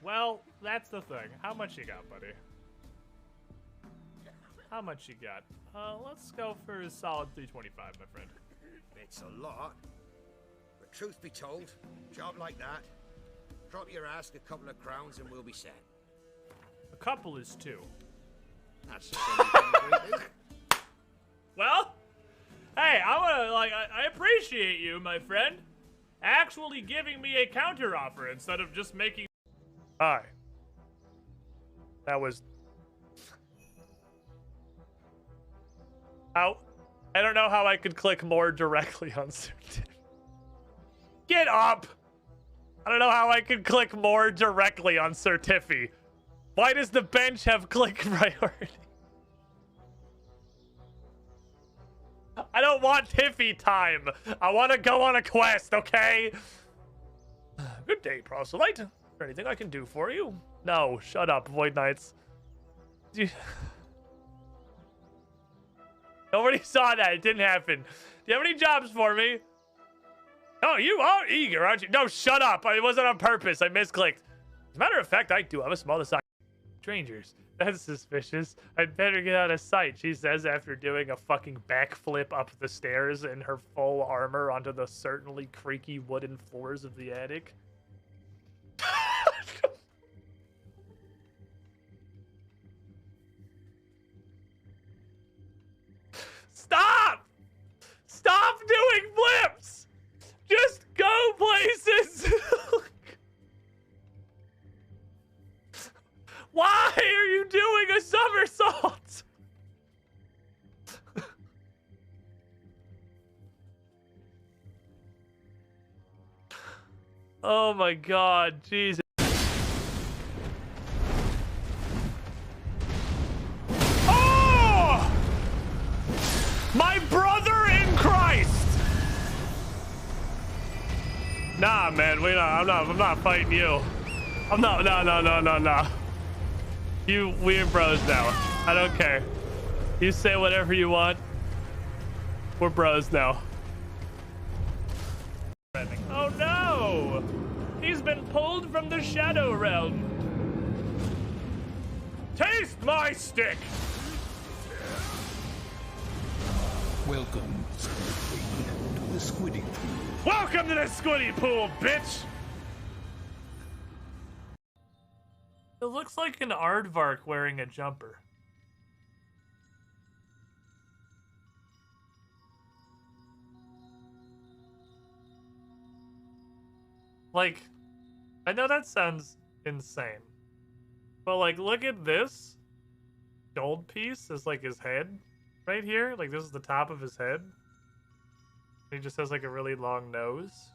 Well, that's the thing. How much you got, buddy? How much you got? Let's go for a solid 325, my friend. It's a lot. But truth be told, job like that, drop your ask a couple of crowns and we'll be set. A couple is 2. That's the thing you can agree to. Well, hey, I appreciate you, my friend, actually giving me a counter offer instead of just making. Hi. That was. How? I don't know how I could click more directly on certain. Get up! I don't know how I could click more directly on Certifi. Why does the bench have click priority? I don't want Tiffy time. I want to go on a quest, okay? Good day, proselyte. Is there anything I can do for you? No, shut up, Void Knights. Nobody saw that. It didn't happen. Do you have any jobs for me? Oh, you are eager, aren't you? No, shut up. It wasn't on purpose. I misclicked. As a matter of fact, I do have a small design. Strangers. That's suspicious. I'd better get out of sight, she says after doing a fucking backflip up the stairs in her full armor onto the certainly creaky wooden floors of the attic. Stop! Stop doing flips! Just go places! Why are you doing a somersault? Oh my god, Jesus. Oh! My brother in Christ! Nah, man, I'm not fighting you. No. We're bros now. I don't care. You say whatever you want. We're bros now. Oh no! He's been pulled from the Shadow Realm. Taste my stick! Welcome to the Squiddy Pool. Welcome to the Squiddy Pool, bitch! It looks like an aardvark wearing a jumper. Like, I know that sounds insane, but like, look at this gold piece is like his head right here. Like, this is the top of his head. He just has like a really long nose.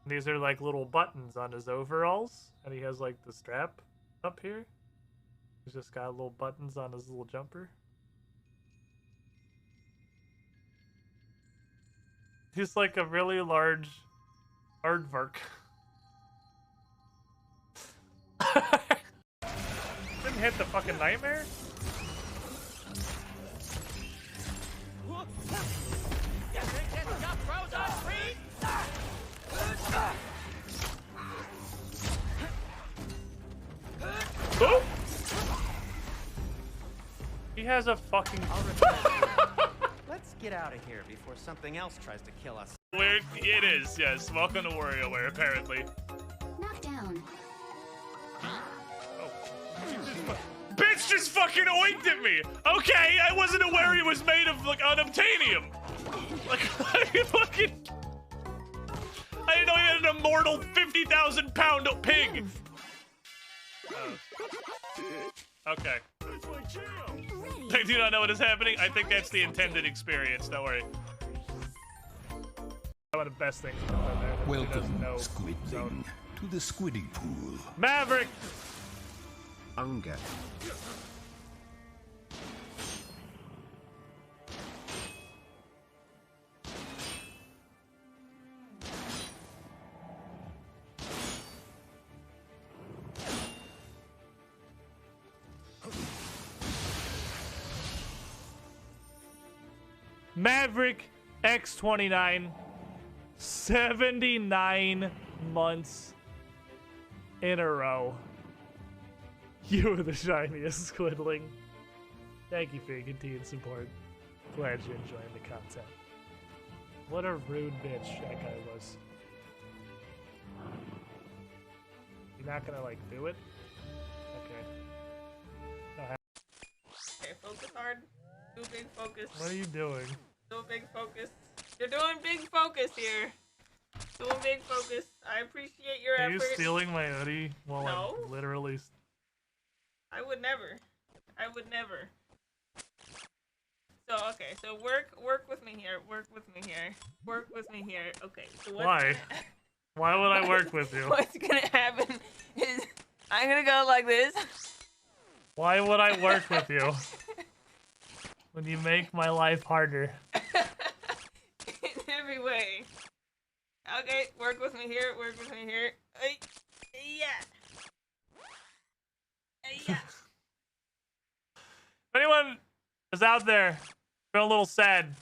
And these are like little buttons on his overalls. And he has like the strap up here. He's just got little buttons on his little jumper. He's like a really large aardvark. Didn't hit the fucking nightmare? Oh! He has a fucking. Let's get out of here before something else tries to kill us. Where it is, yes. Welcome to WarioWare, apparently. Knockdown. Oh. Bitch just fucking oinked at me! Okay, I wasn't aware he was made of, like, unobtainium. Like, fucking. I didn't know he had an immortal 50,000 pound pig. Okay. I do not know what is happening. I think that's the intended experience. Don't worry. One of the best things. Welcome, Squidling, to the Squiddy Pool. Maverick! Hunger. Maverick X29, 79 months in a row. You are the shiniest, Squidling. Thank you for your continued support. Glad you're enjoying the content. What a rude bitch that guy was. You're not gonna, like, do it? Okay. Okay, focus hard. Do big focus. What are you doing? Do big focus. You're doing big focus here. Doing big focus. I appreciate your Are effort. you stealing my hoodie while No. I'm literally... I would never. I would never. So, okay, so work with me here. Work with me here. Work with me here. Okay, so what's Why? Why would I work with you? What's gonna happen is I'm gonna go like this. Why would I work with you? When you make my life harder. In every way. Okay, work with me here. Work with me here. Yeah. Yeah. If anyone is out there feeling a little sad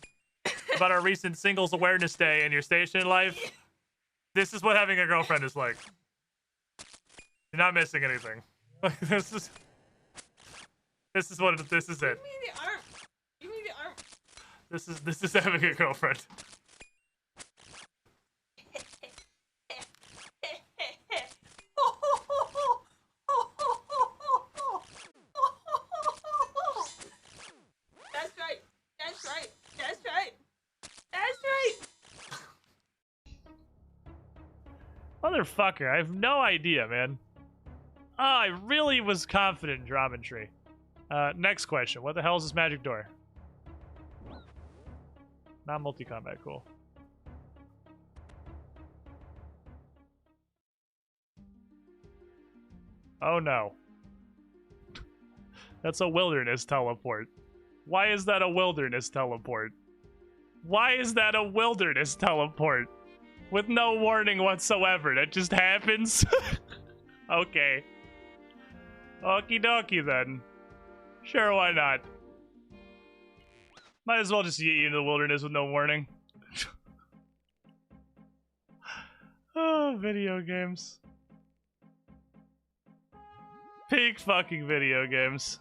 about our recent Singles Awareness Day in your station in life, this is what having a girlfriend is like. You're not missing anything. This is what this is it. Give me the arm. Give me the arm. This is having a girlfriend. That's right. That's right. That's right. That's right. Motherfucker, I have no idea, man. Oh, I really was confident in Geometry. Next question. What the hell is this magic door? Not multi-combat, cool. Oh no. That's a wilderness teleport. Why is that a wilderness teleport? Why is that a wilderness teleport? With no warning whatsoever, that just happens? Okay. Okie dokie then. Sure, why not? Might as well just yeet you into the wilderness with no warning. Oh, video games. Peak fucking video games.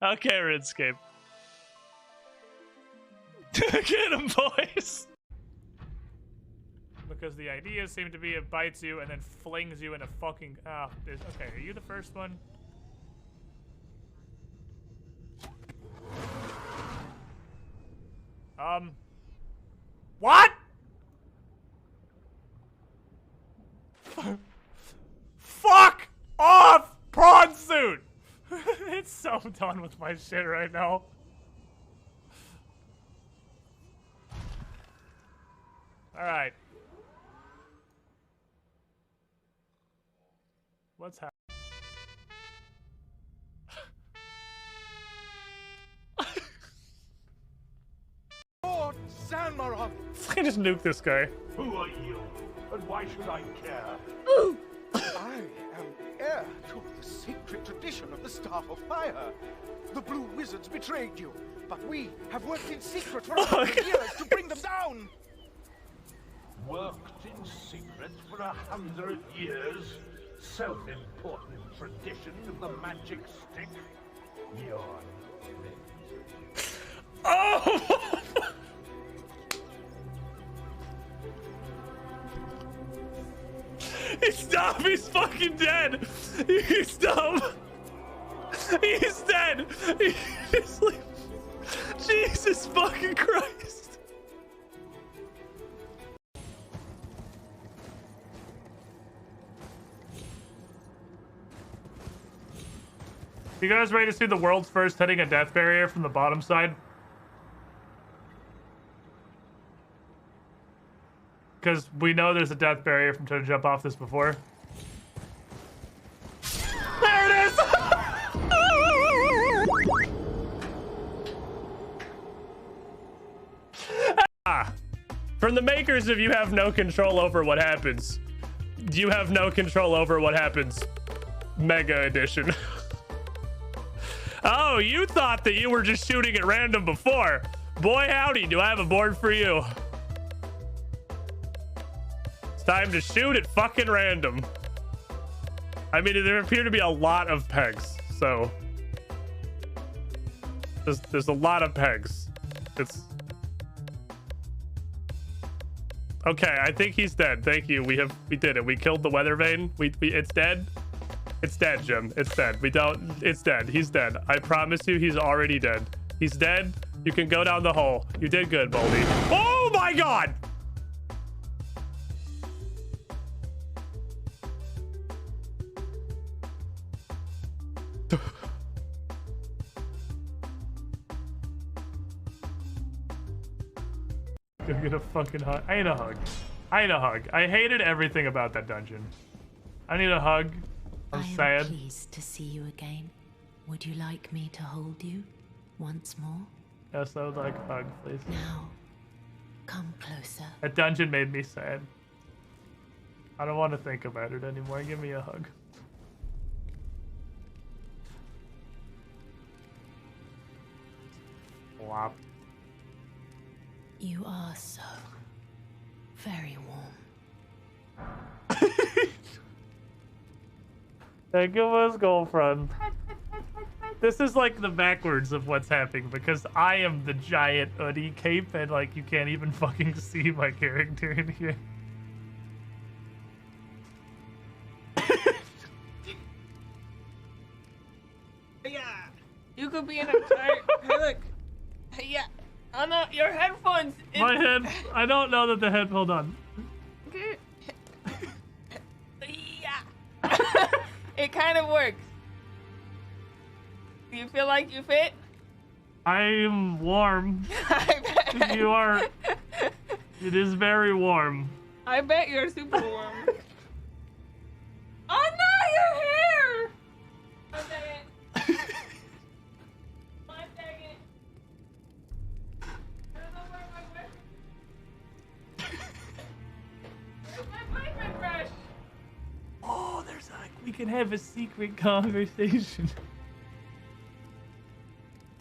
Okay, Runescape. Get him, boys! Because the idea seemed to be it bites you and then flings you in a fucking... Oh, okay, are you the first one? What? Fuck off, prawn suit! It's so done with my shit right now. Alright. What's happening? Lord Sanmaron! I just nuke this guy. Who are you? And why should I care? I am heir to the sacred tradition of the Staff of Fire. The Blue Wizards betrayed you, but we have worked in secret for 100 years to bring them down! Worked in secret for 100 years? Self-important tradition of the magic stick? You're... Oh! Stop! He's fucking dead! He's dumb! He's dead! He's like... Jesus fucking Christ! You guys ready to see the world's first hitting a death barrier from the bottom side? Because we know there's a death barrier from trying to jump off this before. There it is! Ah. From the makers of You Have No Control Over What Happens. You have no control over what happens. Mega Edition. Oh, you thought that you were just shooting at random before. Boy, howdy, do I have a board for you. It's time to shoot at fucking random. I mean, there appear to be a lot of pegs, so there's a lot of pegs. It's okay. I think he's dead. Thank you. We did it. We killed the weather vane. It's dead. It's dead, Jim. It's dead. It's dead. He's dead. I promise you, he's already dead. He's dead. You can go down the hole. You did good, Baldy. Oh my God. Go get a fucking hug. I need a hug. I need a hug. I hated everything about that dungeon. I need a hug. I'm sad. Pleased to see you again. Would you like me to hold you once more? Yes, I would like a hug, please. Now, come closer. That dungeon made me sad. I don't want to think about it anymore. Give me a hug. Flop. You are so very warm. Thank you, his girlfriend. This is like the backwards of what's happening because I am the giant hoodie cape and like you can't even fucking see my character in here. Yeah, you could be an entire. Hey, look. Yeah. Oh no, your headphones. My head. I don't know that the head. Hold on. Yeah. It kind of works. Do you feel like you fit? I'm warm. I bet. You are. It is very warm. I bet you're super warm. Oh no, your hair! One second. One second. I don't know where where's my boyfriend brush? Oh, there's like we can have a secret conversation.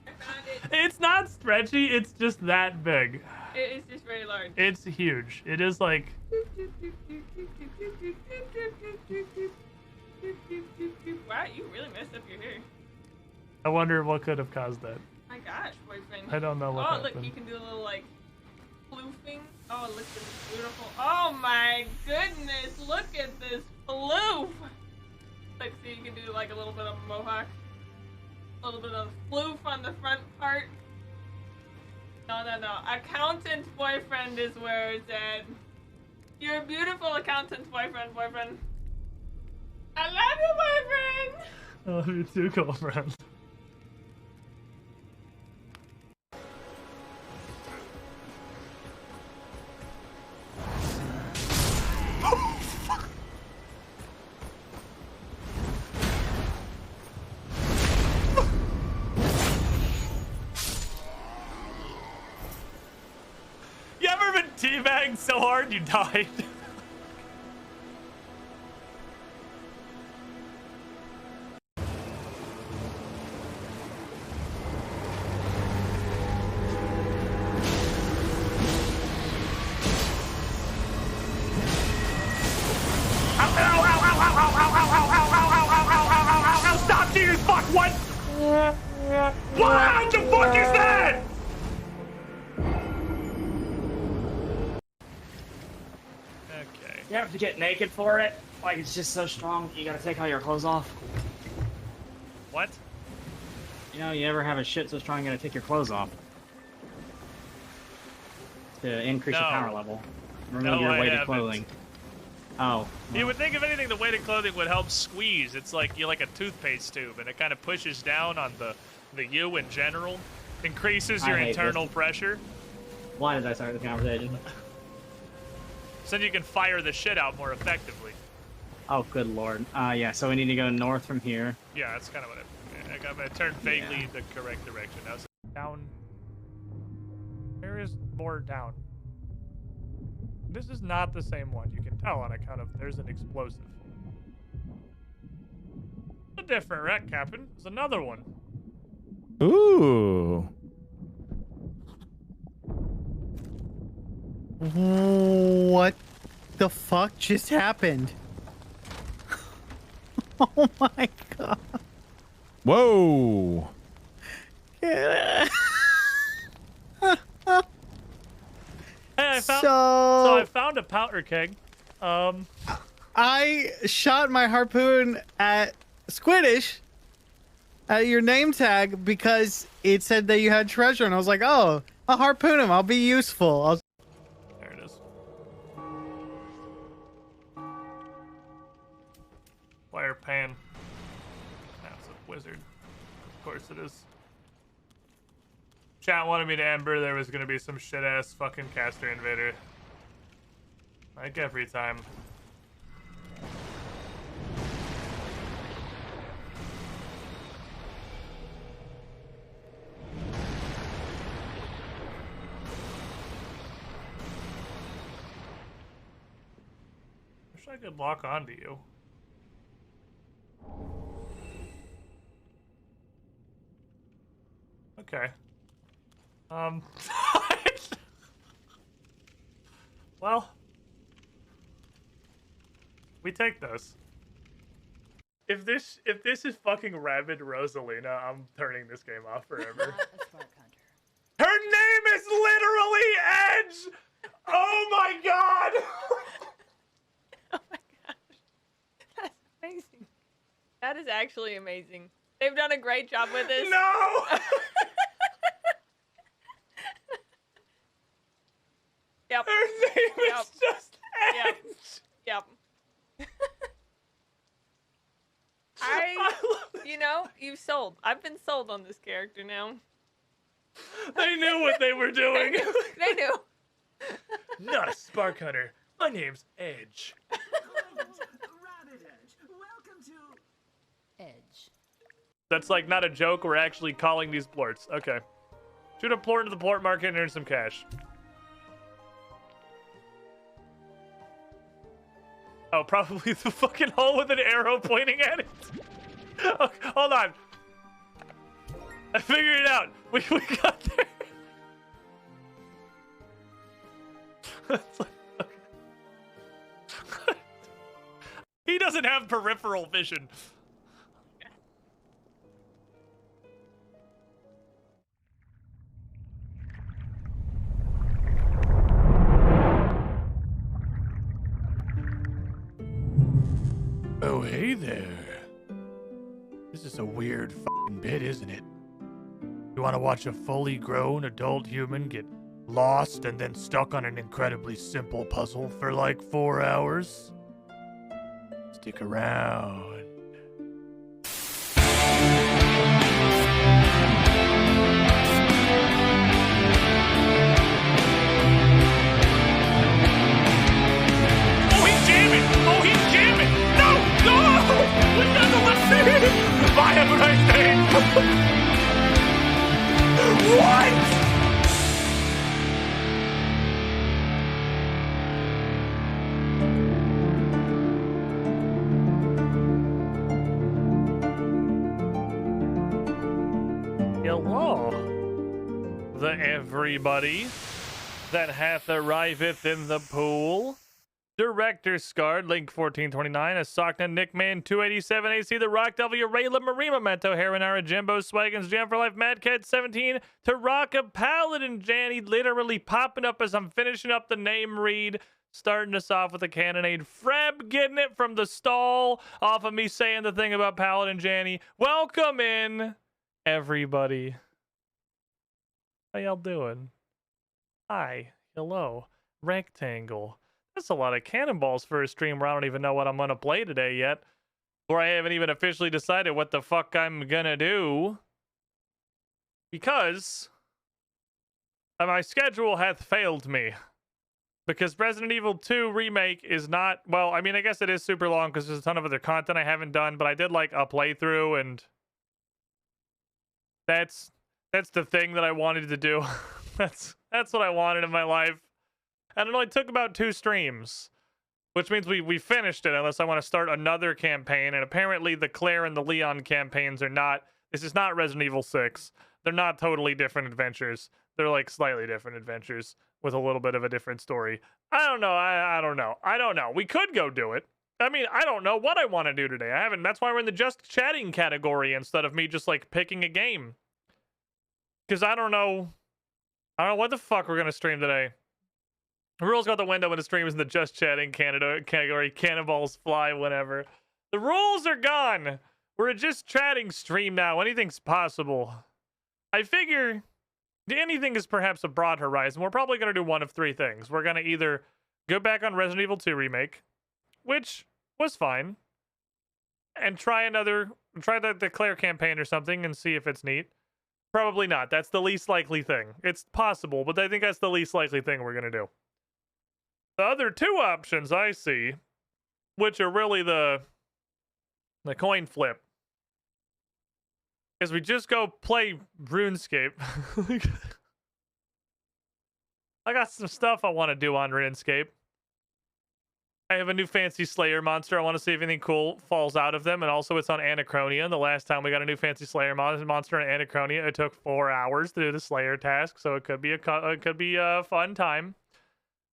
I found it. It's not stretchy. It's just that big. It is just very large. It's huge. It is like. Wow, you really messed up your hair. I wonder what could have caused that. My gosh, boyfriend. I don't know what Oh, happened. look, you can do a little like floofing. Oh, look at this beautiful. Oh my goodness, look at this floof. Like, see, you can do like a little bit of mohawk, a little bit of floof on the front part. No, no, no. Accountant boyfriend is where it's at. You're a beautiful accountant boyfriend. I love you, boyfriend. I love you too, girlfriend. You ever been teabagged so hard you died? Stop, Jesus, fuck, what? What the fuck is that? Okay. You have to get naked for it. Like, it's just so strong, you gotta take all your clothes off. What? You know, you ever have a shit so strong, you gotta take your clothes off. To increase your power level. Remove your weighted clothing. Oh. You would think if anything, the weighted clothing would help squeeze. It's like you're like a toothpaste tube, and it kind of pushes down on the U in general, increases your internal pressure. Why did I start this conversation? So then you can fire the shit out more effectively. Oh, good lord. Yeah, so we need to go north from here. Yeah, that's kind of what I'm going to turn vaguely the correct direction. Now, down. There is more down. This is not the same one. You can tell on account of there's an explosive. A different wreck, Captain. There's another one. Ooh. What the fuck just happened? Oh my god. Whoa. Hey, I found a powder keg. I shot my harpoon at Squiddish at your name tag because it said that you had treasure, and I was like, oh, I'll harpoon him. I'll be useful. There it is. Fire pan. That's a wizard. Of course it is. Chat wanted me to Ember. There was gonna be some shit ass fucking caster invader. Like every time. Wish I could lock onto you. Okay. Well, we take those. If this is fucking Rabid Rosalina, I'm turning this game off forever. Her name is literally Edge! Oh my god! Oh my gosh. That's amazing. That is actually amazing. They've done a great job with this. No! Yep. Her name is just Edge! Yep. You know, you've sold. I've been sold on this character now. They knew what they were doing. They knew. Not a Spark Hunter. My name's Edge. Edge. That's like not a joke. We're actually calling these plorts. Okay. Shoot a plort into the plort market and earn some cash. Oh, probably the fucking hole with an arrow pointing at it. Okay, hold on. I figured it out. We got there. He doesn't have peripheral vision. Oh, hey there. This is a weird fucking bit, isn't it? You want to watch a fully grown adult human get lost and then stuck on an incredibly simple puzzle for like 4 hours? Stick around. Oh, he's jamming! Oh, he's jamming! No! No! We got to listen! Bye, have a nice day! What? Hello, the everybody that hath arriveth in the pool. Director Scarred, Link 1429, a Sockna, Nickman 287, AC, The Rock W, Rayla, Marie Memento, Harinara, Jimbo, Swaggins, Jam for Life, Mad Cat 17, Taraka, Paladin, Janny, literally popping up as I'm finishing up the name read, starting us off with a cannonade. Freb getting it from the stall off of me saying the thing about Paladin, Janny. Welcome in, everybody. How y'all doing? Hi, hello, Rectangle. That's a lot of cannonballs for a stream where I don't even know what I'm gonna play today yet. Or I haven't even officially decided what the fuck I'm gonna do. Because my schedule hath failed me. Because Resident Evil 2 Remake is not, well, I mean, I guess it is super long because there's a ton of other content I haven't done, but I did like a playthrough, and that's the thing that I wanted to do. That's what I wanted in my life. And it only took about 2 streams, which means we finished it unless I want to start another campaign. And apparently the Claire and the Leon campaigns are not, this is not Resident Evil 6. They're not totally different adventures. They're like slightly different adventures. with a little bit of a different story. I don't know. I don't know. I don't know. We could go do it. I mean, I don't know what I want to do today. I haven't. That's why we're in the just chatting category instead of me just like picking a game. Because I don't know. I don't know what the fuck we're gonna stream today. The rules go out the window when the stream is in the just chatting category. Cannonballs fly whenever. The rules are gone. We're a just chatting stream now. Anything's possible. I figure anything is perhaps a broad horizon. We're probably gonna do one of three things. We're gonna either go back on Resident Evil 2 remake, which was fine, and try the Claire campaign or something and see if it's neat. Probably not. That's the least likely thing. It's possible, but I think that's the least likely thing we're gonna do. The other two options I see, which are really the coin flip, is we just go play RuneScape. I got some stuff I want to do on RuneScape. I have a new fancy Slayer monster. I want to see if anything cool falls out of them. And also it's on Anachronia. And the last time we got a new fancy Slayer monster on Anachronia, it took 4 hours to do the Slayer task. So it could be a fun time.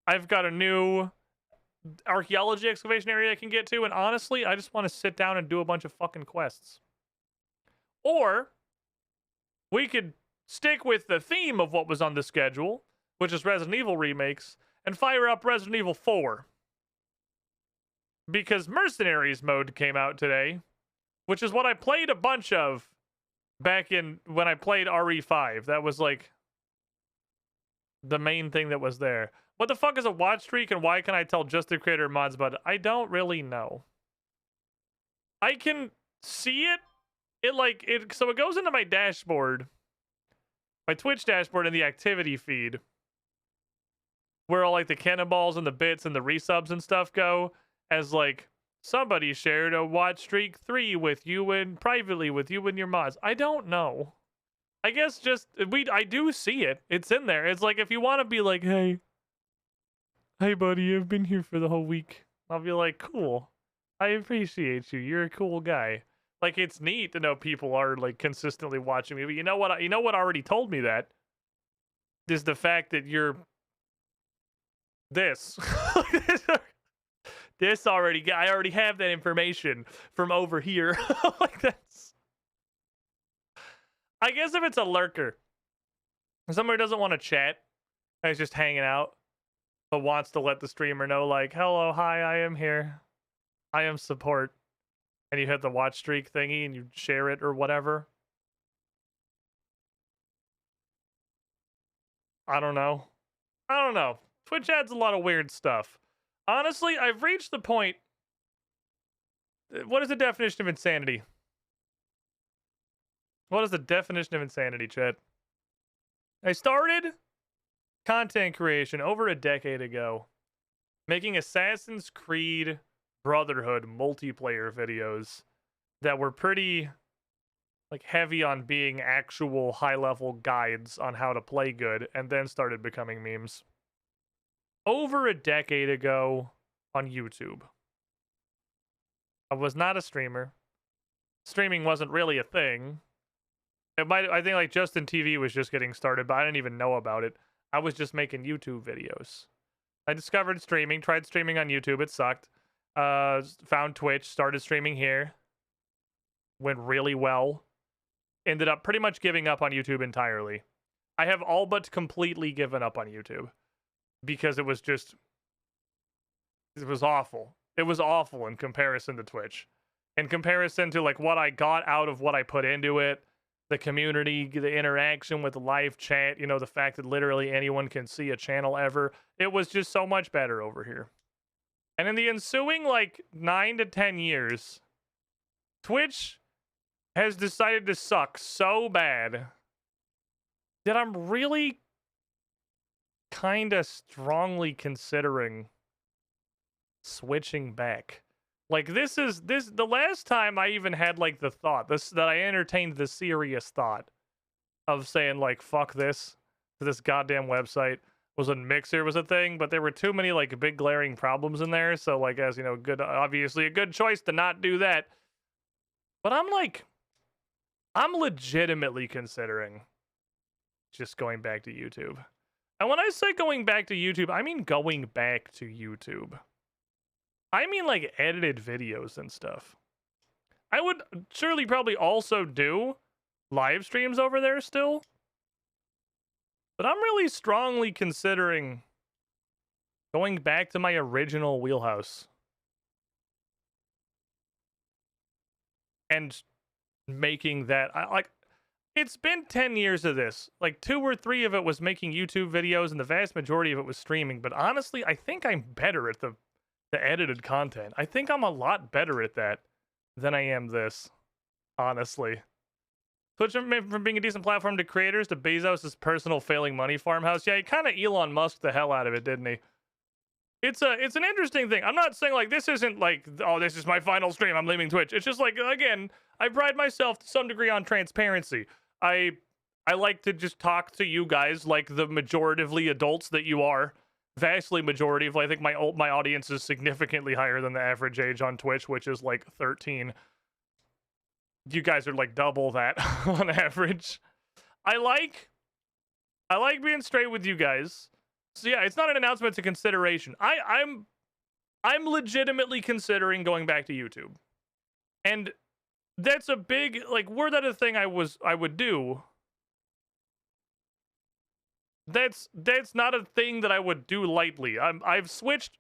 I've got a new archaeology excavation area I can get to. And honestly, I just want to sit down and do a bunch of fucking quests. Or we could stick with the theme of what was on the schedule, which is Resident Evil remakes, and fire up Resident Evil 4. Because Mercenaries mode came out today, which is what I played a bunch of back in when I played RE5. That was like the main thing that was there. What the fuck is a watch streak and why can I tell just the creator of mods about it? I don't really know. I can see it. So it goes into my dashboard, my Twitch dashboard in the activity feed, where all like the cannonballs and the bits and the resubs and stuff go. As like somebody shared a watch streak 3 with you and privately with you and your mods. I don't know. I guess just I do see it. It's in there. It's like if you want to be like, hey buddy, I've been here for the whole week. I'll be like, cool. I appreciate you. You're a cool guy. Like it's neat to know people are like consistently watching me. But you know what already told me that is the fact that you're this. I already have that information from over here. Like that's. I guess if it's a lurker, somebody doesn't want to chat, and is just hanging out, but wants to let the streamer know, like, hello, hi, I am here, I am support, and you hit the watch streak thingy and you share it or whatever. I don't know. Twitch adds a lot of weird stuff. Honestly, I've reached the point. What is the definition of insanity? What is the definition of insanity, chat? I started content creation over a decade ago, making Assassin's Creed Brotherhood multiplayer videos that were pretty like heavy on being actual high-level guides on how to play good, and then started becoming memes. Over a decade ago on YouTube. I was not a streamer. Streaming wasn't really a thing. I think like Justin TV was just getting started, but I didn't even know about it. I was just making YouTube videos. I discovered streaming, tried streaming on YouTube, it sucked. Found Twitch, started streaming here. Went really well. Ended up pretty much giving up on YouTube entirely. I have all but completely given up on YouTube. Because it was awful. It was awful in comparison to Twitch. In comparison to like what I got out of what I put into it, the community, the interaction with the live chat, the fact that literally anyone can see a channel ever. It was just so much better over here. And in the ensuing like 9 to 10 years, Twitch has decided to suck so bad that I'm really kind of strongly considering switching back. Like the last time I even had like the thought that I entertained the serious thought of saying like fuck this to this goddamn website was when Mixer was a thing, but there were too many like big glaring problems in there, so like as obviously a good choice to not do that. But I'm legitimately considering just going back to YouTube. And when I say going back to YouTube, I mean going back to YouTube. I mean like edited videos and stuff. I would surely probably also do live streams over there still. But I'm really strongly considering going back to my original wheelhouse. And making that, like, it's been 10 years of this. Like 2 or 3 of it was making YouTube videos and the vast majority of it was streaming. But honestly, I think I'm better at the edited content. I think I'm a lot better at that than I am this, honestly. Twitch from being a decent platform to creators to Bezos' personal failing money farmhouse. Yeah, he kind of Elon Musked the hell out of it, didn't he? It's an interesting thing. I'm not saying like this isn't like, oh, this is my final stream, I'm leaving Twitch. It's just like, again, I pride myself to some degree on transparency. I like to just talk to you guys like the majoritively adults that you are. Vastly majority of, I think my audience is significantly higher than the average age on Twitch, which is like 13. You guys are like double that on average. I like being straight with you guys. So yeah, it's not an announcement, it's a consideration. I'm legitimately considering going back to YouTube. And that's a big, like, were that a thing I would do, that's not a thing that I would do lightly. I've switched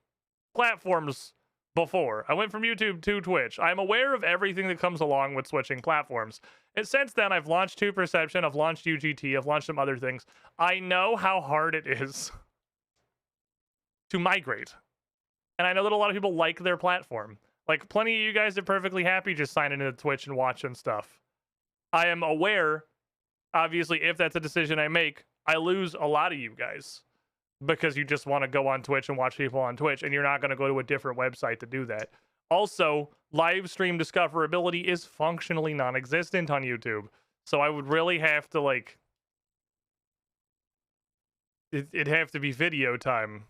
platforms before. I went from YouTube to Twitch. I'm aware of everything that comes along with switching platforms. And since then, I've launched 2 Perception, I've launched UGT, I've launched some other things. I know how hard it is to migrate. And I know that a lot of people like their platform. Like, plenty of you guys are perfectly happy just signing into Twitch and watching stuff. I am aware, obviously, if that's a decision I make, I lose a lot of you guys. Because you just want to go on Twitch and watch people on Twitch, and you're not going to go to a different website to do that. Also, live stream discoverability is functionally non-existent on YouTube. So I would really have to, like... It'd have to be video time.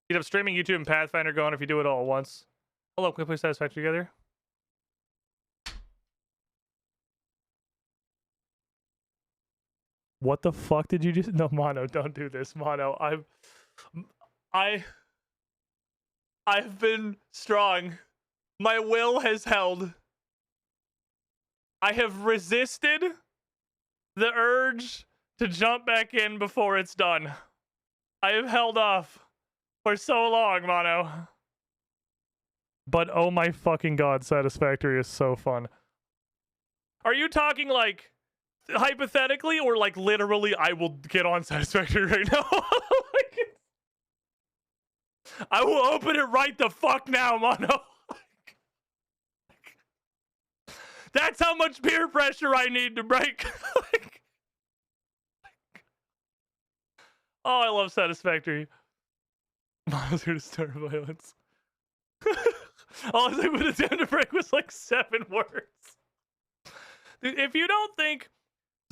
You'd have streaming, YouTube, and Pathfinder going if you do it all at once. Hello, can we play Satisfactory together? What the fuck did you just... No, Mono, don't do this, Mono. I've been strong. My will has held. I have resisted the urge to jump back in before it's done. I have held off for so long, Mono. But oh my fucking god, Satisfactory is so fun. Are you talking like hypothetically or like literally I will get on Satisfactory right now? I will open it right the fuck now, Mono. That's how much peer pressure I need to break. Oh, I love Satisfactory. Mono's here to start violence. All I was able to attempt to break was like 7 words. Dude, if you don't think,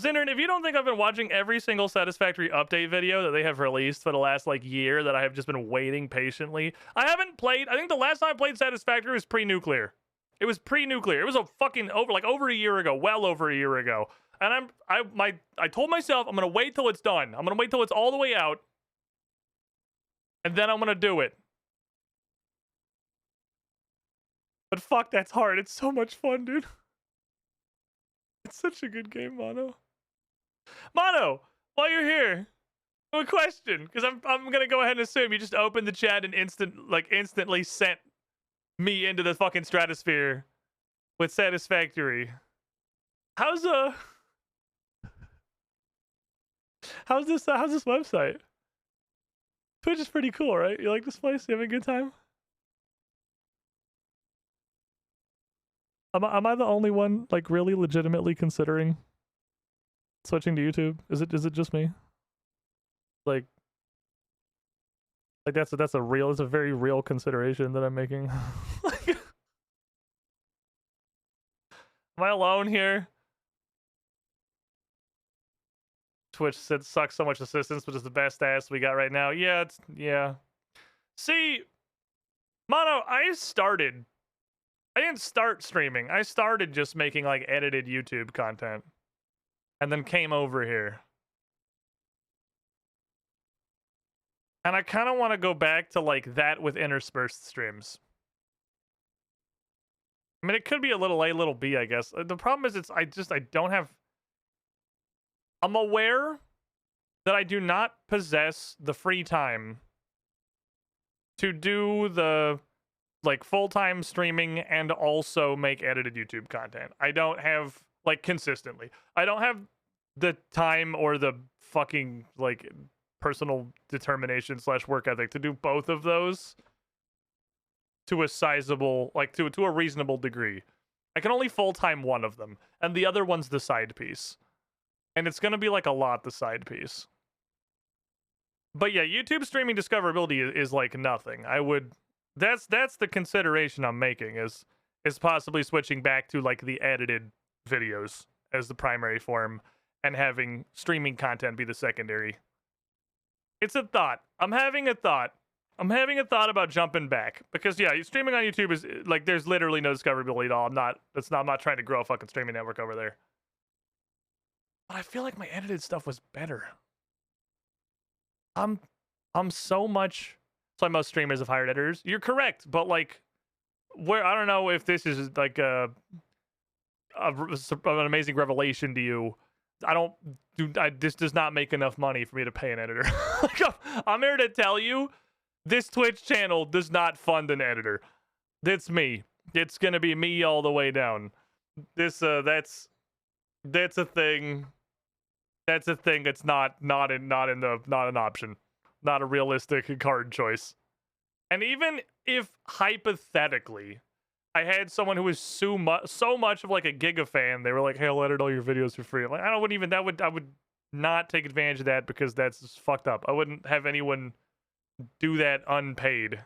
Zinner, if you don't think I've been watching every single Satisfactory update video that they have released for the last like year, that I have just been waiting patiently. I haven't played, I think the last time I played Satisfactory was pre-nuclear. It was pre-nuclear. It was a fucking over a year ago, well over a year ago. And I told myself I'm gonna wait till it's done. I'm gonna wait till it's all the way out. And then I'm gonna do it. But fuck, that's hard. It's so much fun, dude. It's such a good game, Mono. Mono, while you're here, a question, because I'm gonna go ahead and assume you just opened the chat and instantly sent me into the fucking stratosphere with Satisfactory. How's this website? Twitch is pretty cool, right? You like this place? You having a good time? Am I the only one like really legitimately considering switching to YouTube? Is it just me? Like that's a very real consideration that I'm making. Am I alone here? Twitch said sucks so much assistance, but it's the best ass we got right now. Yeah, yeah. See, Mono, I didn't start streaming. I started just making like edited YouTube content. And then came over here. And I kind of want to go back to like that with interspersed streams. I mean, it could be a little A, little B, I guess. The problem is I don't have... I'm aware that I do not possess the free time to do the like full-time streaming and also make edited YouTube content. I don't have like consistently. I don't have the time or the fucking like personal determination / work ethic to do both of those to a sizable, like to a reasonable degree. I can only full-time one of them, and the other one's the side piece. And it's gonna be like a lot the side piece. But yeah, YouTube streaming discoverability is like nothing. I would... That's the consideration I'm making is possibly switching back to like the edited videos as the primary form and having streaming content be the secondary. It's a thought. I'm having a thought about jumping back because yeah, streaming on YouTube is like there's literally no discoverability at all. I'm not trying to grow a fucking streaming network over there. But I feel like my edited stuff was better. I'm so much... That's why most streamers have hired editors. You're correct, but like, where I don't know if this is like an amazing revelation to you. This does not make enough money for me to pay an editor. Like, I'm here to tell you, this Twitch channel does not fund an editor. That's me. It's gonna be me all the way down. This that's a thing. That's a thing. It's not an option. Not a realistic card choice. And even if hypothetically I had someone who was so much of like a Giga fan, they were like, "Hey, I'll edit all your videos for free." I'm like, I would not take advantage of that because that's just fucked up. I wouldn't have anyone do that unpaid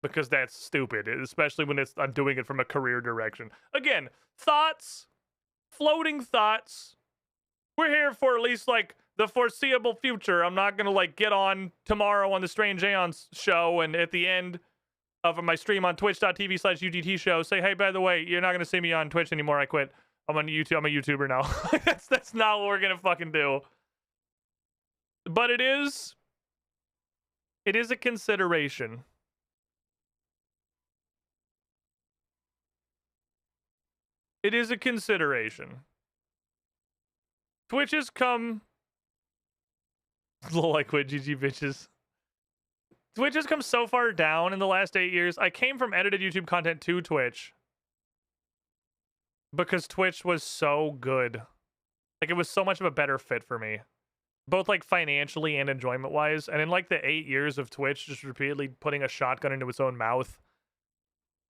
because that's stupid, especially when I'm doing it from a career direction. Again, thoughts, floating thoughts. We're here for at least like the foreseeable future. I'm not gonna like get on tomorrow on the Strange Aeons show and at the end of my stream on twitch.tv/UGT show say, hey, by the way, you're not gonna see me on Twitch anymore. I quit. I'm on YouTube. I'm a YouTuber now. That's not what we're gonna fucking do. But it is a consideration. It is a consideration. Twitch has come... Lol, I quit, GG bitches. Twitch has come so far down in the last 8 years. I came from edited YouTube content to Twitch because Twitch was so good. Like, it was so much of a better fit for me. Both, like, financially and enjoyment-wise. And in, like, the 8 years of Twitch just repeatedly putting a shotgun into its own mouth,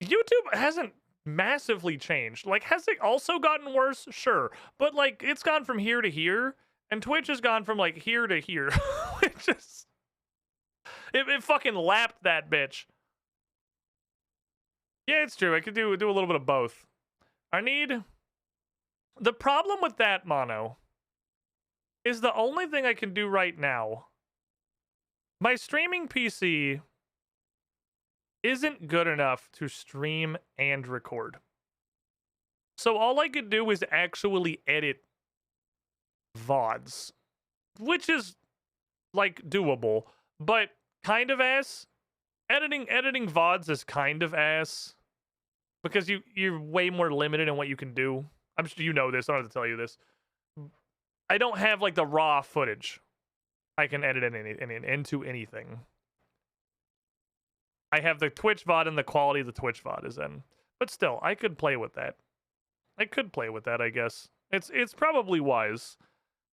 YouTube hasn't massively changed. Like, has it also gotten worse? Sure. But, like, it's gone from here to here. And Twitch has gone from, like, here to here. It fucking lapped that bitch. Yeah, it's true. I could do a little bit of both. The problem with that, Mono, is the only thing I can do right now. My streaming PC isn't good enough to stream and record. So all I could do is actually edit VODs, which is like doable, but kind of ass. Editing VODs is kind of ass because you're way more limited in what you can do. I'm sure you know this. I don't have to tell you this. I don't have like the raw footage I can edit into anything. I have the Twitch VOD and the quality the Twitch VOD is in, but still, I could play with that. I guess it's probably wise.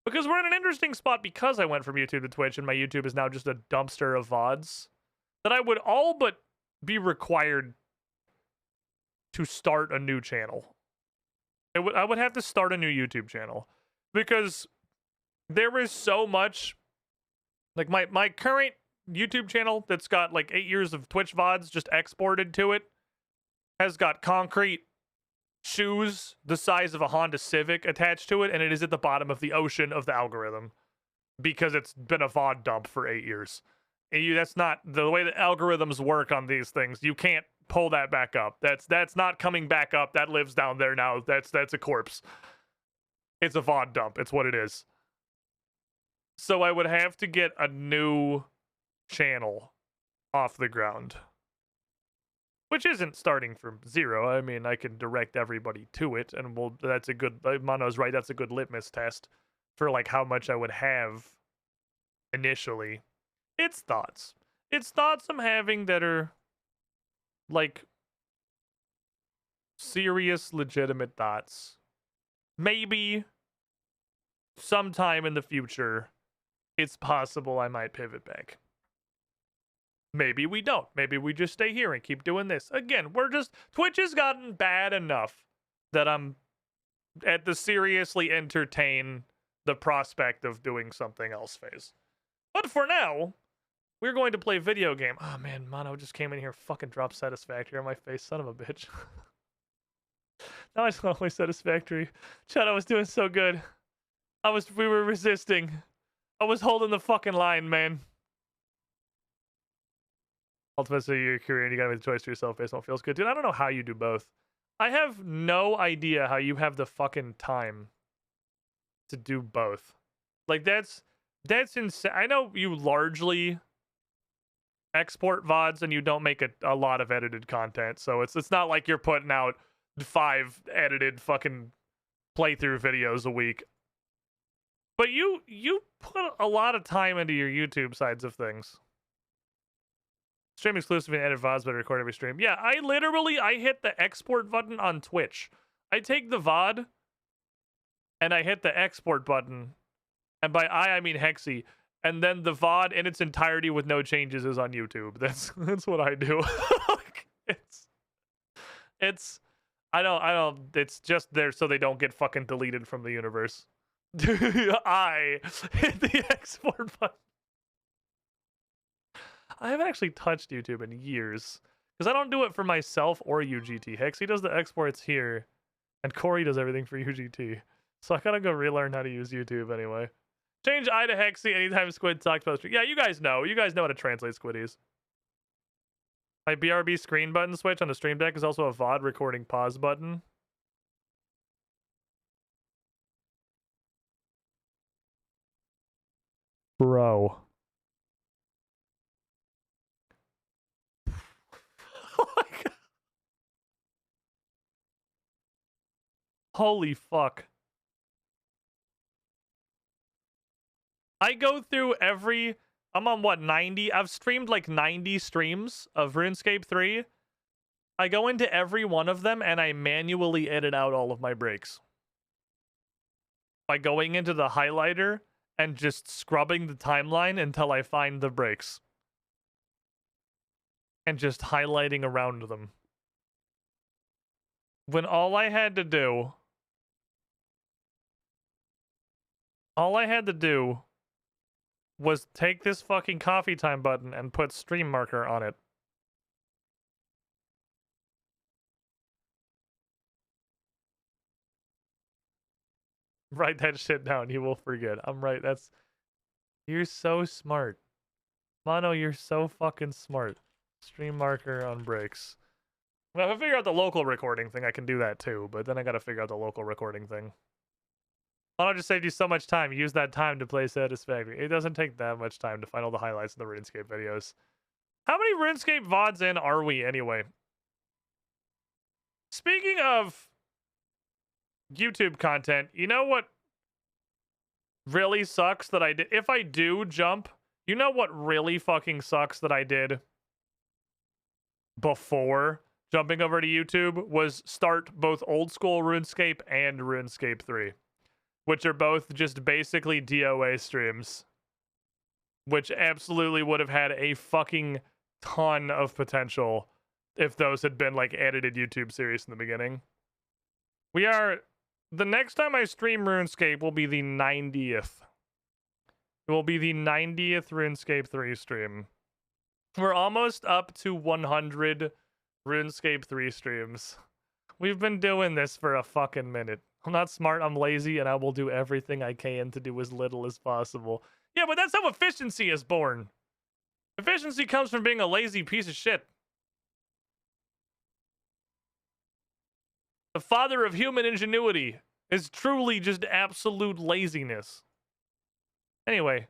Because we're in an interesting spot because I went from YouTube to Twitch and my YouTube is now just a dumpster of VODs that I would all but be required to start a new channel. I would have to start a new YouTube channel because there is so much, like my current YouTube channel that's got like 8 years of Twitch VODs just exported to it has got concrete shoes the size of a Honda Civic attached to it, and it is at the bottom of the ocean of the algorithm because it's been a VOD dump for 8 years. And that's not the way the algorithms work on these things. You can't pull that back up. That's not coming back up. That lives down there now. That's a corpse. It's a VOD dump. It's what it is. So I would have to get a new channel off the ground. Which isn't starting from zero. I mean, I can direct everybody to it, and that's a good, Mono's right, that's a good litmus test for, like, how much I would have initially. It's thoughts. It's thoughts I'm having that are, like, serious, legitimate thoughts. Maybe sometime in the future, it's possible I might pivot back. Maybe we don't. Maybe we just stay here and keep doing this. Again, Twitch has gotten bad enough that I'm at the seriously entertain the prospect of doing something else phase. But for now, we're going to play video game. Oh man, Mono just came in here, fucking dropped Satisfactory on my face, son of a bitch. Now I just want to play Satisfactory. Chad, I was doing so good. We were resisting. I was holding the fucking line, man. Ultimately, your career and you gotta make the choice for yourself based on what feels good. Dude, I don't know how you do both. I have no idea how you have the fucking time to do both. Like, that's insane. I know you largely export VODs and you don't make a lot of edited content, so it's not like you're putting out 5 edited fucking playthrough videos a week. But you put a lot of time into your YouTube sides of things. Stream exclusive and edit VODs, but I record every stream. Yeah, I hit the export button on Twitch. I take the VOD and I hit the export button. And by I mean Hexy. And then the VOD in its entirety with no changes is on YouTube. That's what I do. it's just there so they don't get fucking deleted from the universe. I hit the export button. I haven't actually touched YouTube in years because I don't do it for myself or UGT. Hexy does the exports here, and Corey does everything for UGT. So I gotta go relearn how to use YouTube anyway. Change I to Hexy anytime Squid talks about stream. Yeah, you guys know. You guys know how to translate Squiddies. My BRB screen button switch on the Stream Deck is also a VOD recording pause button. Bro. Oh my God. Holy fuck. I go through I'm on what, 90? I've streamed like 90 streams of RuneScape 3. I go into every one of them and I manually edit out all of my breaks. By going into the highlighter and just scrubbing the timeline until I find the breaks. And just highlighting around them. When all I had to do was take this fucking coffee time button and put stream marker on it. Write that shit down, you will forget. I'm right, you're so smart. Mono, you're so fucking smart. Stream marker on breaks. Well, if I figure out the local recording thing, I can do that too, but then I gotta figure out the local recording thing. Mono just saved you so much time. Use that time to play Satisfactory. It doesn't take that much time to find all the highlights in the RuneScape videos. How many RuneScape VODs in are we anyway? Speaking of YouTube content, you know what really sucks that I did? If I do jump, you know what really fucking sucks that I did before jumping over to YouTube was start both old school RuneScape and RuneScape 3, which are both just basically DOA streams, which absolutely would have had a fucking ton of potential if those had been like edited YouTube series in the beginning. The next time I stream RuneScape will be the 90th. It will be the 90th RuneScape 3 stream. We're almost up to 100 RuneScape 3 streams. We've been doing this for a fucking minute. I'm not smart, I'm lazy, and I will do everything I can to do as little as possible. Yeah, but that's how efficiency is born. Efficiency comes from being a lazy piece of shit. The father of human ingenuity is truly just absolute laziness. Anyway,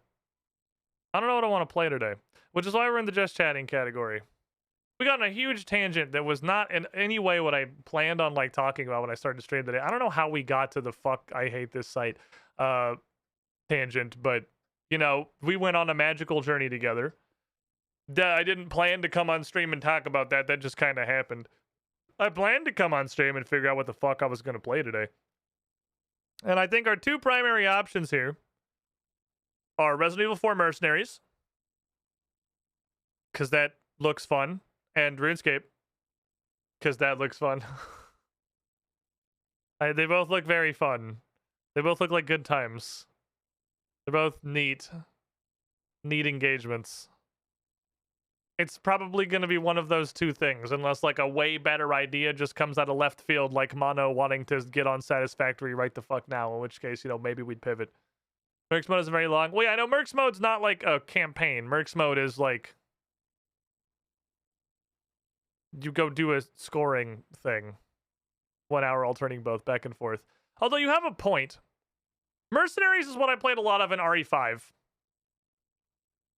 I don't know what I want to play today. which is why we're in the just chatting category. We got on a huge tangent that was not in any way what I planned on like talking about when I started to stream today. I don't know how we got to the fuck I hate this site tangent, but you know, we went on a magical journey together. I didn't plan to come on stream and talk about that. That just kind of happened. I planned to come on stream and figure out what the fuck I was going to play today. And I think our two primary options here are Resident Evil 4 Mercenaries, because that looks fun, and RuneScape, because that looks fun. They both look very fun. They both look like good times. They're both neat engagements. It's probably going to be one of those two things, unless like a way better idea just comes out of left field, like Mono wanting to get on Satisfactory right the fuck now, in which case, you know, maybe we'd pivot. Mercs mode isn't very long. Well, yeah, I know Mercs mode's not like a campaign. Mercs mode is like you go do a scoring thing. 1 hour alternating both back and forth. Although you have a point. Mercenaries is what I played a lot of in RE5.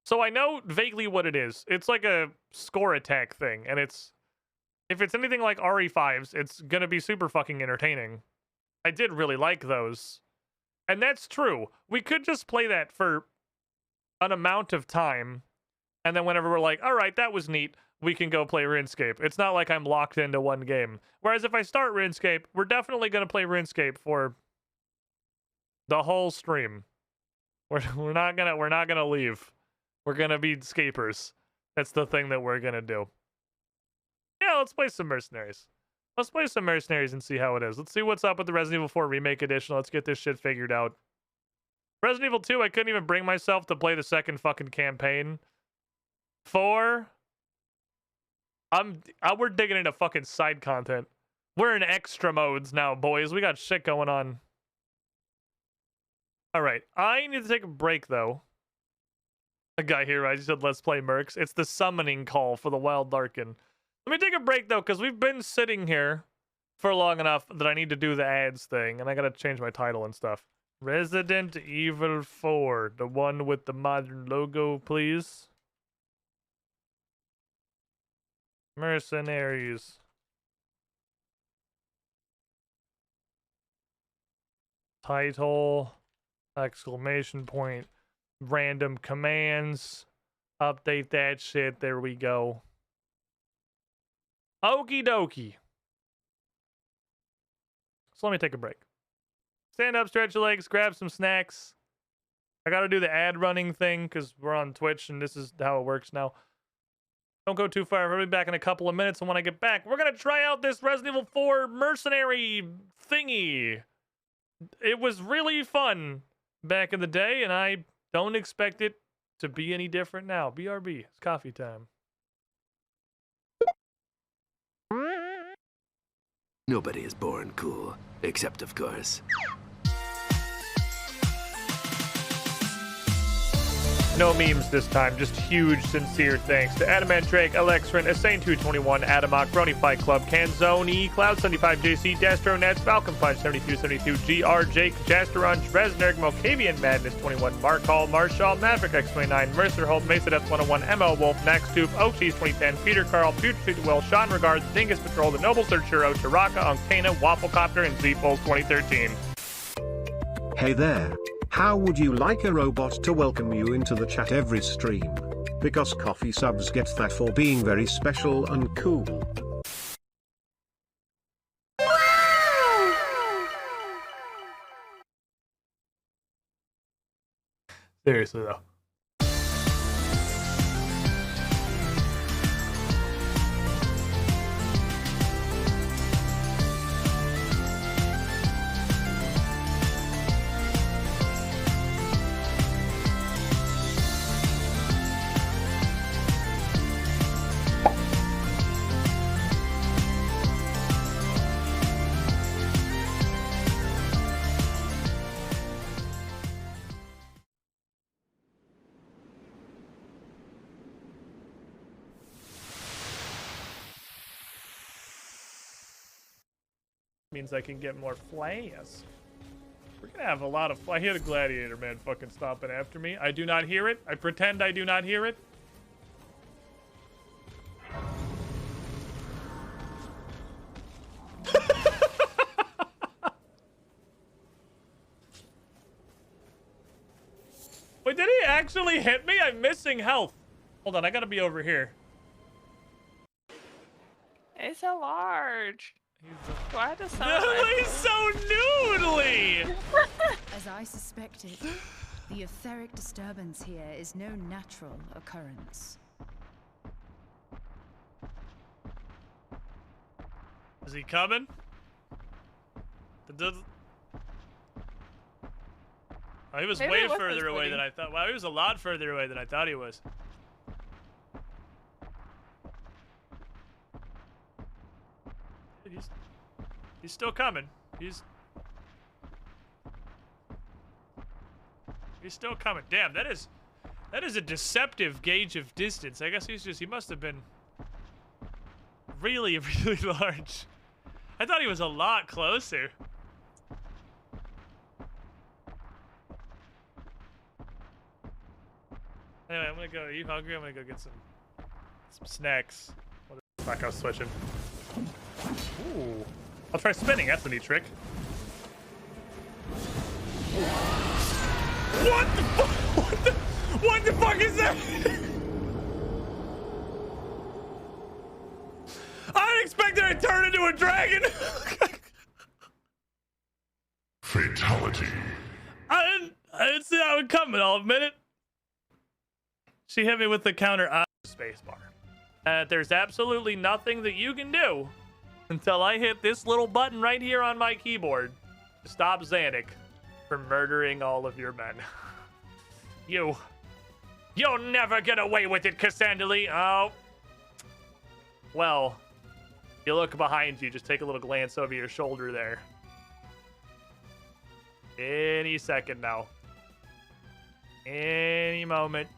So I know vaguely what it is. It's like a score attack thing, and it's if it's anything like RE5's, it's gonna be super fucking entertaining. I did really like those. And that's true. We could just play that for an amount of time, and then whenever we're like, all right, that was neat, we can go play RuneScape. It's not like I'm locked into one game. Whereas if I start RuneScape, we're definitely gonna play RuneScape for the whole stream. We're not gonna leave. We're gonna be scapers. That's the thing that we're gonna do. Yeah, let's play some Mercenaries. Let's play some Mercenaries and see how it is. Let's see what's up with the Resident Evil 4 Remake Edition. Let's get this shit figured out. Resident Evil 2, I couldn't even bring myself to play the second fucking campaign. 4, we're digging into fucking side content. We're in extra modes now, boys. We got shit going on. All right, I need to take a break though. A guy here, I just said let's play Mercs. It's the summoning call for the Wild Larkin. Let me take a break though, because we've been sitting here for long enough that I need to do the ads thing, and I gotta change my title and stuff. Resident Evil 4, the one with the modern logo, please. Mercenaries. Title, exclamation point, random commands, update that shit, there we go. Okie dokie. So let me take a break. Stand up, stretch your legs, grab some snacks. I gotta do the ad running thing because we're on Twitch and this is how it works now. Don't go too far. I'll be back in a couple of minutes, and when I get back, we're gonna try out this Resident Evil 4 mercenary thingy. It was really fun back in the day, and I don't expect it to be any different now. BRB, it's coffee time. Nobody is born cool, except of course. No memes this time, just huge, sincere thanks to Adamant Drake, Alexrin, Asane221, Adamok, Brony Fight Club, Canzoni, Cloud75JC, Dastronets, Falcon Punch, 7272, GR, Jake, Jasterunch, Resnerg, Mokavian Madness 21, Mark Hall, Marshall, Maverick X29, Mercer Holt, Mesa Death 101, ML Wolf, Max Tube, Ocheese 2010, Peter Carl, Future Street Will, Sean Regards, Dingus Patrol, The Noble Searchero, Chiraka, Unctana, Wafflecopter, and Z-Pulse 2013. Hey there. How would you like a robot to welcome you into the chat every stream? Because coffee subs get that for being very special and cool. Seriously though. Means I can get more flares. We're gonna have a lot of. I hear the gladiator man fucking stomping after me. I do not hear it. I pretend I do not hear it. Wait, did he actually hit me? I'm missing health. Hold on, I gotta be over here. It's a large. Do I have to sound He's so noodly! As I suspected, the etheric disturbance here is no natural occurrence. Is he coming? Oh, he was way further away than I thought. Wow, he was a lot further away than I thought he was. He's still coming. He's still coming. Damn, that is a deceptive gauge of distance. I guess he must have been really, really large. I thought he was a lot closer. Anyway, I'm gonna go. Are you hungry? I'm gonna go get some snacks. What the fuck? I was switching. Ooh. I'll try spinning. That's a neat trick. What the fuck? What the fuck is that? I didn't expect it to turn into a dragon. Fatality. I didn't see that one coming. I'll admit it. She hit me with the counter spacebar. There's absolutely nothing that you can do until I hit this little button right here on my keyboard to stop Xanic from murdering all of your men. You'll never get away with it, Cassandra. Oh. Well, you look behind you. Just take a little glance over your shoulder there. Any second now. Any moment.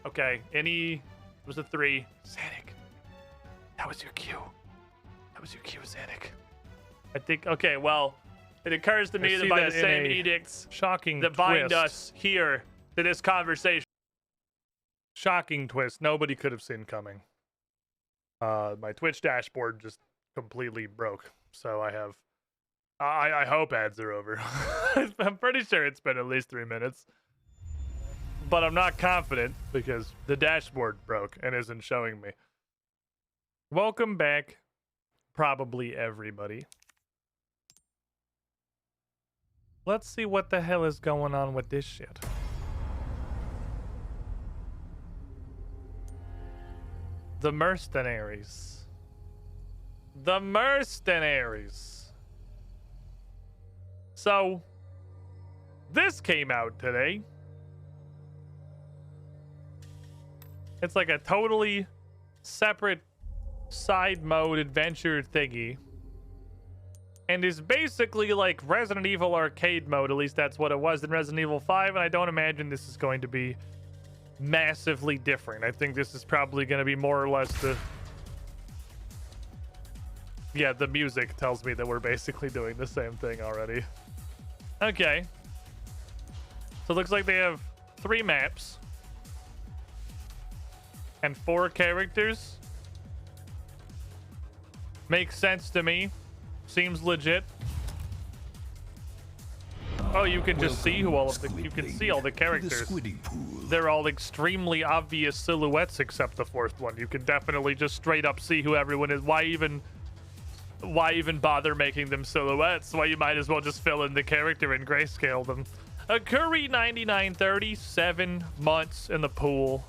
Okay, it was a 3. Xanic. That was your cue. That was your cue, Xanic. I think, okay, well, it occurs to me that by the same edicts that bind us here to this conversation. Shocking twist. Nobody could have seen coming. My Twitch dashboard just completely broke. So I hope ads are over. I'm pretty sure it's been at least 3 minutes. But I'm not confident because the dashboard broke and isn't showing me. Welcome back, probably everybody. Let's see what the hell is going on with this shit. The Mercenaries. The Mercenaries. So, this came out today. It's like a totally separate side mode adventure thingy. And is basically like Resident Evil arcade mode. At least that's what it was in Resident Evil 5. And I don't imagine this is going to be massively different. I think this is probably going to be more or less the... Yeah, the music tells me that we're basically doing the same thing already. Okay. So it looks like they have 3 maps. And 4 characters. Makes sense to me. Seems legit. Oh, you can just see who all of the... You can see all the characters. They're all extremely obvious silhouettes except the 4th one. You can definitely just straight up see who everyone is. Why even bother making them silhouettes? Why you might as well just fill in the character and grayscale them. A Curry 9930, 7 months in the pool.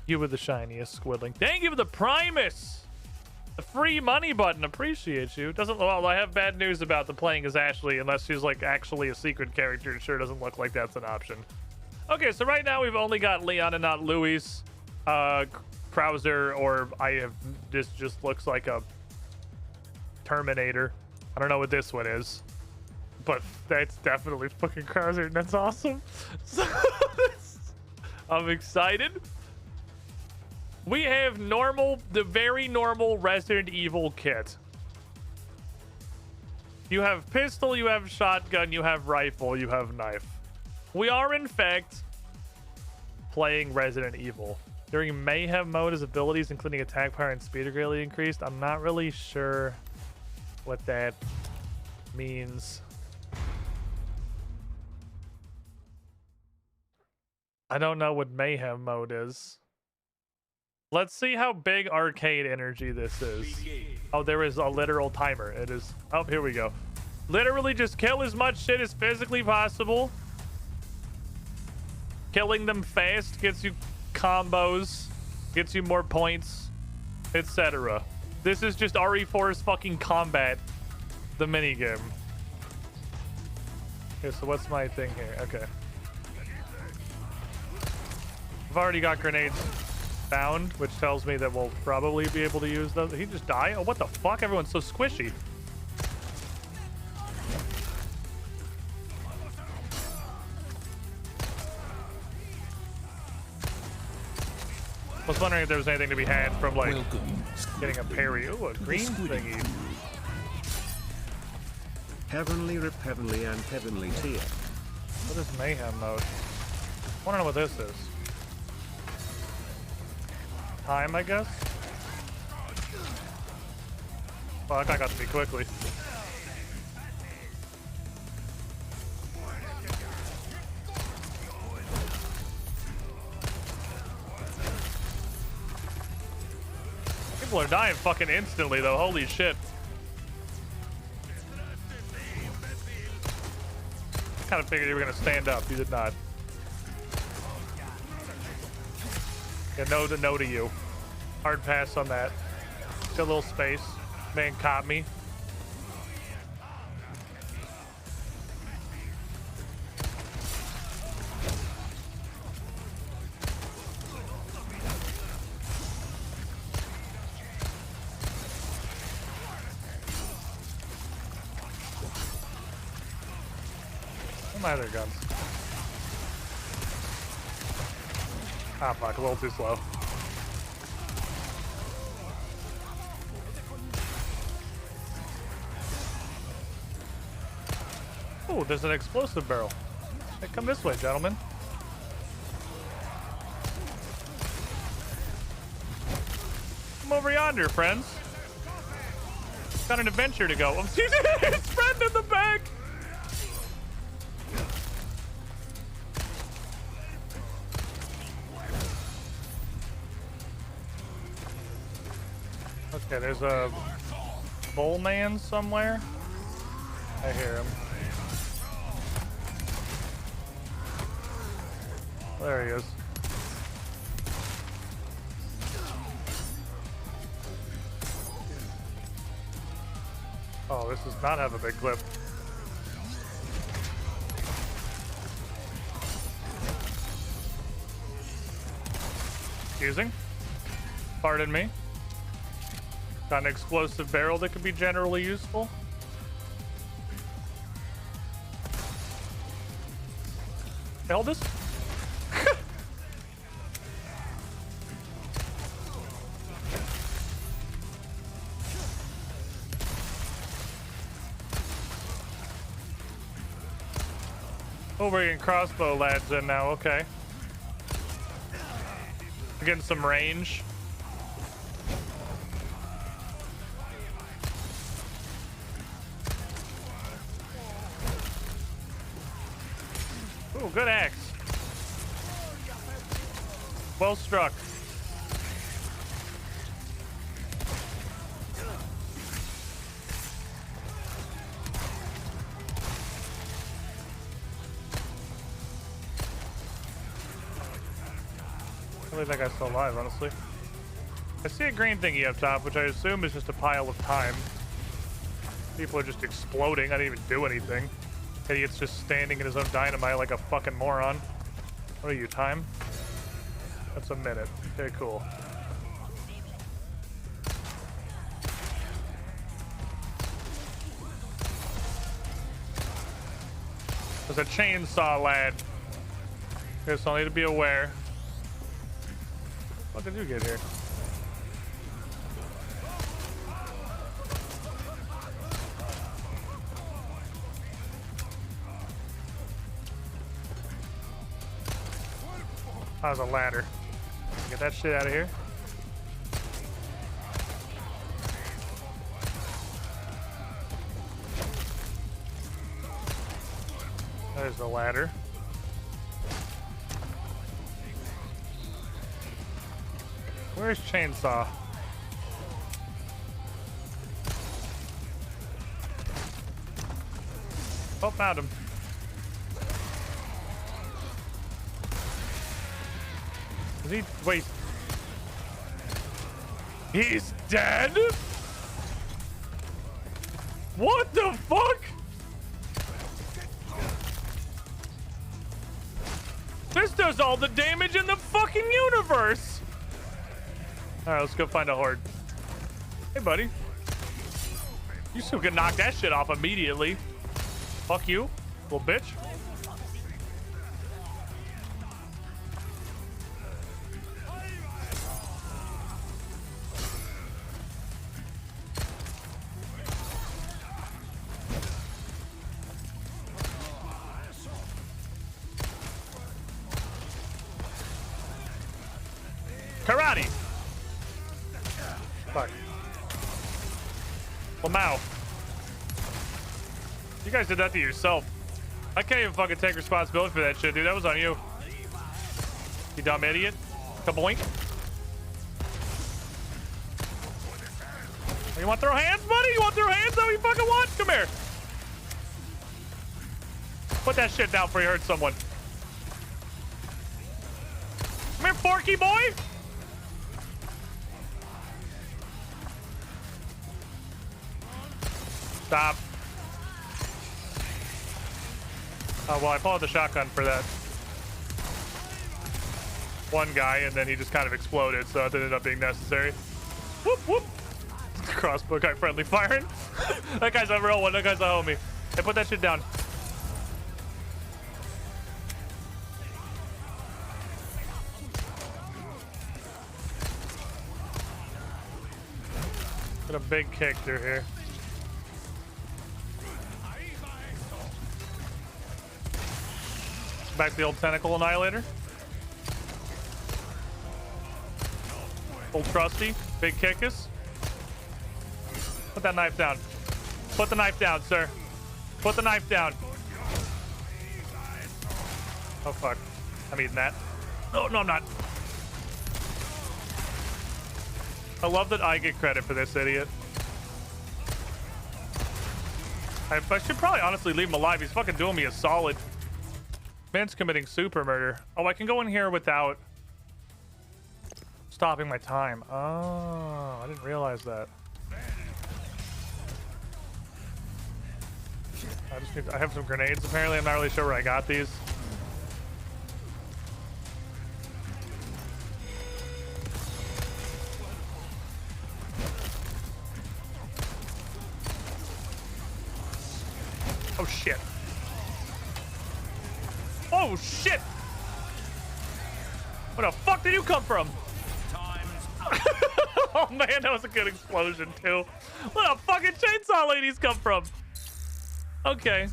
You were the shiniest, Squidling. Thank you for the Primus! The free money button. Appreciate you. Doesn't... Well, I have bad news about the playing as Ashley. Unless she's, like, actually a secret character. It sure doesn't look like that's an option. Okay, so right now we've only got Leon and not Louis. Krauser, or I have... This just looks like a... Terminator. I don't know what this one is. But that's definitely fucking Krauser, and that's awesome. So, I'm excited. We have the very normal Resident Evil kit. You have pistol, you have shotgun, you have rifle, you have knife. We are, in fact, playing Resident Evil. During Mayhem mode, his abilities, including attack power and speed, are greatly increased. I'm not really sure what that means. I don't know what mayhem mode is. Let's see how big arcade energy this is. Oh, there is a literal timer. It is. Oh, here we go. Literally just kill as much shit as physically possible. Killing them fast gets you combos, gets you more points, etc. This is just RE4's fucking combat, the minigame. Okay, so what's my thing here? Okay. I've already got grenades found, which tells me that we'll probably be able to use those. Did he just die? Oh, what the fuck? Everyone's so squishy. I was wondering if there was anything to be had from, like, getting a parry. Ooh, a green thingy. Heavenly Rip Heavenly and Heavenly Tier. What is mayhem mode? I want to know what this is. Time, I guess? Fuck, I got to be quickly. People are dying fucking instantly, though. Holy shit. I kind of figured you were going to stand up. You did not. Yeah, no to you. Hard pass on that. Got a little space. Man caught me. Where are my other guns? Ah, fuck, a little too slow. Oh, there's an explosive barrel. Hey, come this way, gentlemen. Come over yonder, friends. Got an adventure to go. I'm seeing his friend in the back. Okay, there's a bull man somewhere. I hear him. There he is. Oh, this does not have a big clip. Excusing. Pardon me. Got an explosive barrel that could be generally useful. Hell, this. Oh, we're getting crossbow lads in now. Okay. We're getting some range. Ooh, good axe. Well struck. I really think I'm still alive, honestly. I see a green thingy up top, which I assume is just a pile of time. People are just exploding. I didn't even do anything. Idiot's just standing in his own dynamite like a fucking moron. What are you, time? That's a minute. Okay, cool. There's a chainsaw lad. Okay, so I need to be aware. What did you get here? How's a ladder? Get that shit out of here. There's the ladder. Where's Chainsaw? Oh, found him. Is he? Wait. He's dead? What the fuck? This does all the damage in the fucking universe. All right, let's go find a horde. Hey, buddy. You still can knock that shit off immediately. Fuck you, little bitch. Karate. Fuck. Lamau. You guys did that to yourself. I can't even fucking take responsibility for that shit, dude. That was on you. You dumb idiot. Kaboink. You want to throw hands, buddy? You want to throw hands? Is that what you fucking want? Come here. Put that shit down before you hurt someone. Come here, Forky boy. Stop. Oh, well, I pulled out the shotgun for that one guy, and then he just kind of exploded, so it ended up being necessary. Whoop, whoop. Crossbow guy friendly firing. That guy's a real one. That guy's a homie. Hey, put that shit down. Got a big kick through here. Back to the old tentacle annihilator. Old trusty. Big kickus. Put that knife down. Put the knife down, sir. Put the knife down. Oh, fuck. I'm eating that. No, no, I'm not. I love that I get credit for this idiot. I should probably honestly leave him alive. He's fucking doing me a solid. Man's committing super murder. Oh, I can go in here without stopping my time. Oh, I didn't realize that. I have some grenades apparently. I'm not really sure where I got these. Oh shit. Oh shit! Where the fuck did you come from? Oh man, that was a good explosion too. Where the fucking chainsaw ladies come from? Okay.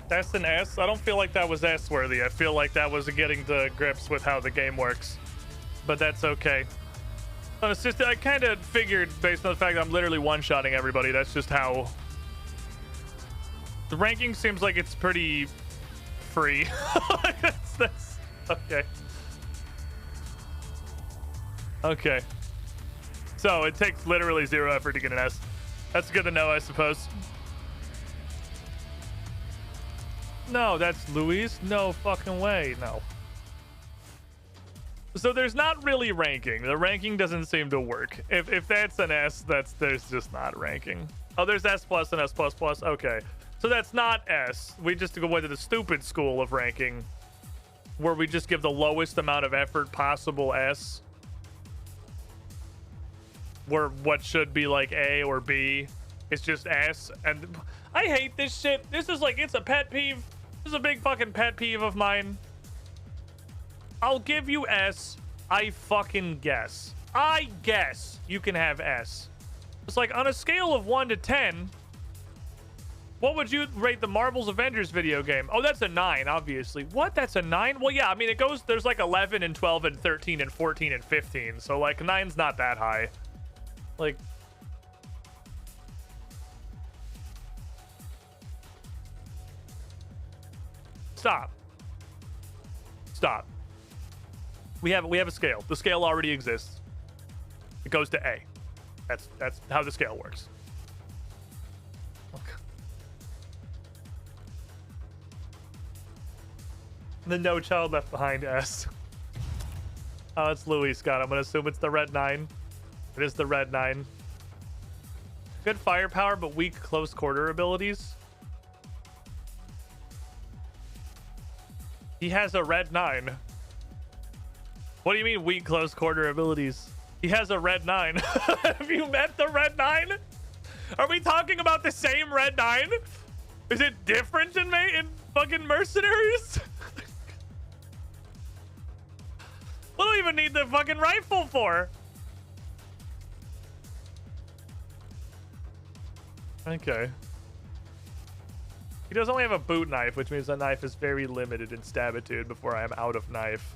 That's an S. I don't feel like that was S worthy. I feel like that was getting to grips with how the game works. But that's okay. It's just, I kind of figured based on the fact that I'm literally one-shotting everybody. That's just how... The ranking seems like it's pretty... free. that's okay. Okay. So it takes literally 0 effort to get an S. That's good to know, I suppose. No, that's Luis. No fucking way. No. So there's not really ranking. The ranking doesn't seem to work. If that's an S, there's just not ranking. Oh, there's S plus and S plus plus. Okay. So that's not S. We just go into the stupid school of ranking where we just give the lowest amount of effort possible S. Where what should be like A or B is just S. And I hate this shit. This is like, it's a pet peeve. This is a big fucking pet peeve of mine. I'll give you S. I fucking guess. I guess you can have S. It's like on a scale of 1 to 10, what would you rate the Marvel's Avengers video game? Oh, that's a 9, obviously. What? That's a 9? Well, yeah, I mean, it goes, there's like 11 and 12 and 13 and 14 and 15. So, like, 9's not that high. Like... Stop. Stop. We have a scale. The scale already exists. It goes to A. That's how the scale works. Okay. The No Child Left Behind S. Oh, it's Louis Scott. I'm gonna assume it's the red 9. It is the red 9. Good firepower, but weak close quarter abilities. He has a red 9. What do you mean weak close quarter abilities? He has a red 9. Have you met the red 9? Are we talking about the same red 9? Is it different in fucking Mercenaries? What do we even need the fucking rifle for? Okay. He does only have a boot knife, which means the knife is very limited in stabitude before I am out of knife.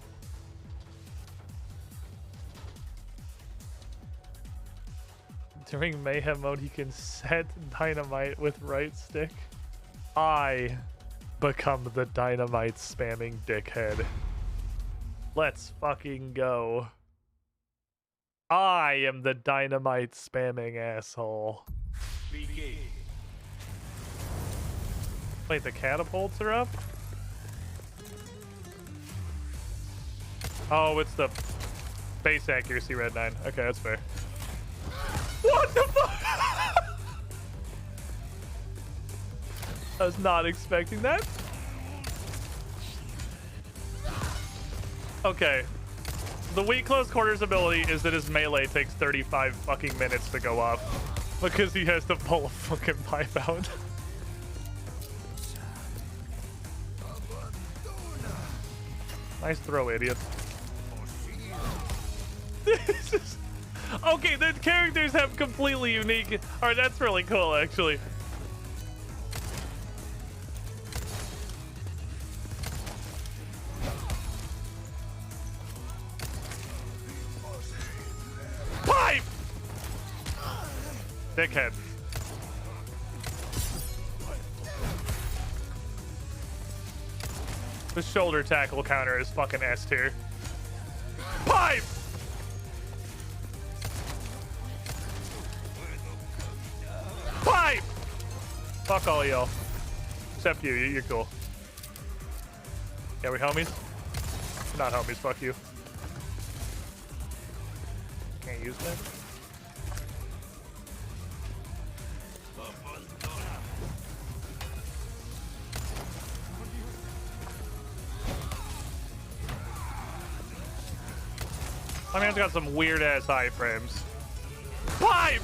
During mayhem mode, he can set dynamite with right stick. I become the dynamite spamming dickhead. Let's fucking go. I am the dynamite spamming asshole. Wait, the catapults are up? Oh, it's the base accuracy red 9. Okay, that's fair. What the fuck? I was not expecting that. Okay. The weak close quarters ability is that his melee takes 35 fucking minutes to go up. Because he has to pull a fucking pipe out. Nice throw, idiot. This is... Okay, the characters have completely unique... Alright, that's really cool, actually. Pipe! Dickhead. The shoulder tackle counter is fucking S tier. Pipe! Pipe! Fuck all y'all. Except you. You're cool. Yeah, we homies? Not homies, fuck you. Can't use that. My man's got some weird ass iframes. Pipe!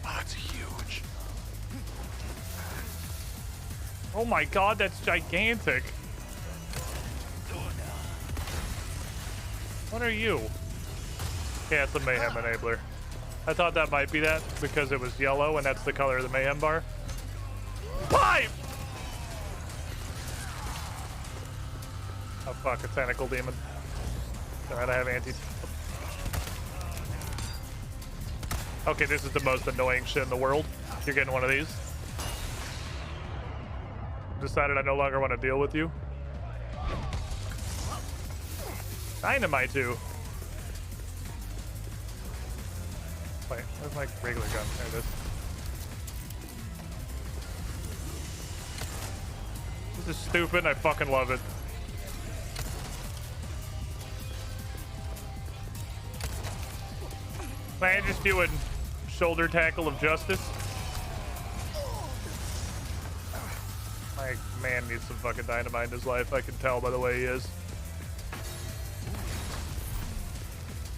Oh, it's huge. Oh my god, that's gigantic. What are you? Yeah, it's a mayhem enabler. I thought that might be that because it was yellow and that's the color of the mayhem bar. Pipe! Oh fuck, a tentacle demon. Alright, I have anti. Okay, this is the most annoying shit in the world. You're getting one of these. Decided I no longer want to deal with you. Dynamite too. Wait, where's my regular gun? There it is. This is stupid and I fucking love it. Man, just doing shoulder tackle of justice. My man needs some fucking dynamite in his life. I can tell by the way he is.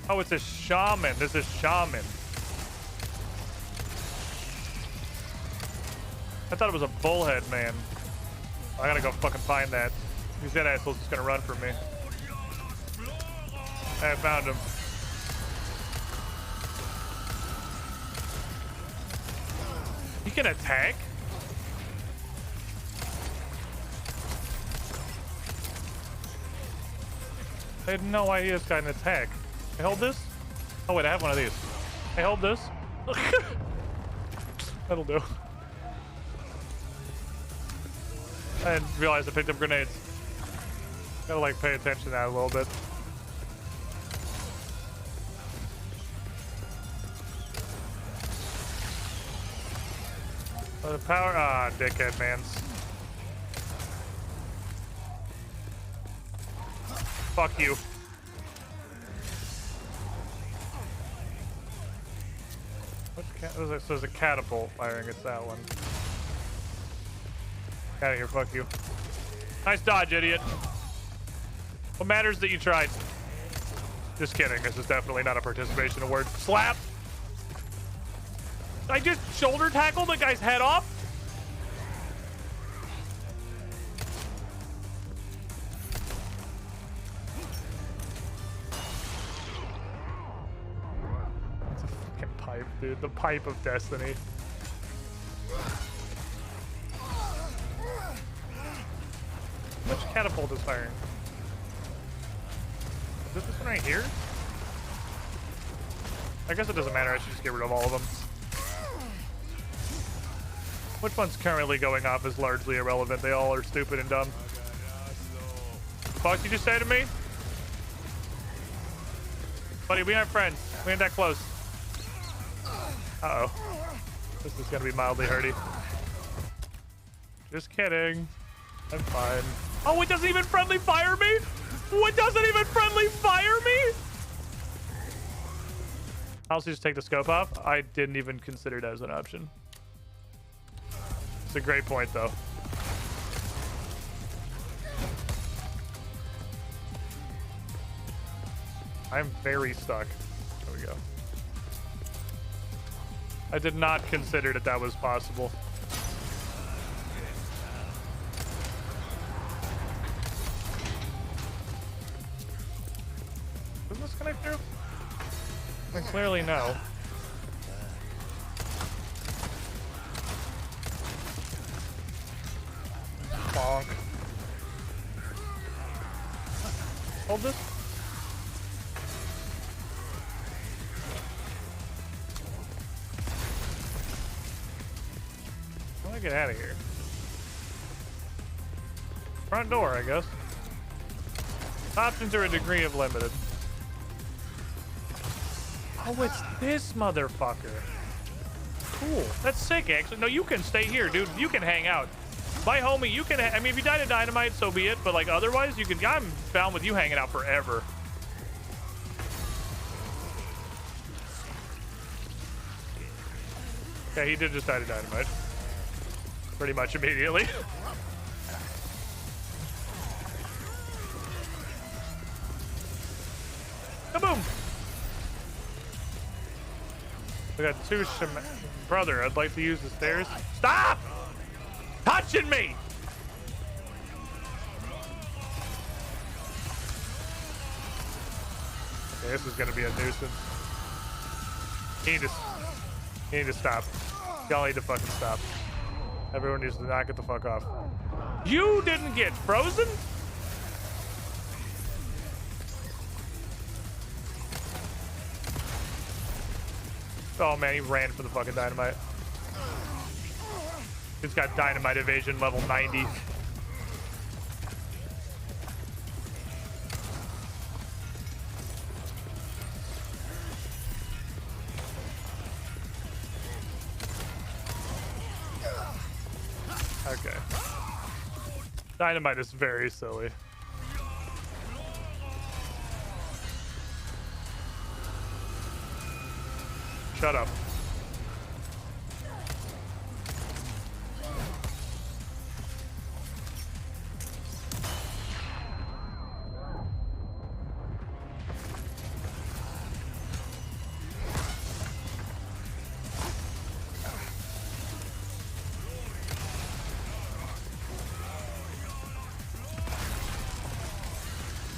Oh, it's a shaman. This is shaman. I thought it was a bullhead, man. I gotta go fucking find that. These dead assholes just gonna run from me. I found him. He can attack? I had no idea this guy can attack. I hold this? Oh wait, I have one of these. I hold this. That'll do. I didn't realize I picked up grenades. Gotta like pay attention to that a little bit. Oh, the power, dickhead mans. Fuck you. So there's a catapult firing. It's that one. Out of here, fuck you. Nice dodge, idiot. What matters that you tried? Just kidding. This is definitely not a participation award. Slap! I just shoulder tackled the guy's head off? It's a fucking pipe, dude. The pipe of destiny. Which catapult is firing? Is this one right here? I guess it doesn't matter. I should just get rid of all of them. Which one's currently going off is largely irrelevant. They all are stupid and dumb. The fuck you just say to me? Buddy, we aren't friends. We ain't that close. Uh-oh. This is gonna be mildly hurty. Just kidding. I'm fine. Oh, it doesn't even friendly fire me? What doesn't even friendly fire me? I'll also just take the scope off. I didn't even consider it as an option. It's a great point, though. I'm very stuck. There we go. I did not consider that that was possible. Does this connect through? I clearly no. Bonk. Hold this. How do I get out of here? Front door, I guess. Options are a degree of limited. Oh, it's this motherfucker. Cool. That's sick, actually. No, you can stay here, dude. You can hang out. My homie, you can... I mean, if you die to dynamite, so be it. But, like, otherwise, you can... I'm down with you hanging out forever. Yeah, he did just die to dynamite. Pretty much immediately. Kaboom! We got two brother, I'd like to use the stairs. Stop! Touching me! Okay, this is gonna be a nuisance. You need to stop. Y'all need to fucking stop. Everyone needs to knock it the fuck off. You didn't get frozen? Oh man, he ran for the fucking dynamite. He's got dynamite evasion level 90. Okay. Dynamite is very silly. Shut up.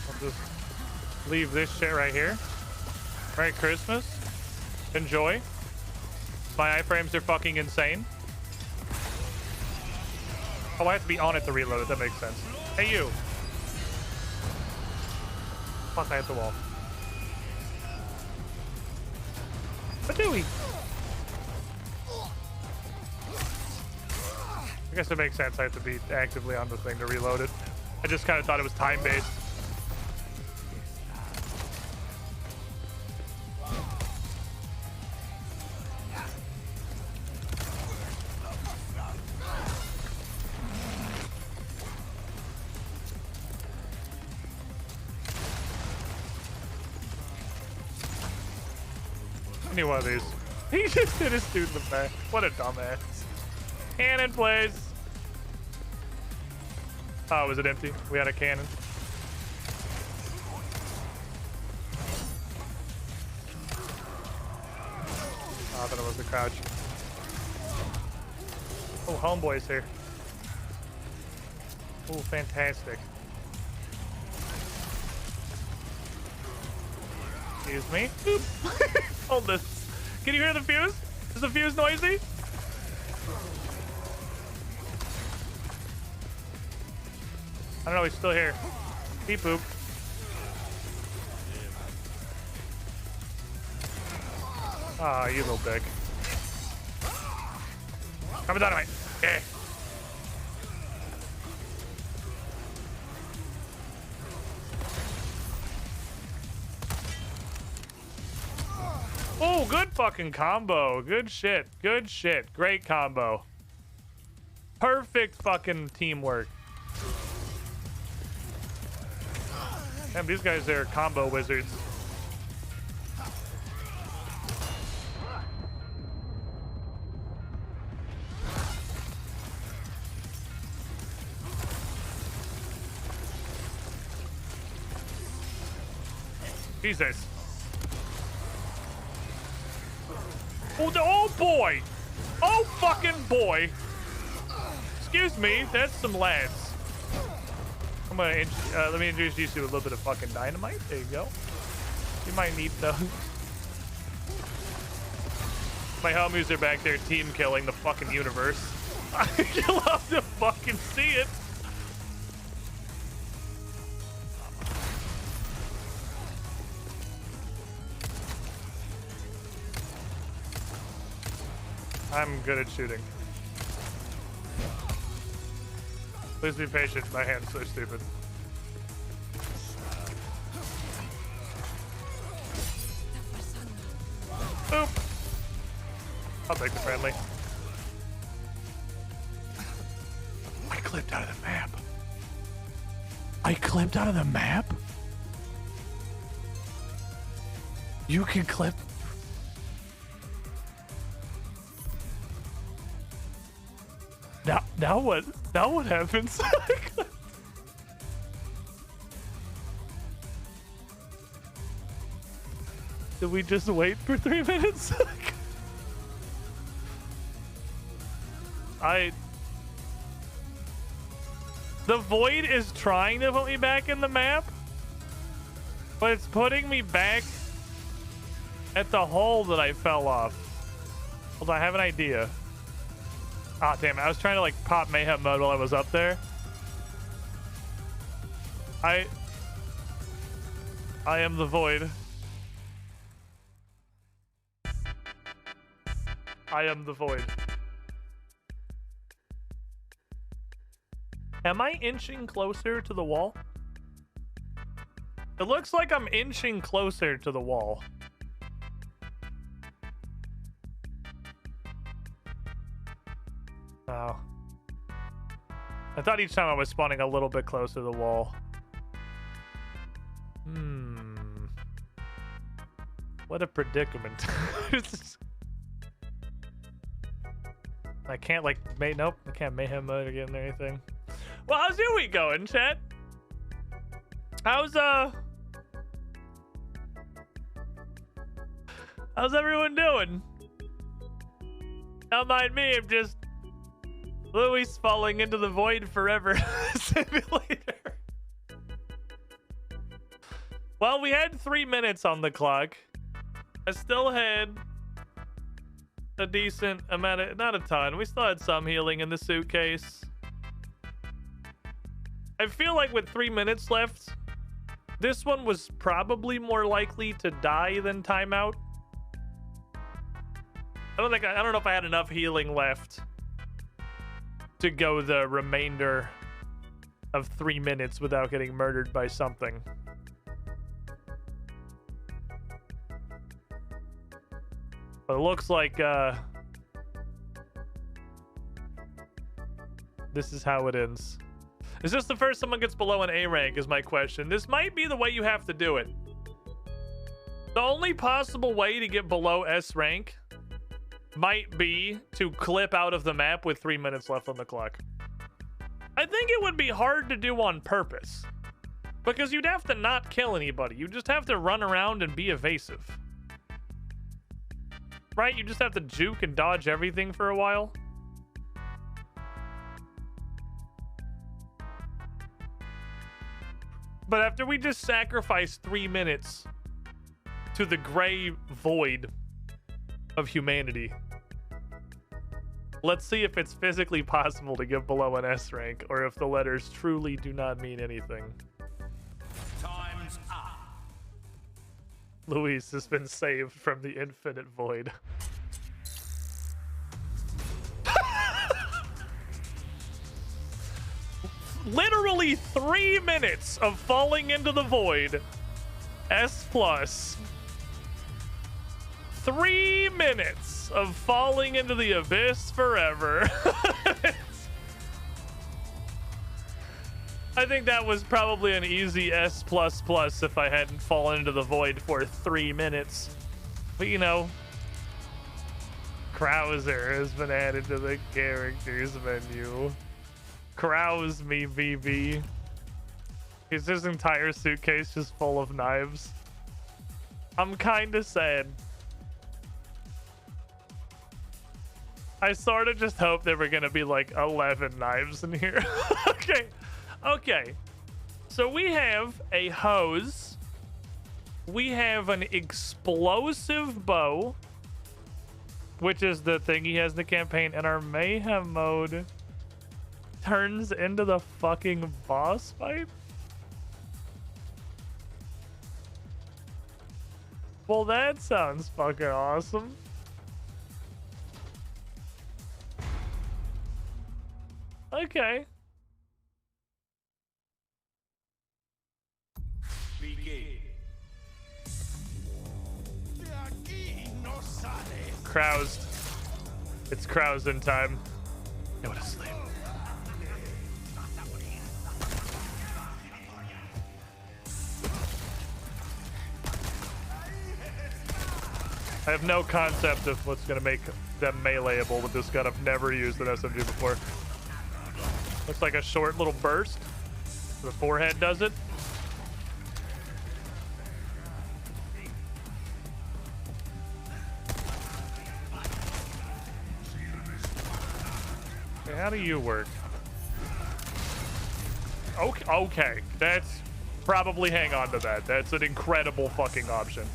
I'll just leave this shit right here. Merry Christmas. Enjoy. My iframes are fucking insane. Oh, I have to be on it to reload it. That makes sense. Hey, you. Fuck, I hit the wall. What do we? I guess it makes sense I have to be actively on the thing to reload it. I just kind of thought it was time-based. Any one of these. He just hit his dude in the back. What a dumbass. Cannon, please. Oh, was it empty? We had a cannon. Oh, I thought it was the crouch. Oh, homeboy's here. Oh, fantastic. Excuse me. Hold this. Can you hear the fuse? Is the fuse noisy? I don't know, he's still here. Beep boop. Ah, you little dick. Come with dynamite. Yeah. Oh, good fucking combo. Good shit. Good shit. Great combo. Perfect fucking teamwork. Damn, these guys are combo wizards. Jesus. Oh boy! Oh fucking boy! Excuse me, that's some lads. I'm gonna let me introduce you to a little bit of fucking dynamite. There you go. You might need those. My homies are back there team killing the fucking universe. I love to fucking see it. I'm good at shooting. Please be patient, my hand's so stupid. Boop! I'll take the friendly. I clipped out of the map. I clipped out of the map? You can clip? Now what? Now what happens? Did we just wait for 3 minutes? The void is trying to put me back in the map, but it's putting me back at the hole that I fell off. Hold on, I have an idea. Ah, damn it. I was trying to, like, pop mayhem mode while I was up there. I am the void. I am the void. Am I inching closer to the wall? It looks like I'm inching closer to the wall. Oh. I thought each time I was spawning a little bit closer to the wall. What a predicament. I can't, like, nope. I can't mayhem mode again or anything. Well, how's your week going, chat? How's everyone doing? Don't mind me, I'm just Louis falling into the void forever simulator. Well, we had 3 minutes on the clock. I still had a decent amount of, not a ton. We still had some healing in the suitcase. I feel like with 3 minutes left, this one was probably more likely to die than timeout. I don't know if I had enough healing left to go the remainder of 3 minutes without getting murdered by something. But it looks like this is how it ends. Is this the first someone gets below an A rank is my question. This might be the way you have to do it. The only possible way to get below S rank might be to clip out of the map with 3 minutes left on the clock. I think it would be hard to do on purpose, because you'd have to not kill anybody. You just have to run around and be evasive. Right? You just have to juke and dodge everything for a while. But after we just sacrifice 3 minutes to the gray void of humanity, let's see if it's physically possible to get below an S rank, or if the letters truly do not mean anything. Time's up. Luis has been saved from the infinite void. Literally 3 minutes of falling into the void. S+. 3 minutes of falling into the abyss forever. I think that was probably an easy S++ if I hadn't fallen into the void for 3 minutes. But you know, Krauser has been added to the characters menu. Krause me, BB. Is his entire suitcase just full of knives? I'm kinda sad. I sort of just hoped there were gonna be like 11 knives in here. Okay. So we have a hose. We have an explosive bow, which is the thing he has in the campaign, and our mayhem mode turns into the fucking boss fight. Well, that sounds fucking awesome. Okay. Krause. It's Krause in time. Go to sleep. I have no concept of what's going to make them meleeable with this gun. I've never used an SMG before. Looks like a short little burst. The forehead does it. Okay, how do you work? Okay, that's probably hang on to that. That's an incredible fucking option.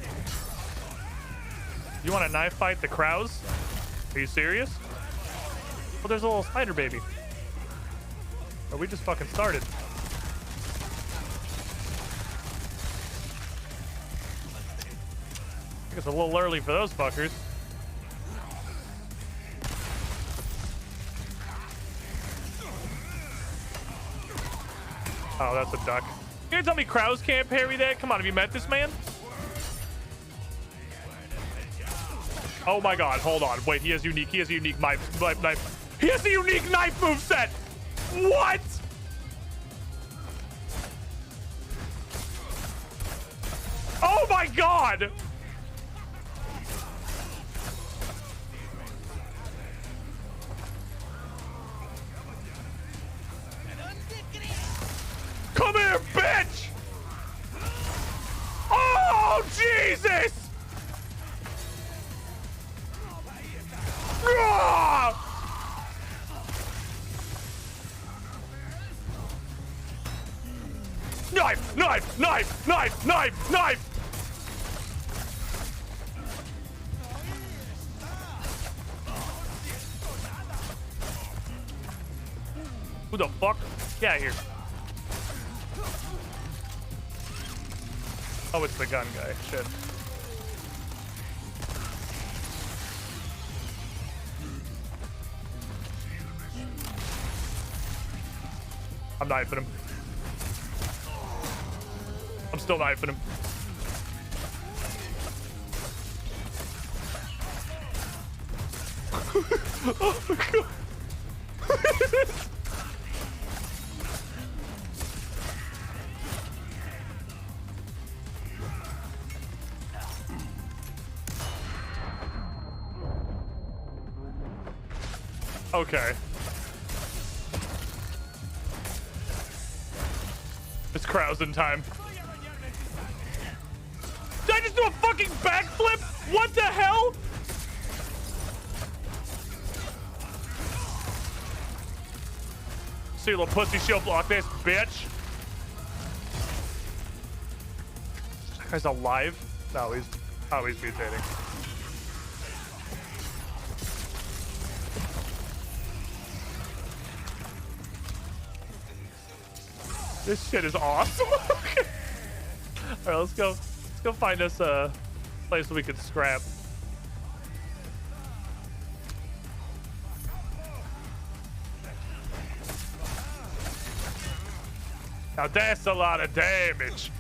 You want to knife fight the Krause? Are you serious? Well, there's a little spider baby. Oh, we just fucking started. I think it's a little early for those fuckers. Oh, that's a duck. You gonna tell me Krause can't parry that? Come on, have you met this man? Oh my god, hold on. Wait, he has a unique knife. He has a unique knife moveset! What? Oh my god! Come here, bitch! Oh, Jesus! Knife! Knife! Knife! Knife! Knife! Knife! Who the fuck? Get out of here. Oh, it's the gun guy. Shit. knifing him. I'm still knifing him. Oh my god. Okay. It's Krausen time. Did I just do a fucking backflip? What the hell? See, little pussy shield block this, bitch. That guy's alive? No, he's mutating. This shit is awesome. Okay. All right, let's go. Let's go find us a place we can scrap. Now that's a lot of damage.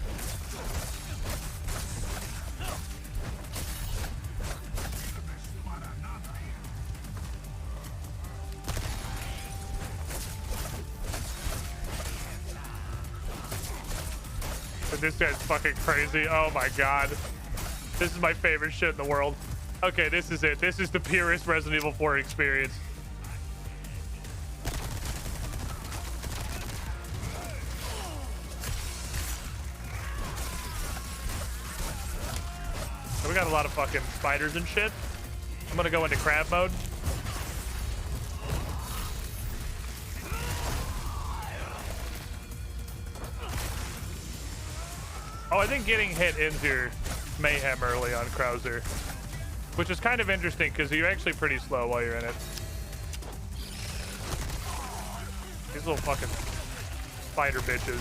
This guy's fucking crazy. Oh my god. This is my favorite shit in the world. Okay, this is it. This is the purest Resident Evil 4 experience. We got a lot of fucking spiders and shit. I'm gonna go into crab mode. Oh, I think getting hit into mayhem early on Krauser, which is kind of interesting because you're actually pretty slow while you're in it. These little fucking spider bitches.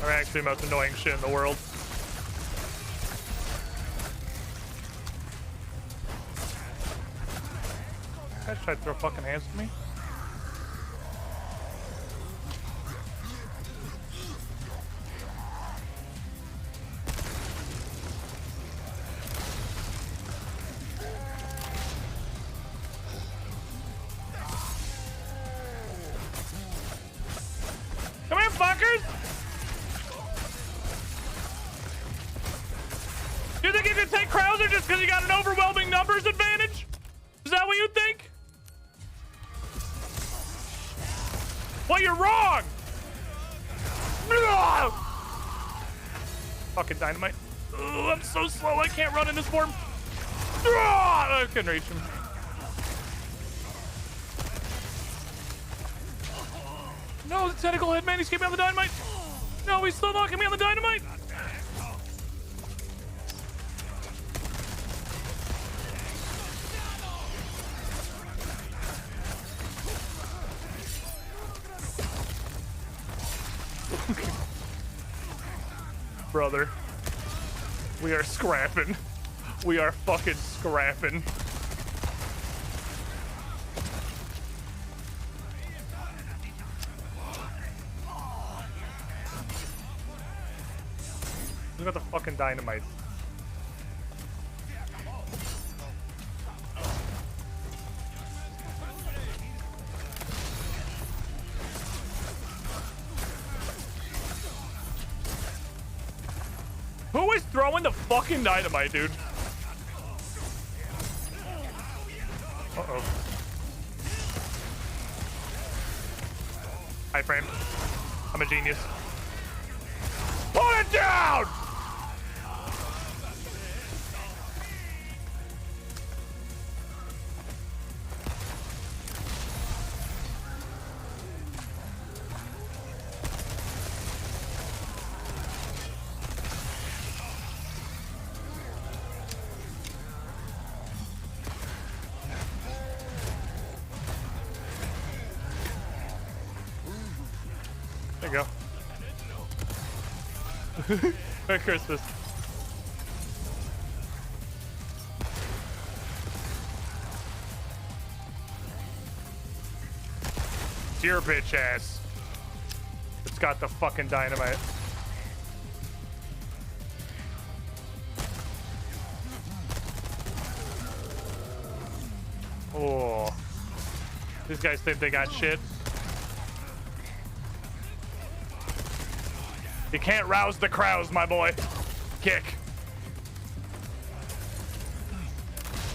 Are actually the most annoying shit in the world. Guys try to throw fucking hands at me. Come here, fuckers! You think you can take Krauser just because you got an overwhelming numbers advantage? Is that what you think? Well, you're wrong! Fucking dynamite. Oh, I'm so slow, I can't run in this form. I couldn't reach him. No, the tentacle head man, he's keeping me on the dynamite. No, he's still knocking me on the dynamite. Brother, we are scrapping. We are fucking scrapping. Look at the fucking dynamite. Who is throwing the fucking dynamite, dude? Uh-oh. High frame. I'm a genius. Pull it down! There you go. Merry Christmas. It's your bitch ass. It's got the fucking dynamite. Oh. These guys think they got shit. You can't rouse the crowds, my boy. Kick.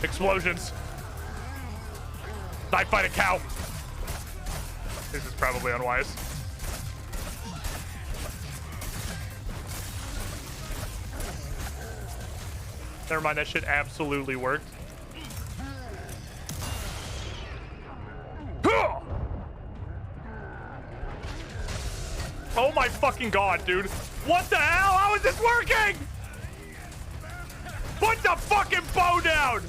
Explosions. I fight a cow. This is probably unwise. Never mind, that shit absolutely worked. Oh my fucking god, dude. What the hell? How is this working? Put the fucking bow down!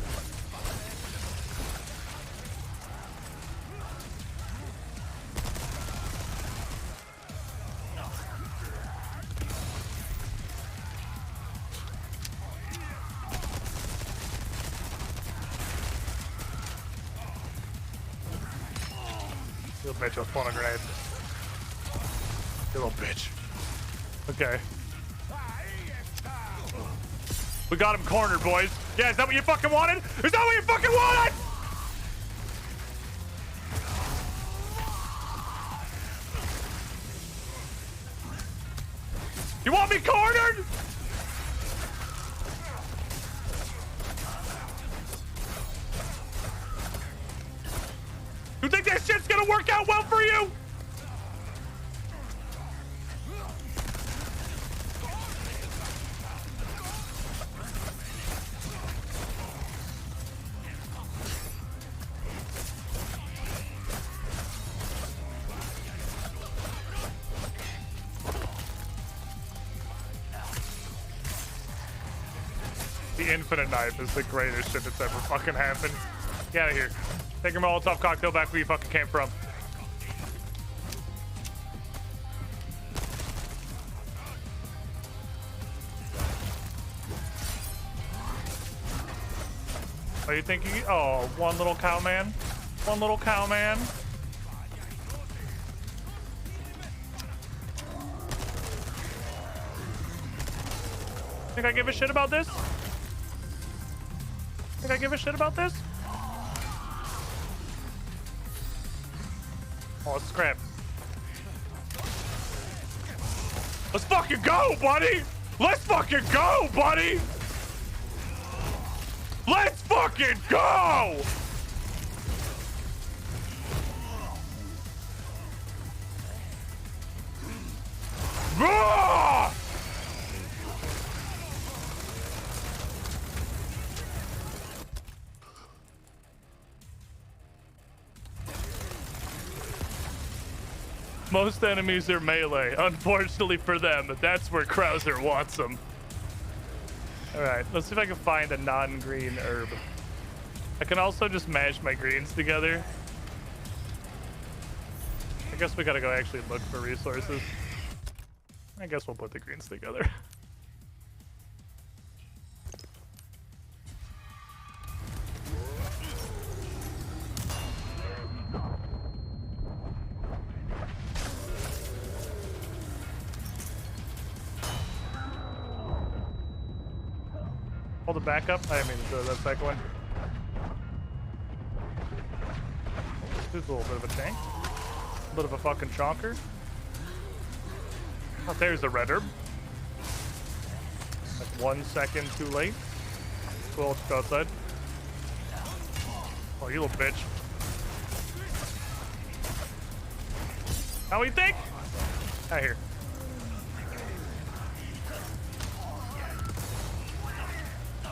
Little bitch, I was pulling a grenade. You little bitch. Okay. We got him cornered, boys. Yeah, is that what you fucking wanted? Is that what you fucking wanted? You want me cornered? You think that shit's gonna work out well for you? The infinite knife is the greatest shit that's ever fucking happened. Get out of here. Take your Molotov cocktail back where you fucking came from. Are you thinking? Oh, one little cow man. One little cow man. Think I give a shit about this? Think I give a shit about this? Oh, it's scrap. Let's fucking go, buddy! Let's fucking go, buddy! Let's fucking go! Ah! Most enemies are melee. Unfortunately for them, that's where Krauser wants them. Alright, let's see if I can find a non-green herb. I can also just mash my greens together. I guess we gotta go actually look for resources. I guess we'll put the greens together. Hold it back up. I didn't mean to do that second one. This is a little bit of a tank. A bit of a fucking chonker. Oh, there's the red herb. Like 1 second too late. Cool, let's go outside. Oh, you little bitch. How do you think? Out here.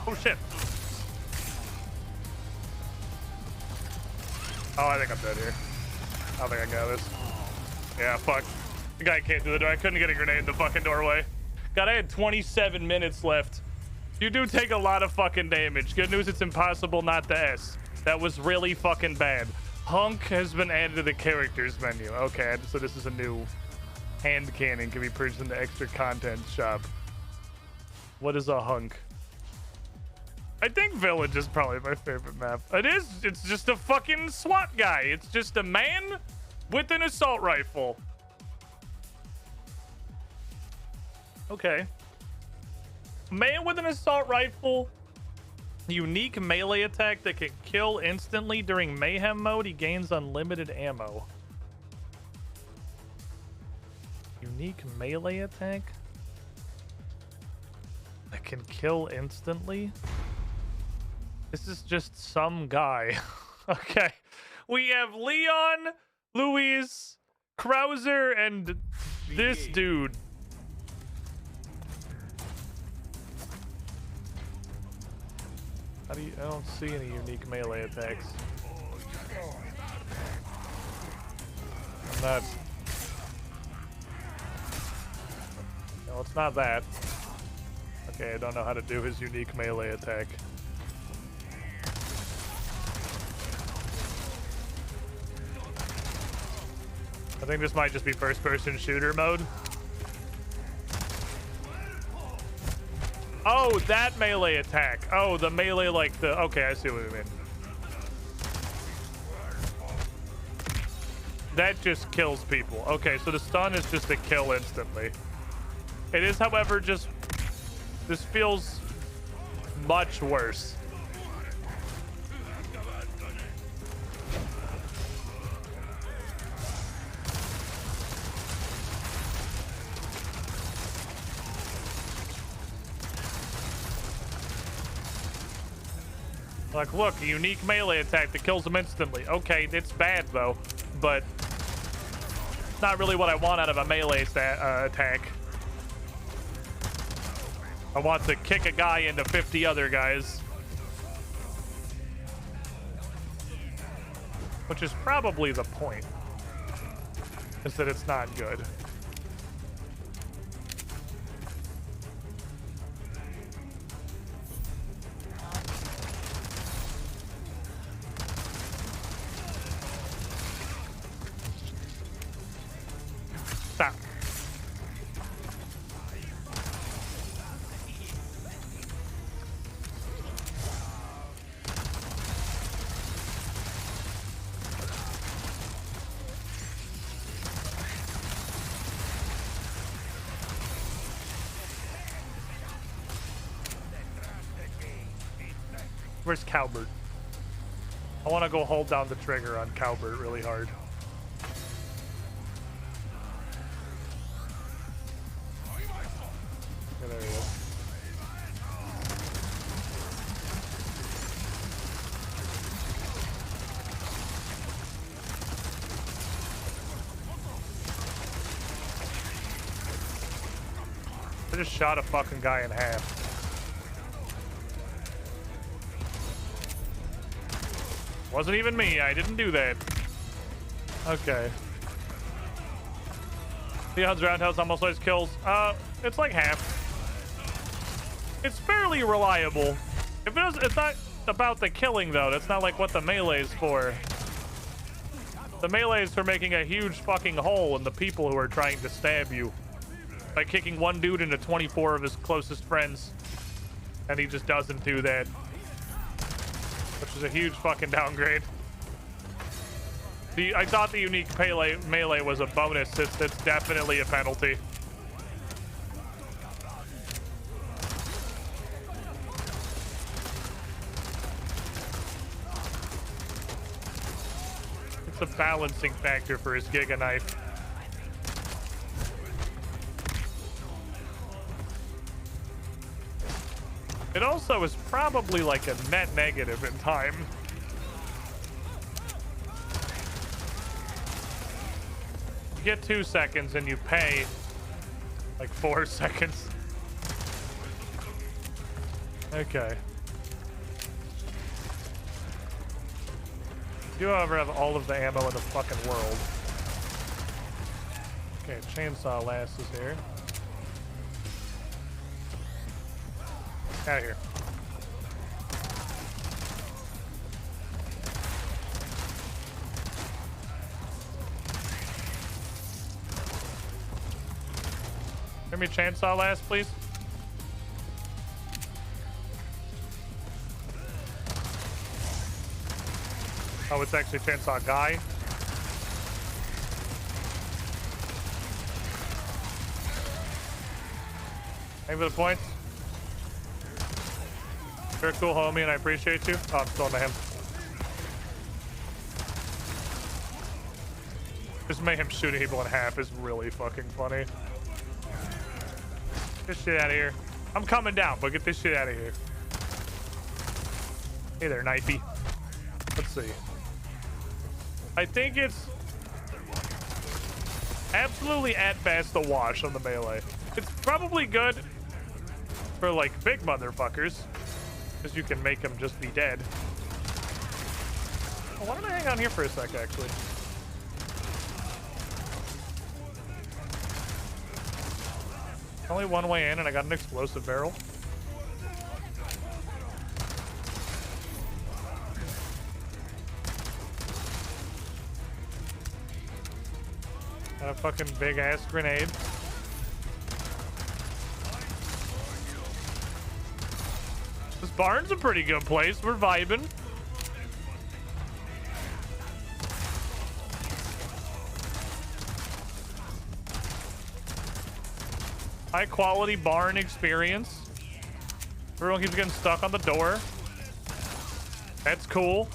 Oh shit. Oh, I think I'm dead here. I don't think I got this. Yeah, fuck. The guy can't do the door. I couldn't get a grenade in the fucking doorway. God, I had 27 minutes left. You do take a lot of fucking damage. Good news, it's impossible not to S. That was really fucking bad. Hunk has been added to the characters menu. Okay, so this is a new hand cannon. Can be purchased in the extra content shop. What is a hunk? I think Village is probably my favorite map. It is. It's just a fucking SWAT guy. It's just a man with an assault rifle. Okay. Man with an assault rifle. Unique melee attack that can kill instantly during mayhem mode. He gains unlimited ammo. Unique melee attack that can kill instantly. This is just some guy. Okay. We have Leon, Luis, Krauser, and this dude. How do you, I don't see any unique melee attacks. I'm not. No, it's not that. Okay, I don't know how to do his unique melee attack. I think this might just be first-person shooter mode. Oh, that melee attack. Oh, the melee like the... Okay, I see what you mean. That just kills people. Okay, so the stun is just a kill instantly. It is, however, just... This feels much worse. Like, look, a unique melee attack that kills them instantly. Okay, it's bad, though, but it's not really what I want out of a melee attack. I want to kick a guy into 50 other guys. Which is probably the point, is that it's not good. Stop. Where's Cowbert? I want to go hold down the trigger on Cowbert really hard. Yeah, there he is. I just shot a fucking guy in half. Wasn't even me. I didn't do that. Okay. Leon's roundhouse almost always kills. It's like half. It's fairly reliable. If it's not about the killing though. That's not like what the melee is for. The melee is for making a huge fucking hole in the people who are trying to stab you by kicking one dude into 24 of his closest friends, and he just doesn't do that. Which is a huge fucking downgrade. I thought the unique melee was a bonus. It's definitely a penalty. It's a balancing factor for his Giga Knife. It also is probably like a net negative in time. You get 2 seconds and you pay like 4 seconds. Okay. You, however, have all of the ammo in the fucking world. Okay, chainsaw lass is here. Out of here. Give me chainsaw last, please. Oh, it's actually chainsaw guy. Thank you for the points. You're a cool homie and I appreciate you. Oh, I'm still into him. Just mayhem shooting people in half is really fucking funny. Get this shit out of here. I'm coming down, but get this shit out of here. Hey there, knifey. Let's see. I think it's absolutely at best a wash on the melee. It's probably good for like big motherfuckers, because you can make them just be dead. Oh, why don't I hang on here for a sec, actually? Only one way in, and I got an explosive barrel. Got a fucking big ass grenade. This barn's a pretty good place. We're vibing. High quality barn experience. Everyone keeps getting stuck on the door. That's cool.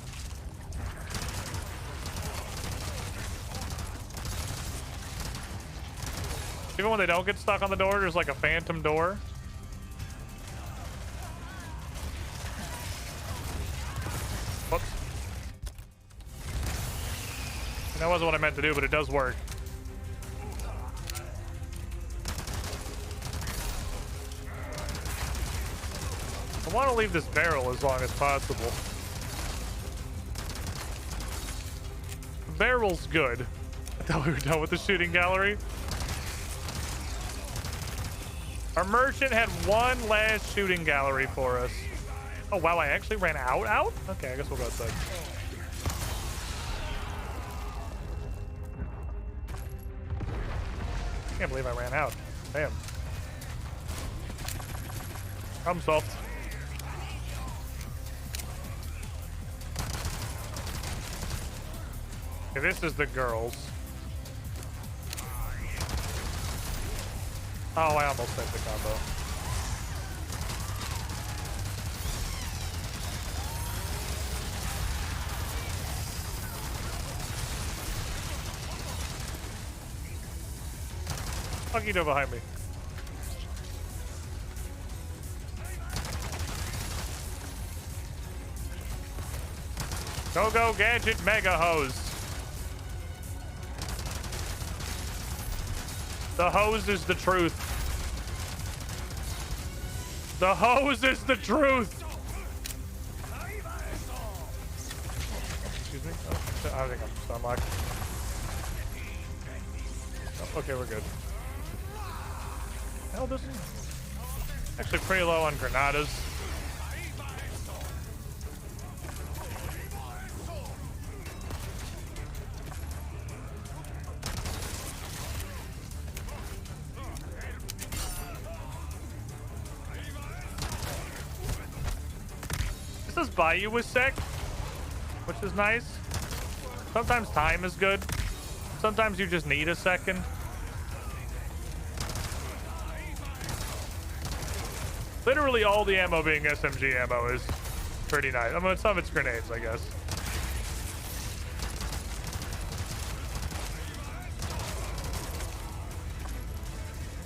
Even when they don't get stuck on the door, there's like a phantom door. Whoops. And that wasn't what I meant to do, but it does work. I want to leave this barrel as long as possible. The barrel's good. I thought we were done with the shooting gallery. Our merchant had one last shooting gallery for us. Oh, wow, I actually ran out? Okay, I guess we'll go outside. I can't believe I ran out. Damn. Problem solved. Okay, this is the girls. Oh, I almost saved the combo. Fuck you, behind me. Go gadget mega hose. The hose is the truth. The hose is the truth. Excuse me. Oh, I think I'm just unlocked. Oh, okay, we're good. Hell, this is actually pretty low on granadas. This Bayou was sick, which is nice. Sometimes time is good. Sometimes you just need a second. Literally all the ammo being SMG ammo is pretty nice. I mean, some of it's grenades, I guess.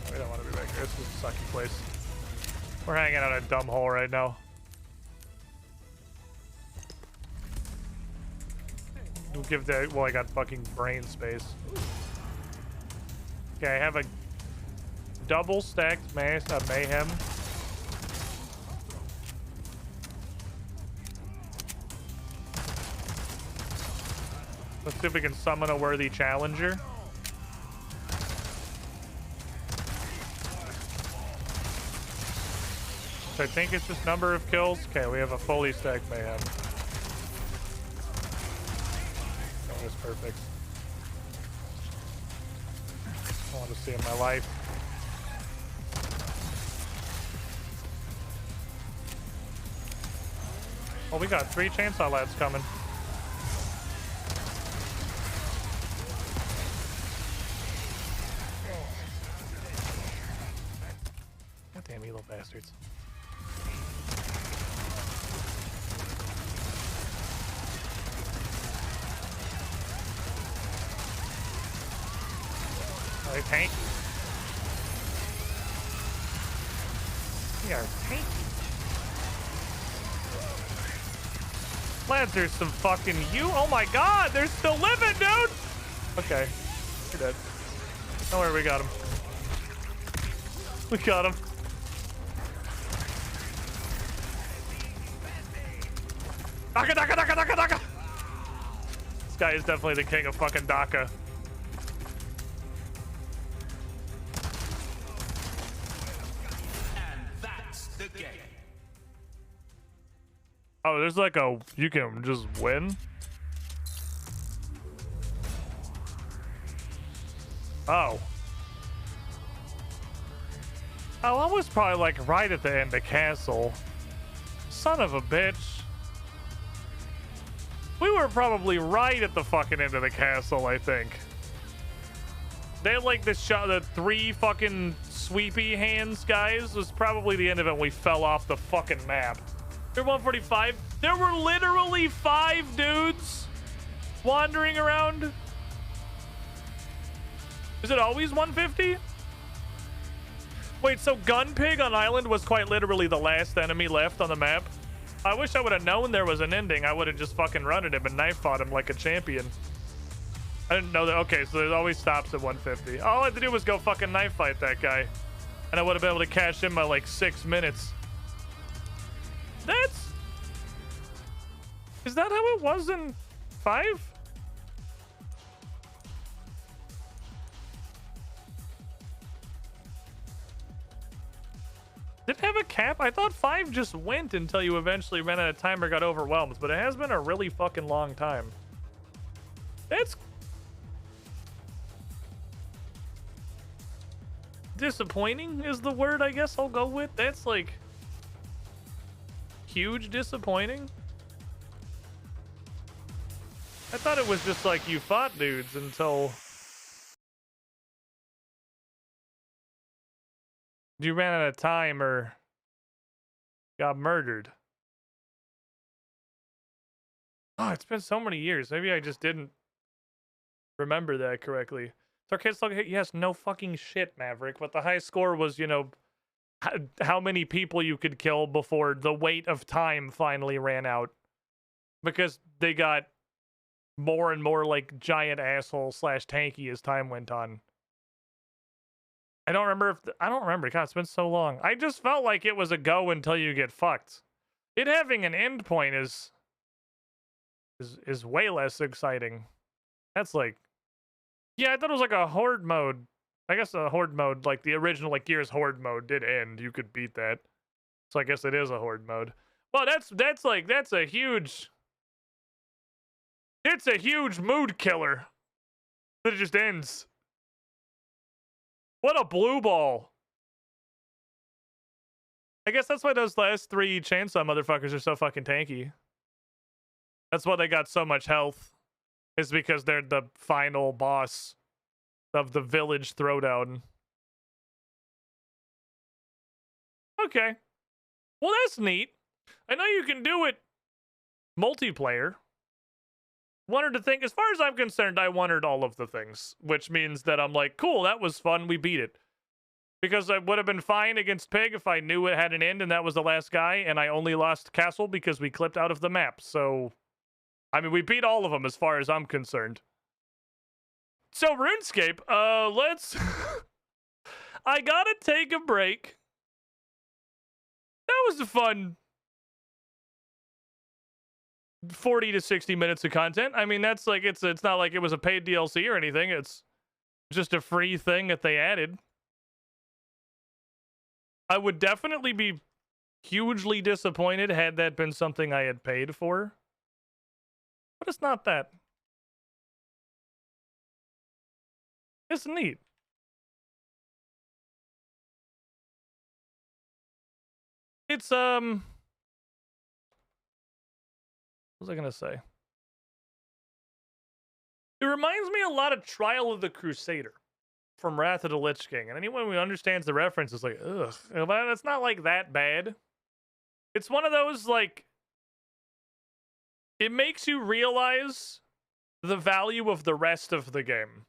We don't want to be back here. This is a sucky place. We're hanging out in a dumb hole right now. We'll give that. Well, I got fucking brain space. Okay, I have a double stacked mayhem. Let's see if we can summon a worthy challenger. So I think it's just number of kills. Okay, we have a fully stacked mayhem. That was perfect. I want to see in my life. Oh, we got 3 chainsaw lads coming. God damn, he bastards. Oh, they tanky. They are tanky. Lads, there's some fucking you. Oh my god, they're still living, dude! Okay, you're dead. Don't worry, we got him. We got him. Daka, daka, daka, daka, daka! This guy is definitely the king of fucking Daka. And that's the game. Oh, there's like a... You can just win? Oh. Oh, I was probably like right at the end of castle. Son of a bitch. We were probably right at the fucking end of the castle, I think. They had like the three fucking sweepy hands guys was probably the end of it when we fell off the fucking map. They're 145. There were literally 5 dudes wandering around. Is it always 150? Wait, so Gun Pig on Island was quite literally the last enemy left on the map? I wish I would have known there was an ending. I would have just fucking run at him and knife fought him like a champion. I didn't know that. Okay, so it always stops at 150. All I had to do was go fucking knife fight that guy. And I would have been able to cash in by like 6 minutes. That's... Is that how it was in 5? Did it have a cap? I thought 5 just went until you eventually ran out of time or got overwhelmed, but it has been a really fucking long time. That's disappointing is the word I guess I'll go with. That's like huge disappointing. I thought it was just like you fought dudes until you ran out of time or got murdered. Oh, it's been so many years. Maybe I just didn't remember that correctly. Sarcastic, yes, no fucking shit, Maverick. But the high score was, you know, how many people you could kill before the weight of time finally ran out. Because they got more and more like giant asshole / tanky as time went on. I don't remember if... I don't remember. God, it's been so long. I just felt like it was a go until you get fucked. It having an end point is way less exciting. That's like... Yeah, I thought it was like a horde mode. I guess a horde mode, like the original like Gears horde mode did end. You could beat that. So I guess it is a horde mode. Well, that's a huge... It's a huge mood killer. That it just ends. What a blue ball. I guess that's why those last 3 chainsaw motherfuckers are so fucking tanky. That's why they got so much health. Is because they're the final boss of the village throwdown. Okay. Well, that's neat. I know you can do it multiplayer. Wanted to think, as far as I'm concerned, I wanted all of the things, which means that I'm like, cool, that was fun, we beat it. Because I would have been fine against Pig if I knew it had an end and that was the last guy, and I only lost Castle because we clipped out of the map, so... I mean, we beat all of them as far as I'm concerned. So, RuneScape, let's... I gotta take a break. That was a fun 40 to 60 minutes of content. I mean, that's like, it's not like it was a paid DLC or anything. It's just a free thing that they added. I would definitely be hugely disappointed had that been something I had paid for. But it's not that. It's neat. It's, what was I gonna say? It reminds me a lot of Trial of the Crusader. from Wrath of the Lich King, and anyone who understands the reference is like, ugh. But it's not like that bad. It's one of those, like, it makes you realize the value of the rest of the game.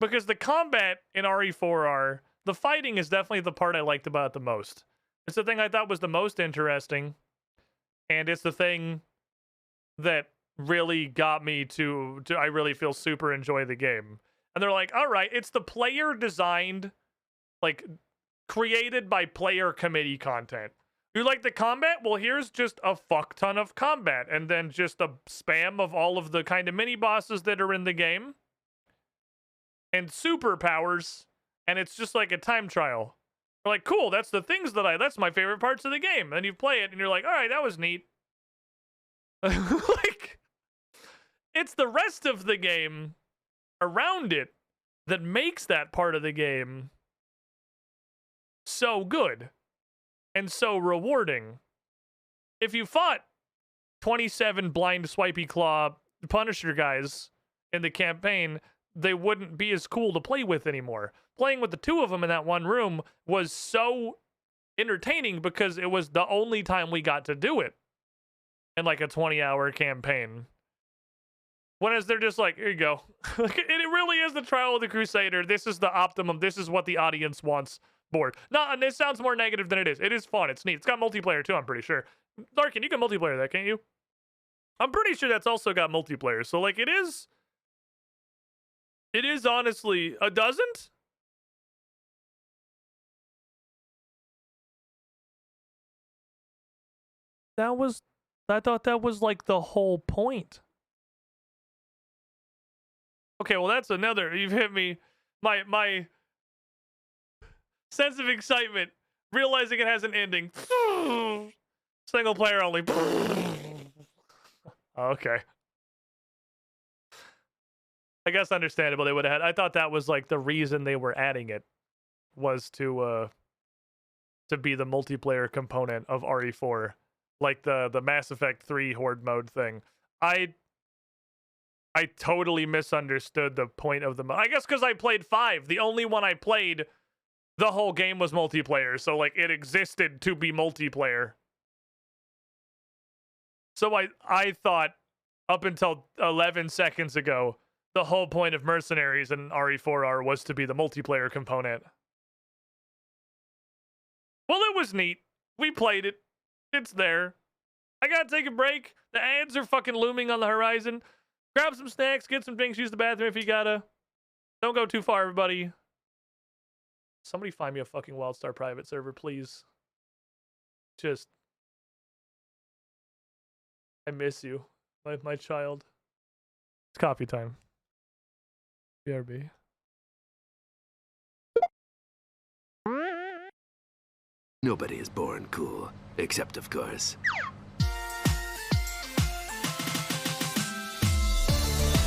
Because the combat in RE4R, the fighting is definitely the part I liked about it the most. It's the thing I thought was the most interesting, and it's the thing that really got me to I really feel super enjoy the game. And they're like, all right, it's the player designed, like, created by player committee content. You like the combat? Well, here's just a fuck ton of combat, and then just a spam of all of the kind of mini bosses that are in the game, and superpowers, and it's just like a time trial. You're like, cool, that's the things that's my favorite parts of the game. And you play it, and you're like, all right, that was neat. Like, it's the rest of the game around it that makes that part of the game so good and so rewarding. If you fought 27 blind swipey claw Punisher guys in the campaign, they wouldn't be as cool to play with anymore. Playing with the two of them in that one room was so entertaining because it was the only time we got to do it in like a 20-hour campaign. Whereas they're just like, here you go. It really is the Trial of the Crusader. This is the optimum. This is what the audience wants board. No, and this sounds more negative than it is. It is fun. It's neat. It's got multiplayer too, I'm pretty sure. Larkin, you can multiplayer that, can't you? I'm pretty sure that's also got multiplayer. So, like, it is honestly, doesn't? I thought that was like the whole point. Okay, well, that's another, you've hit me, my sense of excitement, realizing it has an ending. Single player only. Okay. I guess understandable they would have had. I thought that was like the reason they were adding it was to be the multiplayer component of RE4, like the Mass Effect 3 Horde mode thing. I totally misunderstood the point of the mode. I guess because I played 5. The only one I played, the whole game was multiplayer. So, like, it existed to be multiplayer. So I thought, up until 11 seconds ago, the whole point of Mercenaries and RE4R was to be the multiplayer component. Well, it was neat. We played it. It's there. I gotta take a break. The ads are fucking looming on the horizon. Grab some snacks, get some things, use the bathroom if you gotta. Don't go too far, everybody. Somebody find me a fucking WildStar private server, please. Just... I miss you, my child. It's coffee time. BRB. Nobody is born cool, except of course.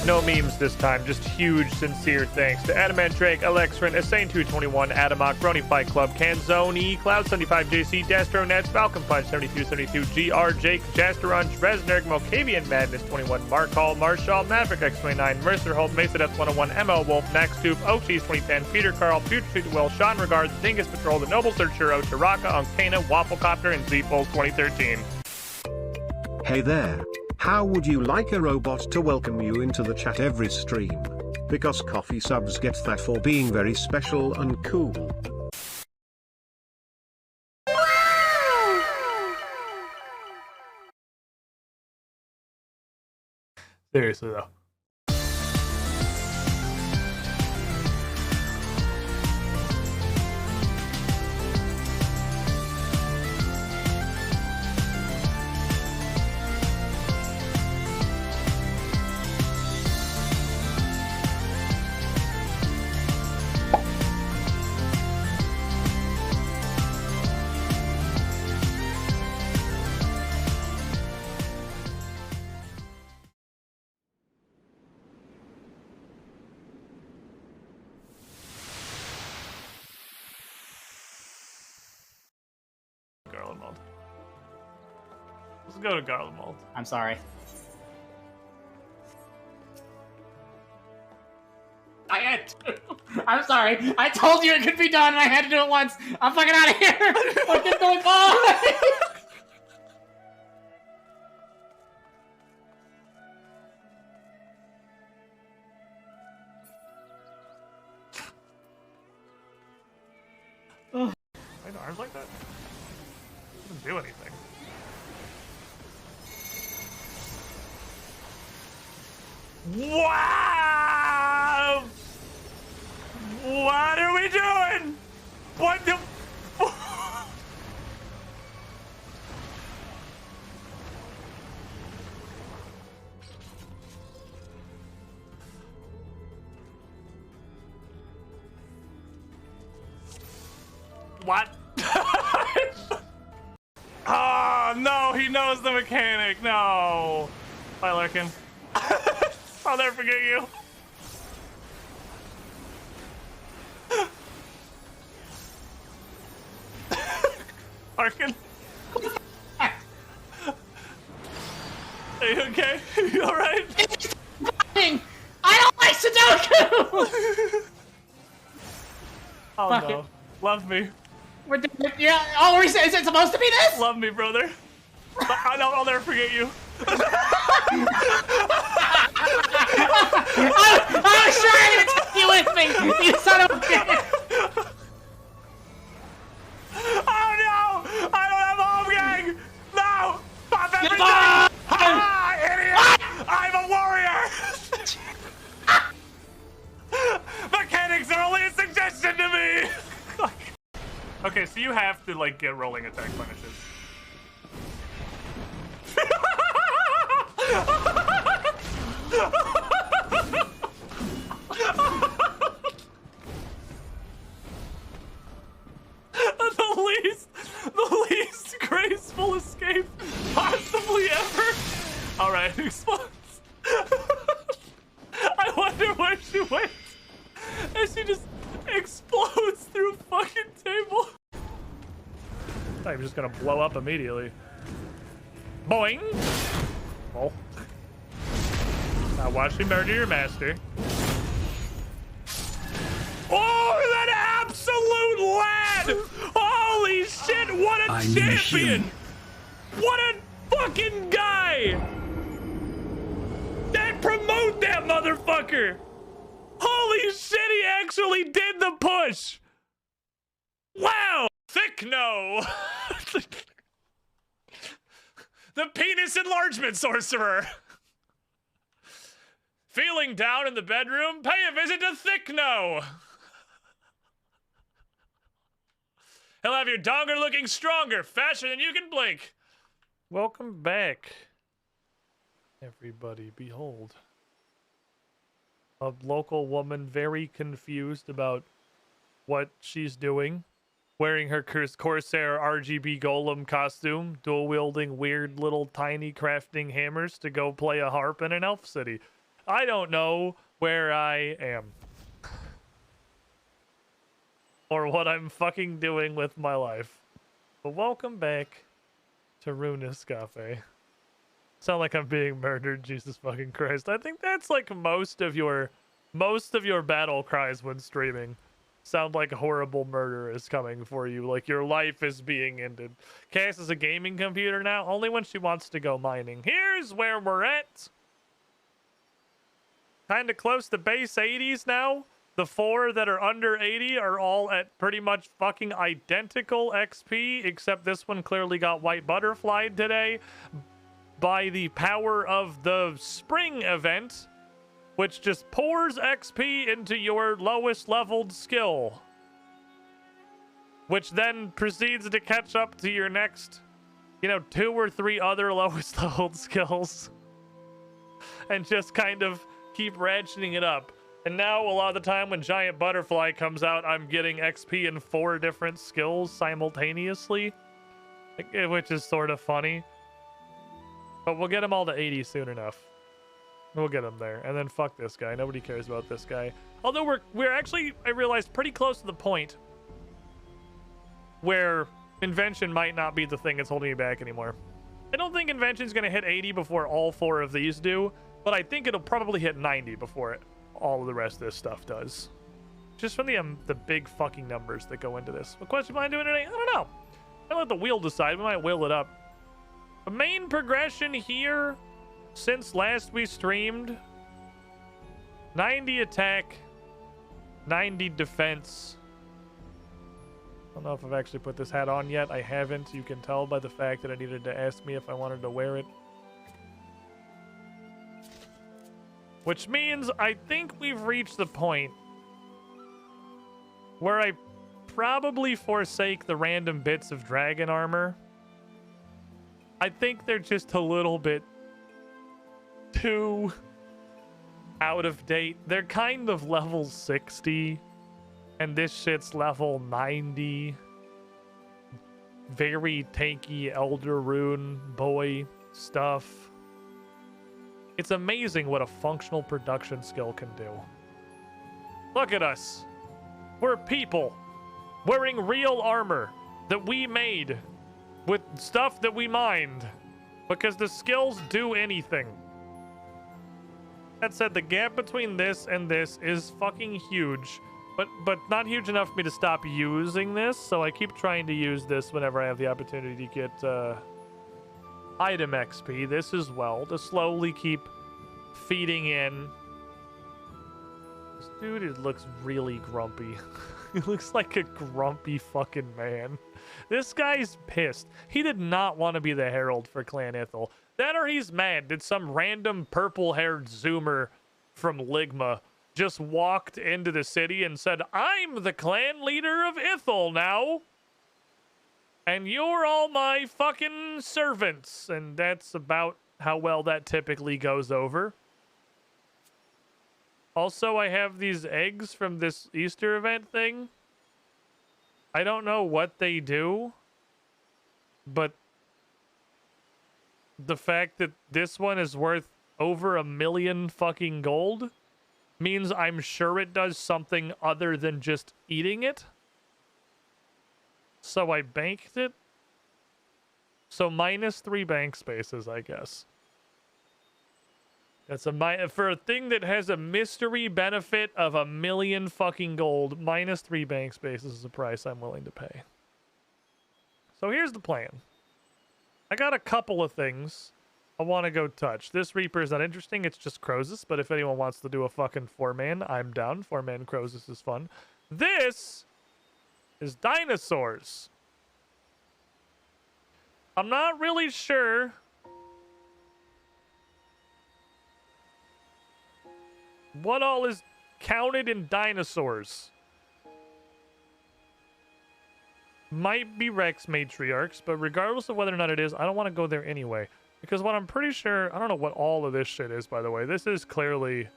No memes this time, just huge, sincere thanks to Adamant Drake, Alexrin, Asane221, Adamoc, Brony Fight Club, Canzoni, Cloud75JC, Dastronets, Falcon Punch 7272, GR, Jake, Jasterunch, Resnerg, Mokavian Madness 21, Mark Hall, Marshall, Maverick X29, Mercer Holt, Mesa Death 101, ML Wolf, Nax Tube, Oakshees 2010, Peter Carl, Future Street Will, Sean Regards, Dingus Patrol, The Noble Searchero, Chiraka, Uncana, Wafflecopter, and Z-Fold 2013. Hey there. How would you like a robot to welcome you into the chat every stream? Because coffee subs get that for being very special and cool. Seriously though. Garlemald. Let's go to Garlemald. I'm sorry. I had to. I'm sorry. I told you it could be done, and I had to do it once. I'm fucking out of here. What is going on? Wait, arms like that? Doesn't do anything. Wow! What are we doing? What the? What? Oh, no, he knows the mechanic. No. Bye, Larkin. I'll never forget you. Larkin. Are you okay? You alright? I don't like Sudoku! Oh, Fuck no. it. Love me. We're doing it. Yeah. Oh, is it supposed to be this? Love me, brother. I know I'll never forget you. I was trying to take you with me, you son of a bitch! Oh no! I don't have a home gang! No! Pop everything! Ah, idiot! I'm a warrior! Mechanics are only a suggestion to me! Okay, so you have to, like, get rolling attack punishes. the least graceful escape possibly ever. All right, explodes. I wonder where she went. And she just explodes through a fucking table. I'm just gonna blow up immediately. Boing. Oh. Now watch me murder your master. Oh, that absolute lad! Holy shit, what a champion! What a fucking guy! That promote that motherfucker! Holy shit, he actually did the push! Wow! Thick no! The penis enlargement sorcerer! Feeling down in the bedroom? Pay a visit to Thickno! He'll have your donger looking stronger, faster than you can blink. Welcome back, everybody. Behold. A local woman very confused about what she's doing. Wearing her Corsair RGB Golem costume, dual-wielding weird little tiny crafting hammers to go play a harp in an elf city. I don't know where I am. Or what I'm fucking doing with my life. But welcome back to Runescape. Sound like I'm being murdered, Jesus fucking Christ. I think that's like most of your battle cries when streaming. Sound like horrible murder is coming for you. Like your life is being ended. Cass is a gaming computer now, only when she wants to go mining. Here's where we're at. Kinda close to base 80s now. The 4 that are under 80 are all at pretty much fucking identical XP, except this one clearly got white butterflied today by the power of the spring event, which just pours XP into your lowest leveled skill, which then proceeds to catch up to your next, 2 or 3 other lowest leveled skills, and just kind of keep ratcheting it up. And now, a lot of the time when Giant Butterfly comes out, I'm getting XP in 4 different skills simultaneously, which is sort of funny. But we'll get them all to 80 soon enough. We'll get them there. And then fuck this guy. Nobody cares about this guy. Although we're actually, I realized, pretty close to the point where Invention might not be the thing that's holding me back anymore. I don't think Invention's going to hit 80 before all 4 of these do, but I think it'll probably hit 90 before all of the rest of this stuff does. Just from the big fucking numbers that go into this. What question am I doing today? I don't know. I let the wheel decide. We might wheel it up. The main progression here since last we streamed: 90 attack, 90 defense. I don't know if I've actually put this hat on yet. I haven't. You can tell by the fact that I needed to ask me if I wanted to wear it. Which means I think we've reached the point where I probably forsake the random bits of dragon armor. I think they're just a little bit too out of date. They're kind of level 60, and this shit's level 90. Very tanky Elder Rune boy stuff. It's amazing what a functional production skill can do. Look at us. We're people wearing real armor that we made with stuff that we mined because the skills do anything. That said, the gap between this and this is fucking huge, but not huge enough for me to stop using this, so I keep trying to use this whenever I have the opportunity to get item XP. This as well, to slowly keep feeding in. This dude looks really grumpy. He looks like a grumpy fucking man. This guy's pissed. He did not want to be the herald for Clan Ithil. That or he's mad that some random purple-haired zoomer from Ligma just walked into the city and said, "I'm the clan leader of Ithil now, and you're all my fucking servants." And that's about how well that typically goes over. Also, I have these eggs from this Easter event thing. I don't know what they do, but the fact that this one is worth over 1 million fucking gold means I'm sure it does something other than just eating it. So I banked it. So -3 bank spaces, I guess. That's for a thing that has a mystery benefit of 1 million fucking gold. -3 bank spaces is the price I'm willing to pay. So here's the plan. I got a couple of things I want to go touch. This Reaper is not interesting. It's just Crozus. But if anyone wants to do a fucking 4-man, I'm down. 4-man Crozus is fun. This is dinosaurs. I'm not really sure what all is counted in dinosaurs. Might be Rex matriarchs, but regardless of whether or not it is, I don't want to go there anyway. Because what I'm pretty sure, I don't know what all of this shit is, by the way. This is clearly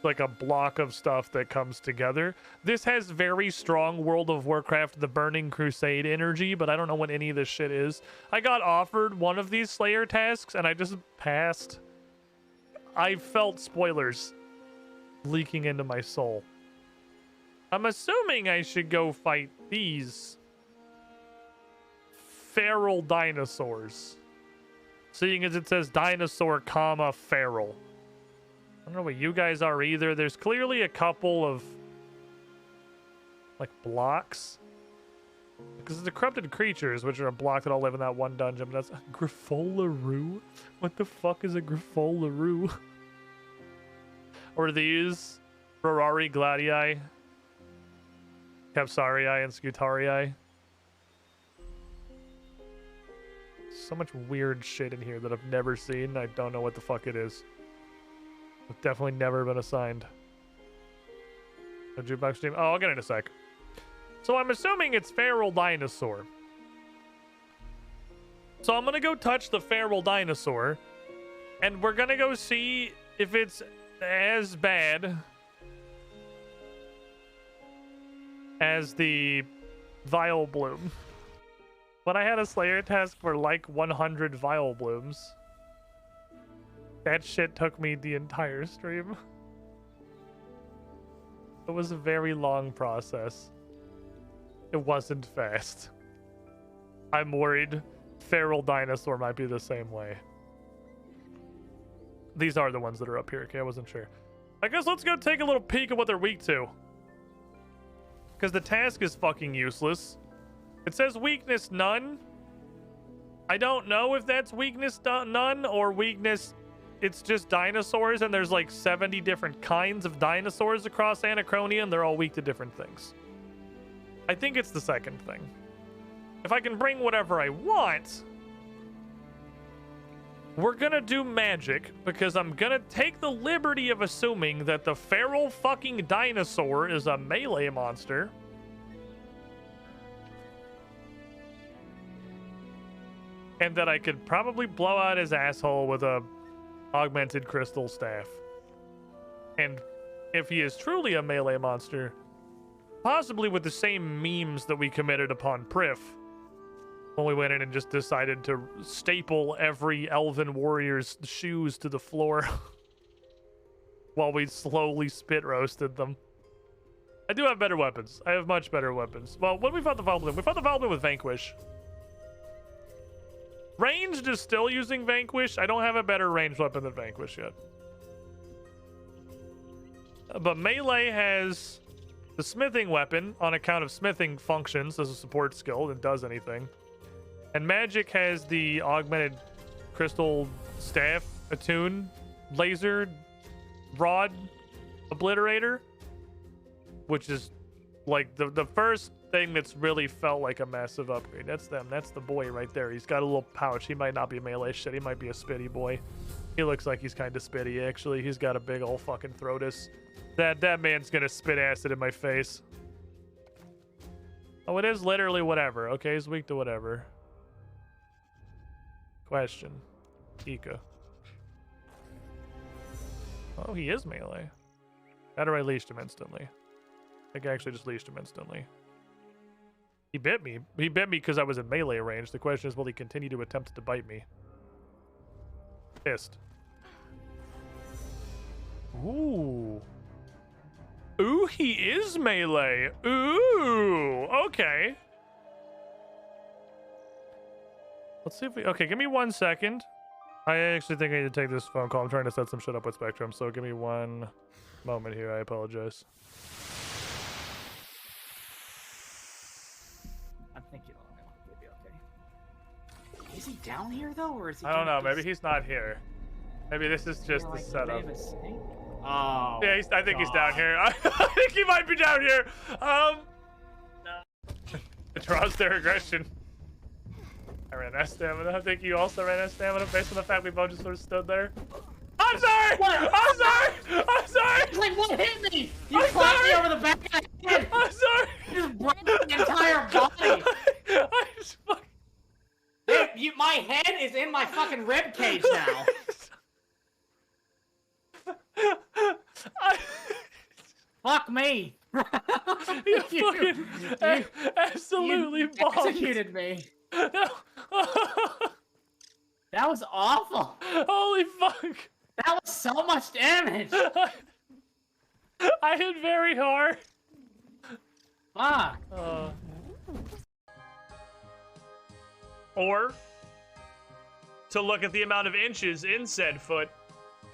like a block of stuff that comes together. This has very strong World of Warcraft, the Burning Crusade energy, but I don't know what any of this shit is. I got offered one of these Slayer tasks, and I just passed. I felt spoilers leaking into my soul. I'm assuming I should go fight these feral dinosaurs. Seeing as it says dinosaur, comma, feral. I don't know what you guys are either. There's clearly a couple of like blocks. Because the corrupted creatures, which are a block that all live in that one dungeon. But that's a Griffolaroo? What the fuck is a Griffolaroo? Or these Ferrari Gladii, Capsarii, and Scutarii. So much weird shit in here that I've never seen. I don't know what the fuck it is. I've definitely never been assigned a jukebox stream. Oh, I'll get it in a sec. So I'm assuming it's feral dinosaur. So I'm gonna go touch the feral dinosaur, and we're gonna go see if it's as bad as the Vile Bloom. But I had a Slayer task for like 100 Vile Blooms. That shit took me the entire stream. It was a very long process. It wasn't fast. I'm worried feral dinosaur might be the same way. These are the ones that are up here. Okay, I wasn't sure. I guess let's go take a little peek at what they're weak to. because the task is fucking useless. It says weakness none. I don't know if that's weakness none or weakness. It's just dinosaurs, and there's like 70 different kinds of dinosaurs across Anachronia, and they're all weak to different things. I think it's the second thing. If I can bring whatever I want, we're gonna do magic, because I'm gonna take the liberty of assuming that the feral fucking dinosaur is a melee monster. And that I could probably blow out his asshole with a augmented crystal staff. And if he is truly a melee monster, possibly with the same memes that we committed upon Prif when we went in and just decided to staple every elven warrior's shoes to the floor while we slowly spit roasted them. I do have better weapons. I have much better weapons. Well, when we fought the Valblin, we fought the Valblin with Vanquish. Ranged is still using Vanquish. I don't have a better ranged weapon than Vanquish yet. But melee has the smithing weapon on account of smithing functions as a support skill that does anything. And magic has the augmented crystal staff, attune, laser, rod, obliterator, which is like the first thing that's really felt like a massive upgrade. That's them. That's the boy right there. He's got a little pouch. He might not be melee shit. He might be a spitty boy. He looks like he's kind of spitty, actually. He's got a big old fucking throatus. That man's gonna spit acid in my face. Oh, it is literally whatever. Okay, he's weak to whatever. Question. Ika. Oh, he is melee. How do I leashed him instantly? I think I actually just leashed him instantly. He bit me. He bit me because I was in melee range. The question is, will he continue to attempt to bite me? Pissed. Ooh. Ooh, he is melee. Ooh. Okay. Let's see if we... Okay, give me 1 second. I actually think I need to take this phone call. I'm trying to set some shit up with Spectrum, so give me 1 moment here. I apologize. I think it'll be okay. Is he down here though, or is he? I don't know. Maybe he's not here. Maybe this is just the setup. Oh. Yeah, I think he's down here. I think he might be down here. It draws their aggression. I ran out of stamina. I think you also ran out of stamina based on the fact we both just sort of stood there. I'm sorry! What? I'm sorry! I'm sorry! Like, what hit me? You clapped me over the back of the head! I'm sorry! You just broke the entire body! I just Dude, my head is in my fucking rib cage now. Fuck me! You fucking absolutely bombed. Executed me. That was awful. Holy fuck. That was so much damage. I hit very hard. Fuck. Or to look at the amount of inches in said foot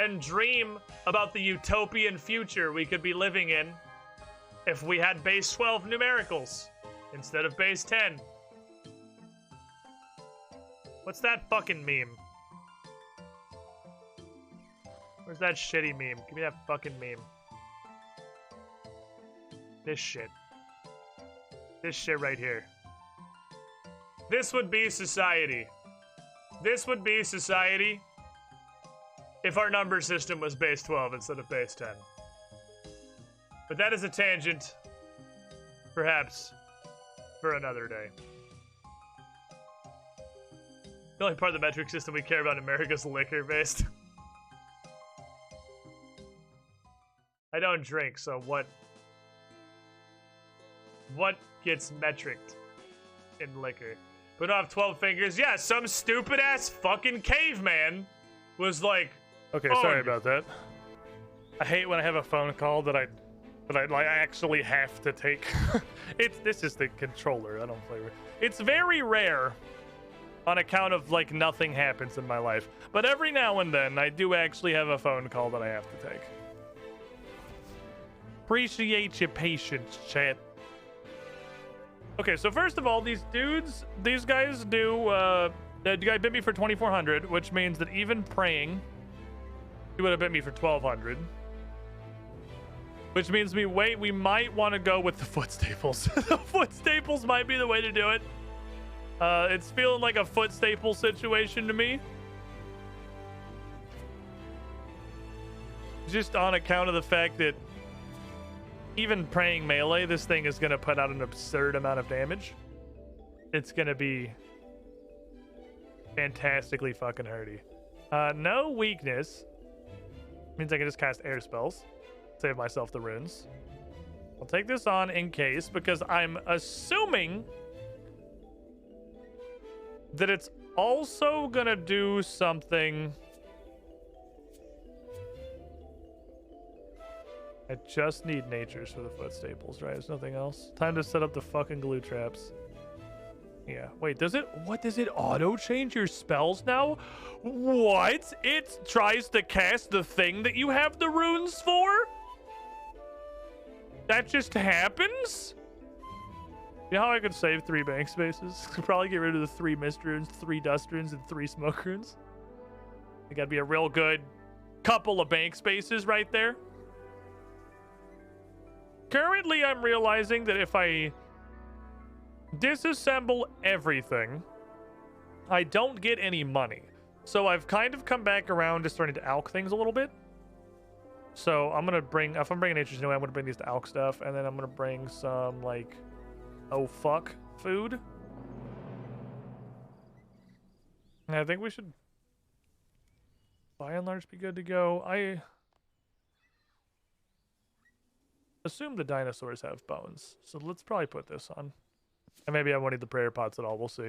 and dream about the utopian future we could be living in if we had base 12 numericals instead of base 10. What's that fucking meme? Where's that shitty meme? Give me that fucking meme. This shit. This shit right here. This would be society. This would be society if our number system was base 12 instead of base 10. But that is a tangent, perhaps, for another day. The only part of the metric system we care about in America is liquor-based. I don't drink, so what gets metriced in liquor? We don't have 12 fingers. Yeah, some stupid-ass fucking caveman was like... Okay, sorry about that. I hate when I have a phone call that I like actually have to take. This is the controller. I don't play with. It's very rare on account of like nothing happens in my life. But every now and then I do actually have a phone call that I have to take. Appreciate your patience, chat. Okay, so first of all, these guys do, the guy bit me for 2,400, which means that even praying, he would have bit me for 1,200. Which means we might want to go with the foot staples. The foot staples might be the way to do it. It's feeling like a foot staple situation to me. Just on account of the fact that even praying melee, this thing is going to put out an absurd amount of damage. It's going to be fantastically fucking hurty. No weakness. Means I can just cast air spells. Save myself the runes. I'll take this on in case, because I'm assuming that it's also going to do something. I just need natures for the foot staples, right? There's nothing else. Time to set up the fucking glue traps. Yeah. Wait, does it auto change your spells now? What? It tries to cast the thing that you have the runes for? That just happens? You know how I could save 3 bank spaces? Could probably get rid of the 3 mist runes, 3 dust runes, and 3 smoke runes. I gotta be a real good couple of bank spaces right there. Currently, I'm realizing that if I disassemble everything, I don't get any money. So I've kind of come back around to starting to alch things a little bit. So I'm going to bring, if I'm bringing natures anyway, I'm going to bring these to alch stuff. And then I'm going to bring some, like, oh fuck food. And I think we should, by and large, be good to go. I assume the dinosaurs have bones, so let's probably put this on. And maybe I won't need the prayer pots at all, we'll see.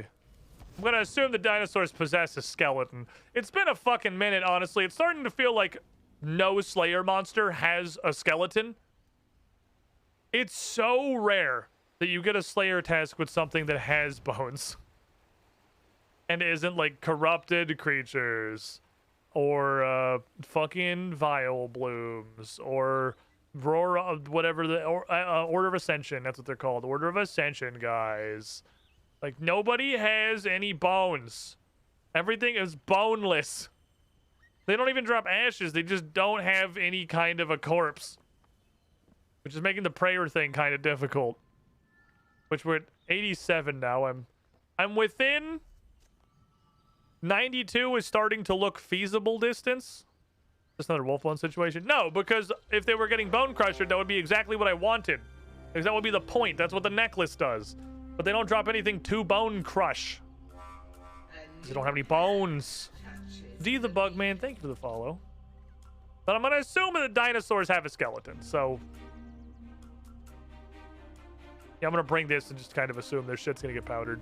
I'm gonna assume the dinosaurs possess a skeleton. It's been a fucking minute, honestly. It's starting to feel like no Slayer monster has a skeleton. It's so rare that you get a Slayer task with something that has bones. And isn't like corrupted creatures, or fucking vial blooms, or whatever the Order of Ascension, that's what they're called. Order of Ascension, guys. Like, nobody has any bones. Everything is boneless. They don't even drop ashes. They just don't have any kind of a corpse, which is making the prayer thing kind of difficult. Which we're at 87 now. I'm within 92 is starting to look feasible distance. Just another wolf bone situation? No, because if they were getting bone crushed, that would be exactly what I wanted. Because that would be the point. That's what the necklace does. But they don't drop anything to bone crush. Because they don't have any bones. D the Bug Man, thank you for the follow. But I'm going to assume that the dinosaurs have a skeleton, so... yeah, I'm going to bring this and just kind of assume their shit's going to get powdered.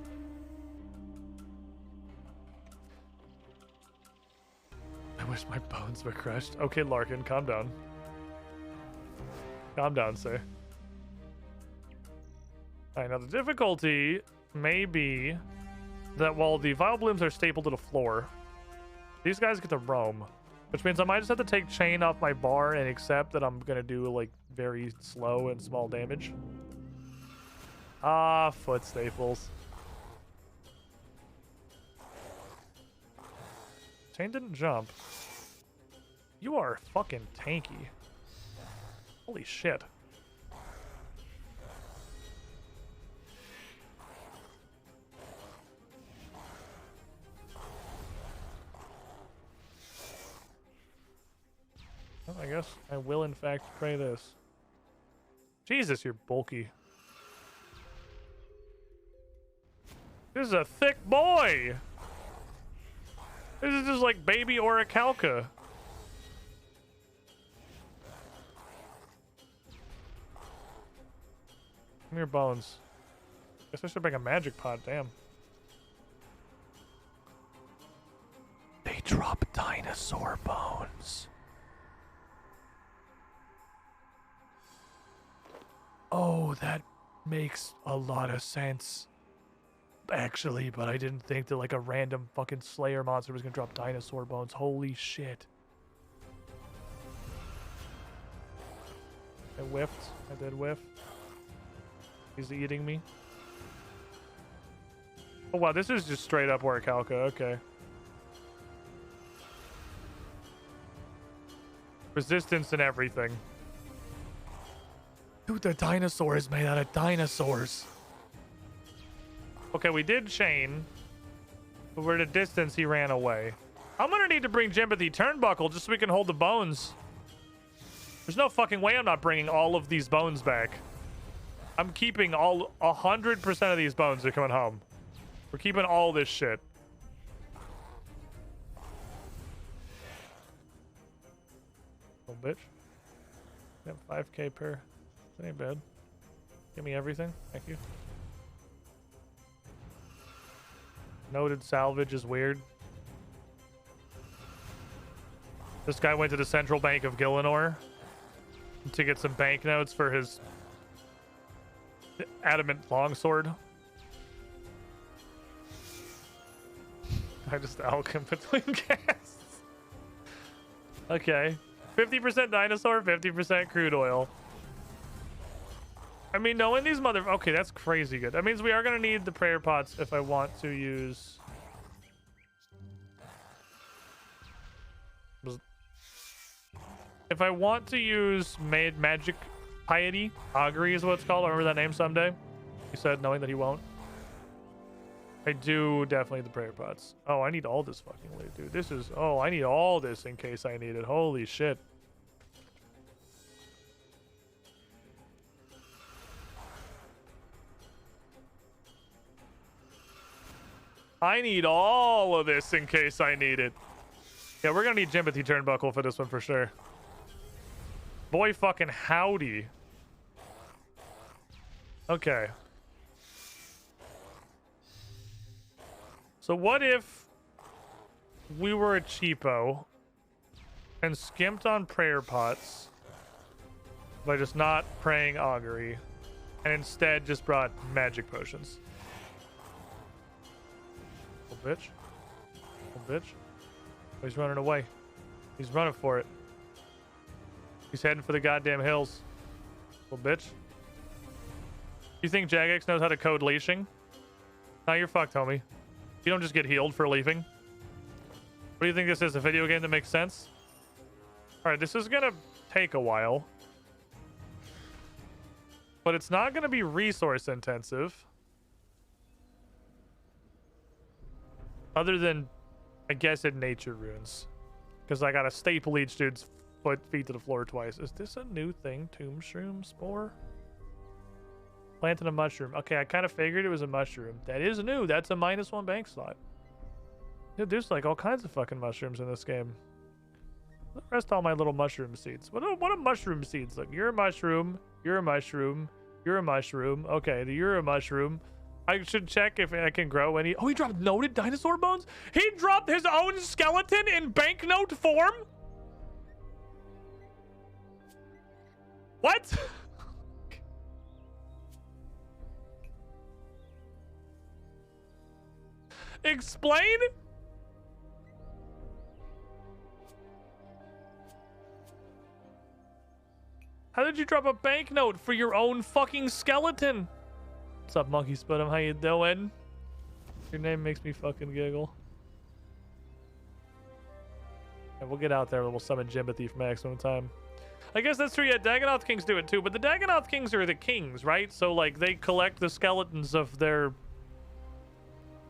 I wish my bones were crushed. Okay, Larkin, calm down. Calm down, sir. Alright, now the difficulty may be that while the vial blooms are stapled to the floor, these guys get to roam. Which means I might just have to take chain off my bar and accept that I'm gonna do, like, very slow and small damage. Ah, foot staples. Chain didn't jump. You are fucking tanky. Holy shit. Well, I guess I will in fact pray this. Jesus, you're bulky. This is a thick boy! This is just like baby orichalca. Give me your bones. Guess I should bring a magic pot, damn. They drop dinosaur bones. Oh, that makes a lot of sense. Actually, but I didn't think that like a random fucking Slayer monster was gonna drop dinosaur bones. Holy shit. I whiffed. I did whiff. He's eating me. Oh wow, this is just straight up Orichalca. Okay. Resistance and everything. Dude, the dinosaur is made out of dinosaurs. Okay, we did chain. But we're at a distance, he ran away. I'm gonna need to bring Jimothy Turnbuckle just so we can hold the bones. There's no fucking way I'm not bringing all of these bones back. I'm keeping all 100% of these bones. They're coming home. We're keeping all this shit. Little bitch. Yep, 5k per. That ain't bad. Give me everything. Thank you. Noted salvage is weird. This guy went to the Central Bank of Gillinor to get some banknotes for his adamant longsword. I just alchem between casts. Okay. 50% dinosaur, 50% crude oil. I mean, knowing these okay, that's crazy good. That means we are going to need the prayer pots if I want to use... If I want to use magic piety, augury is what it's called. I remember that name someday. He said, knowing that he won't. I do definitely need the prayer pots. Oh, I need all this fucking loot, dude. This is... Oh, I need all this in case I need it. Holy shit. I need all of this in case I need it. Yeah, we're gonna need Jimothy Turnbuckle for this one for sure. Boy fucking howdy. Okay. So what if we were a cheapo and skimped on prayer pots by just not praying augury and instead just brought magic potions? Little bitch. Little bitch. Oh, he's running away. He's running for it. He's heading for the goddamn hills. Little bitch. You think Jagex knows how to code leashing? Nah, you're fucked, homie. You don't just get healed for leaving. What do you think this is? A video game that makes sense? Alright, this is gonna take a while. But it's not gonna be resource intensive. Other than, I guess, in nature runes. Because I gotta staple each dude's feet to the floor twice. Is this a new thing? Tomb shroom spore? Planting a mushroom. Okay, I kind of figured it was a mushroom. That is new. That's a -1 bank slot. Dude, there's like all kinds of fucking mushrooms in this game. Rest all my little mushroom seeds. What are mushroom seeds? Like, you're a mushroom. You're a mushroom. You're a mushroom. Okay, you're a mushroom. I should check if I can grow any. Oh, he dropped noted dinosaur bones? He dropped his own skeleton in banknote form? What? Explain? How did you drop a banknote for your own fucking skeleton? What's up, Monkey Sputum? How you doing? Your name makes me fucking giggle. And we'll get out there and we'll summon Jimothy for maximum time. I guess that's true. Yeah, Dagonoth Kings do it too. But the Dagonoth Kings are the kings, right? So, like, they collect the skeletons of their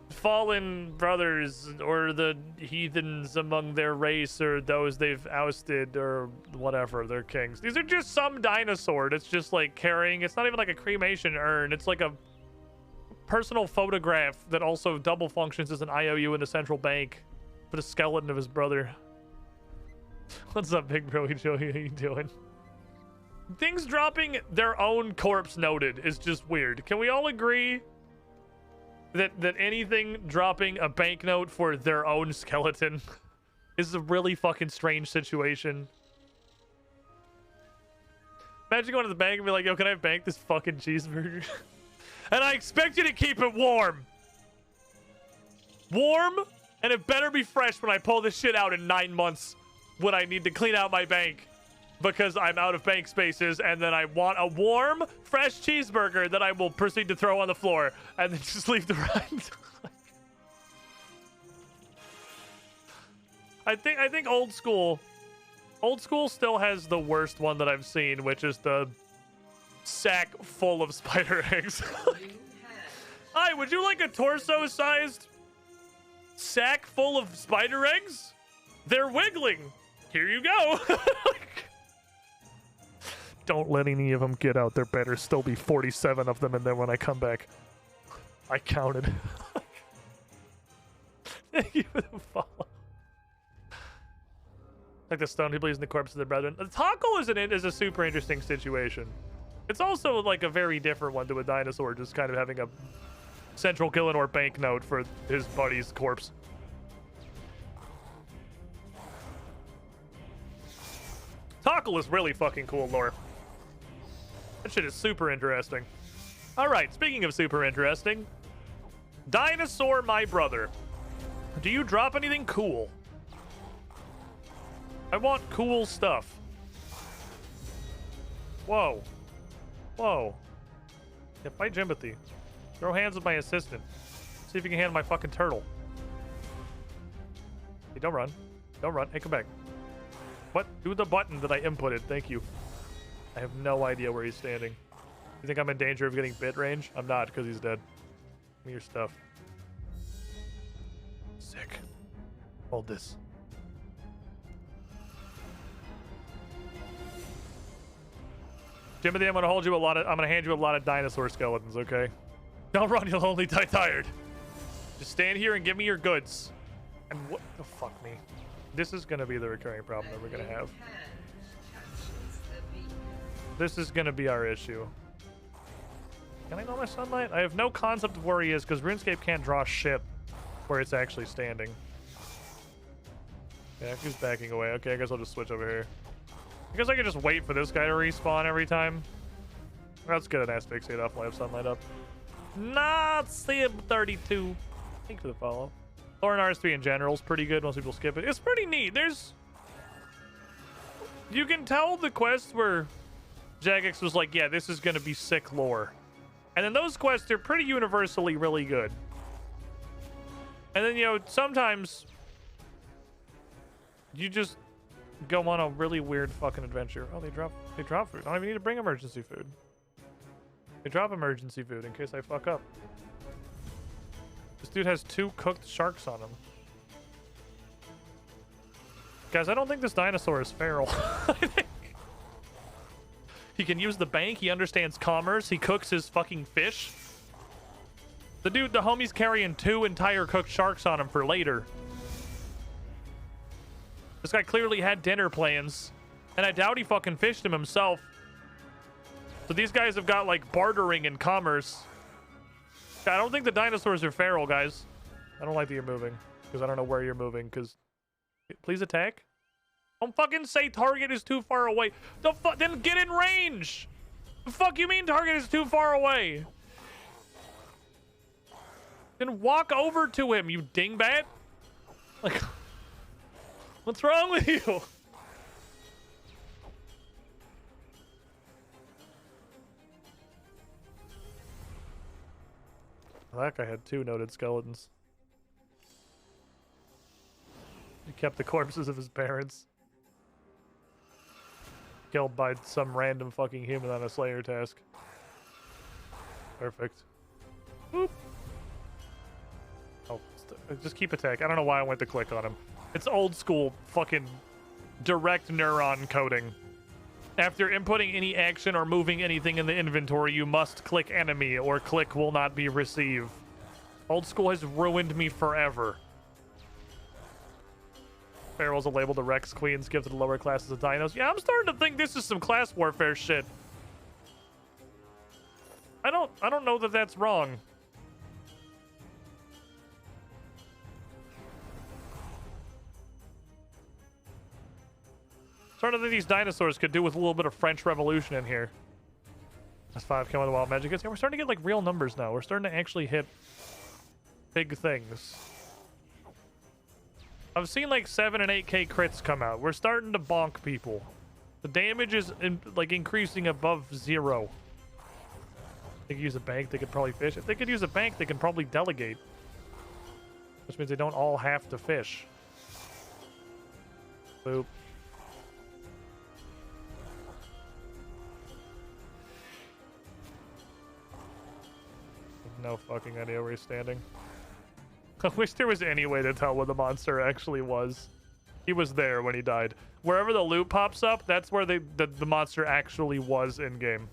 fallen brothers or the heathens among their race or those they've ousted or whatever. They're kings. These are just some dinosaur that's just like carrying. It's not even like a cremation urn. It's like a personal photograph that also double functions as an IOU in the central bank for the skeleton of his brother. What's up, big bro? How you doing? Things dropping their own corpse noted is just weird. Can we all agree that anything dropping a banknote for their own skeleton is a really fucking strange situation? Imagine going to the bank and be like, yo, can I bank this fucking cheeseburger? And I expect you to keep it warm. Warm, and it better be fresh when I pull this shit out in 9 months when I need to clean out my bank. because I'm out of bank spaces, and then I want a warm, fresh cheeseburger that I will proceed to throw on the floor and then just leave the ride. I think old school still has the worst one that I've seen, which is the sack full of spider eggs. Hi, would you like a torso-sized sack full of spider eggs? They're wiggling. Here you go. Don't let any of them get out. There better still be 47 of them in there when I come back. I counted. Thank you for the follow. Like the stone who believes in the corpse of their brethren. The tackle is a super interesting situation. It's also like a very different one to a dinosaur, just kind of having a central Gillinor banknote for his buddy's corpse. Tackle is really fucking cool lore. That shit is super interesting. Alright, speaking of super interesting, Dinosaur my brother. Do you drop anything cool? I want cool stuff. Whoa. Whoa. Yeah, fight Jimothy. Throw hands with my assistant. See if you can handle my fucking turtle. Hey, don't run. Don't run. Hey, come back. What? Do the button that I inputted. Thank you. I have no idea where he's standing. You think I'm in danger of getting bit range? I'm not, because he's dead. Give me your stuff. Sick. Hold this. Timothy, I'm gonna hand you a lot of dinosaur skeletons, okay? Don't run, you'll only die tired. Just stand here and give me your goods. And what the fuck me? This is gonna be the recurring problem that we're gonna have. This is gonna be our issue. Can I know my sunlight? I have no concept of where he is because RuneScape can't draw shit where it's actually standing. Yeah, he's backing away. Okay, I guess I'll just switch over here. I guess I could just wait for this guy to respawn every time. Let's get an asphyxiate off while I have sunlight up. Not Sim32. Thank you for the follow. Lore in RS3 in general is pretty good. Most people skip it. It's pretty neat. You can tell the quests where Jagex was like, yeah, this is going to be sick lore. And then those quests are pretty universally really good. And then, you know, sometimes you just go on a really weird fucking adventure. Oh, they drop food. I don't even need to bring emergency food. They drop emergency food in case I fuck up. This dude has 2 cooked sharks on him. Guys, I don't think this dinosaur is feral. He can use the bank. He understands commerce. He cooks his fucking fish. The homie's carrying 2 entire cooked sharks on him for later. This guy clearly had dinner plans, and I doubt he fucking fished him himself. So these guys have got, like, bartering and commerce. I don't think the dinosaurs are feral, guys. I don't like that you're moving, because I don't know where you're moving, because... Please attack? Don't fucking say target is too far away. Then get in range! The fuck you mean target is too far away? Then walk over to him, you dingbat! Like... What's wrong with you? That guy had 2 noted skeletons. He kept the corpses of his parents. Killed by some random fucking human on a Slayer task. Perfect. Boop. Oh, just keep attack. I don't know why I went to click on him. It's old school fucking direct neuron coding. After inputting any action or moving anything in the inventory, you must click enemy or click will not be received. Old school has ruined me forever. Ferals are labeled the Rex Queens, give to the lower classes of dinos. Yeah, I'm starting to think this is some class warfare shit. I don't know that that's wrong. Starting to think these dinosaurs could do with a little bit of French Revolution in here. That's 5 coming with the wild magic. Yeah, we're starting to get like real numbers now. We're starting to actually hit big things. I've seen like 7 and 8K crits come out. We're starting to bonk people. The damage is like increasing above 0. They could use a bank, they could probably fish. If they could use a bank, they can probably delegate. Which means they don't all have to fish. Boop. No fucking idea where he's standing. I wish there was any way to tell where the monster actually was. He was there when he died. Wherever the loot pops up, that's where the monster actually was in game.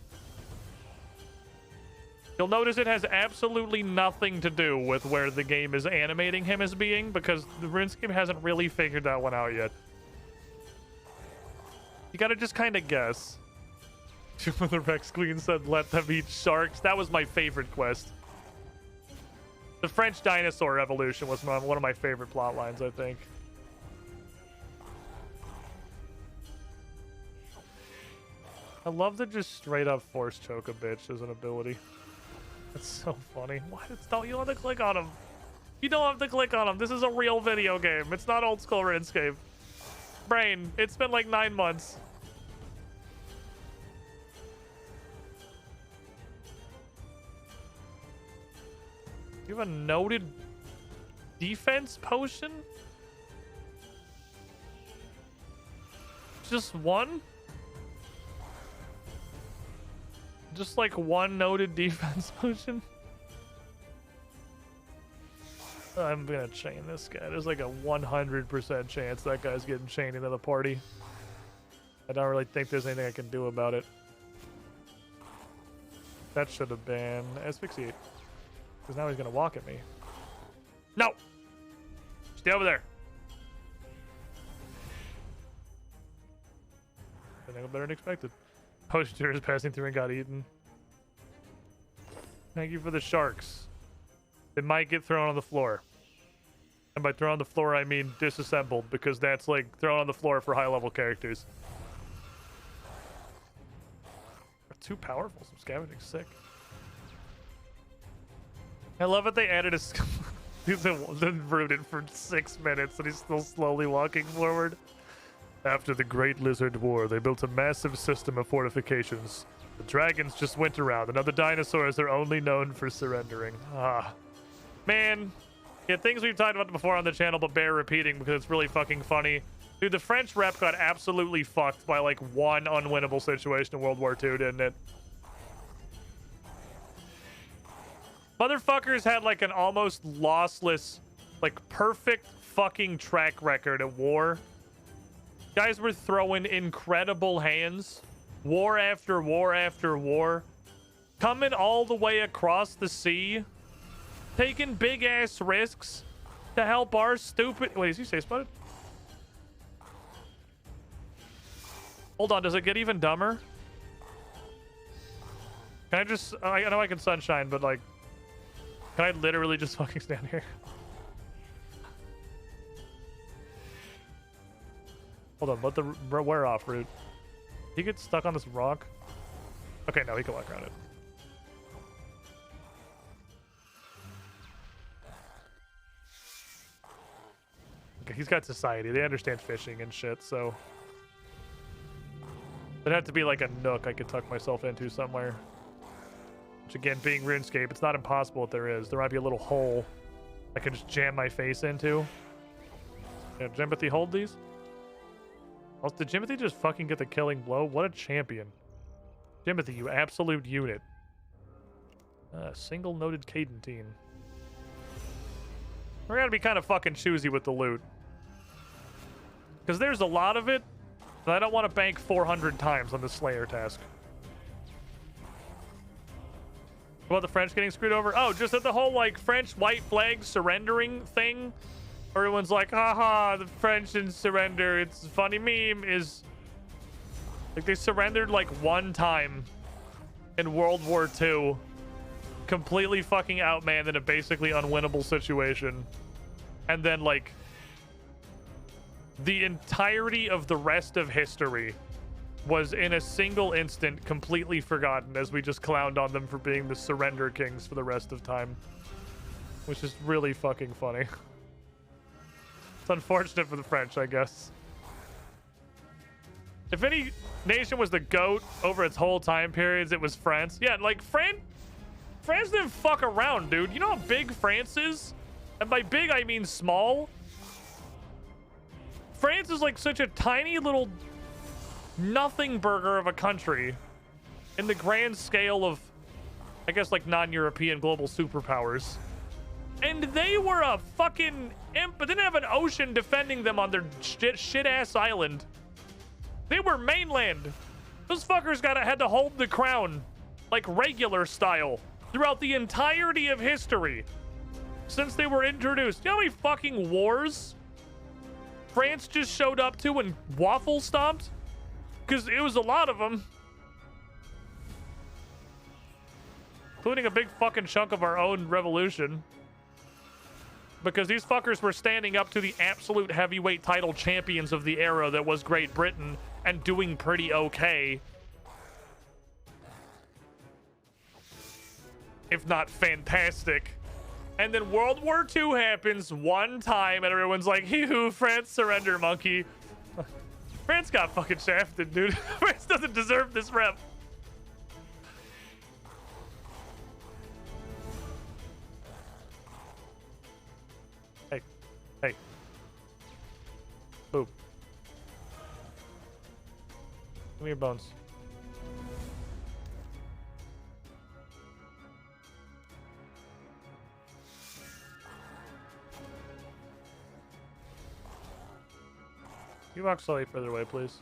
You'll notice it has absolutely nothing to do with where the game is animating him as being, because the RuneScape hasn't really figured that one out yet. You gotta just kind of guess. The Rex Queen said, let them eat sharks. That was my favorite quest. The French dinosaur evolution was one of my favorite plot lines, I think. I love to just straight up force choke a bitch as an ability. That's so funny. Why? You don't have to click on him. You don't have to click on him. This is a real video game. It's not old school RuneScape. Brain, it's been like 9 months. You have a noted defense potion? Just one? Just like one noted defense potion? I'm gonna chain this guy. There's like a 100% chance that guy's getting chained into the party. I don't really think there's anything I can do about it. That should have been asphyxiate. Because now he's gonna walk at me. No! Stay over there. I think I'm better than expected. Poster is passing through and got eaten. Thank you for the sharks. It might get thrown on the floor. And by thrown on the floor, I mean disassembled, because that's like thrown on the floor for high-level characters. They're too powerful. Some scavenging sick. I love it they added a... He's been rooted for 6 minutes and he's still slowly walking forward. After the Great Lizard War, they built a massive system of fortifications. The dragons just went around, and now the dinosaurs are only known for surrendering. Ah. Man. Yeah, things we've talked about before on the channel, but bear repeating because it's really fucking funny. Dude, the French rep got absolutely fucked by, like, one unwinnable situation in World War II, didn't it? Motherfuckers had, like, an almost lossless, like, perfect fucking track record at war. Guys were throwing incredible hands. War after war after war. Coming all the way across the sea. Taking big-ass risks to help our stupid... Wait, is he safe spotted? Hold on, does it get even dumber? Can I just... I know I can sunshine, but, like... Can I literally just fucking stand here? Hold on, let the wear off, Root. He gets stuck on this rock? Okay, no, he can walk around it. Okay, he's got society. They understand fishing and shit, so... It'd have to be like a nook I could tuck myself into somewhere. Which again, being RuneScape, it's not impossible if there is. There might be a little hole I could just jam my face into. Yeah, Jimothy, hold these. Also, did Jimothy just fucking get the killing blow? What a champion. Jimothy, you absolute unit. Single noted Cadentine. We're gonna be kind of fucking choosy with the loot. Because there's a lot of it, and I don't want to bank 400 times on the Slayer task. What about the French getting screwed over? Oh, just that the whole, like, French white flag surrendering thing. Everyone's like, haha, the French didn't surrender. It's a funny meme is... Like, they surrendered, like, one time in World War II. Completely fucking outmanned in a basically unwinnable situation. And then, like... The entirety of the rest of history was in a single instant completely forgotten as we just clowned on them for being the surrender kings for the rest of time. Which is really fucking funny. It's unfortunate for the French, I guess. If any nation was the GOAT over its whole time periods, it was France. Yeah, like France didn't fuck around, dude. You know how big France is? And by big, I mean small. France is like such a tiny little nothing burger of a country in the grand scale of, I guess, like non-European global superpowers. And they were a fucking imp, but didn't have an ocean defending them on their shit-ass island. They were mainland. Those fuckers had to hold the crown, like regular style, throughout the entirety of history since they were introduced. You know how many fucking wars France just showed up to and waffle stomped? Because it was a lot of them. Including a big fucking chunk of our own revolution. Because these fuckers were standing up to the absolute heavyweight title champions of the era that was Great Britain and doing pretty okay. If not fantastic. And then World War II happens one time and everyone's like, hee-hoo, France, surrender, monkey. France got fucking shafted, dude. France doesn't deserve this rep. Hey. Hey. Boop. Give me your bones. Can you walk slowly further away, please?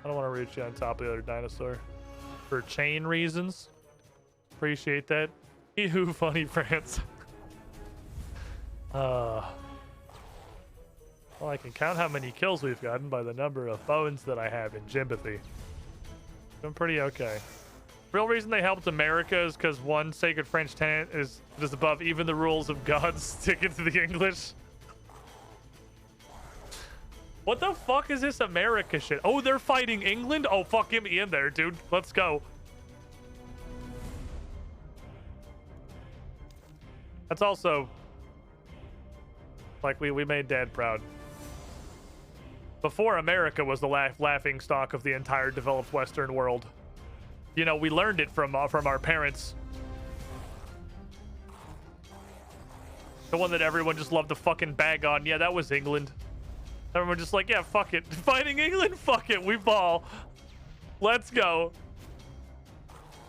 I don't want to reach you on top of the other dinosaur. For chain reasons. Appreciate that. Ew, funny France. Well, I can count how many kills we've gotten by the number of bones that I have in Jimpathy. Doing pretty okay. Real reason they helped America is because one sacred French tenant is just above even the rules of God sticking to the English. What the fuck is this America shit? Oh, they're fighting England? Oh, fuck, get me in there, dude. Let's go. That's also... like, we made Dad proud. Before America was the laughing stock of the entire developed Western world. You know, we learned it from our parents. The one that everyone just loved to fucking bag on. Yeah, that was England. Everyone just like, yeah, fuck it. Fighting England? Fuck it. We ball. Let's go.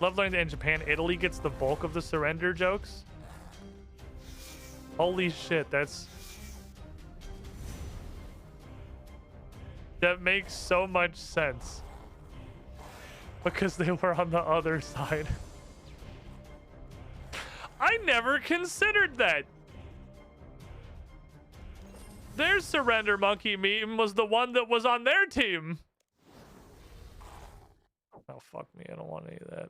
Love learning that in Japan, Italy gets the bulk of the surrender jokes. Holy shit, that makes so much sense. Because they were on the other side. I never considered that. Their surrender monkey meme was the one that was on their team. Oh, fuck me. I don't want any of that.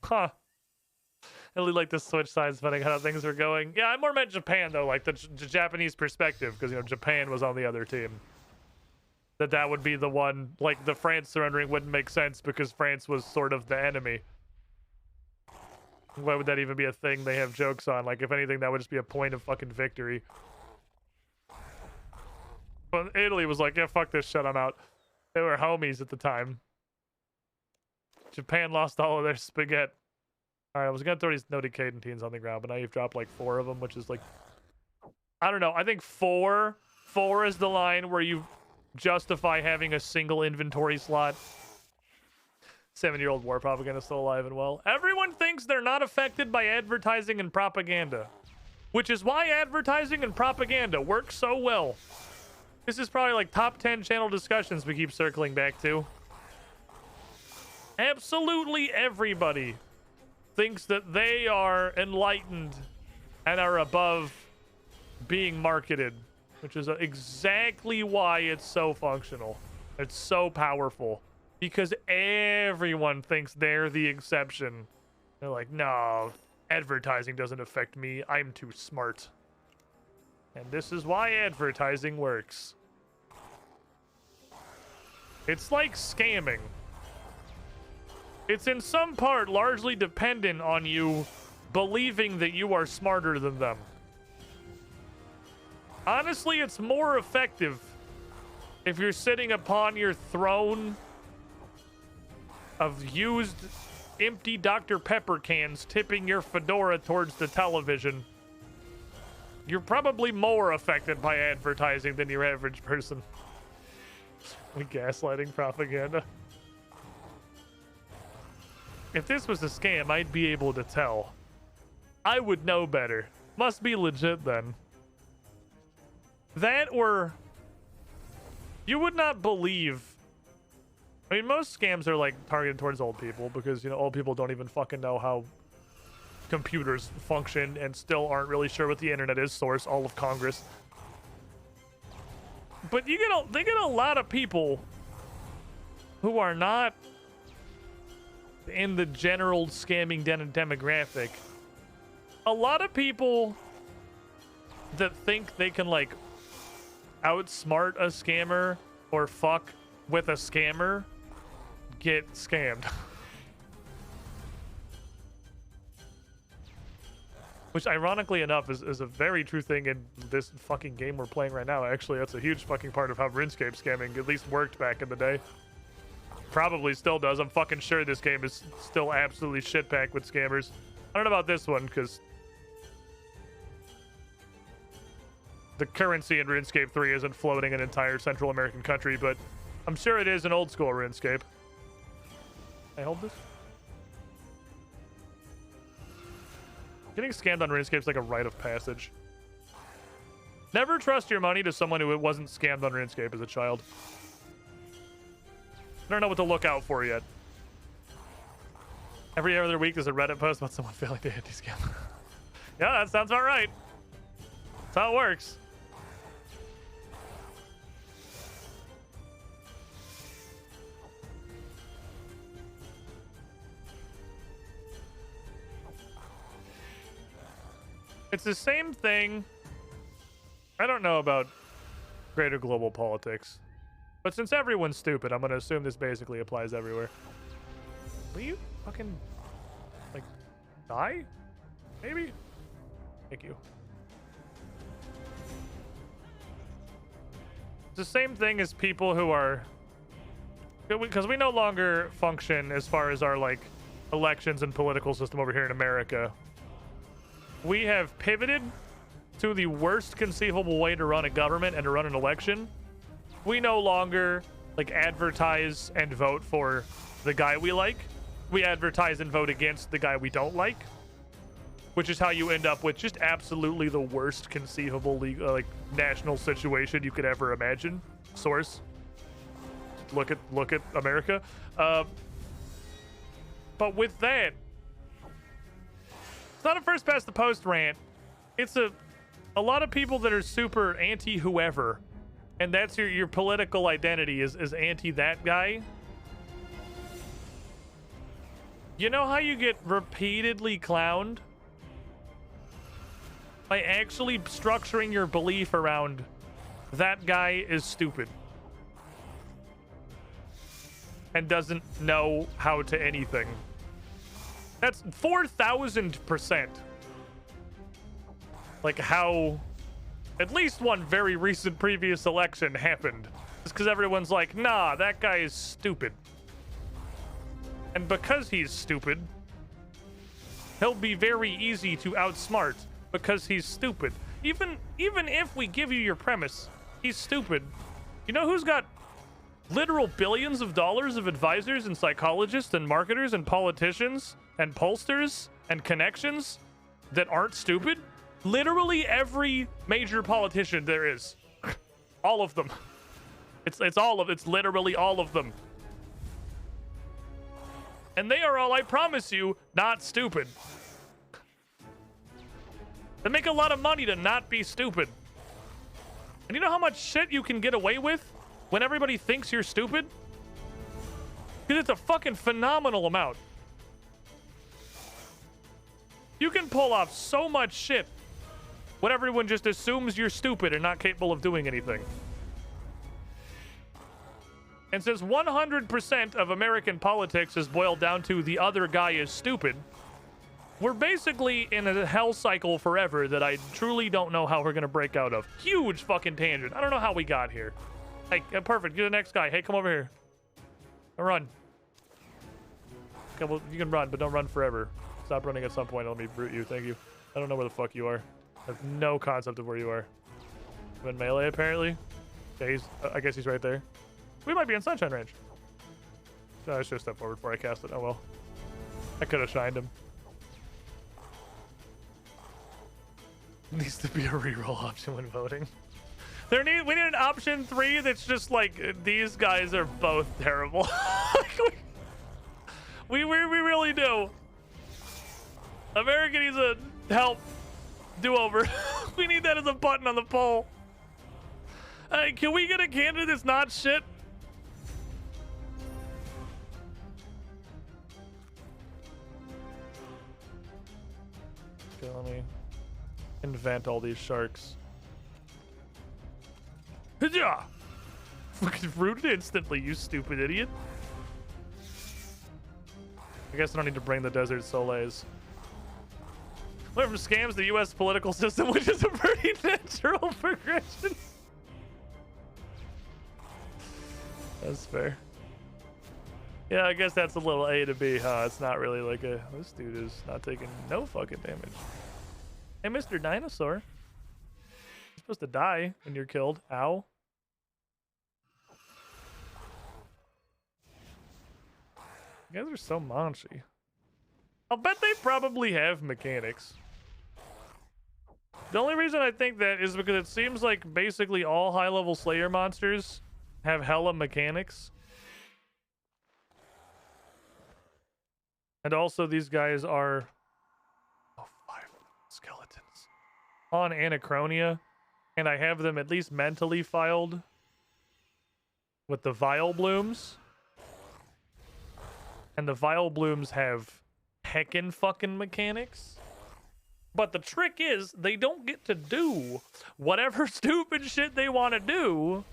Huh. I really like the switch sides depending on how things were going. Yeah, I more meant Japan, though, like the Japanese perspective, because, you know, Japan was on the other team. That would be the one, like, the France surrendering wouldn't make sense because France was sort of the enemy. Why would that even be a thing they have jokes on? Like, if anything, that would just be a point of fucking victory. But Italy was like, yeah, fuck this shit, I'm out. They were homies at the time. Japan lost all of their spaghetti. Alright, I was gonna throw these noted cadentines on the ground, but now you've dropped like 4 of them, which is like... I don't know, I think 4 is the line where you justify having a single inventory slot. 7-year-old war propaganda still alive and well. Everyone thinks they're not affected by advertising and propaganda, which is why advertising and propaganda work so well. This is probably like top 10 channel discussions we keep circling back to. Absolutely everybody thinks that they are enlightened and are above being marketed, which is exactly why it's so functional. It's so powerful. Because everyone thinks they're the exception. They're like, no, advertising doesn't affect me. I'm too smart. And this is why advertising works. It's like scamming. it's in some part largely dependent on you believing that you are smarter than them. Honestly, it's more effective if you're sitting upon your throne of used, empty Dr. Pepper cans tipping your fedora towards the television. You're probably more affected by advertising than your average person. Gaslighting propaganda. If this was a scam, I'd be able to tell. I would know better. Must be legit then. That or you would not believe. I mean, most scams are like targeted towards old people because, you know, old people don't even fucking know how computers function and still aren't really sure what the internet is. Source all of Congress. But they get a lot of people who are not in the general scamming demographic. A lot of people that think they can like outsmart a scammer or fuck with a scammer get scammed. Which, ironically enough, is a very true thing in this fucking game we're playing right now. Actually, that's a huge fucking part of how Runescape scamming at least worked back in the day. Probably still does. I'm fucking sure this game is still absolutely shit-packed with scammers. I don't know about this one, because the currency in RuneScape 3 isn't floating an entire Central American country, but I'm sure it is in old-school RuneScape. Can I hold this? Getting scammed on RuneScape is like a rite of passage. Never trust your money to someone who wasn't scammed on RuneScape as a child. I don't know what to look out for yet. Every other week there's a Reddit post about someone failing to anti-scam. Yeah, that sounds about right. That's how it works. It's the same thing. I don't know about greater global politics. But since everyone's stupid, I'm going to assume this basically applies everywhere. Will you fucking, like, die? Maybe? Thank you. It's the same thing as people who are... Because we no longer function as far as our, like, elections and political system over here in America. We have pivoted to the worst conceivable way to run a government and to run an election. We no longer like advertise and vote for the guy we like. We advertise and vote against the guy we don't like, which is how you end up with just absolutely the worst conceivable like national situation you could ever imagine. Source. Look at America. But with that, it's not a first past the post rant. It's a lot of people that are super anti whoever. And that's your political identity is anti that guy. You know how you get repeatedly clowned? By actually structuring your belief around that guy is stupid. And doesn't know how to anything. That's 4,000%. Like how at least one very recent previous election happened. It's because everyone's like, nah, that guy is stupid. And because he's stupid, he'll be very easy to outsmart because he's stupid. Even if we give you your premise, he's stupid. You know who's got literal billions of dollars of advisors and psychologists and marketers and politicians and pollsters and connections that aren't stupid? Literally every major politician there is. All of them. It's literally all of them. And they are all, I promise you, not stupid. They make a lot of money to not be stupid. And you know how much shit you can get away with when everybody thinks you're stupid? Because it's a fucking phenomenal amount. You can pull off so much shit when everyone just assumes you're stupid and not capable of doing anything. And since 100% of American politics is boiled down to the other guy is stupid, we're basically in a hell cycle forever that I truly don't know how we're going to break out of. Huge fucking tangent. I don't know how we got here. Hey, perfect. Get the next guy. Hey, come over here. Run. Okay, well, you can run, but don't run forever. Stop running at some point. Let me brute you. Thank you. I don't know where the fuck you are. I have no concept of where you are. I'm in melee, apparently. Okay, I guess he's right there. We might be in Sunshine Range. I should have stepped forward before I cast it. Oh, well. I could have shined him. Needs to be a reroll option when voting. We need an option 3 that's just like, these guys are both terrible. we really do. America needs a help do-over. We need that as a button on the poll. Can we get a candidate that's not shit? Okay, let me invent all these sharks. Yeah. Fucking rooted instantly, you stupid idiot. I guess I don't need to bring the Desert Soleils. Went from scams to the U.S. political system, which is a pretty natural progression. That's fair. Yeah, I guess that's a little A to B, huh? It's not really like a... This dude is not taking no fucking damage. Hey, Mr. Dinosaur. You're supposed to die when you're killed. Ow. You guys are so manchy. I'll bet they probably have mechanics. The only reason I think that is because it seems like basically all high-level Slayer monsters have hella mechanics. And also these guys are... Oh, 5 skeletons. On Anachronia. And I have them at least mentally filed with the Vile Blooms. And the Vile Blooms have heckin' fucking mechanics. But the trick is, they don't get to do whatever stupid shit they want to do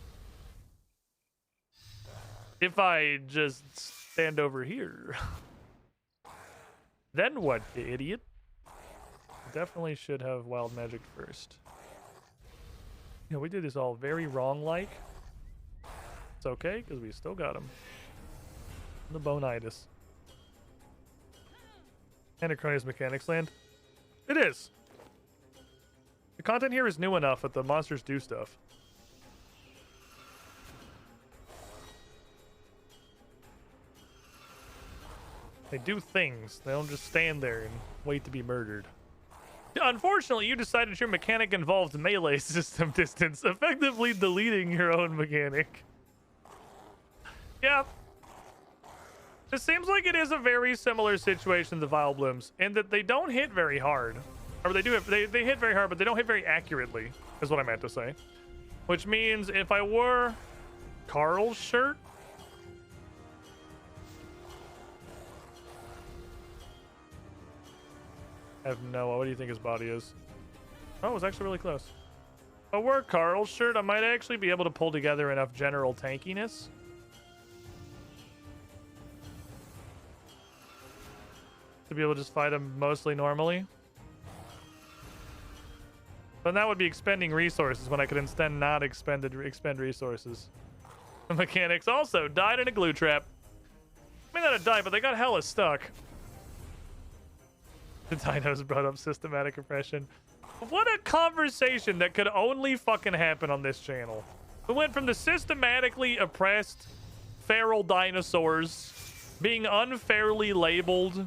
if I just stand over here. Then what, you idiot? Definitely should have Wild Magic first. Yeah, we did this all very wrong-like. It's okay, because we still got him. The Bonitis. Anachronia's Mechanics Land. It is. The content here is new enough that the monsters do stuff. They do things. They don't just stand there and wait to be murdered. Unfortunately, you decided your mechanic involved melee system distance, effectively deleting your own mechanic. Yeah. It seems like it is a very similar situation to Vile Blooms, in that they don't hit very hard. Or they do they hit very hard, but they don't hit very accurately, is what I meant to say. Which means if I wore Carl's shirt, I have no... What do you think his body is? Oh, it was actually really close. If I wore Carl's shirt, I might actually be able to pull together enough general tankiness to be able to just fight him mostly normally. But that would be expending resources when I could instead not expend resources. The mechanics also died in a glue trap. May not have died, but they got hella stuck. The dinos brought up systematic oppression. What a conversation that could only fucking happen on this channel. We went from the systematically oppressed feral dinosaurs being unfairly labeled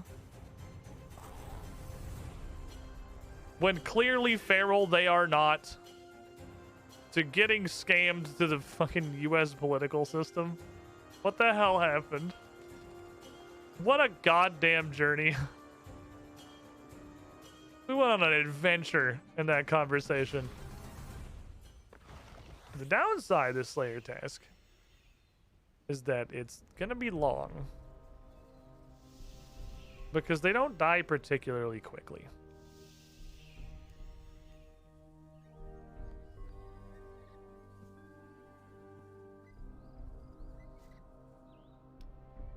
when clearly feral they are not, to getting scammed to the fucking US political system. What the hell happened? What a goddamn journey. We went on an adventure in that conversation. The downside of this Slayer task is that it's gonna be long, because they don't die particularly quickly.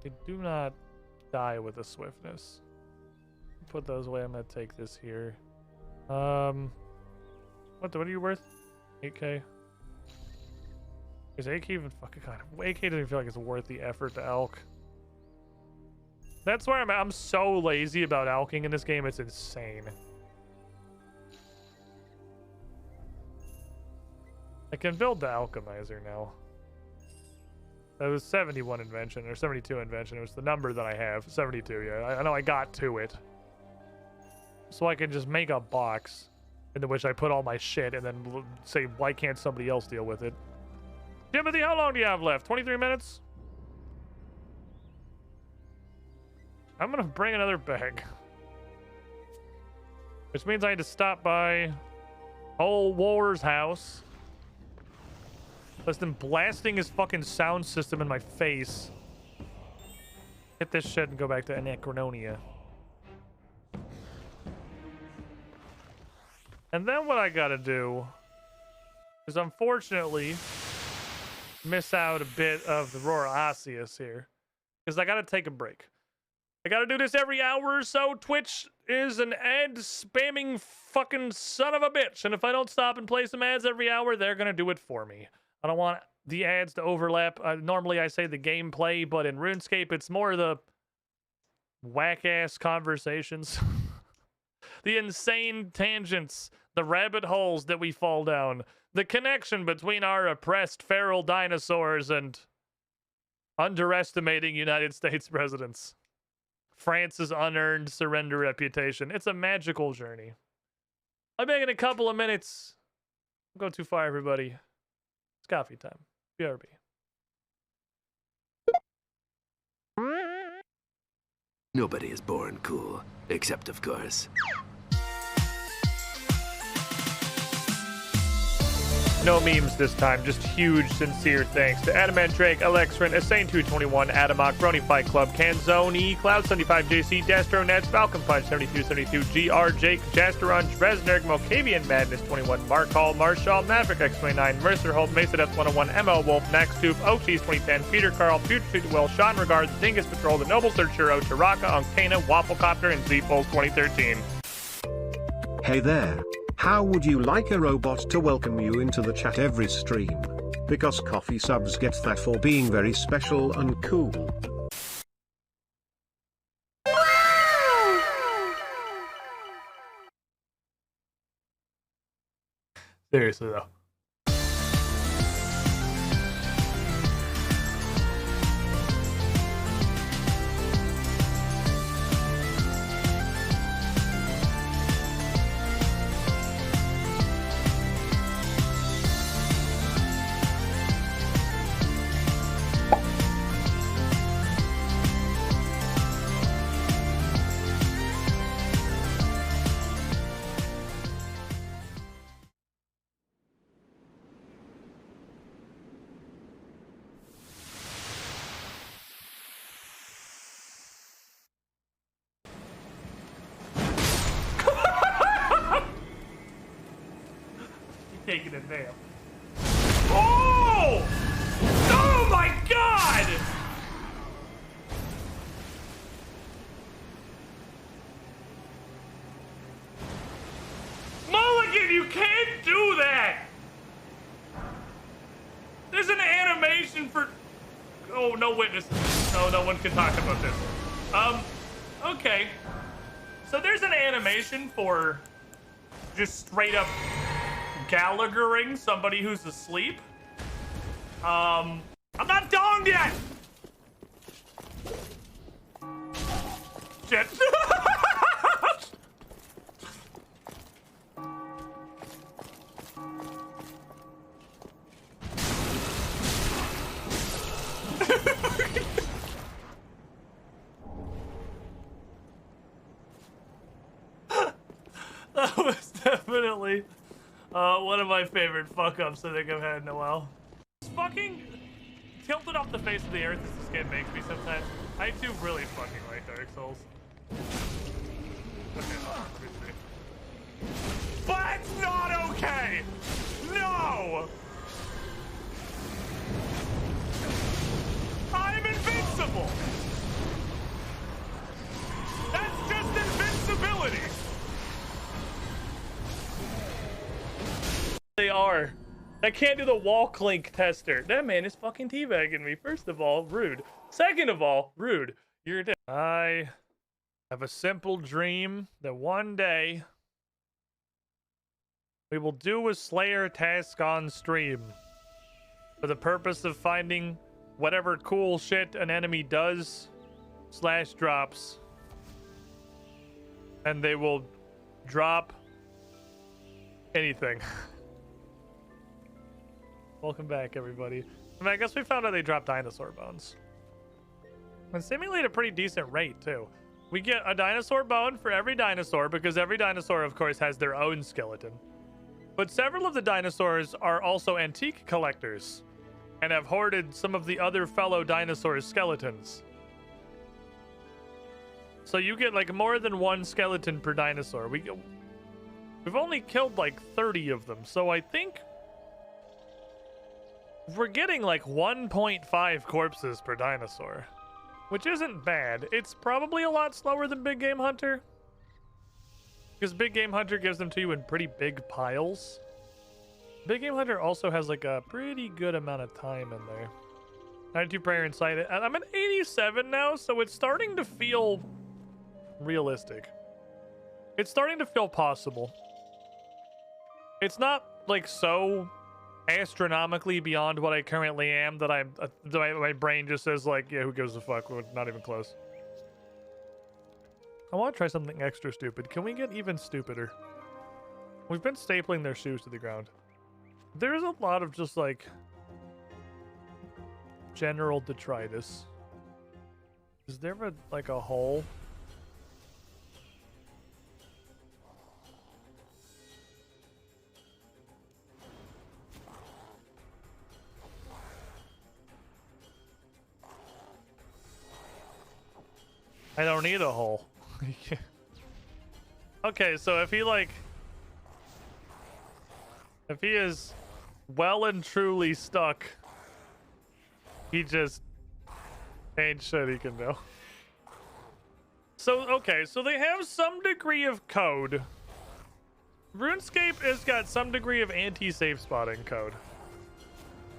They do not die with the swiftness. Put those away. I'm gonna take this here. What are you worth? 8k. Is AK even fucking kind of? AK doesn't feel like it's worth the effort to elk. That's where I'm at. I'm so lazy about elking in this game. It's insane. I can build the alchemizer now. That was 71 invention or 72 invention. It was the number that I have. 72, yeah. I know I got to it. So I can just make a box into which I put all my shit and then say, why can't somebody else deal with it? Timothy, how long do you have left? 23 minutes? I'm gonna bring another bag. Which means I had to stop by old War's house. Less than blasting his fucking sound system in my face. Hit this shit and go back to Anachrononia. And then what I gotta do is unfortunately miss out a bit of the Roar Osseous here. Because I gotta take a break. I gotta do this every hour or so. Twitch is an ad spamming fucking son of a bitch. And if I don't stop and play some ads every hour, they're gonna do it for me. I don't want the ads to overlap. Normally I say the gameplay, but in RuneScape, it's more the whack-ass conversations. The insane tangents, the rabbit holes that we fall down, the connection between our oppressed feral dinosaurs and underestimating United States presidents. France's unearned surrender reputation. It's a magical journey. I'll be back in a couple of minutes. Don't go too far, everybody. It's coffee time. BRB. Nobody is born cool, except of course. No memes this time, just huge, sincere thanks to Adamant Drake, Alexrin, Asane221, Adamok, Brony Fight Club, Canzoni, Cloud75JC, Dastronets, Falcon Punch 7272, GR, Jake, Jasterun, Dresner, Mokavian Madness 21, Mark Hall, Marshall, Maverick X29, Mercer Holt, Mesa Death 101, ML Wolf, Max Tooth, Oaksies 2010, Peter Carl, Future Street Will, Sean Regards, Dingus Patrol, The Noble Searchero, Taraka, Uncana, Wafflecopter, and Z-Foles 2013. Hey there. How would you like a robot to welcome you into the chat every stream? Because coffee subs get that for being very special and cool. Seriously though. Taking a nap. Oh! Oh my god! Mulligan, you can't do that! There's an animation for... Oh, no witnesses. No one can talk about this. Okay. So there's an animation for just straight up Gallaghering somebody who's asleep. I'm not donged yet! Shit. That was definitely one of my favorite fuck-ups I think I've had in a while. It's fucking tilted off the face of the earth as this game makes me sometimes. I do really fucking like Dark Souls. Okay, hold on, let me see. But it's not okay! No! I'm invincible! invincible. That's just invincibility. They are. I can't do the wall clink tester. That man is fucking teabagging me. First of all, rude. Second of all, rude. You're dead. I have a simple dream that one day we will do a Slayer task on stream for the purpose of finding whatever cool shit an enemy does / drops. And they will drop anything. Welcome back, everybody. I mean, I guess we found out they drop dinosaur bones. And simulate a pretty decent rate, too. We get a dinosaur bone for every dinosaur, because every dinosaur, of course, has their own skeleton. But several of the dinosaurs are also antique collectors, and have hoarded some of the other fellow dinosaurs' skeletons. So you get, like, more than one skeleton per dinosaur. We've only killed, like, 30 of them, so I think we're getting like 1.5 corpses per dinosaur, which isn't bad. It's probably a lot slower than Big Game Hunter, because Big Game Hunter gives them to you in pretty big piles. Big Game Hunter also has like a pretty good amount of time in there. 92 prayer inside it. I'm at 87 now, so it's starting to feel realistic. It's starting to feel possible. It's not like so astronomically beyond what I currently am that my brain just says like, yeah, who gives a fuck? We're not even close. I want to try something extra stupid. Can we get even stupider? We've been stapling their shoes to the ground. There's a lot of just like general detritus. Is there like a hole? I don't need a hole. Okay, so if he is well and truly stuck, he just ain't shit he can do. So, okay, so they have some degree of code. RuneScape has got some degree of anti-safe spotting code.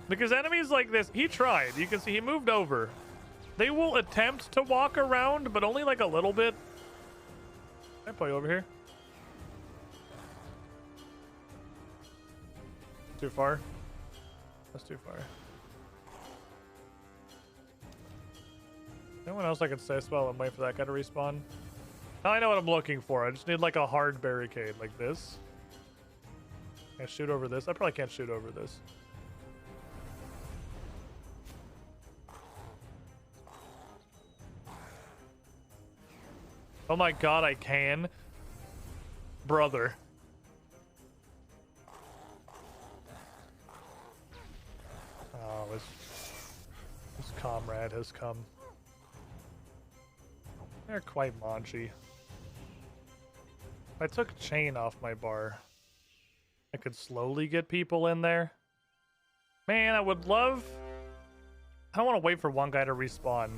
Because enemies like this, he tried. You can see he moved over. They will attempt to walk around, but only like a little bit. Can I play over here? Too far? That's too far. Anyone else I can say spell and wait for that guy to respawn? Now I know what I'm looking for. I just need like a hard barricade like this. Can I shoot over this? I probably can't shoot over this. Oh my god, I can. Brother. Oh, his comrade has come. They're quite launchy. If I took chain off my bar, I could slowly get people in there. Man, I would love... I don't want to wait for one guy to respawn.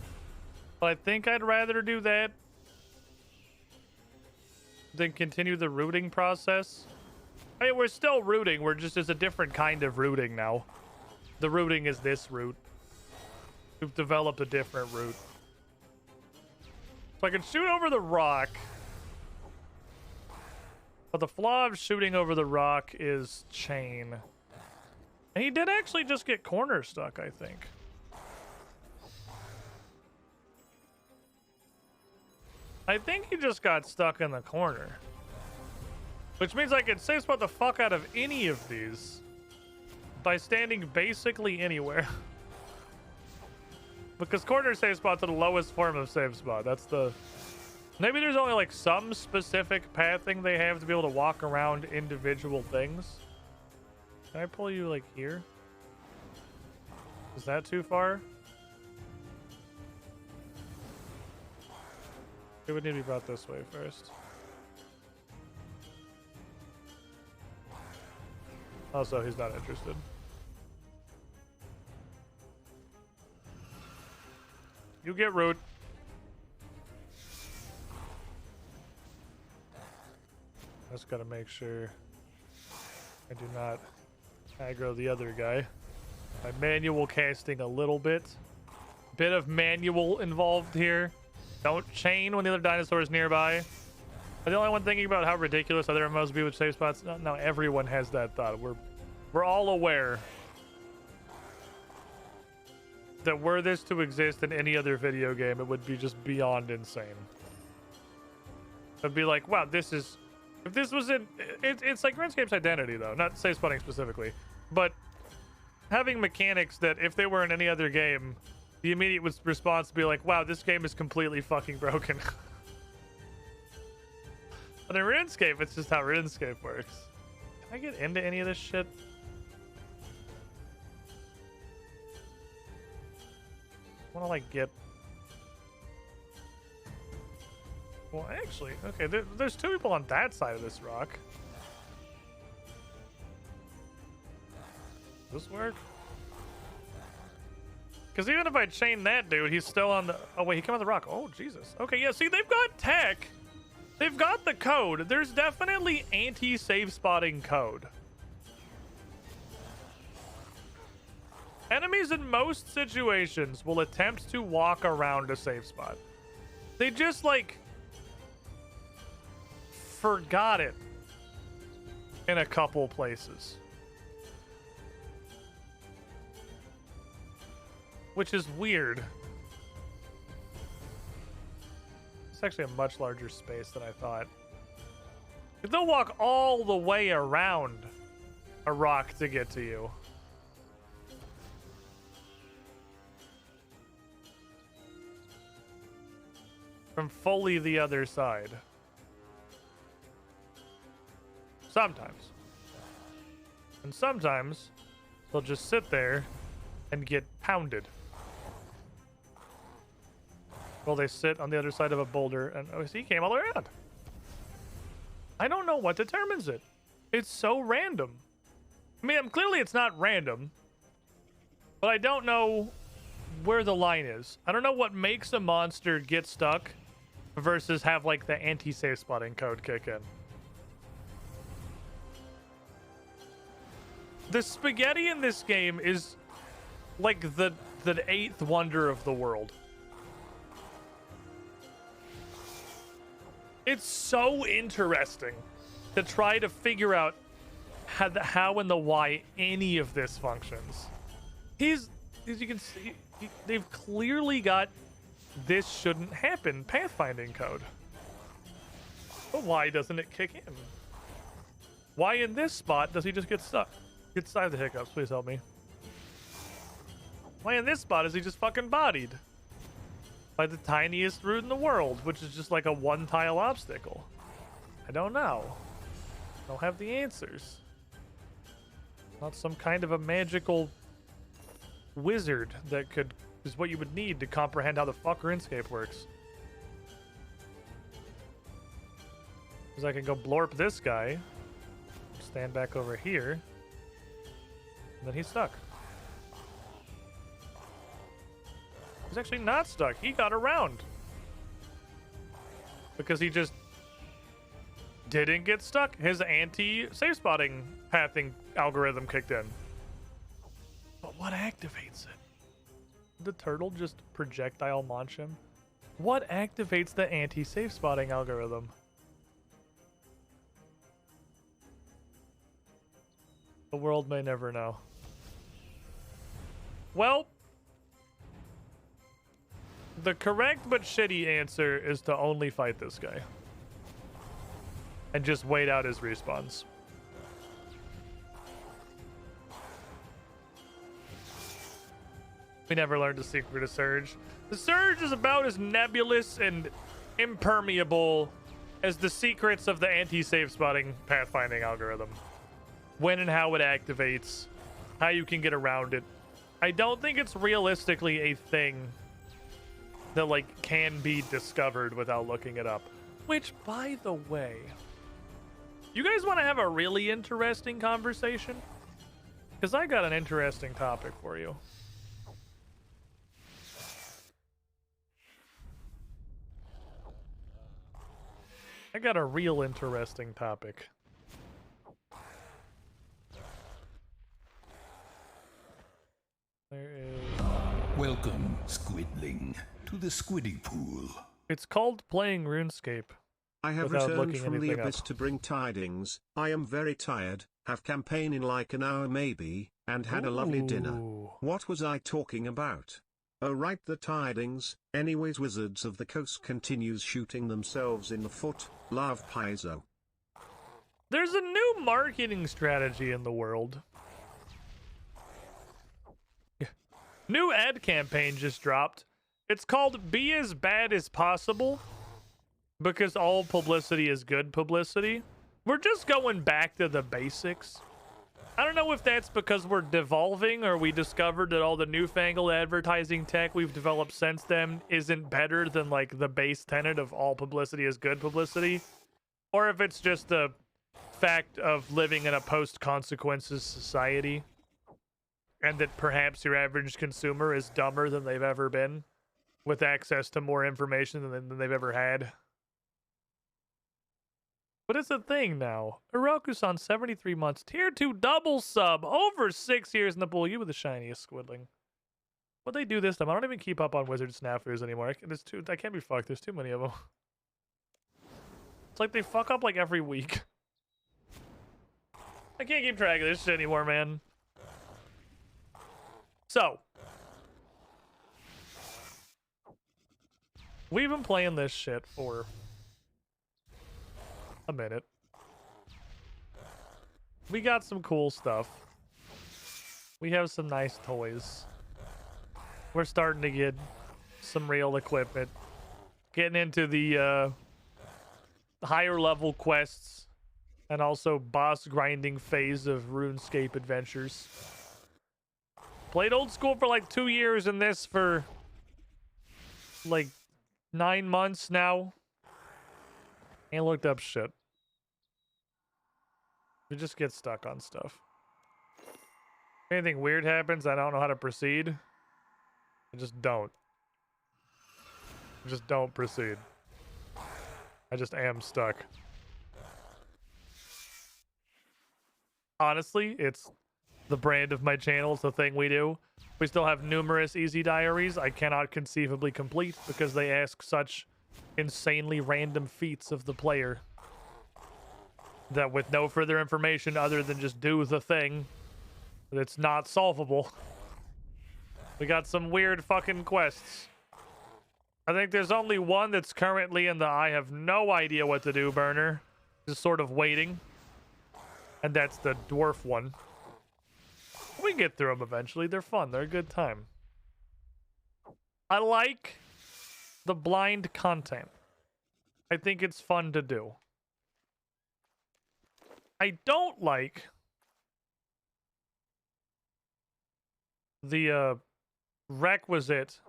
But I think I'd rather do that than continue the rooting process. I mean, we're still rooting. We're just, it's a different kind of rooting now. The rooting is this route. We've developed a different route. So I can shoot over the rock. But the flaw of shooting over the rock is chain. And he did actually just get corner stuck, I think. I think he just got stuck in the corner. Which means I can safe spot the fuck out of any of these by standing basically anywhere. Because corner safe spots are the lowest form of safe spot. That's the... Maybe there's only like some specific pathing they have to be able to walk around individual things. Can I pull you like here? Is that too far? It would need to be brought this way first. Also, he's not interested. You get root. Just gotta make sure I do not aggro the other guy. My manual casting a little bit. Bit of manual involved here. Don't chain when the other dinosaur is nearby. I'm the only one thinking about how ridiculous other MMOs be with save spots. No, everyone has that thought. We're all aware that were this to exist in any other video game, it would be just beyond insane. It'd be like, wow, this is... If this was in... It's like Runescape's identity, though. Not save spotting specifically. But having mechanics that, if they were in any other game, the immediate response would be like, wow, this game is completely fucking broken. But in RuneScape, it's just how RuneScape works. Can I get into any of this shit? I want to, like, get... Well, actually, okay, there's two people on that side of this rock. Does this work? Because even if I chain that dude, he's still on the... Oh, wait, he came on the rock. Oh, Jesus. Okay, yeah, see, they've got tech. They've got the code. There's definitely anti-save spotting code. Enemies in most situations will attempt to walk around a safe spot. They just, like, forgot it in a couple places. Which is weird. It's actually a much larger space than I thought. They'll walk all the way around a rock to get to you. From fully the other side. Sometimes. And sometimes they'll just sit there and get pounded. Well, they sit on the other side of a boulder and oh, see, he came all the way around. I don't know what determines it. It's so random. I mean, clearly it's not random, but I don't know where the line is. I don't know what makes a monster get stuck versus have like the anti-save spotting code kick in. The spaghetti in this game is like the eighth wonder of the world. It's so interesting to try to figure out how and the why any of this functions. As you can see, they've clearly got this shouldn't happen pathfinding code. But why doesn't it kick in? Why in this spot does he just get stuck? Get side of the hiccups, please help me. Why in this spot is he just fucking bodied by the tiniest root in the world, which is just like a one-tile obstacle? I don't know. I don't have the answers. Not some kind of a magical wizard that is what you would need to comprehend how the fuck RuneScape works. Because I can go blorp this guy, stand back over here, and then he's stuck. He's actually not stuck. He got around. Because he just didn't get stuck. His anti-safe spotting pathing algorithm kicked in. But what activates it? Did the turtle just projectile launch him? What activates the anti-safe spotting algorithm? The world may never know. Well, the correct but shitty answer is to only fight this guy. And just wait out his respawns. We never learned the secret of Surge. The Surge is about as nebulous and impermeable as the secrets of the anti-save spotting pathfinding algorithm. When and how it activates, how you can get around it. I don't think it's realistically a thing that like can be discovered without looking it up. Which, by the way, you guys want to have a really interesting conversation? Because I got an interesting topic for you. I got a real interesting topic. There is... Welcome, Squidling, to the Squiddy Pool. It's called playing RuneScape. I have without returned looking from the anything abyss up. to bring tidings. I am very tired, have campaign in like an hour maybe, and had a lovely dinner. What was I talking about? Oh right, the tidings. Anyways, Wizards of the Coast continues shooting themselves in the foot. Love Paizo. There's a new marketing strategy in the world. New ad campaign just dropped. It's called Be As Bad As Possible, because all publicity is good publicity. We're just going back to the basics. I don't know if that's because we're devolving or we discovered that all the newfangled advertising tech we've developed since then isn't better than like the base tenet of all publicity is good publicity, or if it's just the fact of living in a post-consequences society and that perhaps your average consumer is dumber than they've ever been with access to more information than they've ever had. But it's a thing now. Oroku-san, 73 months. Tier 2 double sub. Over 6 years in the pool. You were the shiniest, Squidling. What they do this time? I don't even keep up on Wizard snafus anymore. I can't be fucked. There's too many of them. It's like they fuck up like every week. I can't keep track of this shit anymore, man. So. We've been playing this shit for a minute. We got some cool stuff. We have some nice toys. We're starting to get some real equipment. Getting into the higher level quests and also boss grinding phase of RuneScape adventures. Played old school for like 2 years and this for like 9 months now. Ain't looked up shit. We just get stuck on stuff. If anything weird happens, I don't know how to proceed. I just don't. I just don't proceed. I just am stuck. Honestly, it's the brand of my channel. It's the thing we do. We still have numerous easy diaries I cannot conceivably complete because they ask such insanely random feats of the player that with no further information other than just do the thing, it's not solvable. We got some weird fucking quests. I think there's only one that's currently in the I have no idea what to do burner. Just sort of waiting. And that's the dwarf one. We can get through them eventually. They're fun. They're a good time. I like the blind content. I think it's fun to do. I don't like the requisite,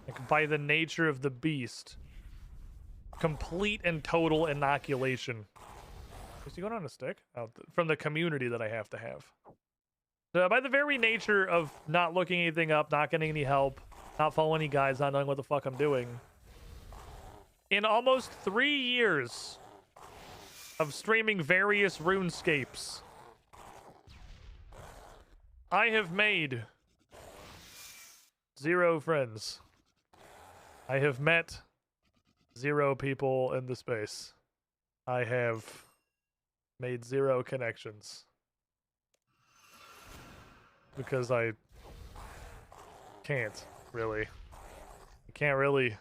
like by the nature of the beast, complete and total inoculation. Is he going on a stick? Oh, from the community that I have to have. By the very nature of not looking anything up, not getting any help, not following any guides, not knowing what the fuck I'm doing. In almost 3 years of streaming various RuneScapes, I have made 0 friends. I have met 0 people in the space. I have made 0 connections. Because I can't, really. I can't really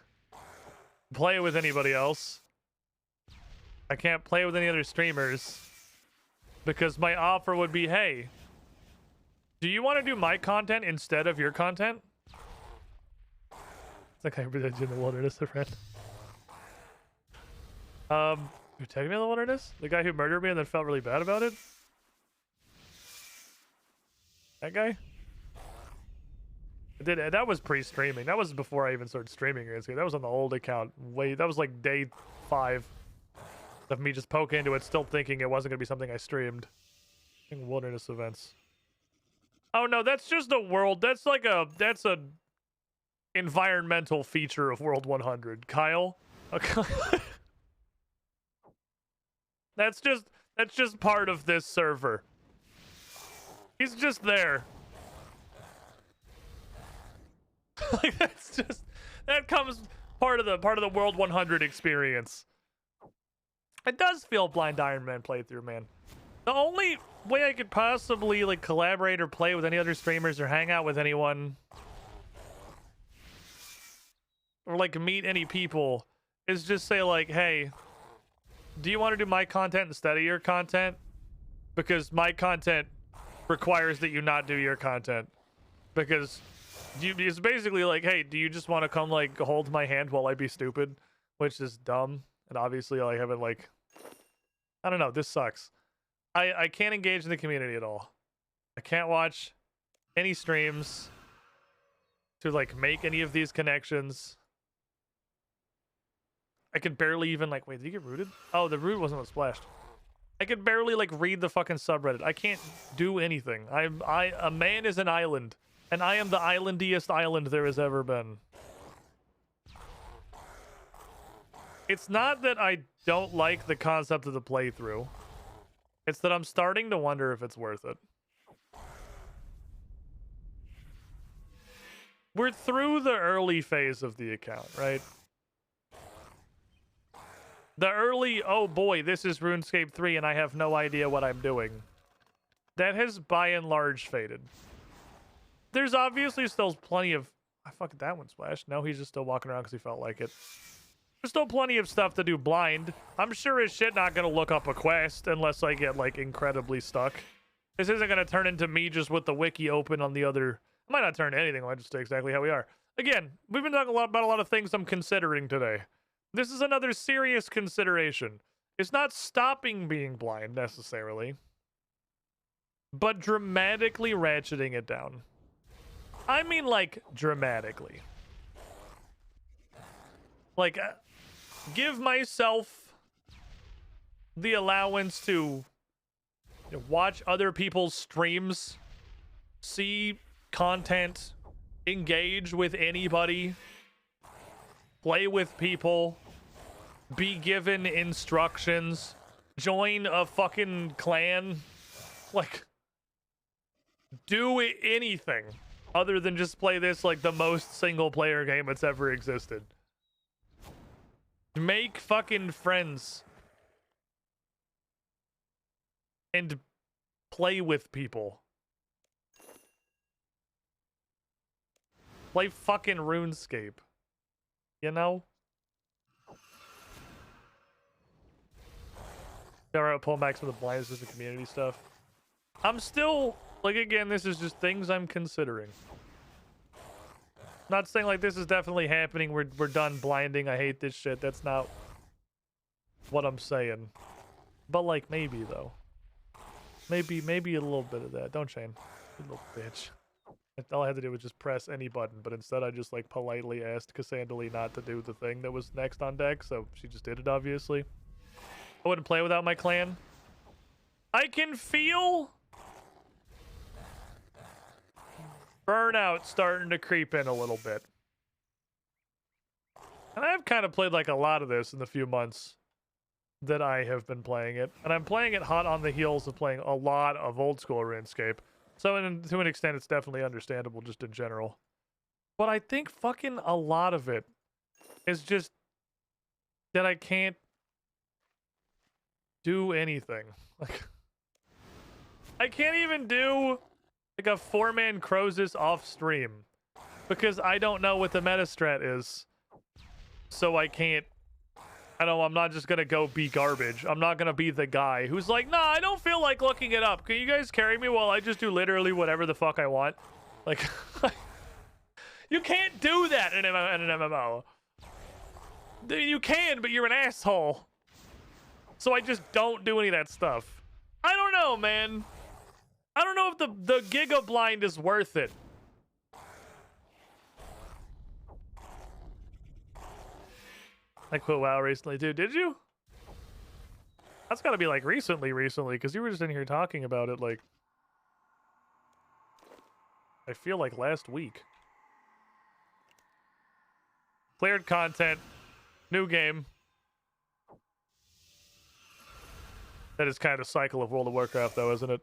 play with anybody else. I can't play with any other streamers. Because my offer would be, hey, do you want to do my content instead of your content? It's like I really in the wilderness, a friend. You're taking me in the wilderness? The guy who murdered me and then felt really bad about it? That guy? That was pre-streaming. That was before I even started streaming. That was on the old account. That was like day 5 of me just poking into it, still thinking it wasn't going to be something I streamed. Wilderness events. Oh no, that's just a world. That's a environmental feature of World 100. Kyle? Okay. That's just part of this server. He's just there. Like that comes part of the World 100 experience. It does feel blind Iron Man playthrough, man. The only way I could possibly like collaborate or play with any other streamers or hang out with anyone or like meet any people is just say like, hey, do you want to do my content instead of your content? Because my content requires that you not do your content. Because it's basically like, hey, do you just want to come like hold my hand while I be stupid? Which is dumb. And obviously I haven't like, I don't know, this sucks. I can't engage in the community at all. I can't watch any streams to like make any of these connections. I could barely even like, wait, did he get rooted? Oh, the root wasn't what splashed. I could barely like read the fucking subreddit. I can't do anything. A man is an island, and I am the islandiest island there has ever been. It's not that I don't like the concept of the playthrough. It's that I'm starting to wonder if it's worth it. We're through the early phase of the account, right? The early, oh boy, this is RuneScape 3 and I have no idea what I'm doing. That has by and large faded. There's obviously still plenty of... I fucking that one splashed. No, he's just still walking around because he felt like it. There's still plenty of stuff to do blind. I'm sure as shit not gonna look up a quest unless I get like incredibly stuck. This isn't gonna turn into me just with the wiki open on the other... I might not turn to anything, I might just stay exactly how we are. Again, we've been talking about a lot of things I'm considering today. This is another serious consideration. It's not stopping being blind necessarily, but dramatically ratcheting it down. I mean like dramatically. Like, give myself the allowance to watch other people's streams, see content, engage with anybody, play with people, be given instructions, join a fucking clan, like, do anything other than just play this like the most single player game that's ever existed. Make fucking friends and play with people. Play fucking RuneScape. You know? Alright, pull back some of the blinds with the community stuff. I'm still, like, again, this is just things I'm considering. Not saying like this is definitely happening. We're done blinding. I hate this shit. That's not what I'm saying. But like maybe though. Maybe a little bit of that. Don't Shane. You little bitch. All I had to do was just press any button, but instead I just like politely asked Cassandra not to do the thing that was next on deck, so she just did it obviously. I wouldn't play without my clan. I can feel burnout starting to creep in a little bit. And I've kind of played like a lot of this in the few months that I have been playing it. And I'm playing it hot on the heels of playing a lot of old school RuneScape. So to an extent, it's definitely understandable just in general. But I think fucking a lot of it is just that I can't do anything. Like, I can't even do like a 4-man Crozus off stream because I don't know what the meta strat is. So I can't, I'm not just gonna go be garbage. I'm not gonna be the guy who's like, nah, I don't feel like looking it up. Can you guys carry me while I just do literally whatever the fuck I want? Like, you can't do that in an MMO. You can, but you're an asshole. So I just don't do any of that stuff. I don't know, man. I don't know if the Giga Blind is worth it. I quit WoW recently, dude. Did you? That's gotta be like recently, because you were just in here talking about it like... I feel like last week. Cleared content. New game. That is kind of cycle of World of Warcraft, though, isn't it?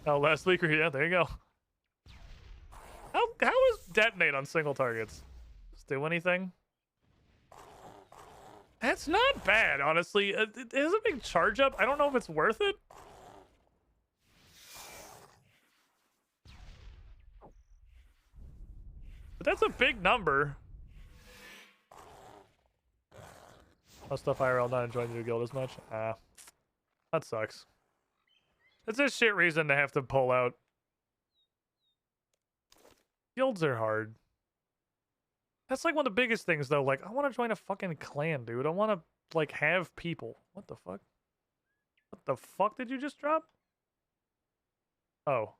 Oh, last week, yeah, there you go. How is detonate on single targets? Does it do anything? That's not bad, honestly. It is a big charge up. I don't know if it's worth it. But that's a big number. Oh, stuff IRL, not enjoying the new guild as much. Ah, that sucks. It's a shit reason to have to pull out. Guilds are hard. That's like one of the biggest things, though. Like, I want to join a fucking clan, dude. I want to, like, have people. What the fuck? What the fuck did you just drop? Oh.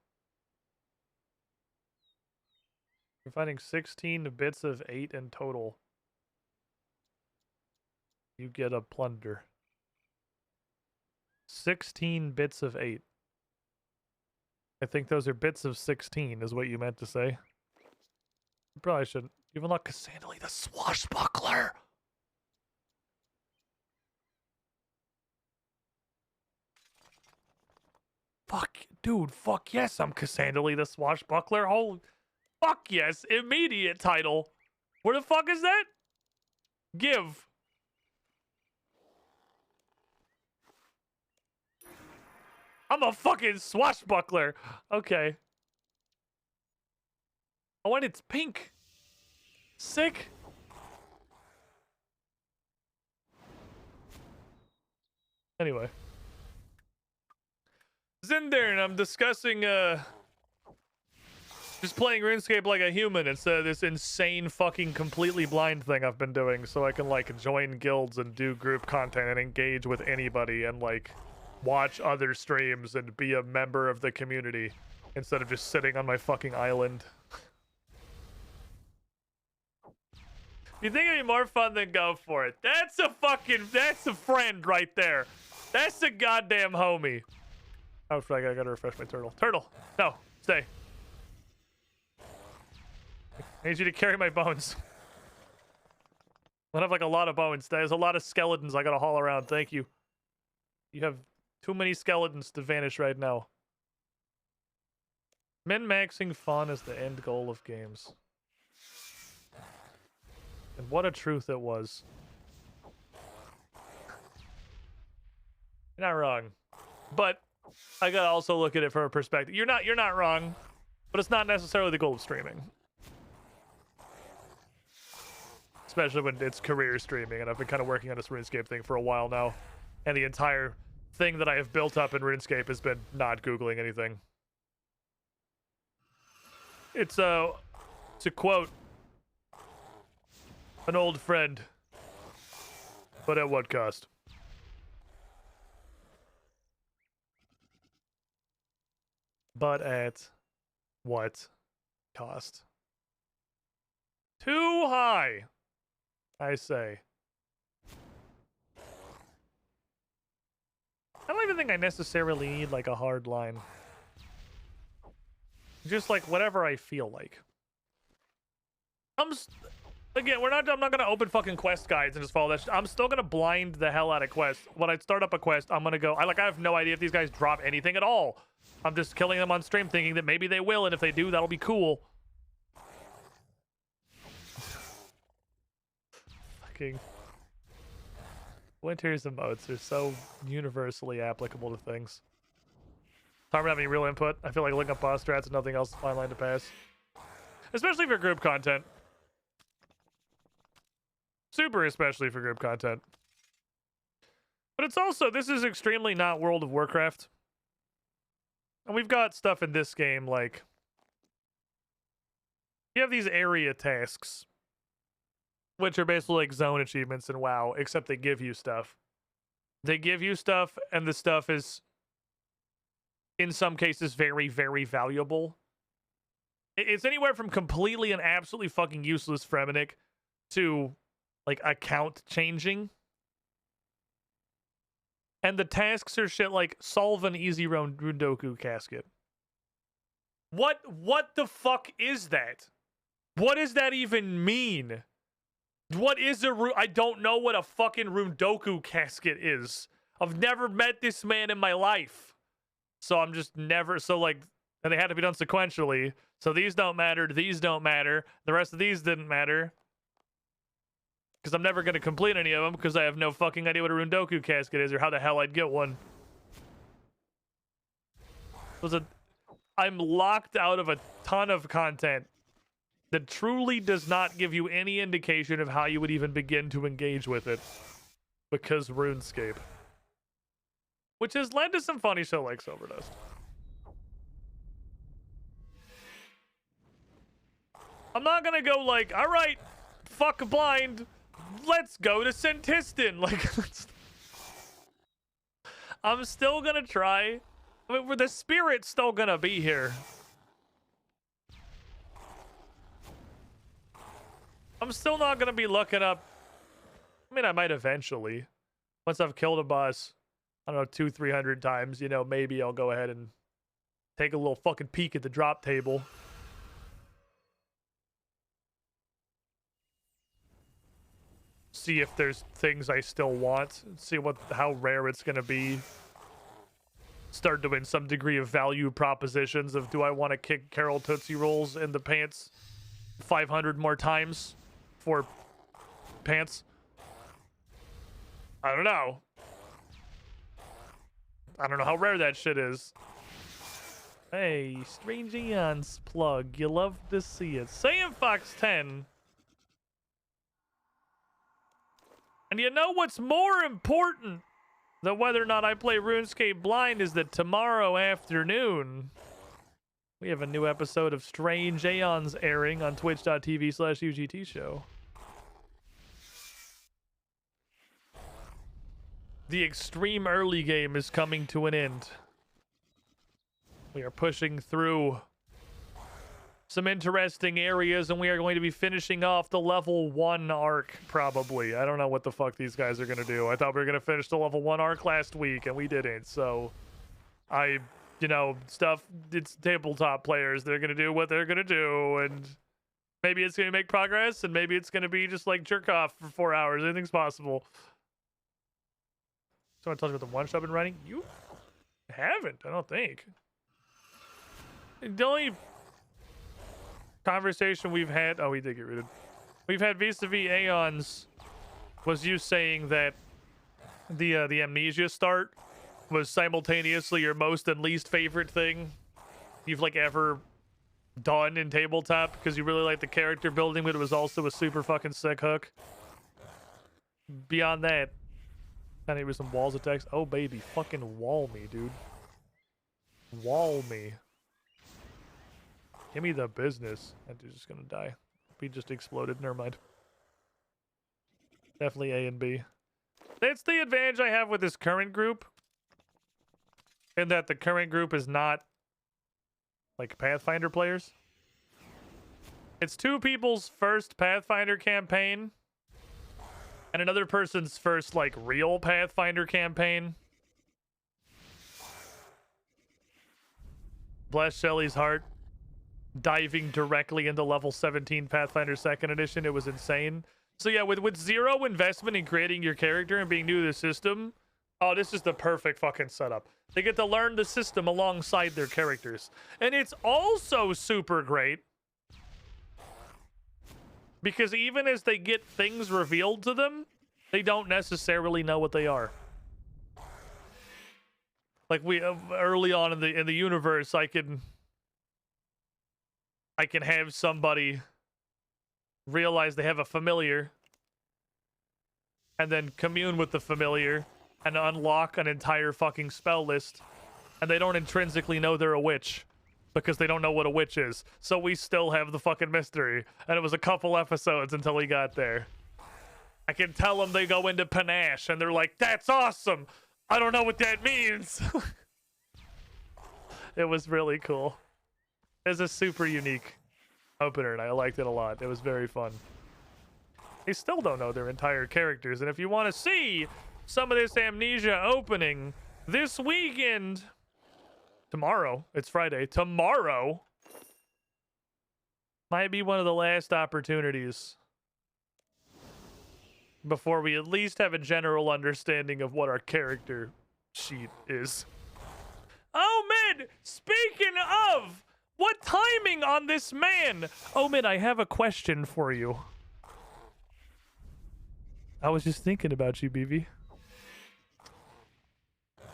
You're finding 16 bits of 8 in total. You get a plunder. 16 bits of 8. I think those are bits of 16 is what you meant to say. You probably shouldn't. You've unlocked Cassandra the Swashbuckler! Fuck, dude, fuck yes, I'm Cassandra the Swashbuckler. Oh, fuck yes, immediate title. Where the fuck is that? Give. I'm a fucking swashbuckler. Okay. Oh, and it's pink. Sick. Anyway. Zinder and I'm discussing, just playing RuneScape like a human instead of this insane fucking completely blind thing I've been doing so I can, like, join guilds and do group content and engage with anybody and, like, watch other streams and be a member of the community instead of just sitting on my fucking island. You think it'd be more fun than go for it? That's a friend right there. That's a goddamn homie. Oh, fuck, I gotta refresh my turtle. Turtle! No, stay. I need you to carry my bones. I have, like, a lot of bones. There's a lot of skeletons I gotta haul around. Thank you. You have too many skeletons to vanish right now. Min-maxing fun is the end goal of games. And what a truth it was. You're not wrong. But I gotta also look at it from a perspective. You're not wrong, but it's not necessarily the goal of streaming. Especially when it's career streaming, and I've been kind of working on this RuneScape thing for a while now. And the entire thing that I have built up in RuneScape has been not Googling anything. It's to quote an old friend, but at what cost? But at what cost? Too high, I say. I don't even think I necessarily need, like, a hard line. Just, like, whatever I feel like. Again, I'm not gonna open fucking quest guides and just follow that. I'm still gonna blind the hell out of quests. When I start up a quest, I'm gonna go. I have no idea if these guys drop anything at all. I'm just killing them on stream, thinking that maybe they will, and if they do, that'll be cool. Fucking Winter's emotes are so universally applicable to things. Time to have any real input. I feel like looking up boss strats and nothing else is a fine line to pass. Especially for group content. Super especially for group content. But it's also, this is extremely not World of Warcraft. And we've got stuff in this game like, you have these area tasks, which are basically like zone achievements in WoW, except they give you stuff. They give you stuff, and the stuff is, in some cases, very, very valuable. It's anywhere from completely and absolutely fucking useless Fremenic to, like, account changing. And the tasks are shit like, solve an easy Rundoku casket. What the fuck is that? What does that even mean? What is a rune? I don't know what a fucking Rundoku casket is. I've never met this man in my life. So I'm just never, so like, and they had to be done sequentially. So these don't matter, these don't matter. The rest of these didn't matter. Because I'm never going to complete any of them because I have no fucking idea what a Rundoku casket is or how the hell I'd get one. I'm locked out of a ton of content that truly does not give you any indication of how you would even begin to engage with it. Because RuneScape. Which has led to some funny shit like Silverdust. I'm not gonna go like, alright, fuck blind, let's go to Sentistan. Like, I'm still gonna try. I mean, the spirit's still gonna be here. I'm still not gonna be looking up. I mean, I might eventually. Once I've killed a boss, I don't know, 200-300 times, you know, maybe I'll go ahead and take a little fucking peek at the drop table. See if there's things I still want. See how rare it's gonna be. Start doing some degree of value propositions of, do I want to kick Carol Tootsie Rolls in the pants 500 more times for pants? I don't know. I don't know how rare that shit is. Hey, Strange Eons plug. You love to see it. Saiyan Fox 10. And you know what's more important than whether or not I play RuneScape blind is that tomorrow afternoon we have a new episode of Strange Aeons airing on twitch.tv/UGT show. The extreme early game is coming to an end. We are pushing through some interesting areas, and we are going to be finishing off the level 1 arc, probably. I don't know what the fuck these guys are going to do. I thought we were going to finish the level 1 arc last week, and we didn't. So, you know, it's tabletop players. They're going to do what they're going to do, and maybe it's going to make progress, and maybe it's going to be just like jerk off for 4 hours. Anything's possible. Someone tells you about the one-shot I've been running? You haven't, I don't think. The only conversation we've had, oh, we did get rooted. We've had vis-a-vis Aeons was you saying that the amnesia start was simultaneously your most and least favorite thing you've like ever done in tabletop because you really like the character building, but it was also a super fucking sick hook. Beyond that, I need some walls of text. Oh baby, fucking wall me, dude. Wall me. Give me the business. That dude's just gonna die. He just exploded. Never mind. Definitely A and B. That's the advantage I have with this current group. In that the current group is not like Pathfinder players. It's two people's first Pathfinder campaign. And another person's first like real Pathfinder campaign. Bless Shelly's heart. Diving directly into level 17 Pathfinder 2nd edition. It was insane. So yeah, with zero investment in creating your character and being new to the system, oh, this is the perfect fucking setup. They get to learn the system alongside their characters. And it's also super great because even as they get things revealed to them, they don't necessarily know what they are. Like we early on in the universe, I can have somebody realize they have a familiar and then commune with the familiar and unlock an entire fucking spell list, and they don't intrinsically know they're a witch because they don't know what a witch is. So we still have the fucking mystery, and it was a couple episodes until we got there. I can tell them they go into panache and they're like, that's awesome. I don't know what that means. It was really cool. It's a super unique opener, and I liked it a lot. It was very fun. They still don't know their entire characters, and if you want to see some of this Amnesia opening this weekend, tomorrow, it's Friday, tomorrow might be one of the last opportunities before we at least have a general understanding of what our character sheet is. Oh, Mid! Speaking of, what timing on this man? Oh, Mid, I have a question for you. I was just thinking about you, BB.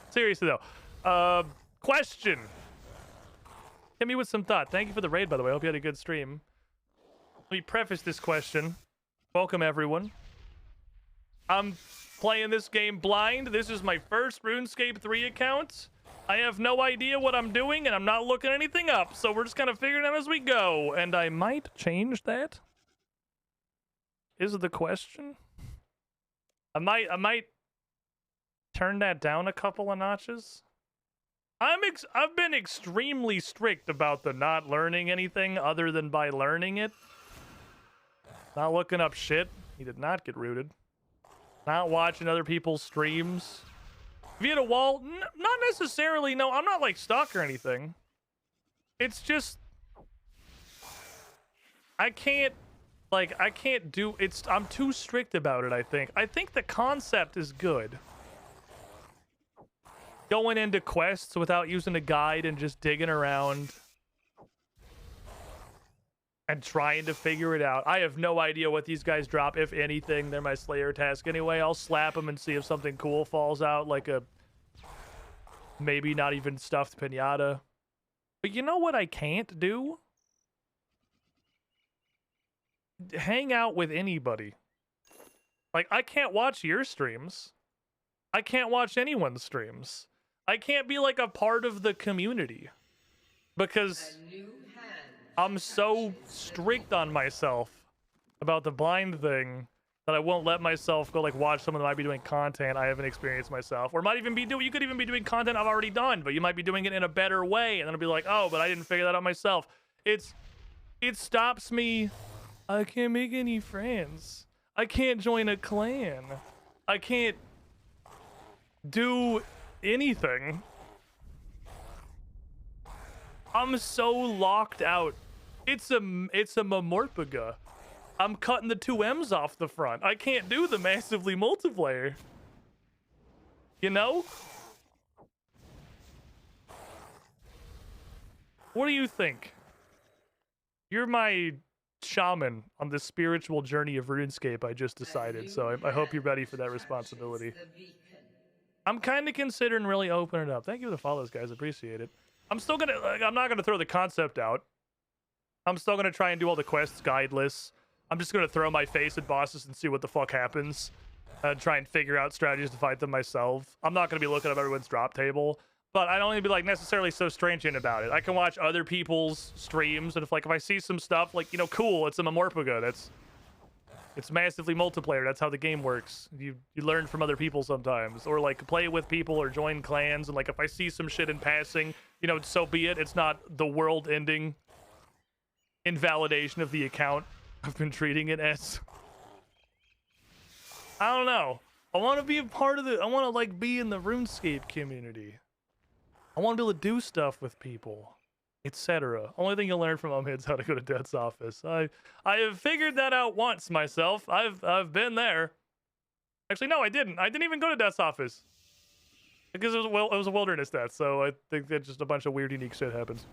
Seriously, though. Question. Hit me with some thought. Thank you for the raid, by the way. I hope you had a good stream. Let me preface this question. Welcome, everyone. I'm playing this game blind. This is my first RuneScape 3 account. I have no idea what I'm doing, and I'm not looking anything up, so we're just kind of figuring it out as we go. And I might change that. Is the question? I might turn that down a couple of notches. I've been extremely strict about the not learning anything other than by learning it. Not looking up shit. He did not get rooted. Not watching other people's streams. If you hit a wall, not necessarily. No, I'm not like stuck or anything. It's just I can't do it's. I'm too strict about it. I think the concept is good. Going into quests without using a guide and just digging around and trying to figure it out. I have no idea what these guys drop, if anything. They're my Slayer task anyway. I'll slap them and see if something cool falls out, like a maybe not even stuffed pinata. But you know what I can't do? Hang out with anybody. Like, I can't watch your streams. I can't watch anyone's streams. I can't be like a part of the community because I'm so strict on myself about the blind thing that I won't let myself go like watch someone that might be doing content I haven't experienced myself, or might even be doing. You could even be doing content I've already done, but you might be doing it in a better way, and then I'll be like, oh, but I didn't figure that out myself. It stops me. I can't make any friends. I can't join a clan. I can't do anything. I'm so locked out. It's a Mamorpaga. I'm cutting the 2 M's off the front. I can't do the massively multiplayer. You know? What do you think? You're my shaman on this spiritual journey of RuneScape I just decided, so I hope you're ready for that responsibility. I'm kind of considering really opening it up. Thank you for the follows, guys. Appreciate it. I'm still gonna, I'm not gonna throw the concept out. I'm still gonna try and do all the quests guideless. I'm just gonna throw my face at bosses and see what the fuck happens. Try and figure out strategies to fight them myself. I'm not gonna be looking up everyone's drop table, but I don't need to be like necessarily so stringent about it. I can watch other people's streams, and if I see some stuff like, you know, cool, it's a Mamorpaga. It's massively multiplayer. That's how the game works. You learn from other people sometimes, or like play with people or join clans. And like if I see some shit in passing, you know, so be it. It's not the world-ending invalidation of the account I've been treating it as. I don't know. I want to be a part of the. I want to like be in the RuneScape community. I want to be able to do stuff with people, etc. Only thing you'll learn from Umhid's how to go to Death's office. I have figured that out once myself. I've been there. Actually, no, I didn't. I didn't even go to Death's office because it was a wilderness death. So I think that just a bunch of weird, unique shit happens.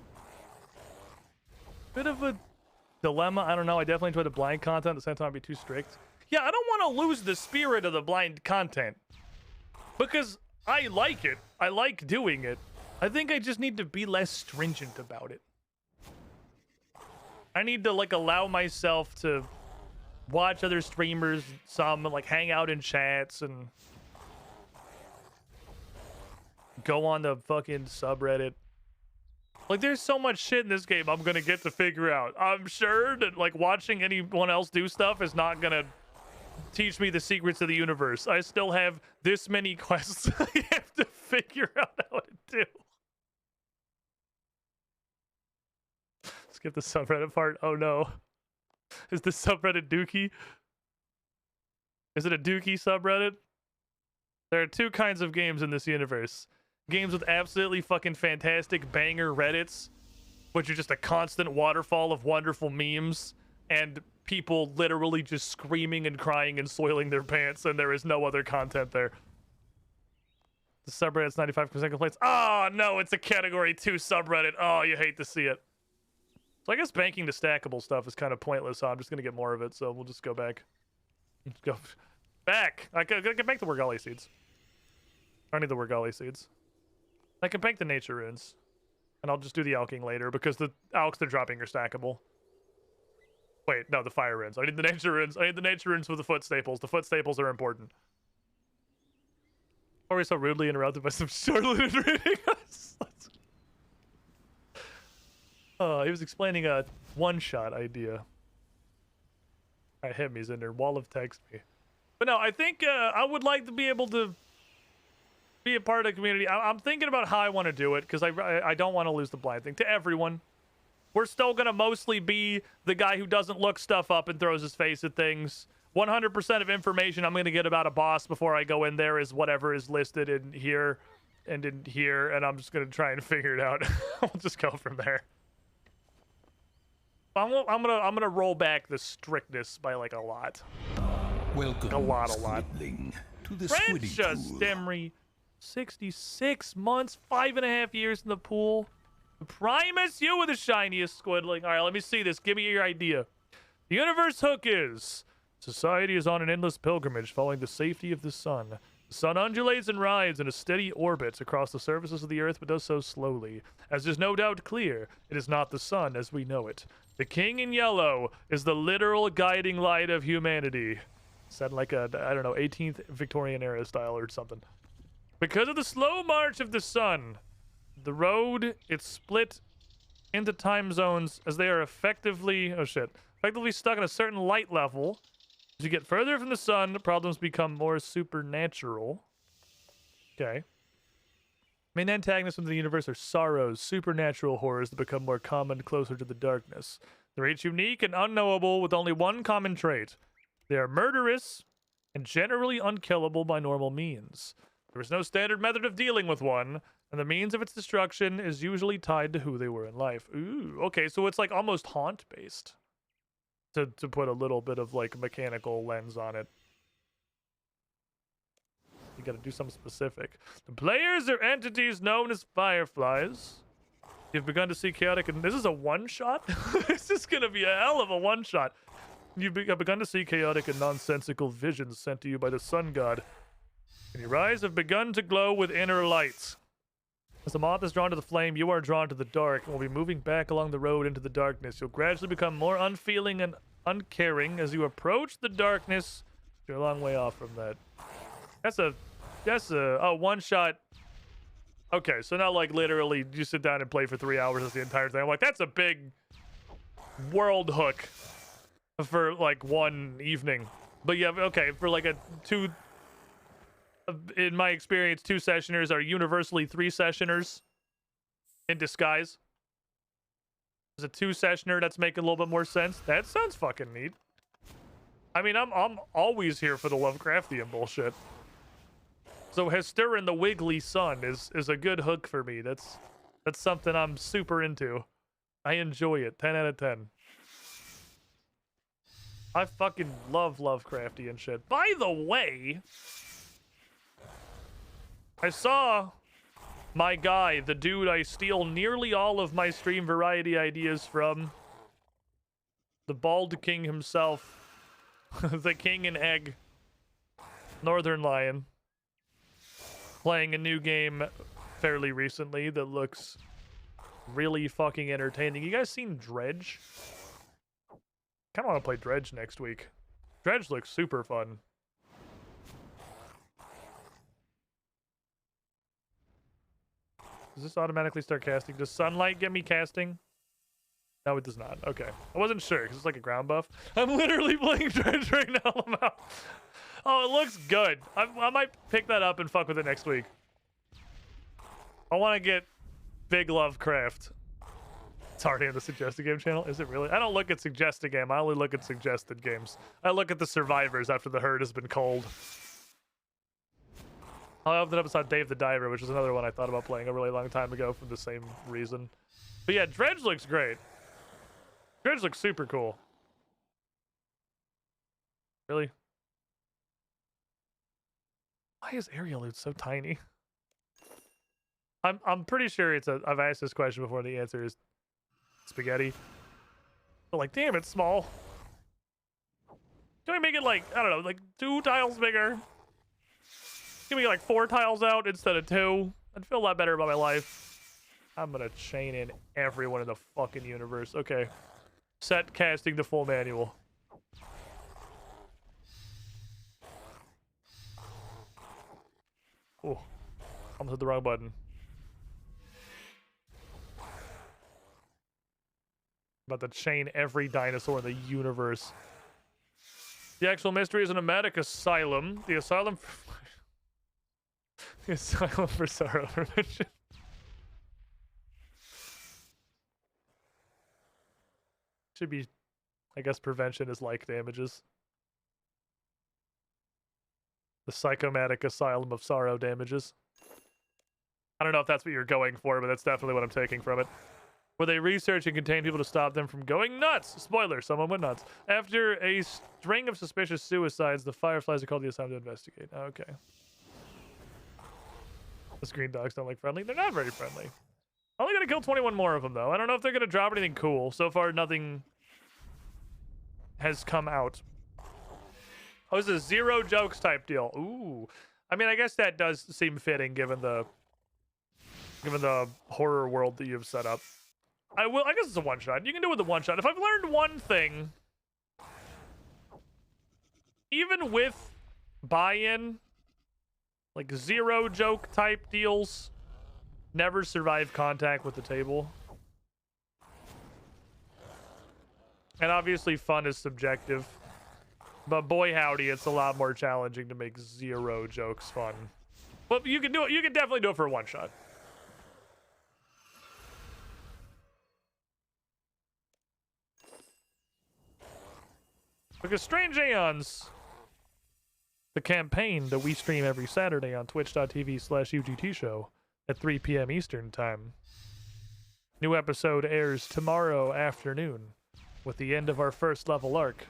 Bit of a dilemma. I don't know. I definitely enjoy the blind content. At the same time, I'd be too strict. Yeah, I don't want to lose the spirit of the blind content because I like it. I like doing it. I think I just need to be less stringent about it. I need to like allow myself to watch other streamers, some like hang out in chats and go on the fucking subreddit. Like there's so much shit in this game I'm gonna get to figure out. I'm sure that like watching anyone else do stuff is not gonna teach me the secrets of the universe. I still have this many quests I have to figure out how to do. Skip the subreddit part. Oh no. Is the subreddit Dookie? Is it a Dookie subreddit? There are 2 kinds of games in this universe. Games with absolutely fucking fantastic banger Reddits, which are just a constant waterfall of wonderful memes and people literally just screaming and crying and soiling their pants, and there is no other content there. The subreddit's 95% complaints. Oh, no, it's a Category 2 subreddit. Oh, you hate to see it. So I guess banking the stackable stuff is kind of pointless, so I'm just going to get more of it, so we'll just go back. Let's go back. I can bank the Wergali seeds. I need the Wergali seeds. I can bank the nature runes. And I'll just do the alking later, because the alks they're dropping are stackable. Wait, no, the fire runes. I need the nature runes. I need the nature runes for the foot staples. The foot staples are important. Are we so rudely interrupted by some Charlotte reading us? He was explaining a one-shot idea. Alright, hit me's in there. Wall of text me. But no, I think I would like to be able to be a part of the community. I'm thinking about how I want to do it, because I don't want to lose the blind thing to everyone. We're still going to mostly be the guy who doesn't look stuff up and throws his face at things. 100% of information I'm going to get about a boss before I go in there is whatever is listed in here and in here, and I'm just going to try and figure it out. We'll just go from there. I'm gonna roll back the strictness by like a lot. Welcome, a lot. Squidling, to the Francia Stemry, 66 months, 5.5 years in the pool. Primus, you were the shiniest squidling. All right, let me see this. Give me your idea. The universe hook is: society is on an endless pilgrimage following the safety of the sun. The sun undulates and rides in a steady orbit across the surfaces of the earth, but does so slowly. As is no doubt clear, it is not the sun as we know it. The king in yellow is the literal guiding light of humanity. Said like a, I don't know, 18th Victorian era style or something. Because of the slow march of the sun, the road, it's split into time zones as they are effectively stuck at a certain light level. As you get further from the sun, problems become more supernatural. Okay. Main antagonists of the universe are sorrows, supernatural horrors that become more common closer to the darkness. They're each unique and unknowable with only one common trait. They are murderous and generally unkillable by normal means. There is no standard method of dealing with one, and the means of its destruction is usually tied to who they were in life. Ooh, okay, so it's like almost haunt-based. To put a little bit of like mechanical lens on it. You gotta do something specific. The players are entities known as fireflies. You've begun to see chaotic, and this is a one-shot? This is gonna be a hell of a one-shot. You've begun to see chaotic and nonsensical visions sent to you by the sun god. And your eyes have begun to glow with inner lights. As the moth is drawn to the flame, you are drawn to the dark and will be moving back along the road into the darkness. You'll gradually become more unfeeling and uncaring as you approach the darkness. You're a long way off from that. That's a one-shot. Okay, so now like literally you sit down and play for 3 hours as the entire thing. I'm like, that's a big world hook for like one evening. But yeah, okay, for like a two, in my experience, 2 sessioners are universally 3 sessioners in disguise. There's a 2 sessioner that's making a little bit more sense. That sounds fucking neat. I mean, I'm always here for the Lovecraftian bullshit. So Hester and the Wiggly Sun is a good hook for me. That's something I'm super into. I enjoy it. 10 out of 10. I fucking love Lovecraftian shit. By the way, I saw my guy, the dude I steal nearly all of my stream variety ideas from, the Bald King himself, the King and Egg, Northern Lion, playing a new game fairly recently that looks really fucking entertaining. You guys seen Dredge? Kind of want to play Dredge next week. Dredge looks super fun. Does this automatically start casting? Does sunlight get me casting? No, it does not. Okay. I wasn't sure because it's like a ground buff. I'm literally playing Dredge right now. Oh, it looks good. I might pick that up and fuck with it next week. I want to get Big Lovecraft. It's already on the suggested game channel. Is it really? I don't look at suggested game. I only look at suggested games. I look at the survivors after the herd has been culled. I opened up and saw Dave the Diver, which is another one I thought about playing a really long time ago for the same reason. But yeah, Dredge looks great. Dredge looks super cool. Really? Why is area loot so tiny? I'm pretty sure it's a. I've asked this question before. And the answer is spaghetti. But like, damn, it's small. Can we make it like, I don't know, like 2 tiles bigger? Can we get like 4 tiles out instead of 2? I'd feel a lot better about my life. I'm gonna chain in everyone in the fucking universe. Okay. Set casting the full manual. Oh, almost hit the wrong button. About to chain every dinosaur in the universe. The actual mystery is an nomadic asylum. The asylum for... the asylum for sorrow prevention. Should be, I guess prevention is like damages. The psychomatic asylum of sorrow damages. I don't know if that's what you're going for, but that's definitely what I'm taking from it. Where they research and contain people to stop them from going nuts. Spoiler, someone went nuts. After a string of suspicious suicides, the Fireflies are called the assignment to investigate. Okay. The green dogs don't look friendly. They're not very friendly. Only gonna kill 21 more of them, though. I don't know if they're gonna drop anything cool. So far, nothing has come out. Oh, this is a 0 jokes type deal. Ooh. I mean, I guess that does seem fitting given the horror world that you've set up. I guess it's a one-shot. You can do it with a one-shot. If I've learned one thing, even with buy-in, like 0 joke type deals, never survive contact with the table. And obviously fun is subjective. But boy howdy, it's a lot more challenging to make 0 jokes fun. But you can do it. You can definitely do it for a one-shot. Because Strange Aeons, the campaign that we stream every Saturday on twitch.tv/UGT show at 3 p.m. Eastern time. New episode airs tomorrow afternoon with the end of our first level arc.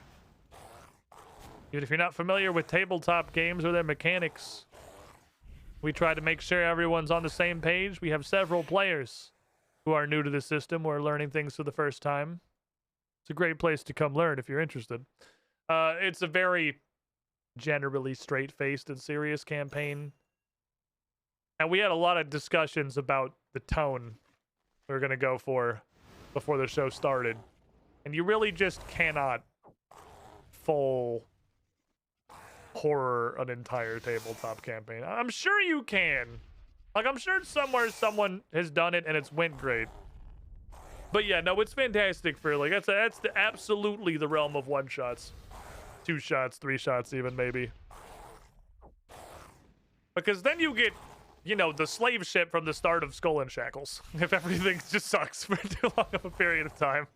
Even if you're not familiar with tabletop games or their mechanics, we try to make sure everyone's on the same page. We have several players who are new to the system or are learning things for the first time. It's a great place to come learn if you're interested. It's a very generally straight-faced and serious campaign. And we had a lot of discussions about the tone we were going to go for before the show started. And you really just cannot full horror an entire tabletop campaign. I'm sure you can. Like, I'm sure somewhere someone has done it and it's went great. But yeah, no, it's fantastic for, like, that's absolutely the realm of one-shots. 2 shots, 3 shots even, maybe. Because then you get, you know, the slave ship from the start of Skull and Shackles. If everything just sucks for too long of a period of time.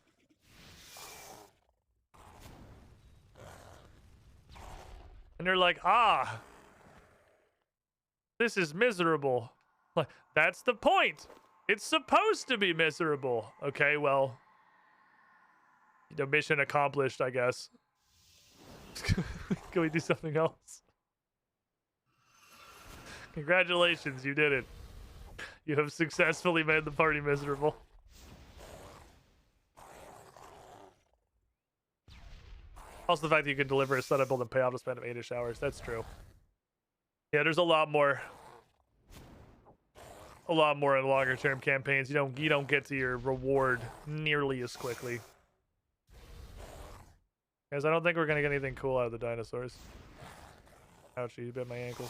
And you're like, ah, this is miserable. Like, that's the point. It's supposed to be miserable. Okay, well, you know, mission accomplished, I guess. Can we do something else? Congratulations, you did it. You have successfully made the party miserable. Also, the fact that you can deliver a setup, build, and payoff to spend 8-ish hours. That's true. Yeah, there's a lot more in longer term campaigns. You don't get to your reward nearly as quickly. Guys, I don't think we're gonna get anything cool out of the dinosaurs. Ouch, he bit my ankle.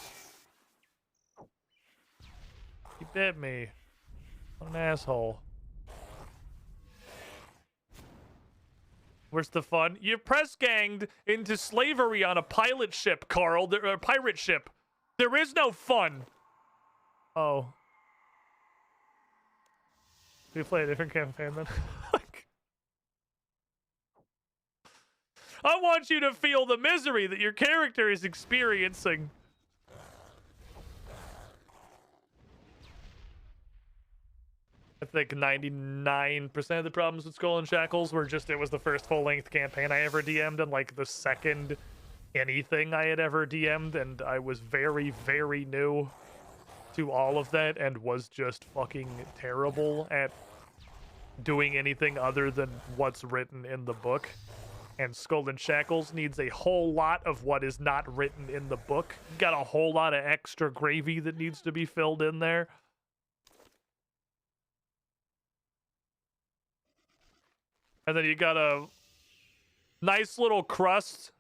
He bit me. What an asshole. Where's the fun? You press ganged into slavery on a pilot ship, Carl. A pirate ship. There is no fun. Oh. We play a different campaign then. I want you to feel the misery that your character is experiencing. I think 99% of the problems with Skull and Shackles were just, it was the first full-length campaign I ever DM'd, and like the second anything I had ever DM'd, and I was very, very new to all of that and was just fucking terrible at doing anything other than what's written in the book. And Skull and Shackles needs a whole lot of what is not written in the book. Got a whole lot of extra gravy that needs to be filled in there. And then you got a nice little crust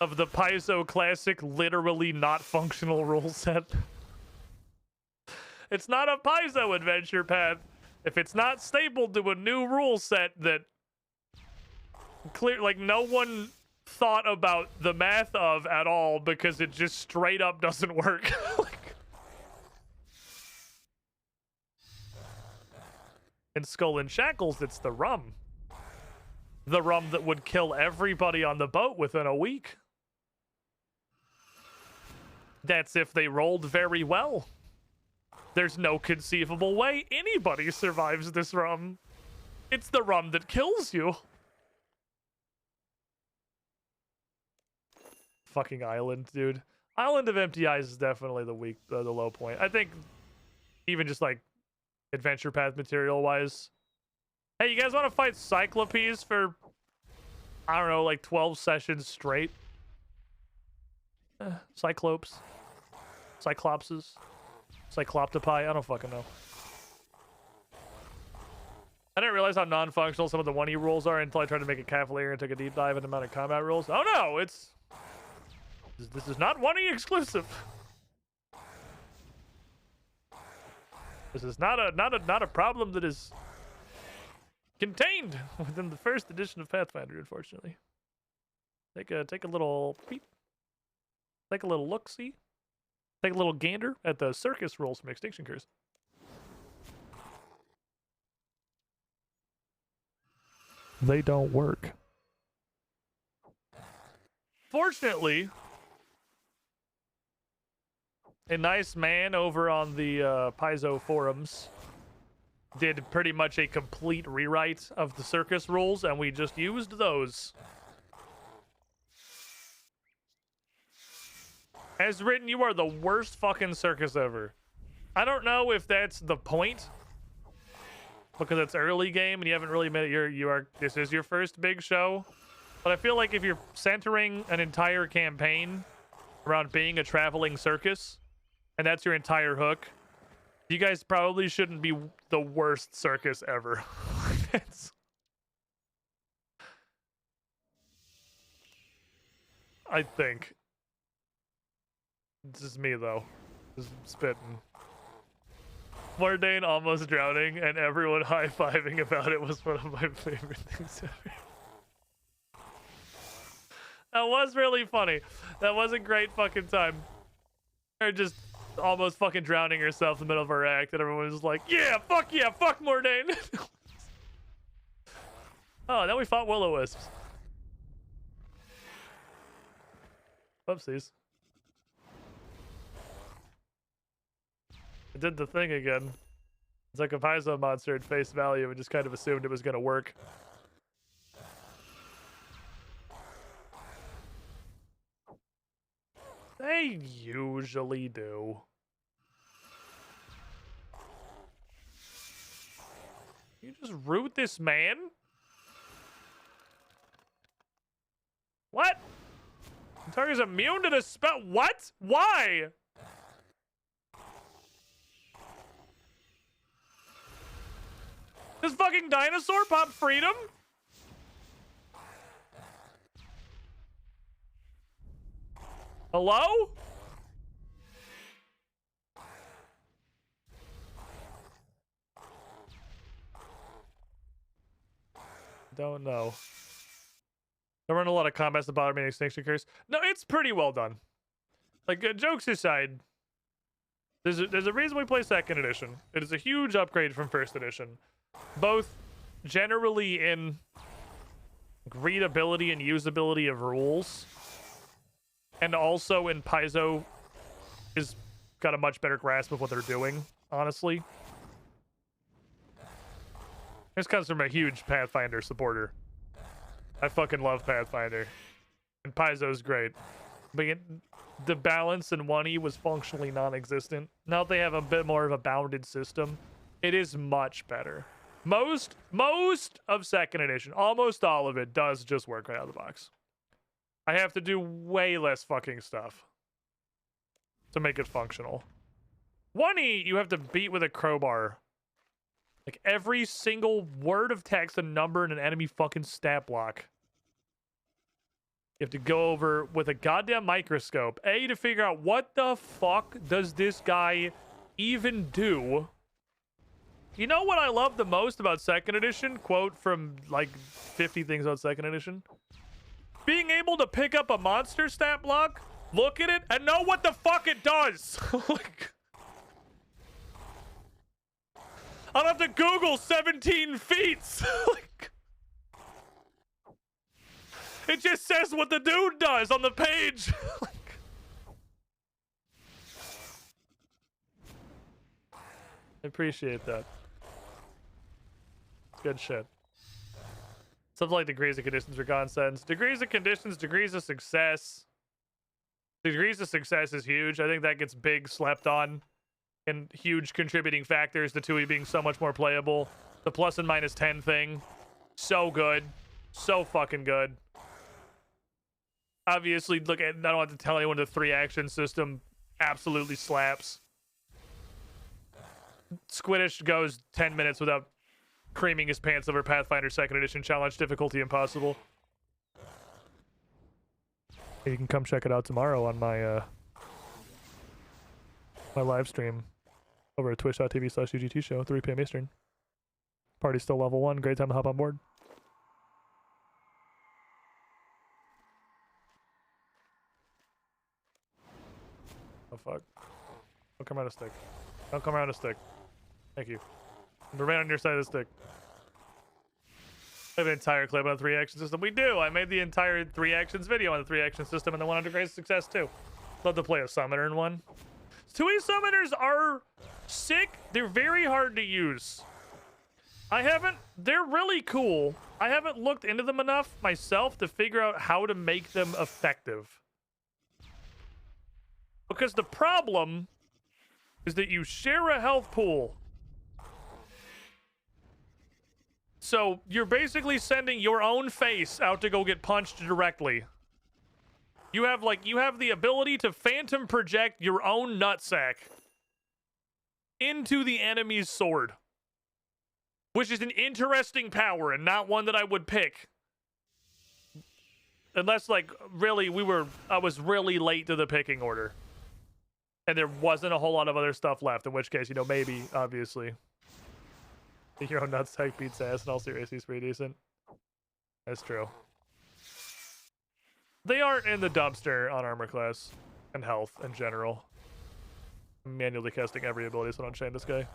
of the Paizo Classic, literally not functional rule set. It's not a Paizo adventure path if it's not stapled to a new rule set that like no one thought about the math of at all, because it just straight up doesn't work. In Skull and Shackles, it's the rum. The rum that would kill everybody on the boat within a week. That's if they rolled very well. There's no conceivable way anybody survives this rum. It's the rum that kills you. Fucking island, dude. Island of Empty Eyes is definitely the low point. I think even just like adventure path material wise. Hey, you guys want to fight Cyclopes for, I don't know, like 12 sessions straight? Cyclopes. Cyclopses. Cycloptopi. I don't fucking know. I didn't realize how non-functional some of the 1E rules are until I tried to make a Cavalier and took a deep dive into amount of combat rules. Oh no, it's... This is not 1E exclusive. This is not a problem that is contained within the first edition of Pathfinder, unfortunately. Take a little peep. Take a little look-see. Take a little gander at the circus rules from Extinction Curse. They don't work. Fortunately, a nice man over on the Paizo forums did pretty much a complete rewrite of the circus rules, and we just used those. As written, you are the worst fucking circus ever. I don't know if that's the point, because it's early game and you haven't really made it. This is your first big show, but I feel like if you're centering an entire campaign around being a traveling circus, and that's your entire hook, you guys probably shouldn't be the worst circus ever. I think. This is me, though. Just spitting. Mordane almost drowning, and everyone high-fiving about it was one of my favorite things ever. That was really funny. That was a great fucking time. Or just almost fucking drowning herself in the middle of her act, and everyone was like, yeah, fuck Mordane. Oh, now we fought will-o-wisps. Whoopsies. It did the thing again. It's like a Paizo monster at face value and just kind of assumed it was gonna work. They usually do. You just root this man? What? Target's immune to the spell. What? Why? Does fucking dinosaur pop freedom? Hello? Don't know. There weren't a lot of combats that bothered me in Extinction Curse. No, it's pretty well done. Like, jokes aside, there's a reason we play second edition. It is a huge upgrade from first edition, both generally in readability and usability of rules, and also in Paizo is got a much better grasp of what they're doing, honestly. This comes from a huge Pathfinder supporter. I fucking love Pathfinder. And Paizo's great. But the balance in 1E was functionally non-existent. Now that they have a bit more of a bounded system, it is much better. Most of 2nd edition, almost all of it, does just work right out of the box. I have to do way less fucking stuff to make it functional. 1E, you have to beat with a crowbar. Like every single word of text, a number, and an enemy fucking stat block. You have to go over with a goddamn microscope. A, to figure out what the fuck does this guy even do. You know what I love the most about 2nd edition? Quote from like 50 things about 2nd edition. Being able to pick up a monster stat block, look at it, and know what the fuck it does. Like, I don't have to Google 17 feats. Like, it just says what the dude does on the page. Like, I appreciate that. Good shit. Something like degrees of conditions for consensus. Degrees of conditions, degrees of success. Degrees of success is huge. I think that gets big slept on. And huge contributing factors to 2E being so much more playable. The plus and minus 10 thing. So good. So fucking good. Obviously, look, I don't have to tell anyone the 3-action system absolutely slaps. Squiddish goes 10 minutes without creaming his pants over Pathfinder 2nd Edition Challenge difficulty impossible. You can come check it out tomorrow on my my live stream over at twitch.tv/UGT show, 3 p.m. Eastern. Party's still level 1. Great time to hop on board. Oh fuck. Don't come around a stick. Don't come around a stick. Thank you. Remain on your side of the stick. I have an entire clip on the 3-action system. We do! I made the entire 3-actions video on the 3-action system and the one under Grace Success too. Love to play a summoner in one. 2E summoners are sick. They're very hard to use. They're really cool. I haven't looked into them enough myself to figure out how to make them effective. Because the problem is that you share a health pool. So you're basically sending your own face out to go get punched directly. You have the ability to phantom project your own nutsack into the enemy's sword. Which is an interesting power and not one that I would pick. Unless, like, really, I was really late to the picking order. And there wasn't a whole lot of other stuff left, in which case, you know, maybe, obviously. The hero nutsack beats ass in all seriousness, he's pretty decent. That's true. They aren't in the dumpster on armor class and health in general. I'm manually casting every ability so I don't chain this guy.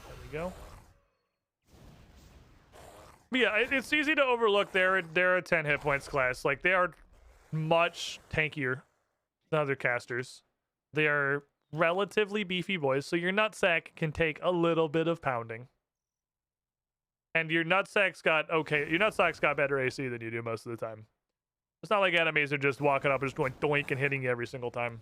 There we go. But yeah, it's easy to overlook. They're a 10 hit points class. Like, they are much tankier than other casters. They are relatively beefy boys, so your nutsack can take a little bit of pounding. And your nutsack's got better AC than you do most of the time. It's not like enemies are just walking up and just going doink and hitting you every single time.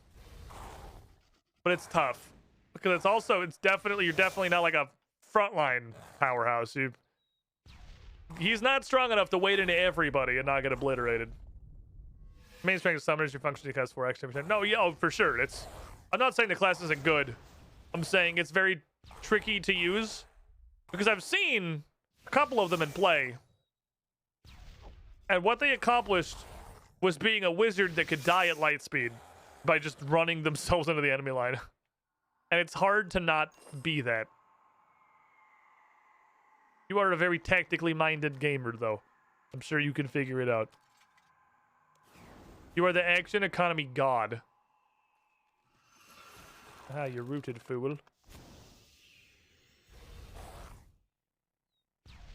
But it's tough. Because you're definitely not like a frontline powerhouse. He's not strong enough to wade into everybody and not get obliterated. Main strength of summoners, your function cast 4 extra percent. No, yeah, for sure. I'm not saying the class isn't good. I'm saying it's very tricky to use. Because I've seen a couple of them in play. And what they accomplished was being a wizard that could die at light speed by just running themselves into the enemy line. And it's hard to not be that. You are a very tactically minded gamer, though. I'm sure you can figure it out. You are the action economy god. Ah, you're rooted, fool.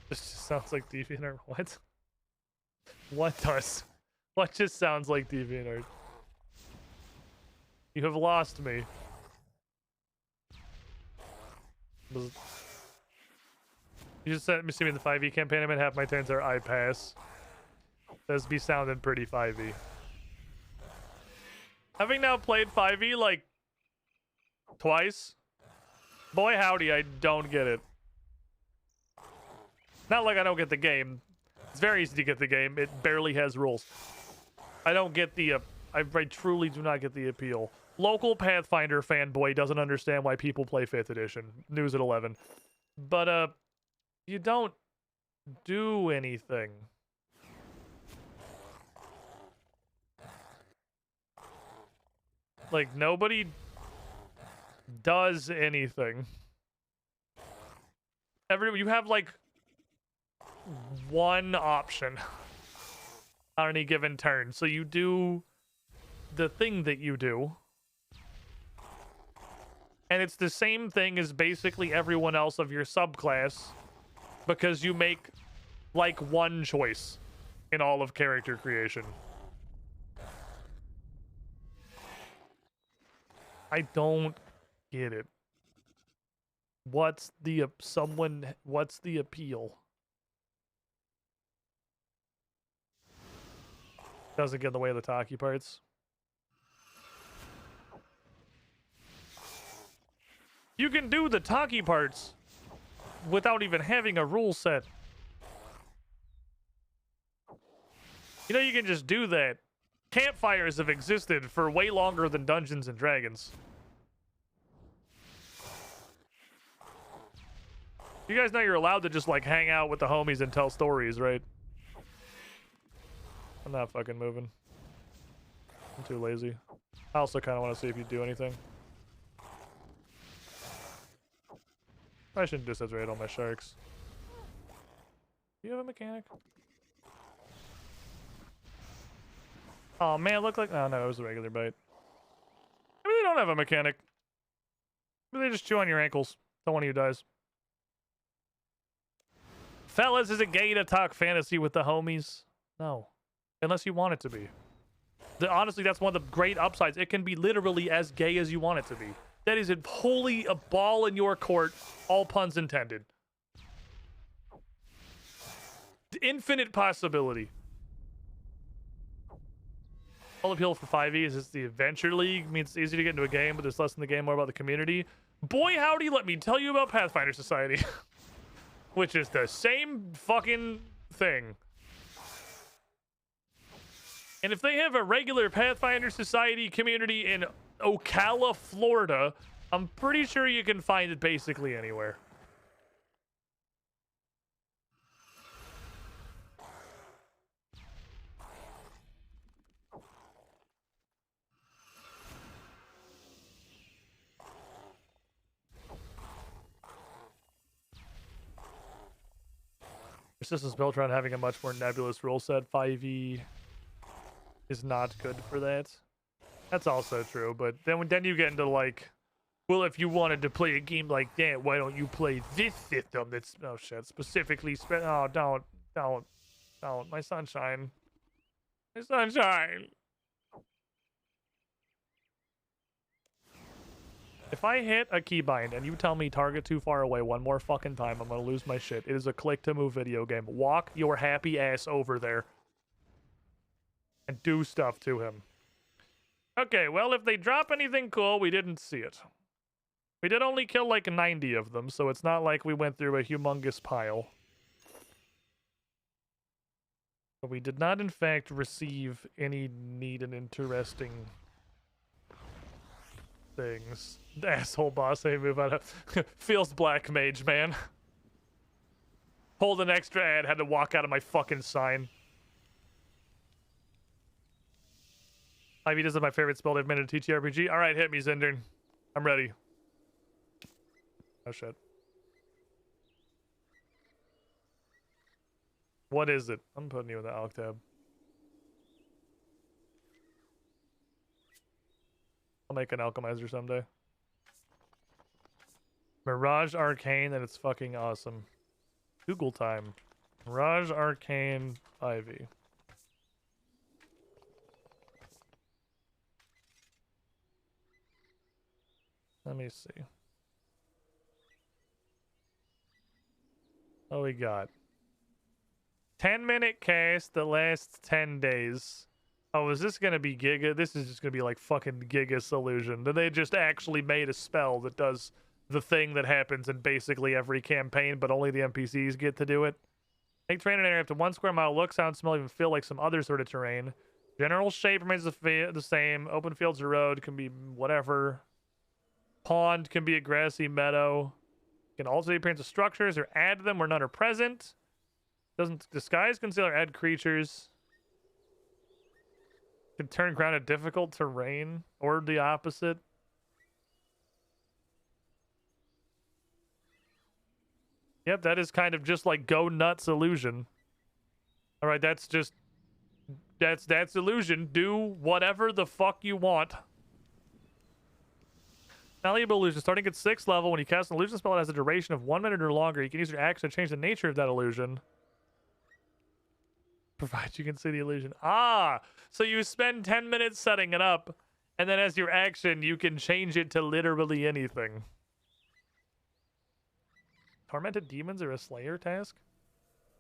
This just sounds like DeviantArt. What? What does? What just sounds like DeviantArt? You have lost me. You just sent me see me in the 5e campaign. I'm in half my turns are I pass. Does be sounding pretty 5e. Having now played 5e like twice, boy howdy, I don't get it. Not like I don't get the game. It's very easy to get the game. It barely has rules. I don't get the I truly do not get the appeal. Local Pathfinder fanboy doesn't understand why people play 5th edition. News at 11. But you don't do anything. Like, nobody does anything. You have, like, one option on any given turn. So you do the thing that you do. And it's the same thing as basically everyone else of your subclass. Because you make, like, one choice in all of character creation. I don't get it. What's the appeal? Doesn't get in the way of the talkie parts. You can do the talkie parts without even having a rule set. You know, you can just do that. Campfires have existed for way longer than Dungeons and Dragons. You guys know you're allowed to just, like, hang out with the homies and tell stories, right? I'm not fucking moving. I'm too lazy. I also kind of want to see if you do anything. I shouldn't disagree on my sharks. Do you have a mechanic? Oh man, look like oh no, it was a regular bite. Maybe they don't have a mechanic. Maybe they just chew on your ankles. Till one of you dies. Fellas, is it gay to talk fantasy with the homies? No. Unless you want it to be. Honestly, that's one of the great upsides. It can be literally as gay as you want it to be. That is wholly a ball in your court, all puns intended. Infinite possibility. All appeal for 5e is it's the Adventure League. Means it's easy to get into a game, but there's less in the game, more about the community. Boy, howdy, let me tell you about Pathfinder Society. Which is the same fucking thing. And if they have a regular Pathfinder Society community in Ocala, Florida, I'm pretty sure you can find it basically anywhere. Your system's built around having a much more nebulous rule set. 5e is not good for that. That's also true, but then you get into like, well, if you wanted to play a game like that, why don't you play this system that's oh shit specifically oh don't my sunshine. If I hit a keybind and you tell me target too far away one more fucking time, I'm gonna lose my shit. It is a click to move video game. Walk your happy ass over there and do stuff to him. Okay, well, if they drop anything cool, we didn't see it. We did only kill like 90 of them, so it's not like we went through a humongous pile. But we did not, in fact, receive any neat and interesting things. The asshole boss, hey, move out of feels black mage, man. Hold an extra ad, had to walk out of my fucking sign. Ivy, this is my favorite spell they've made in a TTRPG. Alright, hit me, Zindern. I'm ready. Oh shit. What is it? I'm putting you in the Alc tab. I'll make an alchemizer someday. Mirage Arcane, and it's fucking awesome. Google time. Mirage Arcane Ivy. Let me see. What we got? 10-minute cast that lasts 10 days. Oh, is this gonna be Giga? This is just gonna be like fucking Giga's illusion. They just actually made a spell that does the thing that happens in basically every campaign, but only the NPCs get to do it. Make terrain an area up to 1 square mile. Look, sound, smell, even feel like some other sort of terrain. General shape remains the same. Open fields or road can be whatever. Pond can be a grassy meadow. Can alter the appearance of structures or add them where none are present. Doesn't disguise, conceal, or add creatures. Can turn ground to difficult terrain or the opposite. Yep, that is kind of just like go nuts illusion. All right, that's illusion. Do whatever the fuck you want. Malleable illusion. Starting at 6th level, when you cast an illusion spell, it has a duration of 1 minute or longer. You can use your action to change the nature of that illusion. Provided you can see the illusion. Ah, so you spend 10 minutes setting it up, and then as your action, you can change it to literally anything. Tormented demons are a slayer task?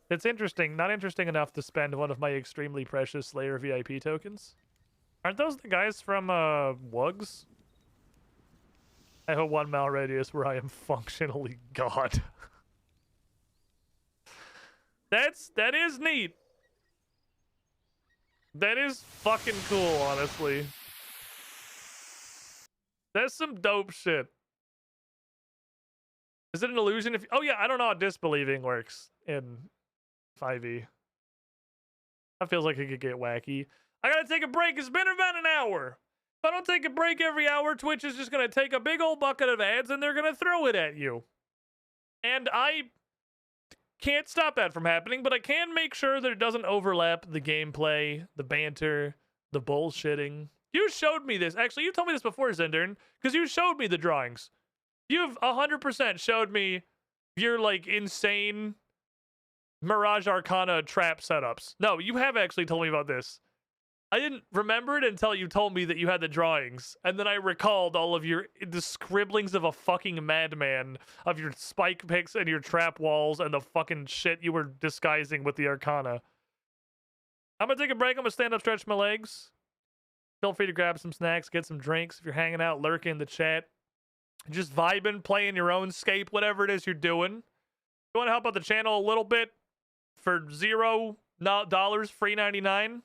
It's interesting. Not interesting enough to spend one of my extremely precious Slayer VIP tokens. Aren't those the guys from Wugs? I have a 1 mile radius where I am functionally God. That is neat. That is fucking cool, honestly. That's some dope shit. Is it an illusion if... Oh yeah, I don't know how disbelieving works in 5e. That feels like it could get wacky. I gotta take a break. It's been about an hour. If I don't take a break every hour, Twitch is just gonna take a big old bucket of ads and they're gonna throw it at you. And I can't stop that from happening, but I can make sure that it doesn't overlap the gameplay, the banter, the bullshitting. You showed me this. Actually, you told me this before, Zendern, because you showed me the drawings. You've 100% showed me your, like, insane Mirage Arcana trap setups. No, you have actually told me about this. I didn't remember it until you told me that you had the drawings. And then I recalled all of the scribblings of a fucking madman of your spike picks and your trap walls and the fucking shit you were disguising with the Arcana. I'm gonna take a break. I'm gonna stand up, stretch my legs. Feel free to grab some snacks, get some drinks. If you're hanging out, lurking in the chat, just vibing, playing your own scape, whatever it is you're doing. If you want to help out the channel a little bit for $0, free 99,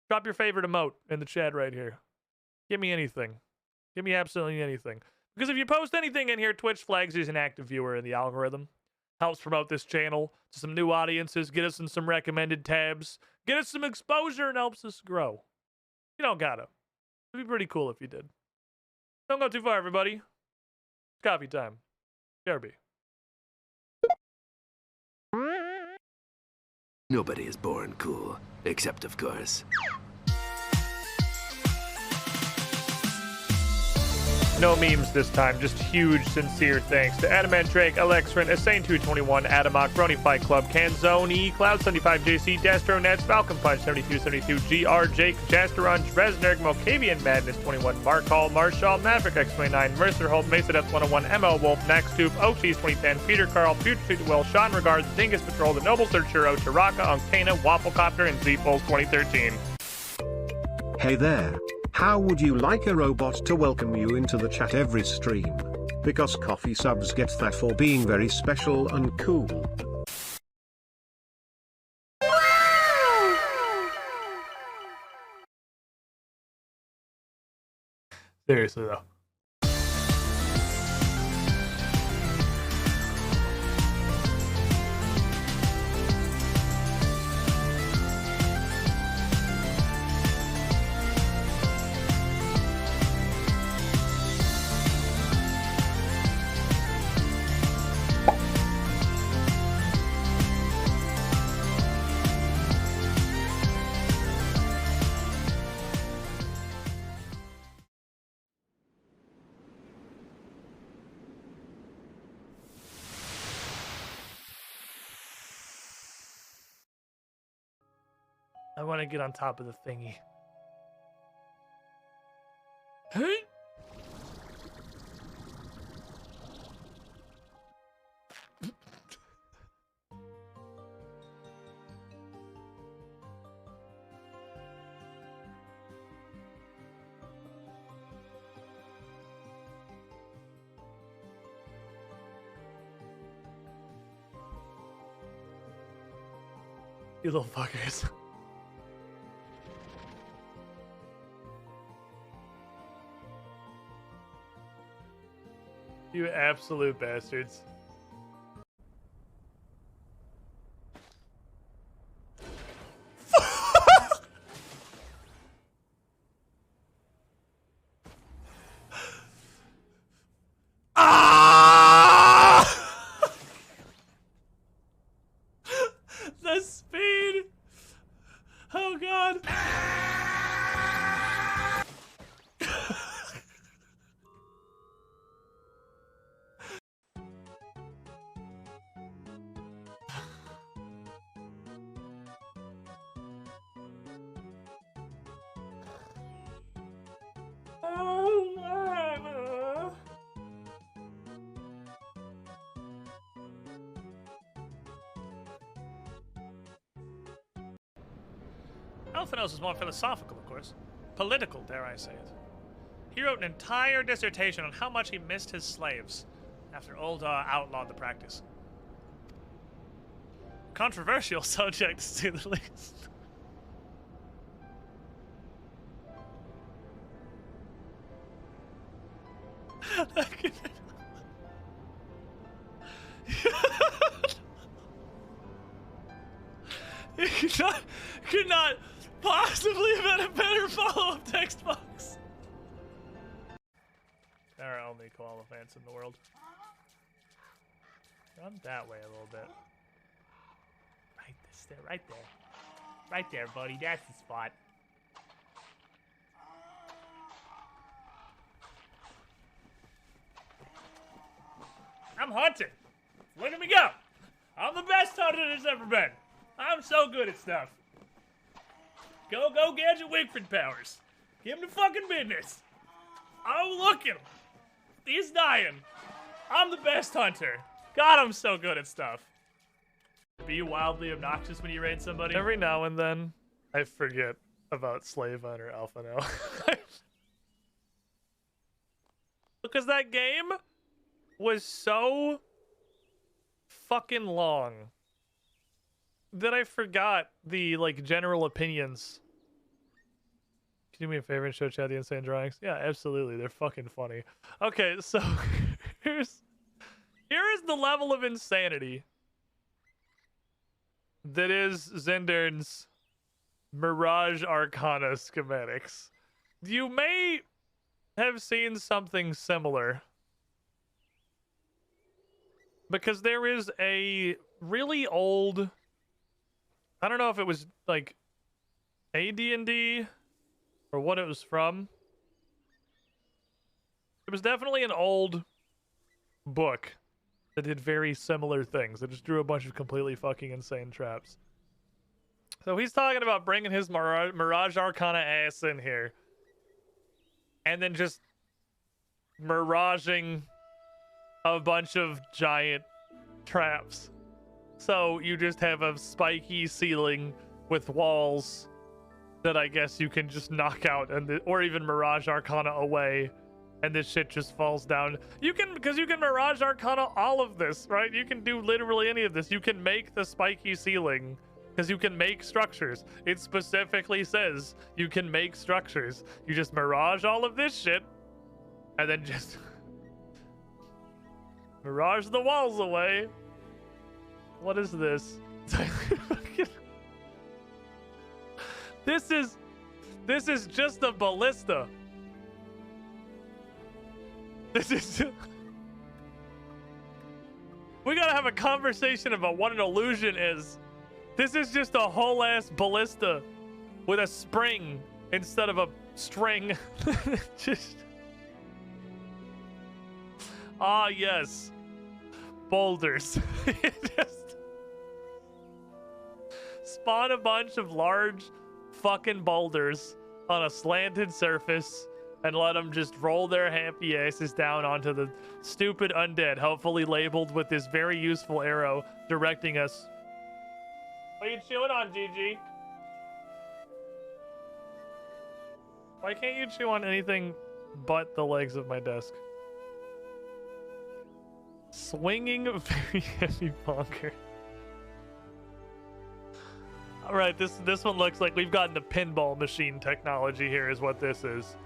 drop your favorite emote in the chat right here. Give me anything. Give me absolutely anything. Because if you post anything in here, Twitch flags you as an active viewer in the algorithm. Helps promote this channel to some new audiences, get us in some recommended tabs, get us some exposure, and helps us grow. You don't gotta. It'd be pretty cool if you did. Don't go too far, everybody. It's coffee time. BRB. Nobody is born cool, except of course. No memes this time, just huge, sincere thanks to Adamant Drake, Alexrin, Asane221, Adamok, Brony Fight Club, Canzoni, Cloud75JC, Dastro Nets, Falcon Punch 7272, GR, Jake, Jasteron, Resnerg, Mokavian Madness 21, Mark Hall, Marshall, Maverick X29, Mercer Holt, Mesa Death 101, ML Wolf, Max Tube, Oakshees 2010, Peter Carl, Future Street Will, Sean Regards, Dingus Patrol, The Noble Searchero, Chiraka, Unctana, Wafflecopter, and Z-Pulse 2013. Hey there. How would you like a robot to welcome you into the chat every stream? Because coffee subs get that for being very special and cool. Seriously though. I want to get on top of the thingy. Hey! You little fuckers. You absolute bastards. The speed! Oh god! Alphanos is more philosophical, of course. Political, dare I say it. He wrote an entire dissertation on how much he missed his slaves after Ul'dah outlawed the practice. Controversial subject, to say the least. You could not possibly have had a better follow-up text box. There are only koala fans in the world. Run that way a little bit. Right there. Right there, buddy. That's the spot. I'm hunting. Look at me go. I'm the best hunter there's ever been. I'm so good at stuff. Go, Gadget Wigford powers. Give him the fucking business. Oh, look at him. He's dying. I'm the best hunter. God, I'm so good at stuff. Be wildly obnoxious when you raid somebody. Every now and then, I forget about Slave Hunter Alphano. Because that game was so fucking long that I forgot the, like, general opinions. Can you do me a favor and show Chad the insane drawings? Yeah, absolutely. They're fucking funny. Okay, so here is the level of insanity that is Zendern's Mirage Arcana schematics. You may have seen something similar, because there is a really old, I don't know if it was like AD&D or what it was from. It was definitely an old book that did very similar things. It just drew a bunch of completely fucking insane traps. So he's talking about bringing his Mirage Arcana ass in here and then just miraging a bunch of giant traps. So you just have a spiky ceiling with walls that I guess you can just knock out, and or even Mirage Arcana away, and this shit just falls down. You can, because you can Mirage Arcana all of this, right? You can do literally any of this. You can make the spiky ceiling, because you can make structures. It specifically says you can make structures. You just Mirage all of this shit, and then just Mirage the walls away. What is this? This is just a ballista. This is we gotta have a conversation about what an illusion is. This is just a whole ass ballista with a spring instead of a string. Just yes, boulders. Just spawn a bunch of large fucking boulders on a slanted surface and let them just roll their happy asses down onto the stupid undead, hopefully labeled with this very useful arrow directing us. What are you chewing on, GG? Why can't you chew on anything but the legs of my desk? Swinging very heavy bonker. All right, this one looks like we've gotten a pinball machine technology here is what this is.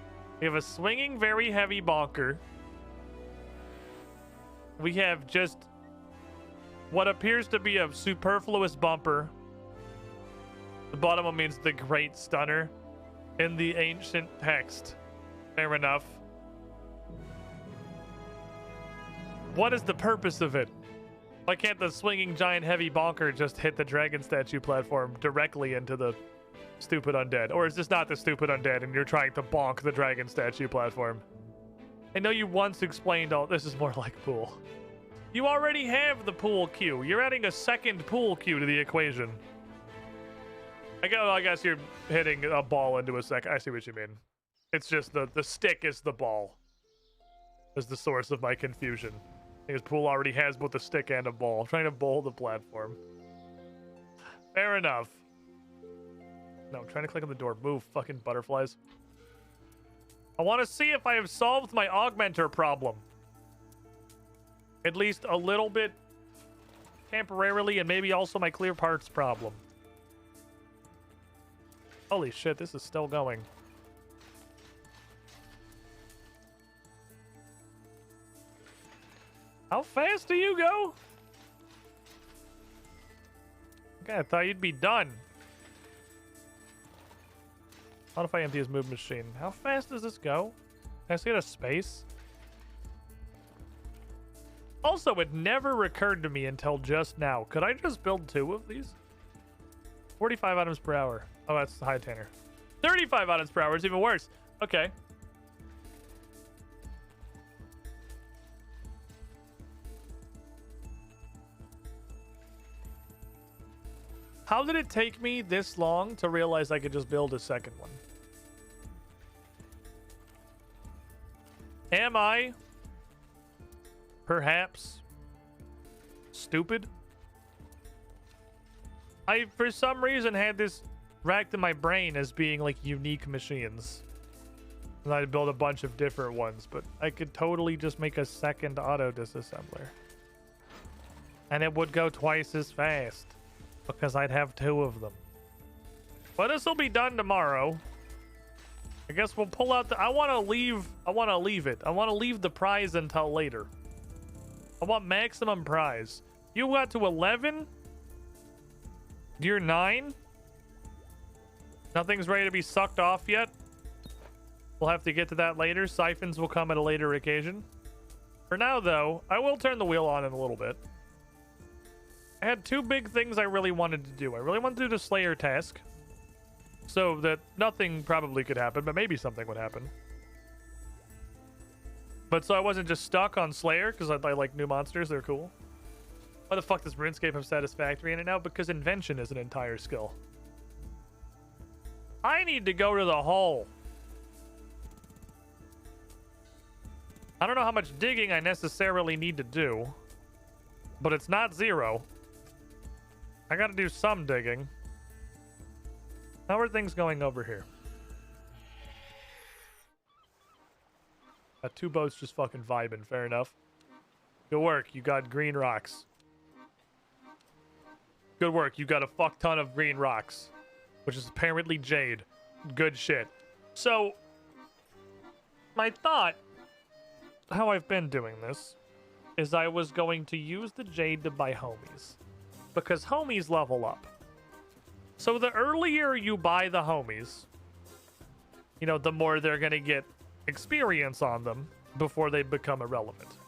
We have a swinging, very heavy bonker. We have just what appears to be a superfluous bumper. The bottom one means the Great Stunner in the ancient text. Fair enough. What is the purpose of it? Why can't the swinging giant heavy bonker just hit the dragon statue platform directly into the stupid undead? Or is this not the stupid undead and you're trying to bonk the dragon statue platform? I know you once explained all this is more like pool. You already have the pool cue. You're adding a second pool cue to the equation. I guess you're hitting a ball into a second. I see what you mean. It's just the stick is the ball. Is the source of my confusion. Because pool already has both a stick and a ball. I'm trying to bowl the platform. Fair enough. No, I'm trying to click on the door. Move, fucking butterflies. I want to see if I have solved my augmenter problem. At least a little bit temporarily, and maybe also my clear parts problem. Holy shit, this is still going. How fast do you go? Okay, I thought you'd be done. What if I empty his move machine? How fast does this go? Can I see it a space? Also, it never occurred to me until just now. Could I just build 2 of these? 45 items per hour. Oh, that's the high tanner. 35 items per hour is even worse. Okay. How did it take me this long to realize I could just build a second one? Am I perhaps stupid? I, for some reason, had this racked in my brain as being like unique machines. And I'd build a bunch of different ones, but I could totally just make a second auto disassembler. And it would go twice as fast. Because I'd have 2 of them. But this will be done tomorrow. I guess we'll pull out the... I want to leave it. I want to leave the prize until later. I want maximum prize. You got to 11? You're 9? Nothing's ready to be sucked off yet? We'll have to get to that later. Siphons will come at a later occasion. For now, though, I will turn the wheel on in a little bit. I had 2 big things I really wanted to do. I really wanted to do the Slayer task. So that nothing probably could happen, but maybe something would happen. But so I wasn't just stuck on Slayer, because I like new monsters, they're cool. Why the fuck does Runescape have Satisfactory in it now? Because invention is an entire skill. I need to go to the hole. I don't know how much digging I necessarily need to do. But it's not 0. I gotta do some digging. How are things going over here? Got 2 boats just fucking vibing, fair enough. Good work, you got green rocks. Good work, you got a fuck ton of green rocks. Which is apparently jade. Good shit. So, my thought, how I've been doing this, is I was going to use the jade to buy homies. Because homies level up. So the earlier you buy the homies, you know, the more they're going to get experience on them before they become irrelevant.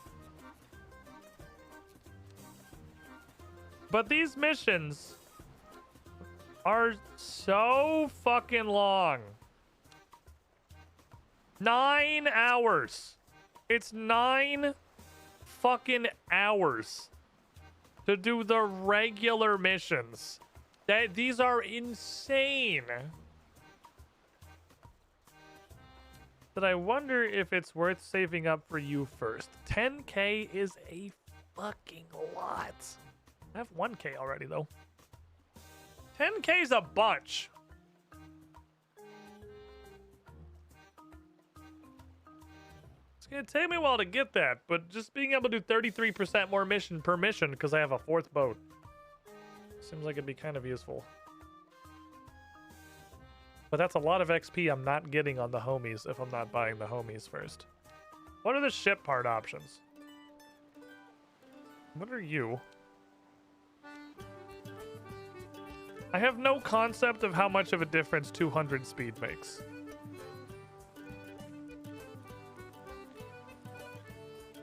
But these missions are so fucking long. 9 hours. It's 9 fucking hours to do the regular missions. These are insane. But I wonder if it's worth saving up for you first. 10k is a fucking lot. I have 1k already though. 10k is a bunch. It's gonna take me a while to get that, but just being able to do 33% more mission per mission because I have a 4th boat seems like it'd be kind of useful. But that's a lot of XP I'm not getting on the homies if I'm not buying the homies first. What are the ship part options? What are you? I have no concept of how much of a difference 200 speed makes.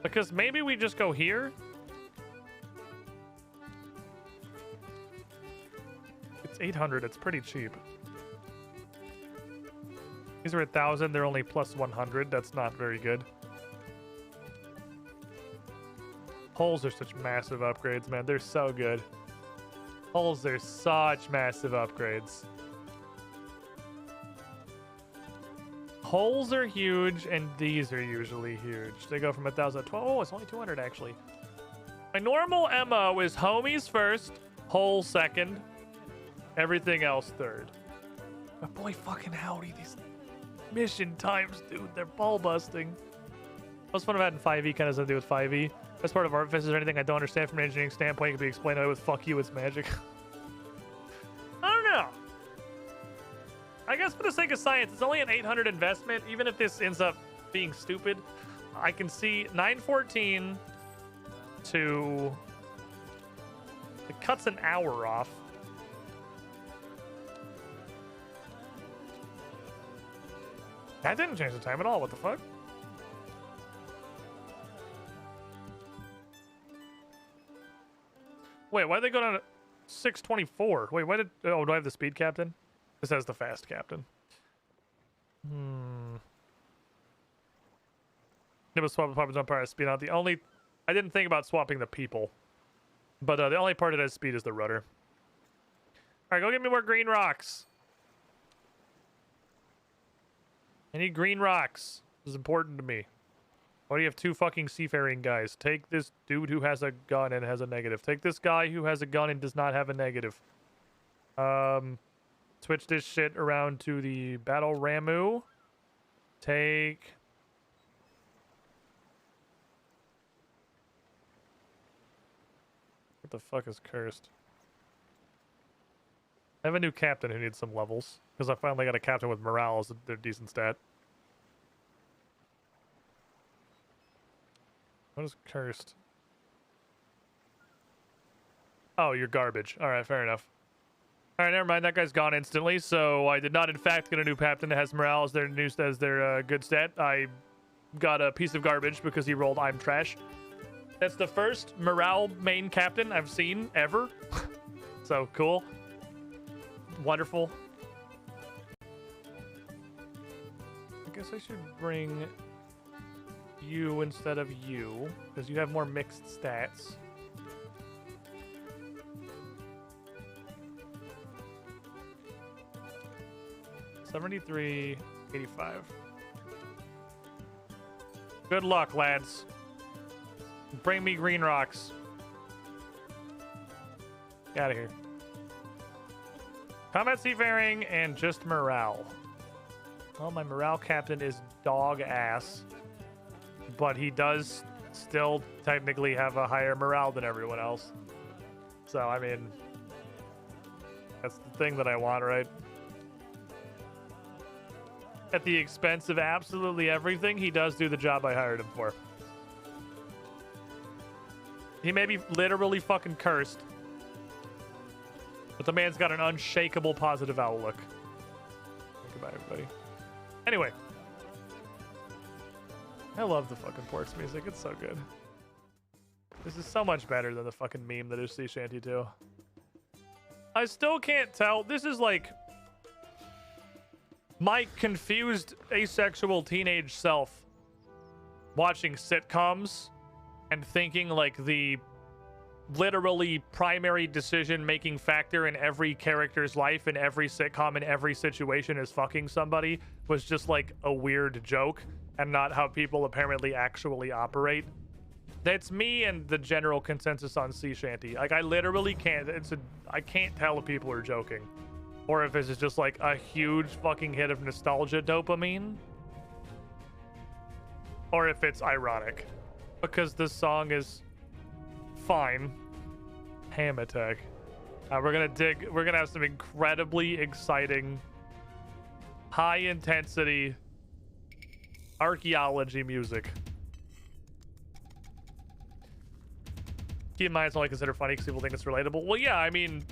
Because maybe we just go here? It's 800, it's pretty cheap. These are 1,000, they're only plus 100, that's not very good. Hulls are such massive upgrades, man, they're so good. Hulls are such massive upgrades. Hulls are huge, and these are usually huge. They go from 1,000 to 12. Oh, it's only 200 actually. My normal MO is homies first, hull second, everything else third. But boy, fucking howdy, these mission times, dude, they're ball busting. Most fun I've had in 5e kind of has to do with 5e. As part of Artifice, is there anything I don't understand from an engineering standpoint? It can be explained away with fuck you, it's magic. I don't know. I guess for the sake of science, it's only an 800 investment. Even if this ends up being stupid, I can see 914 to... It cuts an hour off. That didn't change the time at all. What the fuck? Wait, why did they go down to 624? Wait, why did... Oh, do I have the speed captain? This has the fast captain. It was swap the weapons on power speed out. The only... I didn't think about swapping the people. But the only part that has speed is the rudder. Alright, go get me more green rocks. I need green rocks. This is important to me. Why do you have two fucking seafaring guys? Take this dude who has a gun and has a negative. Take this guy who has a gun and does not have a negative. Switch this shit around to the battle Ramu. Take... What the fuck is cursed? I have a new captain who needs some levels. Because I finally got a captain with morale as a decent stat. What is cursed? Oh, you're garbage. Alright, fair enough. Alright, never mind. That guy's gone instantly, so I did not in fact get a new captain that has morale as their new as their good stat. I got a piece of garbage because he rolled I'm trash. That's the first morale main captain I've seen ever. So cool. Wonderful. I guess I should bring you instead of you, because you have more mixed stats. $73.85. Good luck, lads. Bring me green rocks. Get out of here. Combat seafaring and just morale. Well, my morale captain is dog ass. But he does still technically have a higher morale than everyone else. So, I mean, that's the thing that I want, right? At the expense of absolutely everything, he does do the job I hired him for. He may be literally fucking cursed, but the man's got an unshakable positive outlook. Goodbye, everybody. Anyway. I love the fucking ports music. It's so good. This is so much better than the fucking meme that is Sea Shanty 2. I still can't tell. This is like my confused asexual teenage self watching sitcoms and thinking like the literally primary decision-making factor in every character's life in every sitcom in every situation is fucking somebody was just like a weird joke and not how people apparently actually operate. That's me and the general consensus on Sea Shanty. Like, I literally can't, I can't tell if people are joking or if it's just like a huge fucking hit of nostalgia dopamine or if it's ironic, because this song is fine. Ham attack. We're gonna have some incredibly exciting high intensity archaeology music. Keep in mind, it's only considered funny because people think it's relatable. Well, yeah, I mean,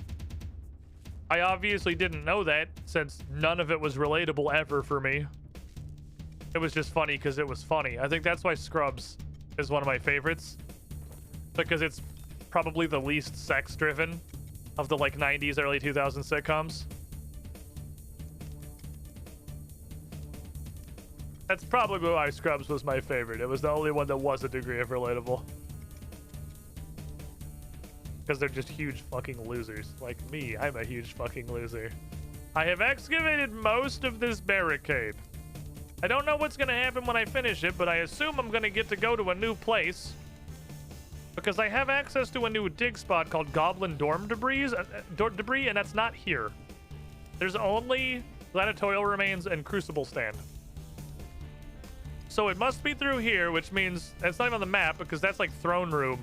I obviously didn't know that since none of it was relatable ever for me. It was just funny because it was funny. I think that's why Scrubs is one of my favorites, because it's probably the least sex-driven of the like 90s, early 2000s sitcoms. That's probably why Scrubs was my favorite. It was the only one that was a degree of relatable. Because they're just huge fucking losers. Like me, I'm a huge fucking loser. I have excavated most of this barricade. I don't know what's gonna happen when I finish it, but I assume I'm gonna get to go to a new place. Because I have access to a new dig spot called Goblin Dorm Debris, and that's not here. There's only gladiatorial remains and crucible stand. So it must be through here, which means it's not even on the map because that's like throne room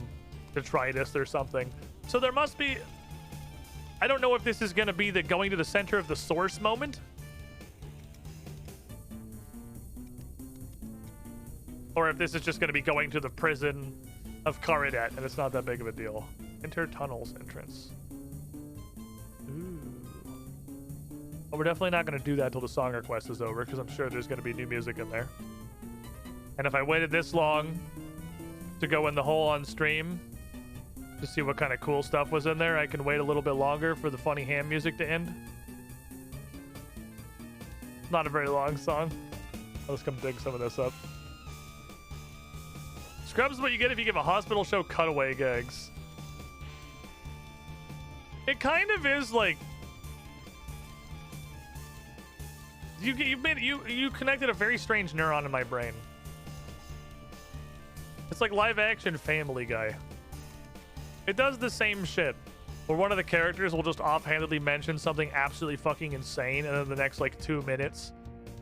detritus or something. So there must be... I don't know if this is going to be the going to the center of the source moment. Or if this is just going to be going to the prison of Caradet, and it's not that big of a deal. Enter tunnels entrance. Ooh. Well, we're definitely not going to do that till the song request is over, because I'm sure there's going to be new music in there. And if I waited this long to go in the hole on stream to see what kind of cool stuff was in there, I can wait a little bit longer for the funny ham music to end. Not a very long song. I'll just come dig some of this up. Scrubs is what you get if you give a hospital show cutaway gags. It kind of is like... You connected a very strange neuron in my brain. It's like live action Family Guy. It does the same shit, where one of the characters will just offhandedly mention something absolutely fucking insane, and then the next like 2 minutes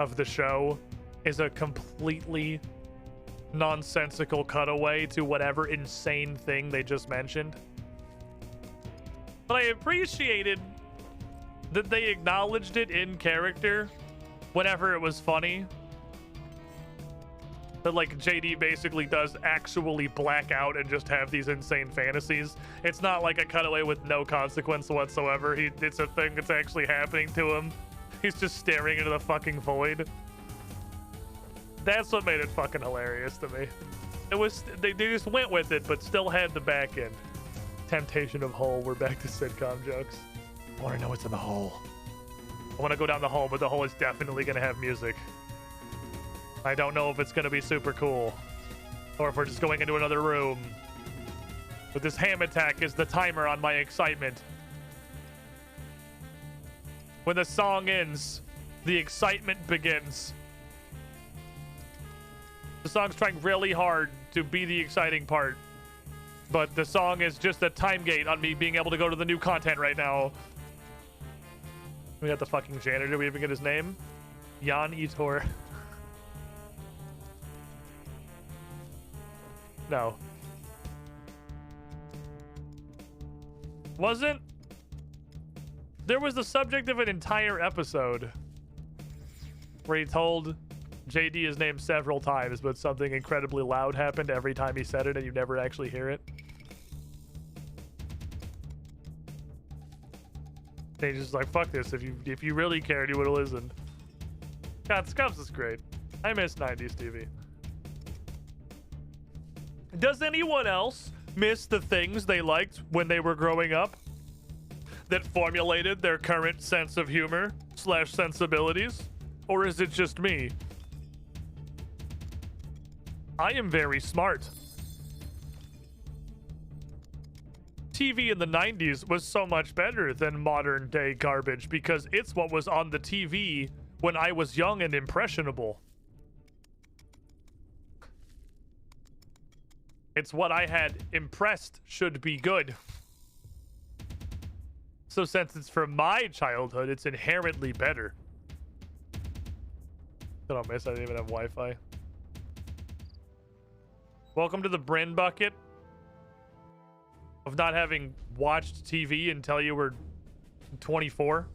of the show is a completely nonsensical cutaway to whatever insane thing they just mentioned. But I appreciated that they acknowledged it in character whenever it was funny. That like JD basically does actually black out and just have these insane fantasies. It's not like a cutaway with no consequence whatsoever. It's a thing that's actually happening to him. He's just staring into the fucking void. That's what made it fucking hilarious to me. It was, they just went with it, but still had the back end. Temptation of hole. We're back to sitcom jokes. I want to know what's in the hole. I want to go down the hole, but the hole is definitely going to have music. I don't know if it's going to be super cool, or if we're just going into another room. But this ham attack is the timer on my excitement. When the song ends, the excitement begins. The song's trying really hard to be the exciting part, but the song is just a time gate on me being able to go to the new content right now. We got the fucking janitor. We even get his name? Jan Itor. No. Wasn't? There was the subject of an entire episode where he told JD his name several times, but something incredibly loud happened every time he said it and you never actually hear it. And he's just like, fuck this. If you really cared, you would have listened. God, Scubs is great. I miss 90s TV. Does anyone else miss the things they liked when they were growing up that formulated their current sense of humor / sensibilities? Or is it just me? I am very smart. TV in the 90s was so much better than modern day garbage because it's what was on the TV when I was young and impressionable. It's what I had impressed should be good. So since it's from my childhood, it's inherently better. I don't miss, I didn't even have Wi-Fi. Welcome to the Bryn bucket of not having watched TV until you were 24.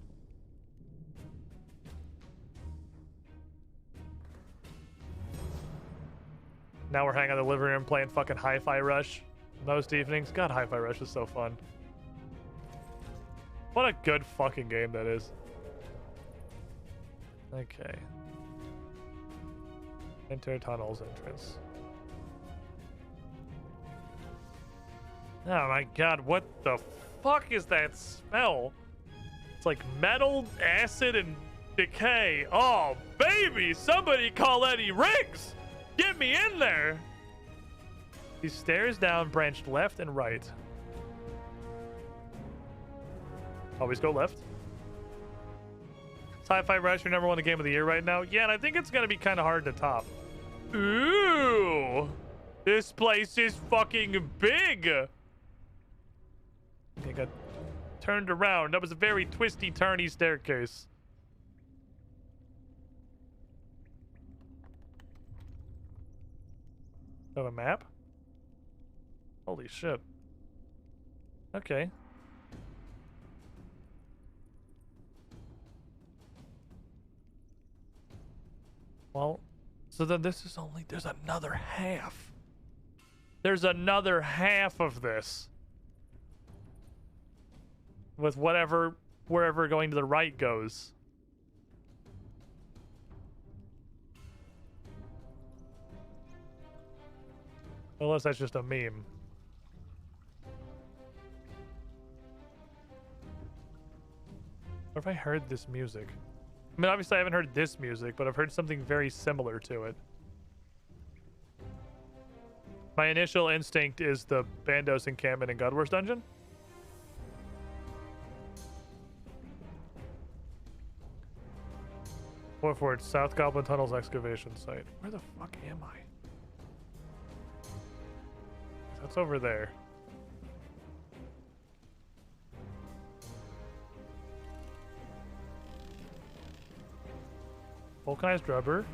Now we're hanging out in the living room playing fucking Hi-Fi Rush most evenings. God, Hi-Fi Rush is so fun. What a good fucking game that is. Okay. Enter tunnels entrance. Oh my god, what the fuck is that smell? It's like metal, acid, and decay. Oh, baby! Somebody call Eddie Riggs! Get me in there! These stairs down branched left and right. Always go left. Sci-Fi Rush, your #1 game of the year right now. Yeah, and I think it's gonna be kind of hard to top. Ooh! This place is fucking big! I got turned around. That was a very twisty, turny staircase. Have a map? Holy shit. Okay. Well, so then this is only, there's another half. There's another half of this. With whatever, wherever going to the right goes. Unless that's just a meme. Or if I heard this music. I mean, obviously I haven't heard this music, but I've heard something very similar to it. My initial instinct is the Bandos encampment in Godwar's dungeon. What for it? South Goblin Tunnels excavation site. Where the fuck am I? That's over there. Vulcanized rubber.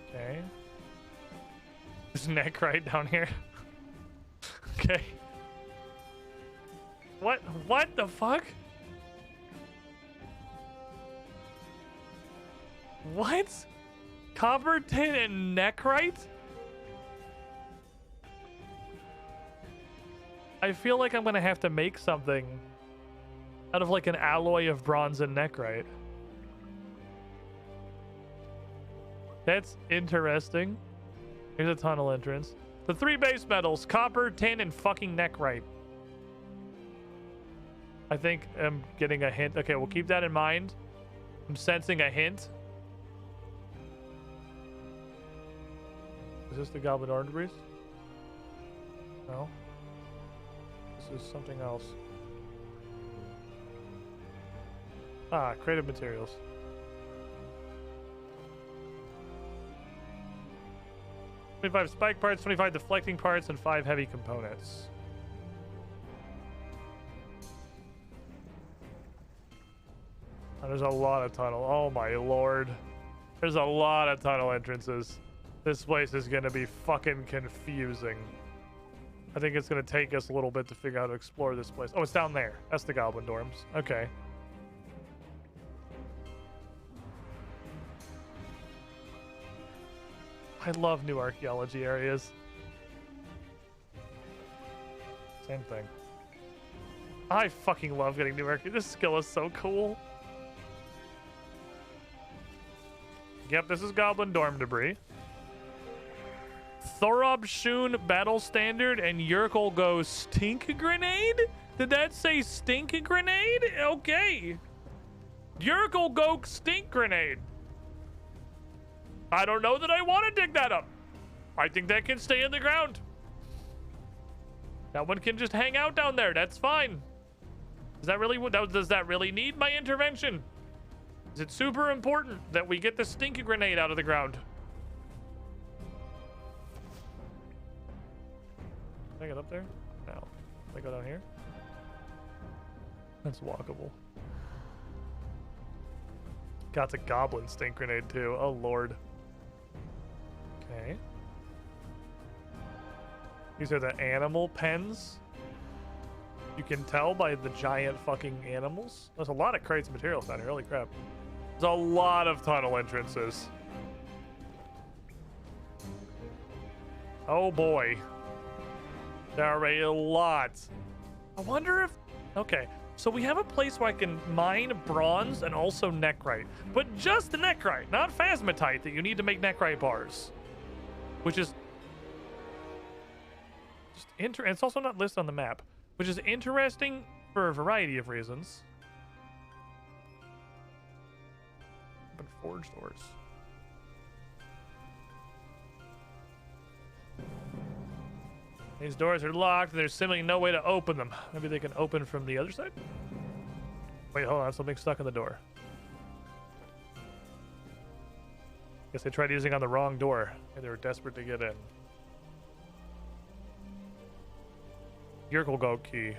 Okay. There's a neck right down here. Okay. What the fuck? What? Copper tin and neckrite? I feel like I'm gonna have to make something out of like an alloy of bronze and neckrite. That's interesting. Here's a tunnel entrance. The 3 base metals, copper, tin, and fucking neckrite. I think I'm getting a hint. Okay, we'll keep that in mind. I'm sensing a hint. Is this the Goblin Orange Breeze? No. This is something else. Ah, creative materials. 25 spike parts, 25 deflecting parts, and 5 heavy components. Oh, there's a lot of tunnel. Oh my lord. There's a lot of tunnel entrances. This place is gonna be fucking confusing. I think it's gonna take us a little bit to figure out how to explore this place. Oh, it's down there. That's the Goblin dorms. Okay. I love new archaeology areas. Same thing. I fucking love getting new archaeology. This skill is so cool. Yep, this is Goblin dorm debris. Thorob Shun Battle Standard and Yerkel Go Stink Grenade? Did that say Stink Grenade? Okay. Yerkel Go Stink Grenade. I don't know that I want to dig that up. I think that can stay in the ground. That one can just hang out down there. That's fine. Is that really what? Does that really need my intervention? Is it super important that we get the Stink Grenade out of the ground? Can I get up there? No. Can I go down here? That's walkable. Got a Goblin Stink Grenade too. Oh lord. Okay. These are the animal pens. You can tell by the giant fucking animals. There's a lot of crates of materials down here. Holy crap. There's a lot of tunnel entrances. Oh boy. There are a lot. I wonder if... Okay, so we have a place where I can mine bronze and also nechrite. But just nechrite, not phasmatite that you need to make nechrite bars. Which is... It's also not listed on the map. Which is interesting for a variety of reasons. Open forge doors. These doors are locked, and there's simply no way to open them. Maybe they can open from the other side? Wait, hold on. Something's stuck in the door. Guess they tried using on the wrong door. Maybe they were desperate to get in. Yerkle Goat key.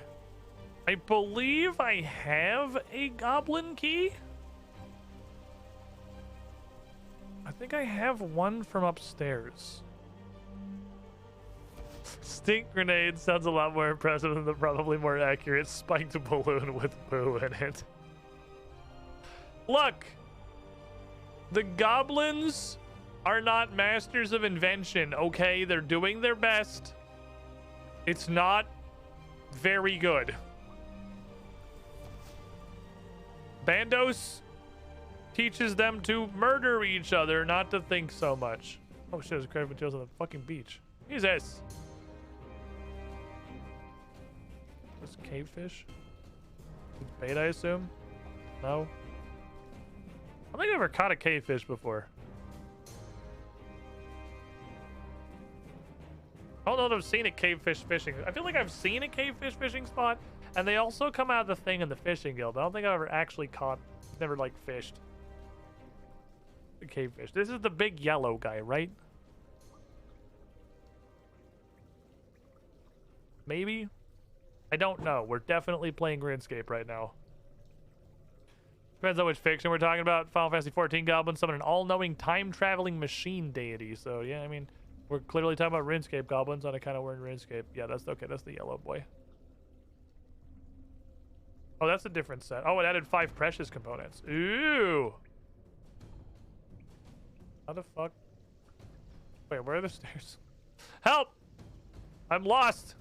I believe I have a goblin key. I think I have one from upstairs. Stink grenade sounds a lot more impressive than the probably more accurate spiked balloon with poo in it. Look! The goblins are not masters of invention, okay? They're doing their best. It's not very good. Bandos teaches them to murder each other, not to think so much. Oh shit, there's creative materials on the fucking beach. Jesus! This cavefish? It's bait, I assume? No? I don't think I've ever caught a cavefish before. I don't know that I've seen a cavefish fishing. I feel like I've seen a cavefish fishing spot, and they also come out of the thing in the fishing guild. I don't think I've ever actually caught, never like fished a cavefish. This is the big yellow guy, right? Maybe? I don't know. We're definitely playing Runescape right now. Depends on which fiction we're talking about. Final Fantasy XIV goblins summon an all-knowing time-traveling machine deity. So, yeah, I mean, we're clearly talking about RuneScape goblins on account of we're in RuneScape. Yeah, that's okay. That's the yellow boy. Oh, that's a different set. Oh, it added 5 precious components. Ooh. How the fuck? Wait, where are the stairs? Help! I'm lost.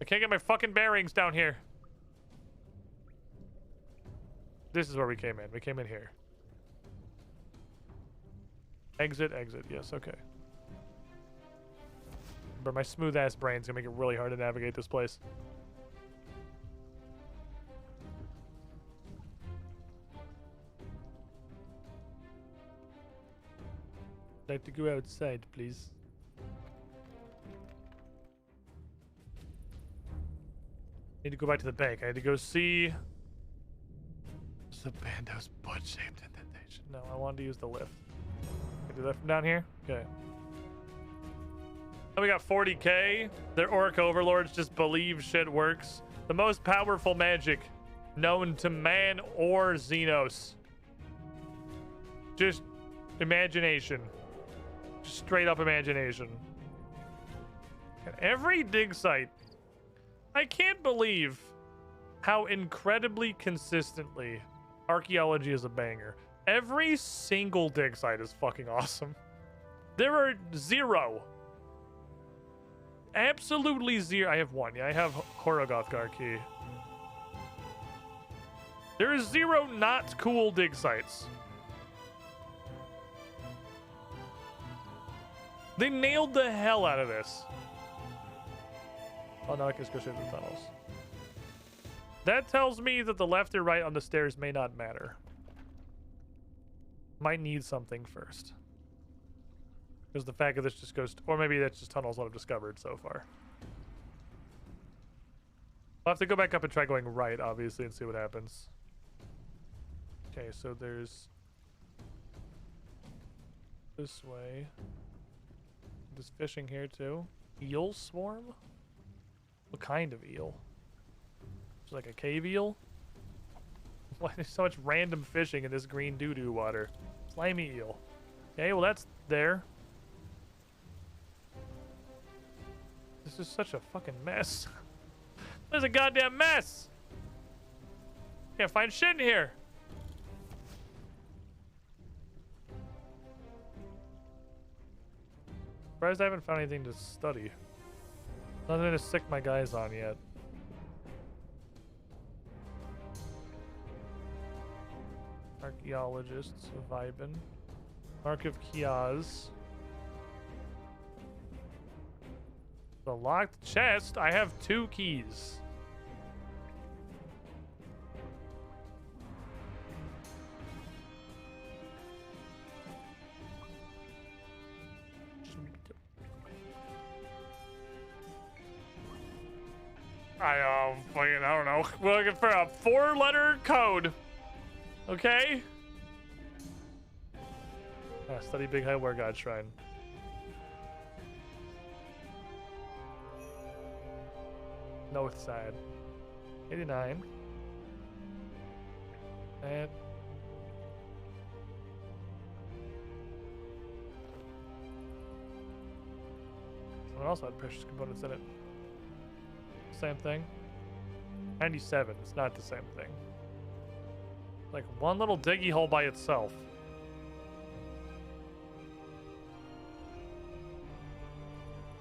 I can't get my fucking bearings down here. This is where we came in. We came in here. Exit, exit. Yes, okay. But my smooth-ass brain's gonna make it really hard to navigate this place. I'd like to go outside, please. Need to go back to the bank. I had to go see the Bando's butt-shaped indentation. No, I wanted to use the lift. Can I do that from down here? Okay. Oh, we got 40k. Their orc overlords just believe shit works. The most powerful magic known to man or Xenos. Just imagination. Just straight up imagination. And every dig site, I can't believe how incredibly consistently archaeology is a banger. Every single dig site is fucking awesome. There are 0. Absolutely 0. I have 1. Yeah, I have Horogothgar key. There is 0 not cool dig sites. They nailed the hell out of this. Oh, now I can just go straight to the tunnels. That tells me that the left or right on the stairs may not matter. Might need something first. Because the fact that this just goes... Or maybe that's just tunnels that I've discovered so far. I'll have to go back up and try going right, obviously, and see what happens. Okay, so there's... this way. There's fishing here, too. Eel swarm? What kind of eel? It's like a cave eel? Why there's so much random fishing in this green doo-doo water? Slimy eel. Okay, well that's there. This is such a fucking mess. There's a goddamn mess! Can't find shit in here. Surprised I haven't found anything to study. Nothing to sick my guys on yet. Archaeologists vibin'. Mark of Kiaz. The locked chest. I have 2 keys. I don't know. We're looking for a 4-letter code. Okay? Study Big High War God Shrine. North side. 89. And someone else had precious components in it. Same thing. 97. It's not the same thing. Like one little diggy hole by itself.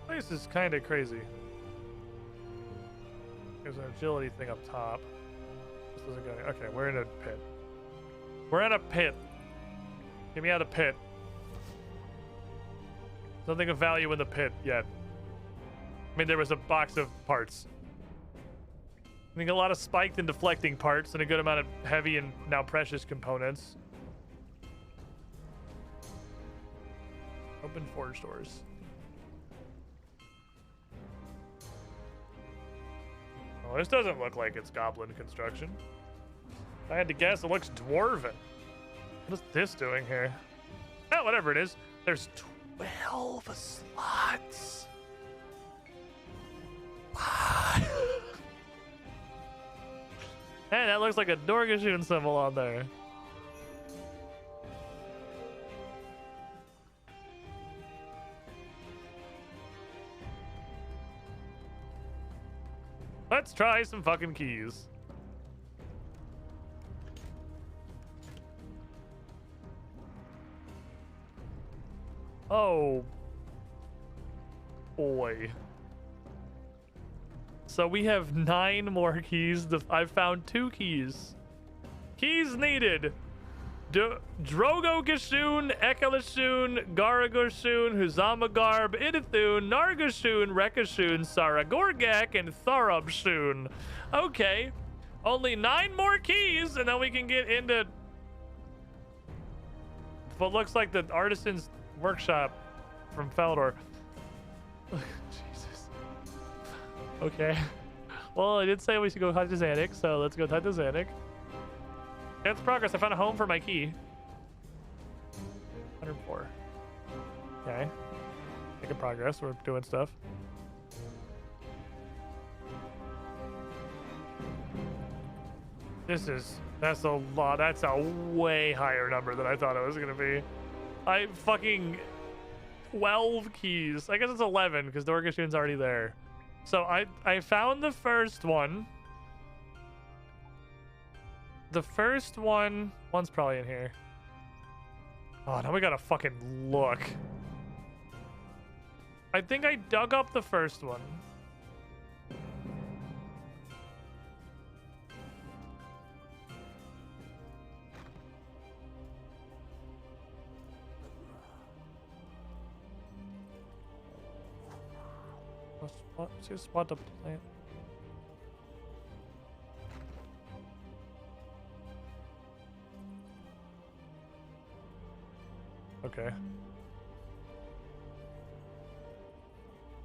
This is kind of crazy. There's an agility thing up top. This isn't going. Okay, we're in a pit. We're in a pit. Get me out of the pit. Nothing of value in the pit yet. I mean, there was a box of parts. I think a lot of spiked and deflecting parts and a good amount of heavy and now precious components. Open forge doors. Oh, this doesn't look like it's goblin construction. If I had to guess, it looks dwarven. What is this doing here? Oh, whatever it is. There's 12 slots. What? Hey, that looks like a Dorgashoon symbol on there. Let's try some fucking keys. Oh boy. So we have 9 more keys. I've found 2 keys. Keys needed. Drogogashoon, Ekalashun, Garagoshoon, Huzamagarb, Idithun, Nargashoon, Rekashoon, Saragorgak, and Tharubshoon. Okay. Only 9 more keys, and then we can get into what looks like the Artisan's Workshop from Feldor. Jesus. Okay. Well, I did say we should go talk to Xanic, so let's go talk to Xanic. That's progress. I found a home for my key. 104. Okay. Making progress. We're doing stuff. That's a lot. That's a way higher number than I thought it was going to be. I fucking 12 keys. I guess it's 11 because Dorgashoon's already there. So I found the first one. The first one's probably in here. Oh, now we gotta fucking look. I think I dug up the first one. Let's just spot the plant. Okay.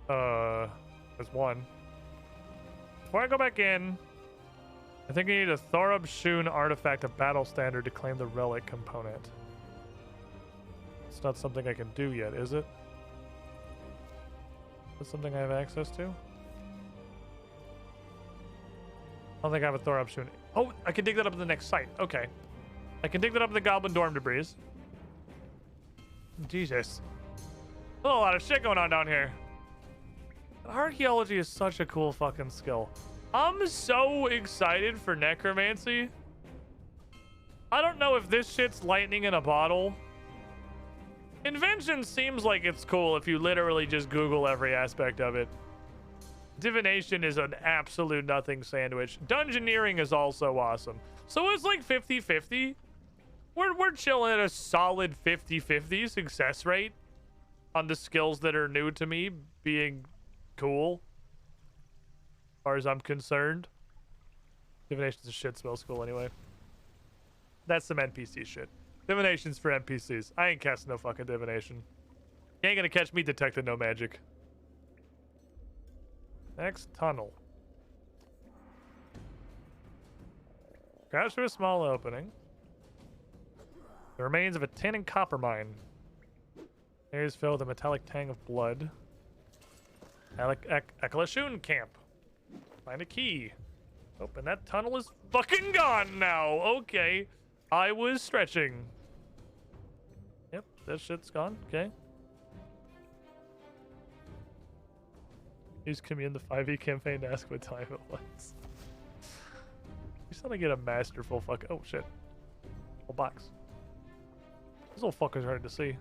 There's one. Before I go back in, I think I need a Thorubshoon artifact of battle standard to claim the relic component. It's not something I can do yet, is it? Is something I have access to? I don't think I have a Thorubshoon. Oh, I can dig that up in the next site. Okay. I can dig that up in the Goblin Dorm debris. Jesus. A lot of shit going on down here. Archaeology is such a cool fucking skill. I'm so excited for necromancy. I don't know if this shit's lightning in a bottle, Invention seems like it's cool if you literally just Google every aspect of it. Divination is an absolute nothing sandwich. Dungeoneering is also awesome. So it's like 50-50. We're chilling at a solid 50-50 success rate on the skills that are new to me being cool. As far as I'm concerned. Divination's a shit spell school anyway. That's some NPC shit. Divination's for NPCs. I ain't casting no fucking divination. You ain't gonna catch me detecting no magic. Next tunnel. Crash through a small opening. The remains of a tin and copper mine. Areas filled with a metallic tang of blood. Ekalashun camp. Find a key. Oh, and that tunnel is fucking gone now. Okay. I was stretching. Yep, that shit's gone. Okay. Use commune the 5e campaign to ask what time it was. You still to get a masterful fuck. Oh shit. Whole box. This little fucker's hard to see.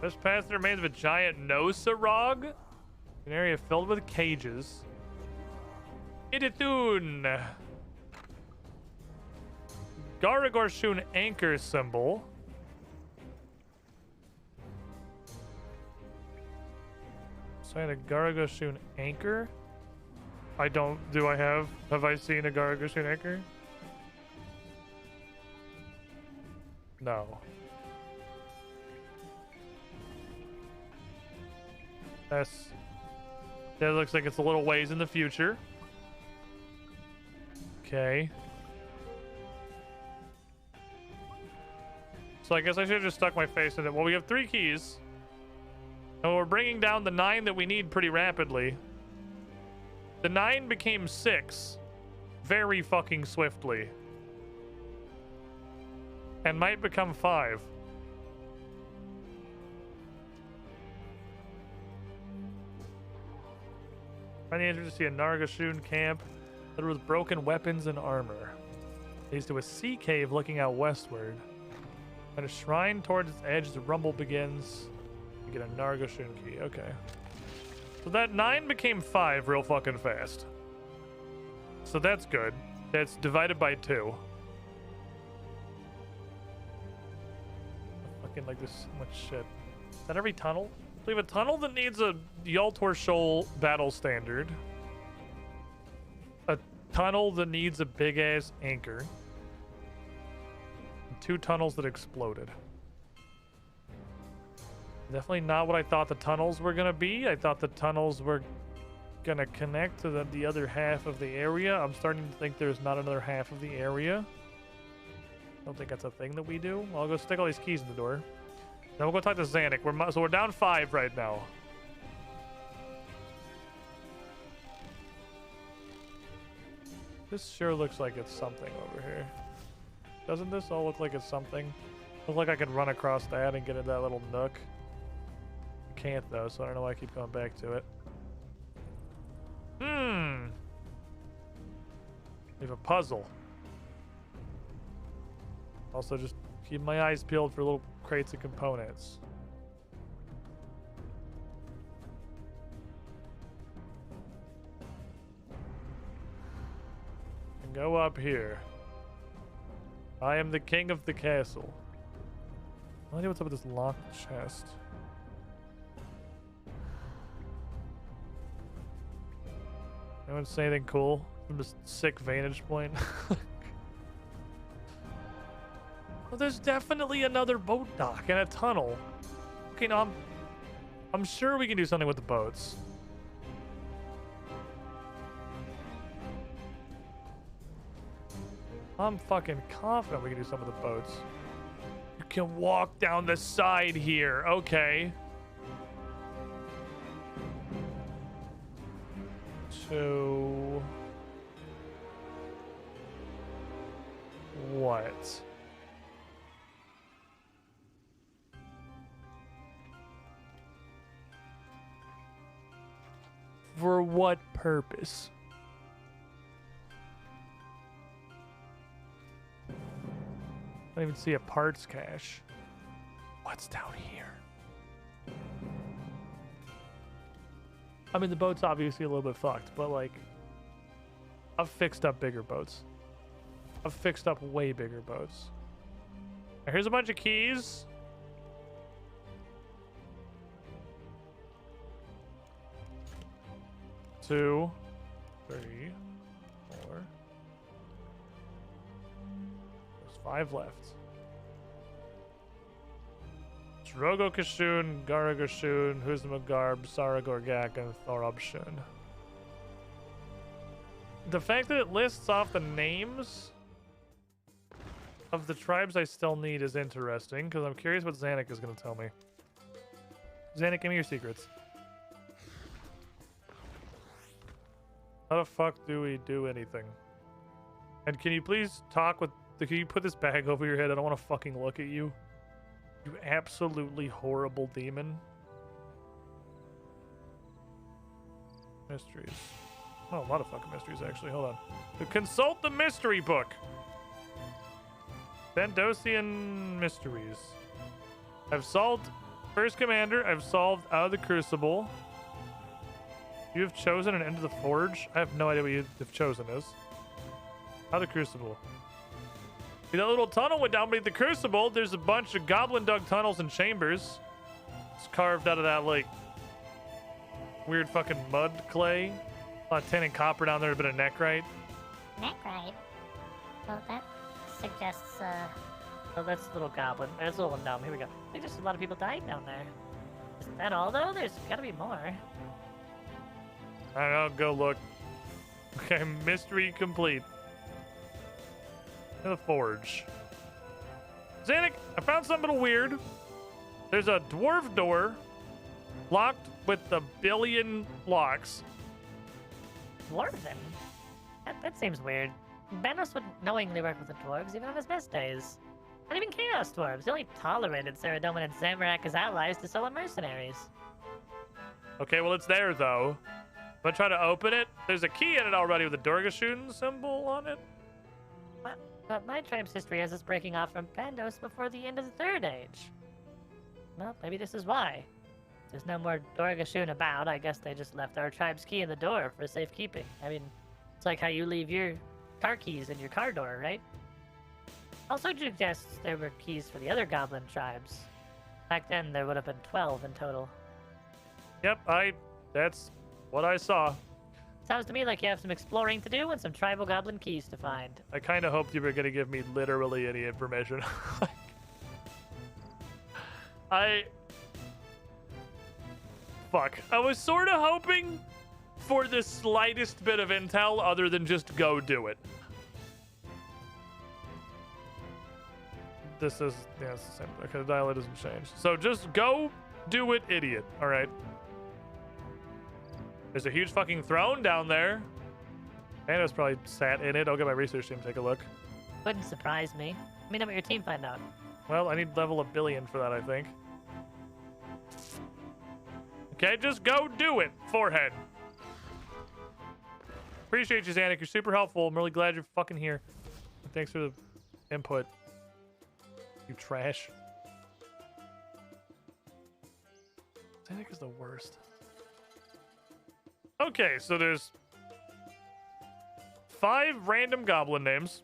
Just past the remains of a giant Nosarog. An area filled with cages. Idithun. Garagorshun anchor symbol. So I had a Garagorshun anchor. Have I seen a Garagorshun anchor? No. That's... That looks like it's a little ways in the future. Okay. So I guess I should have just stuck my face in it. Well, we have 3 keys. And we're bringing down the 9 that we need pretty rapidly. The 9 became 6 very fucking swiftly. And might become 5. Find the entrance to see a Nargashun camp littered with broken weapons and armor. Leads to a sea cave looking out westward. Find a shrine towards its edge. The rumble begins. You get a Nargashun key. Okay. So that 9 became 5 real fucking fast. So that's good. That's divided by 2. I fucking like this so much shit. Is that every tunnel? We have a tunnel that needs a Yaltor Shoal battle standard. A tunnel that needs a big ass anchor. And 2 tunnels that exploded. Definitely not what I thought the tunnels were gonna be. I thought the tunnels were gonna connect to the other half of the area. I'm starting to think there's not another half of the area. I don't think that's a thing that we do. Well, I'll go stick all these keys in the door. Then we'll go talk to Zanuck. So we're down 5 right now. This sure looks like it's something over here. Doesn't this all look like it's something? Look like I could run across that and get into that little nook. I can't though, so I don't know why I keep going back to it. We have a puzzle. Also just keep my eyes peeled for little crates of components. And go up here. I am the king of the castle. I wonder what's up with this locked chest. Anyone say anything cool from this sick vantage point? Well, there's definitely another boat dock and a tunnel. Okay, now I'm sure we can do something with the boats. I'm fucking confident we can do something with the boats. You can walk down the side here. Okay. To... what? For what purpose? I don't even see a parts cache. What's down here? I mean, the boat's obviously a little bit fucked, but like, I've fixed up bigger boats. I've fixed up way bigger boats. Now, here's a bunch of keys. Two, three, four. There's 5 left. Drogo Kashun, Garagashun, Huzmagarb, Saragorgak, and Thorobshun. The fact that it lists off the names of the tribes I still need is interesting, because I'm curious what Zanuck is going to tell me. Zanuck, give me your secrets. How the fuck do we do anything? And can you please talk with... Can you put this bag over your head? I don't want to fucking look at you. You absolutely horrible demon. Mysteries. Oh, a lot of fucking mysteries, actually. Hold on. Consult the mystery book. Bandosian mysteries. I've solved First Commander. I've solved Out of the Crucible. You have chosen an End of the Forge. I have no idea what you have chosen is. Out of the Crucible. See, that little tunnel went down beneath the Crucible. There's a bunch of goblin dug tunnels and chambers. It's carved out of that, like, weird fucking mud clay. A lot of tin and copper down there, a bit of nechrite. Nechrite? Well, that suggests, Oh, that's a little goblin. That's a little gnome. Here we go. I think there's a lot of people dying down there. Is that all, though? There's gotta be more. I don't know. Go look. Okay, mystery complete. The Forge. Zanuck, I found something a little weird. There's a dwarf door locked with a billion locks. Dwarven? That seems weird. Banos would knowingly work with the dwarves, even on his best days. Not even Chaos Dwarves. He only tolerated Saradomin and Zamorak as allies to sell mercenaries. Okay, well, it's there, though. I'm gonna try to open it. There's a key in it already with a Dorgashun symbol on it. But my tribe's history has us breaking off from Pandos before the end of the Third Age. Well, maybe this is why. There's no more Dorgashun about. I guess they just left our tribe's key in the door for safekeeping. I mean, it's like how you leave your car keys in your car door, right? Also suggests there were keys for the other goblin tribes. Back then, there would have been 12 in total. Yep, that's what I saw. Sounds to me like you have some exploring to do and some tribal goblin keys to find. I kind of hoped you were going to give me literally any information. Fuck. I was sort of hoping for the slightest bit of intel other than just go do it. This is... Yeah, it's the same. Okay, the dial doesn't change. So just go do it, idiot. All right. There's a huge fucking throne down there. Thanos probably sat in it. I'll get my research team to take a look. Wouldn't surprise me. Let me know what your team find out. Well, I need level 1 billion for that, I think. Okay, just go do it, forehead. Appreciate you, Zanuck. You're super helpful. I'm really glad you're fucking here. Thanks for the input. You trash. Zanuck is the worst. Okay, so there's 5 random goblin names.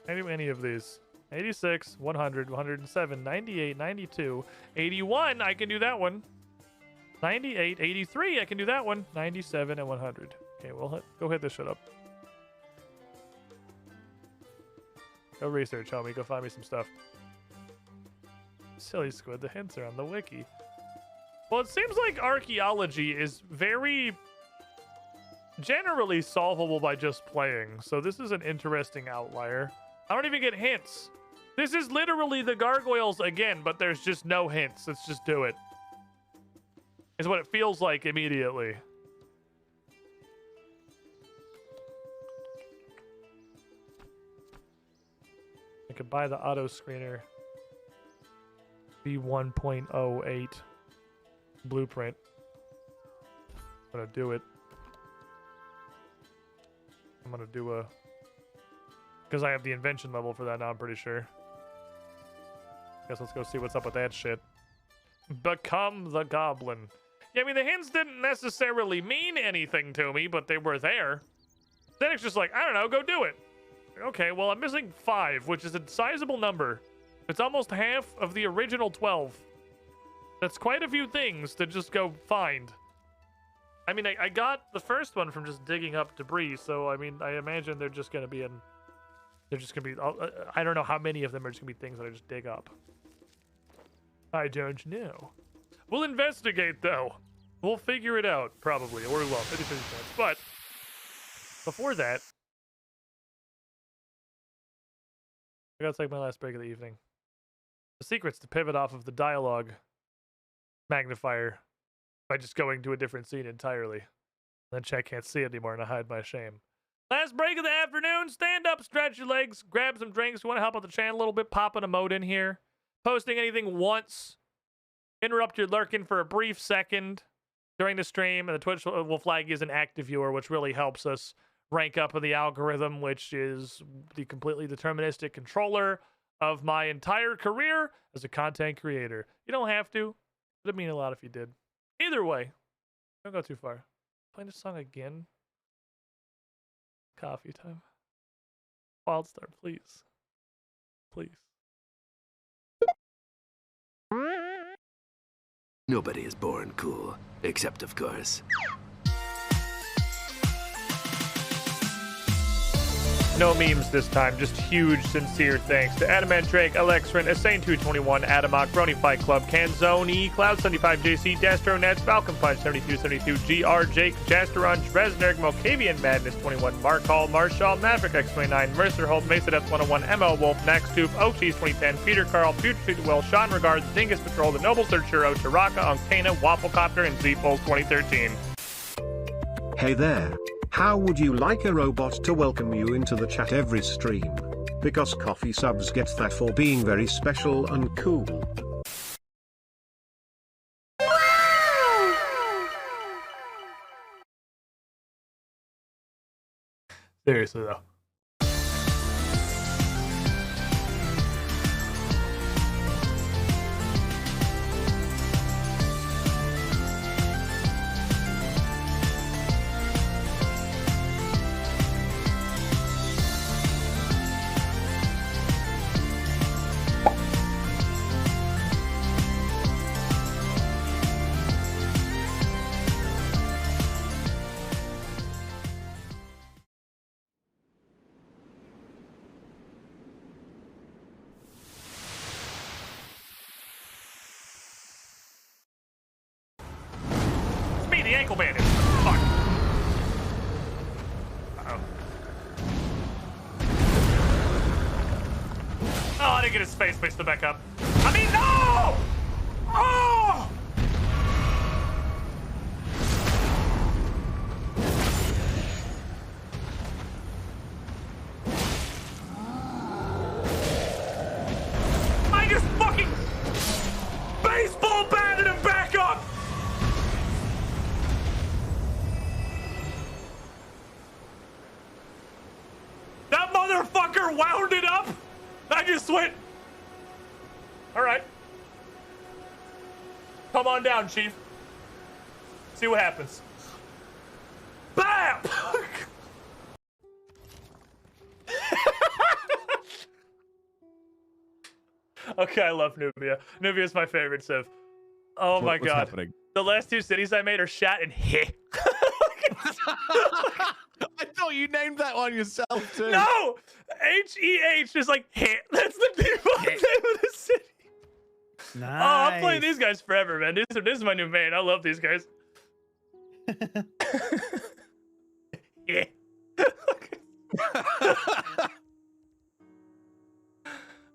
Any of these. 86, 100, 107, 98, 92, 81, I can do that one. 98, 83, I can do that one. 97 and 100. Okay, well, go hit this shit up. Go research, homie. Go find me some stuff. Silly squid, the hints are on the wiki. Well, it seems like archaeology is very generally solvable by just playing, so this is an interesting outlier. I don't even get hints. This is literally the gargoyles again, but there's just no hints. Let's just do it. Is what it feels like immediately. I could buy the auto screener. V1.08 blueprint. I'm gonna do it. I'm gonna do a Because I have the invention level for that now, I'm pretty sure. Guess let's go see what's up with that shit. Become the goblin. Yeah, I mean, the hints didn't necessarily mean anything to me, but they were there. Then it's just like, I don't know, go do it. Okay, well, I'm missing 5, which is a sizable number. It's almost half of the original 12. That's quite a few things to just go find. I mean, I got the first one from just digging up debris, so, I mean, I imagine they're just going to be in... They're just going to be... I don't know how many of them are just going to be things that I just dig up. I don't know. We'll investigate, though. We'll figure it out, probably. Or we won't. 50-50 chance. But, before that... I gotta take my last break of the evening. The secret's to pivot off of the dialogue magnifier by just going to a different scene entirely. Then chat can't see it anymore and I hide my shame. Last break of the afternoon. Stand up, stretch your legs, grab some drinks. You want to help out the channel a little bit? Pop an emote in here. Posting anything once. Interrupt your lurking for a brief second during the stream, and the Twitch will flag you as an active viewer, which really helps us rank up in the algorithm, which is the completely deterministic controller of my entire career as a content creator. You don't have to. It'd mean a lot if you did. Either way, don't go too far. Playing this song again. Coffee time. Wildstar, please. Please. Nobody is born cool, except of course. No memes this time, just huge, sincere thanks to Adamant Drake, Alexrin, Asane221, Adamoc, Brony Fight Club, Canzoni, Cloud75JC, Dastro Nets, Falcon Punch 7272, GR, Jake, Jasteron, Dresner, Mokavian Madness 21, Mark Hall, Marshall, Maverick X29, Mercer Holt, Mesa Death 101, ML Wolf, Max Tube, Oaksies 2010, Peter Carl, Future Street Will, Sean Regards, Dingus Patrol, The Noble Searchero, Taraka, Uncana, Wafflecopter, and Z-Fold 2013. Hey there. How would you like a robot to welcome you into the chat every stream? Because coffee subs get that for being very special and cool. Seriously though. The ankle bandage. Fuck. Uh-oh. Oh, I didn't get his face fixed back up. I mean, no! Oh! I just fucking baseball batted him back up! That motherfucker wound it up. I just went. All right. Come on down, Chief. See what happens. Bam! Okay, I love Nubia. Nubia is my favorite civ. Oh my god. What's happening? The last 2 cities I made are shot in hit. I thought you named that one yourself too. No! H-E-H is like hit. That's the default name of the city. Nice. Oh, I'm playing these guys forever, man. This is my new main. I love these guys. Yeah.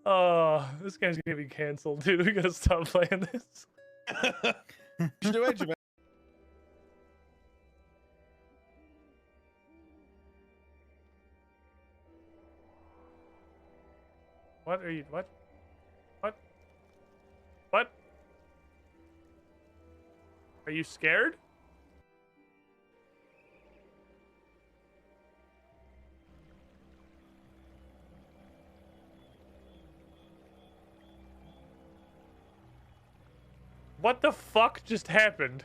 Oh, this game's gonna be canceled, dude. We gotta stop playing this. Should do it, man. What are you? What? What? What? Are you scared? What the fuck just happened?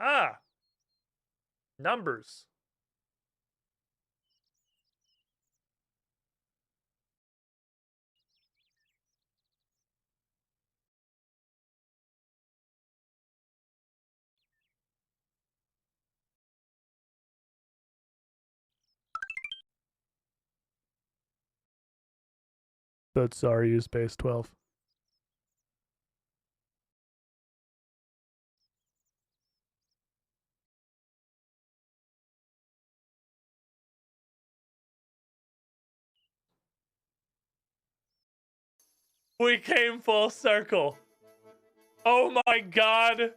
Ah, numbers. That's RU space 12. We came full circle. Oh my god.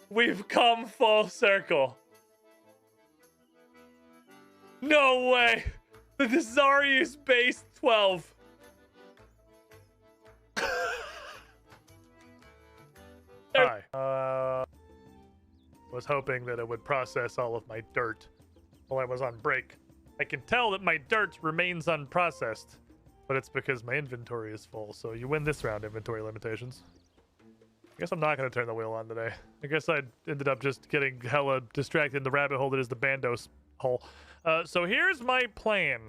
We've come full circle. No way. The Desarius base 12. Hi. Was hoping that it would process all of my dirt while I was on break. I can tell that my dirt remains unprocessed, but it's because my inventory is full. So you win this round, inventory limitations. I guess I'm not going to turn the wheel on today. I guess I ended up just getting hella distracted in the rabbit hole that is the Bandos hole. So here's my plan.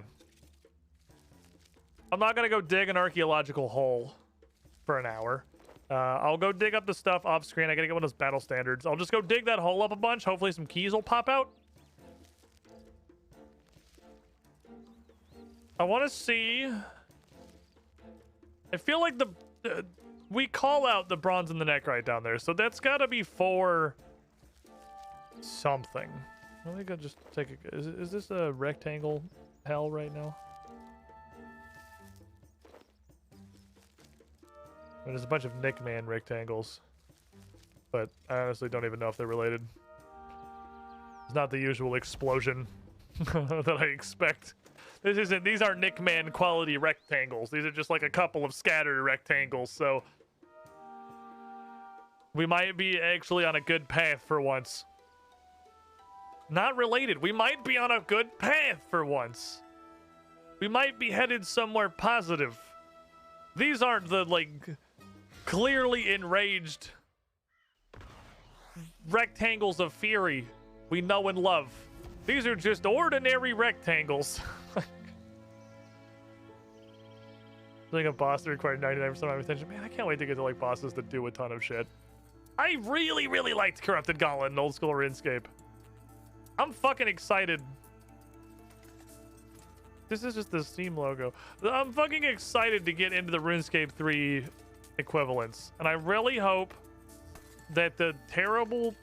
I'm not going to go dig an archaeological hole for an hour. I'll go dig up the stuff off screen. I got to get one of those battle standards. I'll just go dig that hole up a bunch. Hopefully some keys will pop out. I want to see... I feel like we call out the bronze in the neck right down there, so that's got to be for something. I think I'll just take a... Is this a rectangle hell right now? There's a bunch of Nickman rectangles, but I honestly don't even know if they're related. It's not the usual explosion that I expect. These aren't Nickman quality rectangles. These are just like a couple of scattered rectangles, so we might be actually on a good path for once. Not related. We might be on a good path for once. We might be headed somewhere positive. These aren't the, like, clearly enraged rectangles of fury we know and love. These are just ordinary rectangles. I think a boss that required 99% of my attention. Man, I can't wait to get to like bosses that do a ton of shit. I really, really liked Corrupted Gauntlet in old school RuneScape. I'm fucking excited. This is just the Steam logo. I'm fucking excited to get into the RuneScape 3 equivalents. And I really hope that the terrible,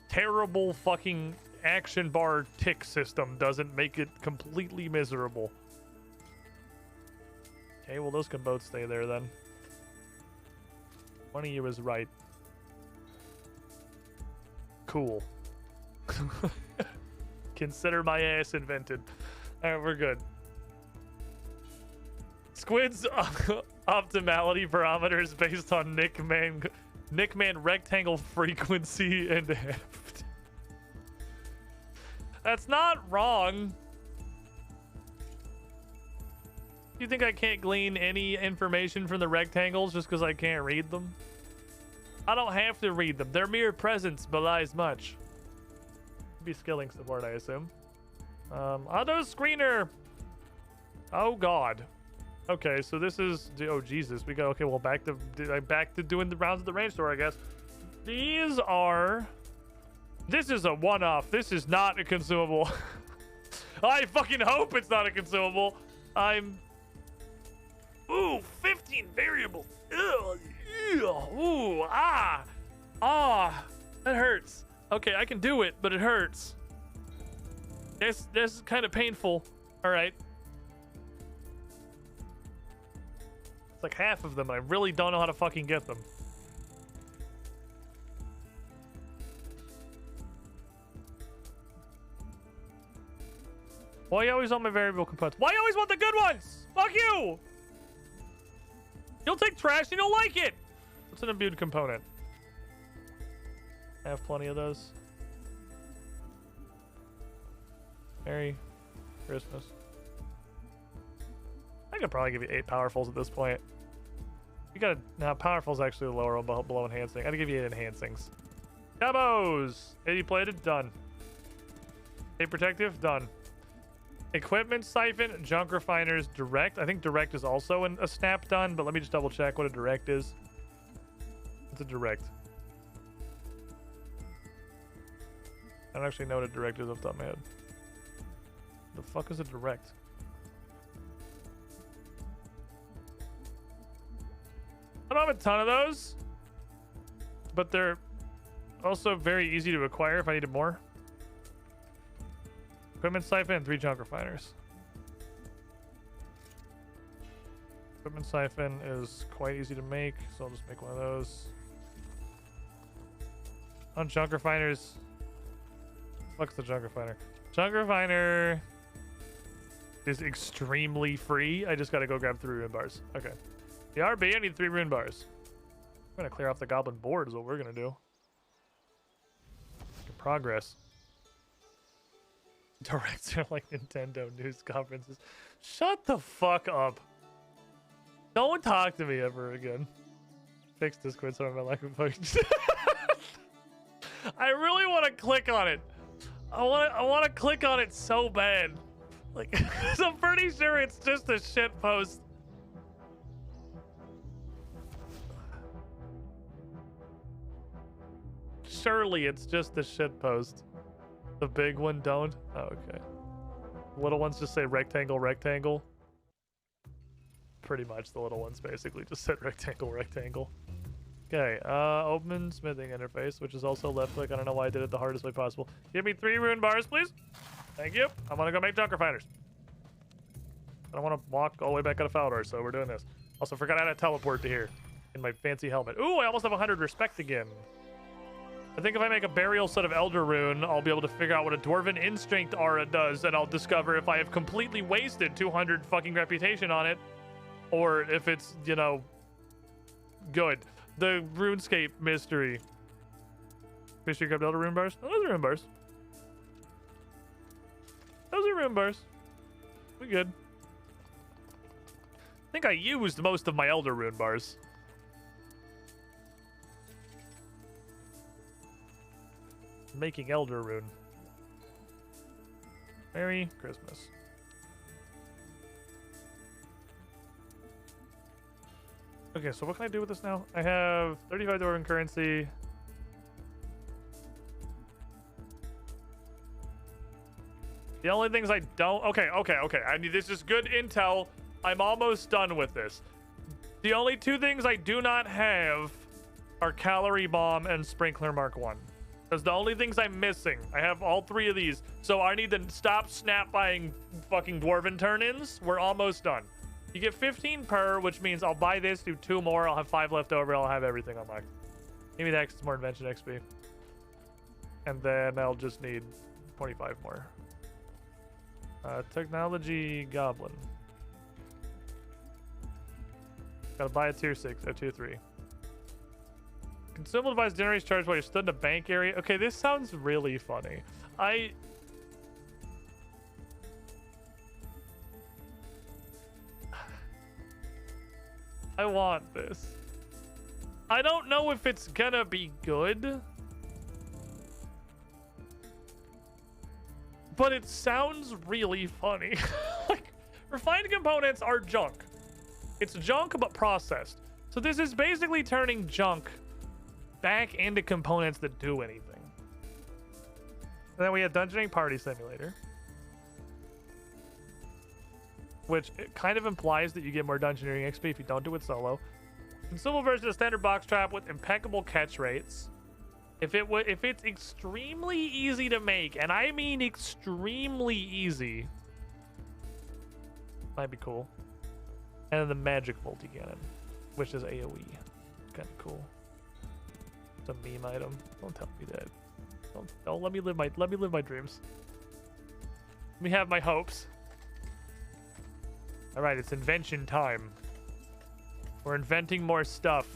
terrible fucking action bar tick system doesn't make it completely miserable. Okay, well, those can both stay there then. One of you is right. Cool. Consider my ass invented. Alright, we're good. Squid's optimality parameter is based on Nickman rectangle frequency and heft. That's not wrong. You think I can't glean any information from the rectangles just because I can't read them? I don't have to read them. Their mere presence belies much. Be skilling support, I assume. Auto screener. Oh God. Okay, so this is... Oh Jesus, we got... Okay, well, back to doing the rounds at the range store, I guess. These are... This is a one-off. This is not a consumable. I fucking hope it's not a consumable. I'm... Ooh, 15 variables. Ew, ew, ooh, ah. Ah, that hurts. Okay, I can do it, but it hurts. This is kind of painful. All right. It's like half of them. I really don't know how to fucking get them. Why you always want my variable components? Why you always want the good ones? Fuck you! You'll take trash and you'll like it! What's an imbued component? I have plenty of those. Merry Christmas. I could probably give you 8 powerfuls at this point. You gotta now powerful's actually the lower one below enhancing. I'd give you 8 enhancings. Combos! 80 plated, done. 8 protective, done. Equipment siphon, junk refiners, direct. I think direct is also a snap done, but let me just double check what a direct is. It's a direct. I don't actually know what a direct is off the top of my head. The fuck is a direct? I don't have a ton of those, but they're also very easy to acquire if I needed more. Equipment siphon and 3 junk refiners. Equipment siphon is quite easy to make, so I'll just make one of those. On junk refiners, fuck's the junk refiner? Junk refiner is extremely free. I just gotta go grab 3 rune bars. Okay. The RB, I need 3 rune bars. I'm gonna clear off the goblin board is what we're gonna do. Good progress. Directs are like Nintendo news conferences. Shut the fuck up. Don't talk to me ever again. Fix Discord so my lack of function. I really want to click on it. I want to click on it so bad. Like, 'cause I'm pretty sure it's just a shit post. Surely it's just a shit post. The big one don't? Oh, okay. Little ones just say rectangle, rectangle. Pretty much the little ones basically just said rectangle, rectangle. Okay, open smithing interface, which is also left click. I don't know why I did it the hardest way possible. Give me 3 rune bars, please. Thank you. I want to go make junk refiners. I don't want to walk all the way back out of Falador, so we're doing this. Also, forgot how to teleport to here in my fancy helmet. Ooh, I almost have 100 respect again. I think if I make a burial set of Elder Rune, I'll be able to figure out what a Dwarven Instinct aura does, and I'll discover if I have completely wasted 200 fucking reputation on it, or if it's, you know, good. The Runescape mystery. Make sure you grabbed Elder Rune bars. Oh, those are rune bars. Those are rune bars. We good. I think I used most of my Elder Rune bars. Making Elder Rune. Merry Christmas. Okay, so what can I do with this now? I have 35 Dwarven currency. The only things I don't... Okay. I need this is good intel. I'm almost done with this. The only 2 things I do not have are Calorie Bomb and Sprinkler Mark 1. That's the only things I'm missing. I have all 3 of these. So I need to stop snap buying fucking Dwarven turn-ins. We're almost done. You get 15 per, which means I'll buy this, do 2 more. I'll have 5 left over. I'll have everything unlocked. Give me that, more invention XP. And then I'll just need 25 more. Technology Goblin. Gotta buy a tier 6, a tier 3. Consumable device generates charge while you're stood in a bank area. Okay, this sounds really funny. I want this. I don't know if it's gonna be good, but it sounds really funny. Like, refined components are junk. It's junk but processed. So this is basically turning junk back into components that do anything. And then we have Dungeoning Party Simulator, which it kind of implies that you get more dungeoneering XP if you don't do it solo. Consumable version of standard box trap with impeccable catch rates. If it's extremely easy to make, and I mean extremely easy, might be cool. And then the magic multi-cannon, which is AoE. Kind of cool. It's a meme item. Don't tell me that. Don't let me live my dreams. Let me have my hopes. All right, it's invention time. We're inventing more stuff.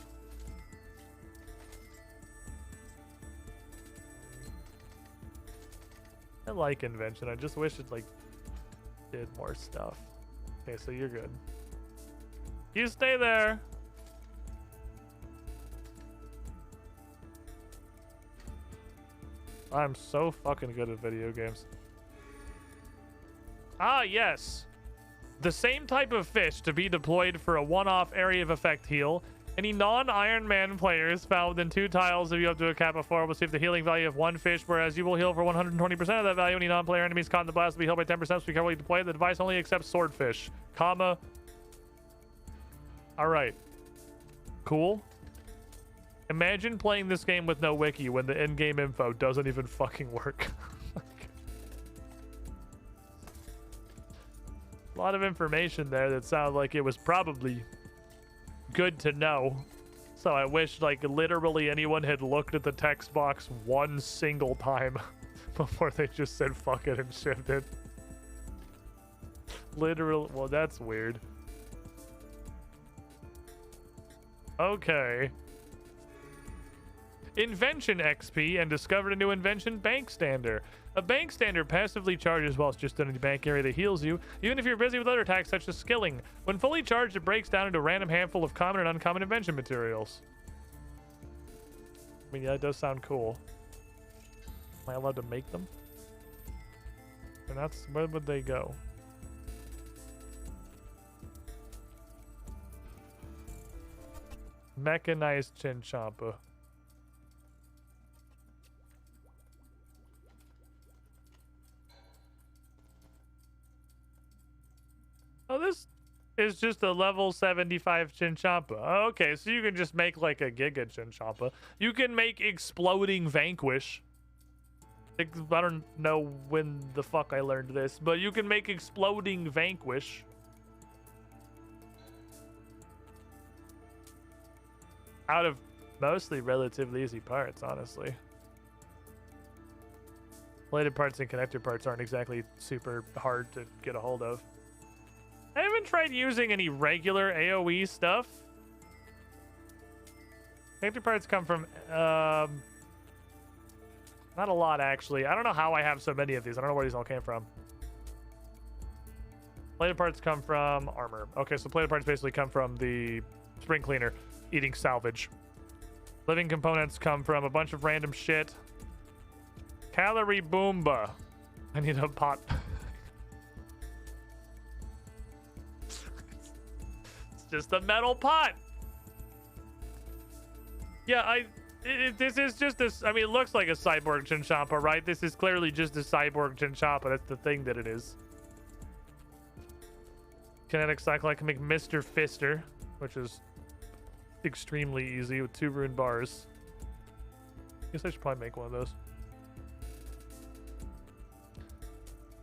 like invention. I just wish it like did more stuff. Okay, so you're good. You stay there. I'm so fucking good at video games. Ah, yes. The same type of fish to be deployed for a one-off area of effect heal. Any non-Iron Man players found within 2 tiles if you up to a cap of 4 will receive the healing value of 1 fish, whereas you will heal for 120% of that value. Any non-player enemies caught in the blast will be healed by 10%, so be carefully deployed. The device only accepts swordfish. Comma. Alright. Cool. Imagine playing this game with no wiki when the in-game info doesn't even fucking work. A lot of information there that sounded like it was probably good to know. So I wish like literally anyone had looked at the text box one single time before they just said fuck it and shifted. Literally, well, that's weird. Okay. Invention XP and discovered a new invention, Bank Stander. A Bank Stander passively charges while it's just in the bank area that heals you, even if you're busy with other attacks such as skilling. When fully charged, it breaks down into a random handful of common and uncommon invention materials. I mean, yeah, it does sound cool. Am I allowed to make them? And that's, where would they go? Mechanized Chinchompa. Oh, this is just a level 75 Chinchompa. Okay, so you can just make like a Giga Chinchompa. You can make Exploding Vanquish. I don't know when the fuck I learned this, but you can make Exploding Vanquish. Out of mostly relatively easy parts, honestly. Bladed parts and connector parts aren't exactly super hard to get a hold of. I haven't tried using any regular AoE stuff. Connector parts come from, not a lot, actually. I don't know how I have so many of these. I don't know where these all came from. Plated parts come from armor. Okay, so plated parts basically come from the spring cleaner eating salvage. Living components come from a bunch of random shit. Calorie Boomba. I need a pot. It's just a metal pot. Yeah, this is just this. I mean, it looks like a cyborg Chinchompa, right? This is clearly just a cyborg Chinchompa. That's the thing that it is. Kinetic cycle. I can make Mr. Fister, which is extremely easy with 2 rune bars. I guess I should probably make one of those.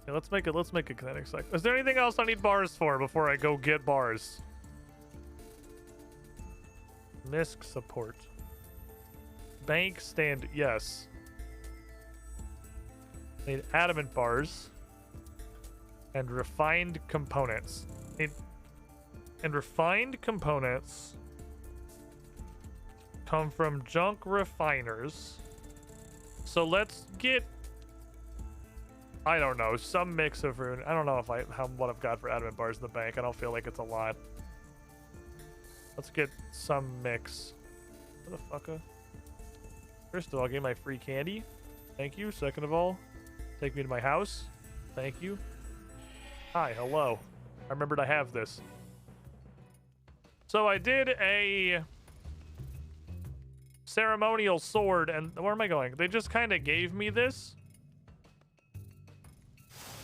Yeah, let's make a kinetic cycle. Is there anything else I need bars for before I go get bars? Misc support. Bank stand, yes. Need adamant bars. And refined components. And refined components come from junk refiners. So let's get, I don't know, some mix of rune. I don't know if what I've got for adamant bars in the bank. I don't feel like it's a lot. Let's get some mix. Motherfucker. First of all, give me my free candy. Thank you. Second of all, take me to my house. Thank you. Hi, hello. I remembered I have this. So I did a ceremonial sword, and where am I going? They just kind of gave me this.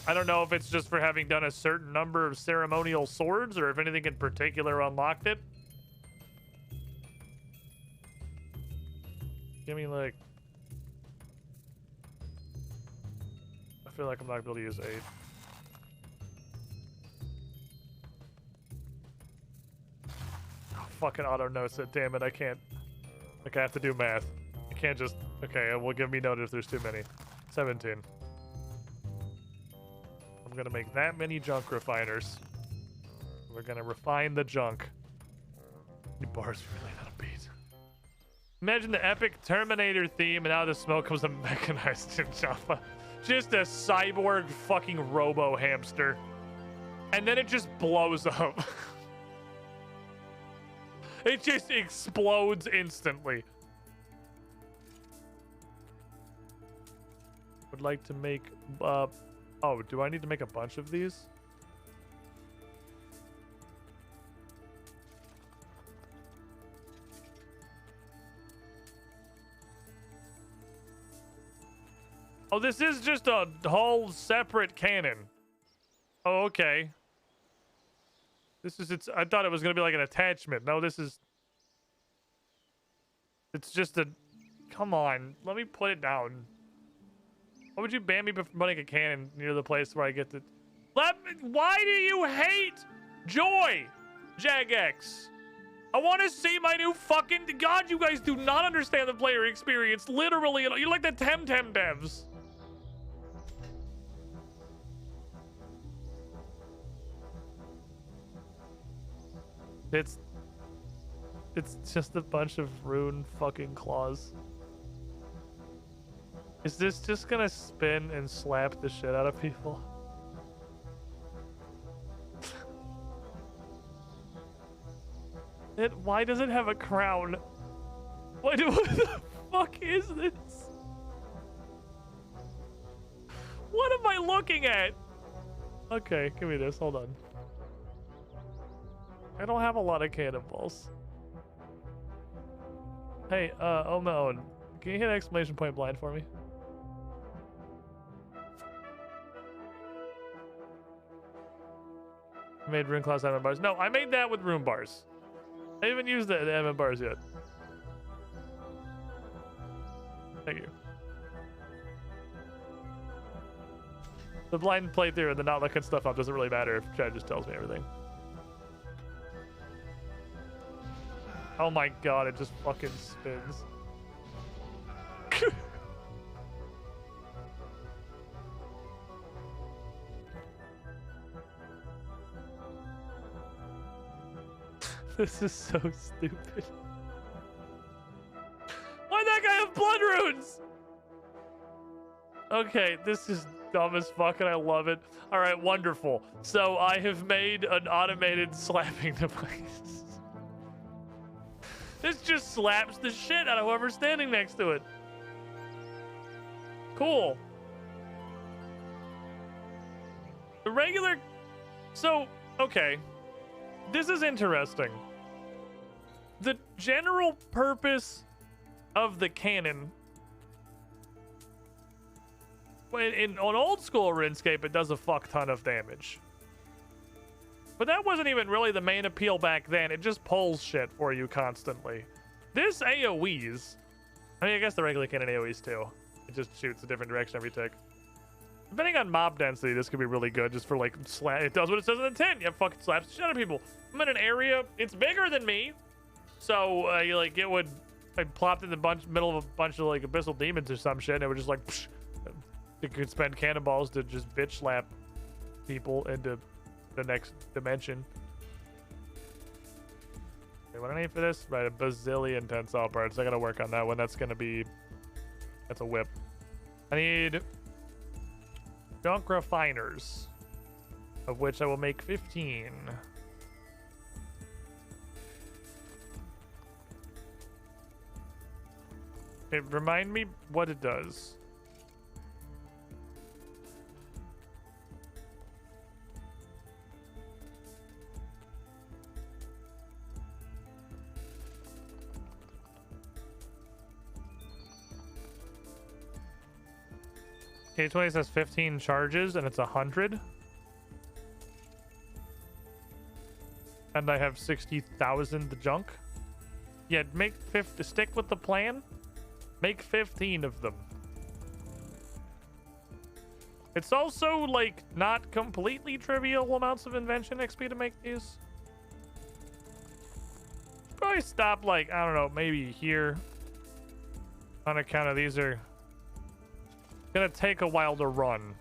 I don't know if it's just for having done a certain number of ceremonial swords or if anything in particular unlocked it. Give me like, I feel like I'm not able to use 8. Oh, fucking auto notes it. Damn it, I can't. Okay, I have to do math. I can't just, okay, it will give me note if there's too many. 17. I'm gonna make that many junk refiners. We're gonna refine the junk. The bars really not a beat. Imagine the epic Terminator theme and out of the smoke comes a mechanized Chinchompa. just a cyborg fucking robo hamster. And then it just blows up. It just explodes instantly. Would like to make, oh, do I need to make a bunch of these? Oh, this is just a whole separate cannon. Oh, okay. This is I thought it was going to be like an attachment. No, this is... It's just a... Come on. Let me put it down. Why would you ban me from putting a cannon near the place where I get to... Why do you hate Joy, Jagex? I want to see my new fucking... God, you guys do not understand the player experience. Literally, you're like the Temtem devs. It's just a bunch of rune fucking claws. Is this just gonna spin and slap the shit out of people? Why does it have a crown? What the fuck is this? What am I looking at? Okay, give me this, hold on. I don't have a lot of cannonballs. Hey, Omeon, can you hit exclamation point blind for me? I made rune class diamond bars. No, I made that with rune bars. I haven't used the diamond bars yet. Thank you. The blind playthrough and the not looking stuff up doesn't really matter if Chad just tells me everything. Oh my god, it just fucking spins. This is so stupid. Why'd that guy have blood runes? Okay, this is dumb as fuck and I love it. All right, wonderful. So I have made an automated slapping device. This just slaps the shit out of whoever's standing next to it. Cool. The regular... So, okay. This is interesting. The general purpose of the cannon... on old school RuneScape, it does a fuck ton of damage. But that wasn't even really the main appeal back then. It just pulls shit for you constantly. This AoEs... I mean, I guess the regular cannon AoEs too. It just shoots a different direction every tick. Depending on mob density, this could be really good just for like... It does what it says in the tent. You fucking slaps the shit out of people. I'm in an area... It's bigger than me. So, it would... I plopped in the middle of a bunch of like abyssal demons or some shit and it would just like... Psh, you could spend cannonballs to just bitch slap people into the next dimension. Okay, what do I need for this? Right, a bazillion tensile parts. I gotta work on that one. That's gonna be... That's a whip. I need... junk refiners, of which I will make 15. Remind me what it does. K20 says 15 charges and it's 100. And I have 60,000 junk. Yeah, stick with the plan. Make 15 of them. It's also like not completely trivial amounts of invention XP to make these. Probably stop like, I don't know, maybe here. On account of these are gonna take a while to run.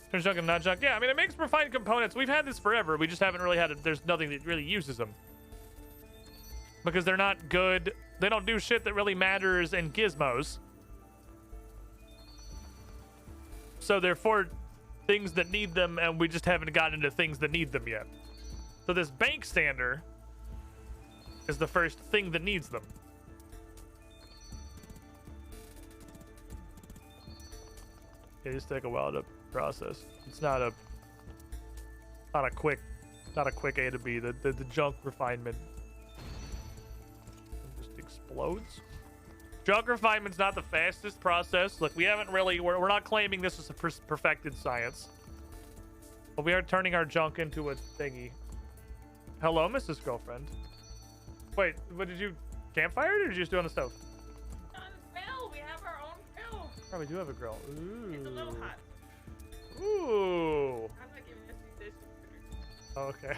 There's junk and not junk. Yeah, I mean, it makes refined components. We've had this forever. We just haven't really had it. There's nothing that really uses them. Because they're not good. They don't do shit that really matters in gizmos. So they're for things that need them, and we just haven't gotten into things that need them yet. So this bank stander is the first thing that needs them. It just take a while to process. It's not a quick A to B. The junk refinement just explodes. Junk refinement's not the fastest process. Look, we haven't really, we're not claiming this is a perfected science. But we are turning our junk into a thingy. Hello, Mrs. Girlfriend. Wait, what did you, campfire, or did you just do it on the stove? On the grill, we have our own grill. Oh, we do have a grill. Ooh. It's a little hot. Ooh. I'm not giving this to Okay.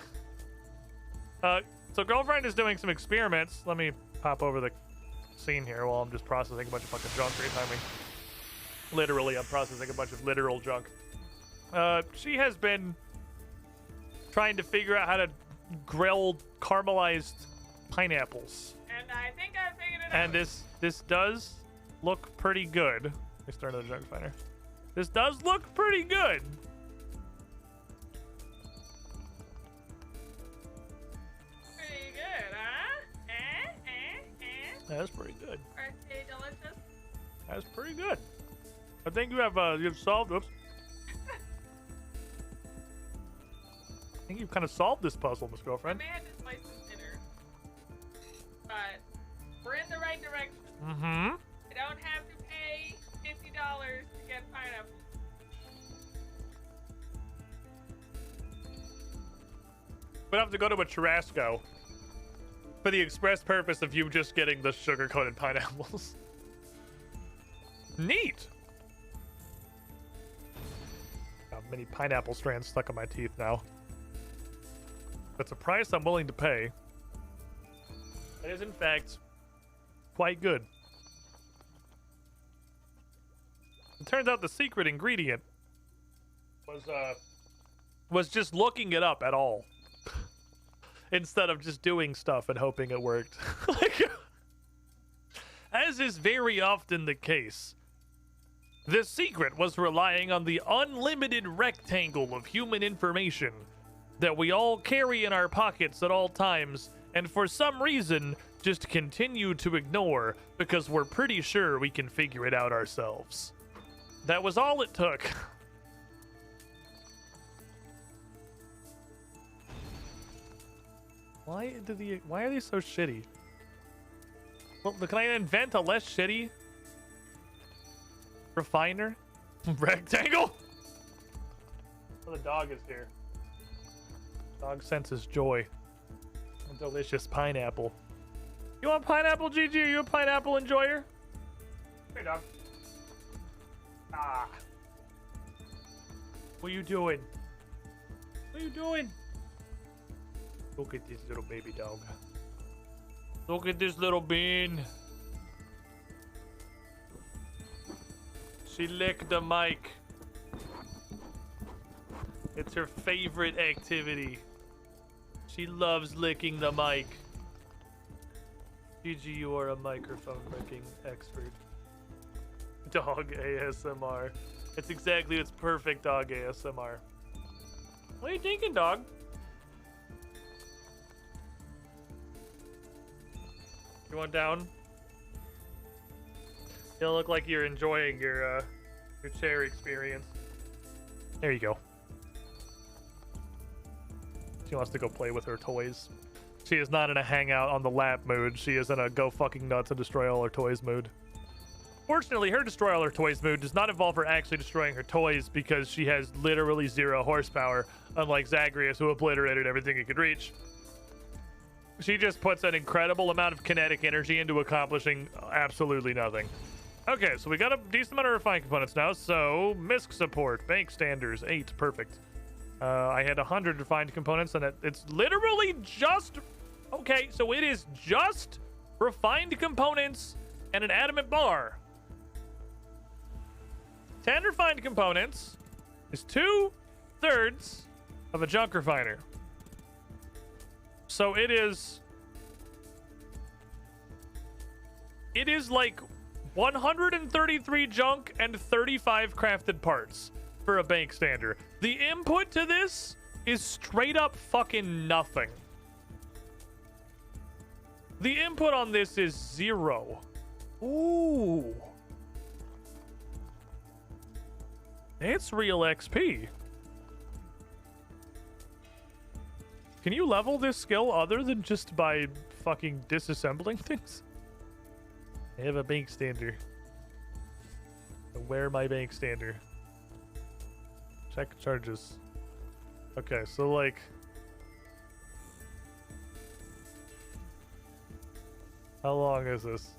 So girlfriend is doing some experiments. Let me pop over the scene here while I'm just processing a bunch of fucking junk right behind me. Literally, I'm processing a bunch of literal junk. She has been trying to figure out how to grill caramelized pineapples. And I think I figured it out. And this does look pretty good. Let's start another junk finder. This does look pretty good. Pretty good, huh? That's pretty good. Pretty delicious. That's pretty good. I think you've solved. Oops. I think you've kind of solved this puzzle, Miss Girlfriend. I may have to slice this dinner, but we're in the right direction. Mm-hmm. I don't have to pay $50 to get pineapple. We'd have to go to a Churrasco for the express purpose of you just getting the sugar-coated pineapples. Neat. Got many pineapple strands stuck in my teeth now. That's a price I'm willing to pay. It is, in fact, quite good. It turns out the secret ingredient was just looking it up at all. Instead of just doing stuff and hoping it worked. As is very often the case, the secret was relying on the unlimited rectangle of human information that we all carry in our pockets at all times, and for some reason just continue to ignore because we're pretty sure we can figure it out ourselves. That was all it took. Why are they so shitty? Well, can I invent a less shitty refiner? Rectangle? Oh, the dog is here. Dog senses joy. A delicious pineapple. You want pineapple, Gigi? Are you a pineapple enjoyer? Hey, dog. Ah. What are you doing? What are you doing? Look at this little baby dog. Look at this little bean. She licked the mic. It's her favorite activity. She loves licking the mic. Gigi, you are a microphone licking expert. Dog ASMR. It's exactly, it's perfect dog ASMR. What are you thinking, dog? You want down? You look like you're enjoying your chair experience. There you go. She wants to go play with her toys. She is not in a hangout on the lap mood. She is in a go fucking nuts and destroy all her toys mood. Fortunately, her destroy all her toys mood does not involve her actually destroying her toys because she has literally 0 horsepower, unlike Zagreus, who obliterated everything he could reach. She just puts an incredible amount of kinetic energy into accomplishing absolutely nothing. Okay, so we got a decent amount of refined components now. So, MISC support, bank standards, 8, perfect. I had 100 refined components, and it's literally just... Okay, so it is just refined components and an adamant bar. 10 refined components is 2/3 of a junk refiner. So it is like 133 junk and 35 crafted parts for a bank stander. The input to this is straight up fucking nothing. The input on this is 0. Ooh. It's real XP. Can you level this skill other than just by fucking disassembling things? I have a bank stander. Where my bank stander? Check charges. Okay, so like... How long is this?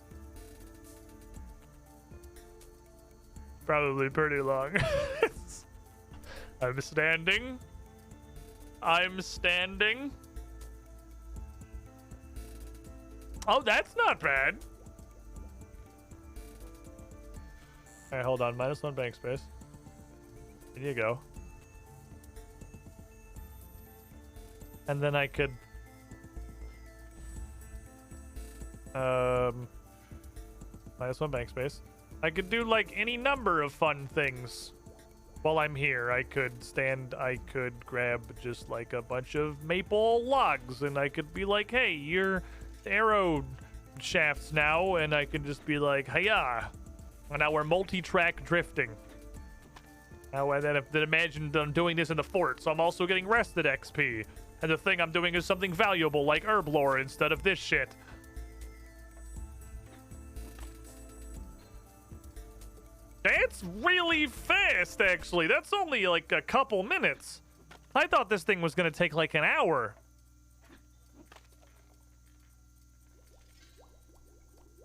Probably pretty long. I'm standing. I'm standing. Oh, that's not bad. Alright, hold on. -1 bank space. There you go. And then I could... -1 bank space. I could do, like, any number of fun things while I'm here. I could grab just, like, a bunch of maple logs, and I could be like, hey, you're arrow shafts now, and I could just be like, hiya! And now we're multi-track drifting. Now, and then imagine I'm doing this in the fort, so I'm also getting rested XP. And the thing I'm doing is something valuable, like herb lore, instead of this shit. That's really fast, actually. That's only like a couple minutes. I thought this thing was gonna take like an hour.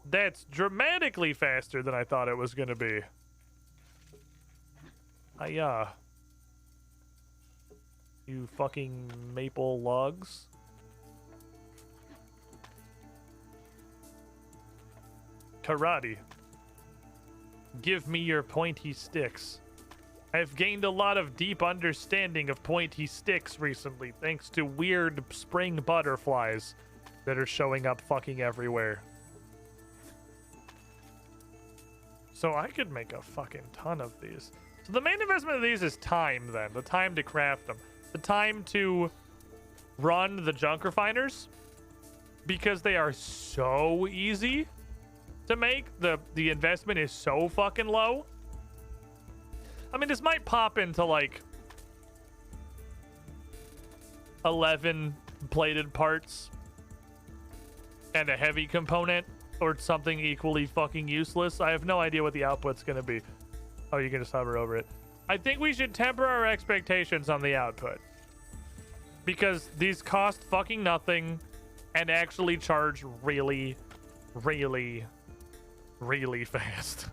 That's dramatically faster than I thought it was gonna be. Hiya. You fucking maple logs. Karate. Give me your pointy sticks. I've gained a lot of deep understanding of pointy sticks recently, thanks to weird spring butterflies that are showing up fucking everywhere. So I could make a fucking ton of these. So the main investment of these is time, then. The time to craft them. The time to run the junk refiners. Because they are so easy to make. The investment is so fucking low. I mean, this might pop into like 11 plated parts and a heavy component, or something equally fucking useless. I have no idea what the output's gonna be. Oh, you can just hover over it. I think we should temper our expectations on the output, because these cost fucking nothing and actually charge really, really, really fast.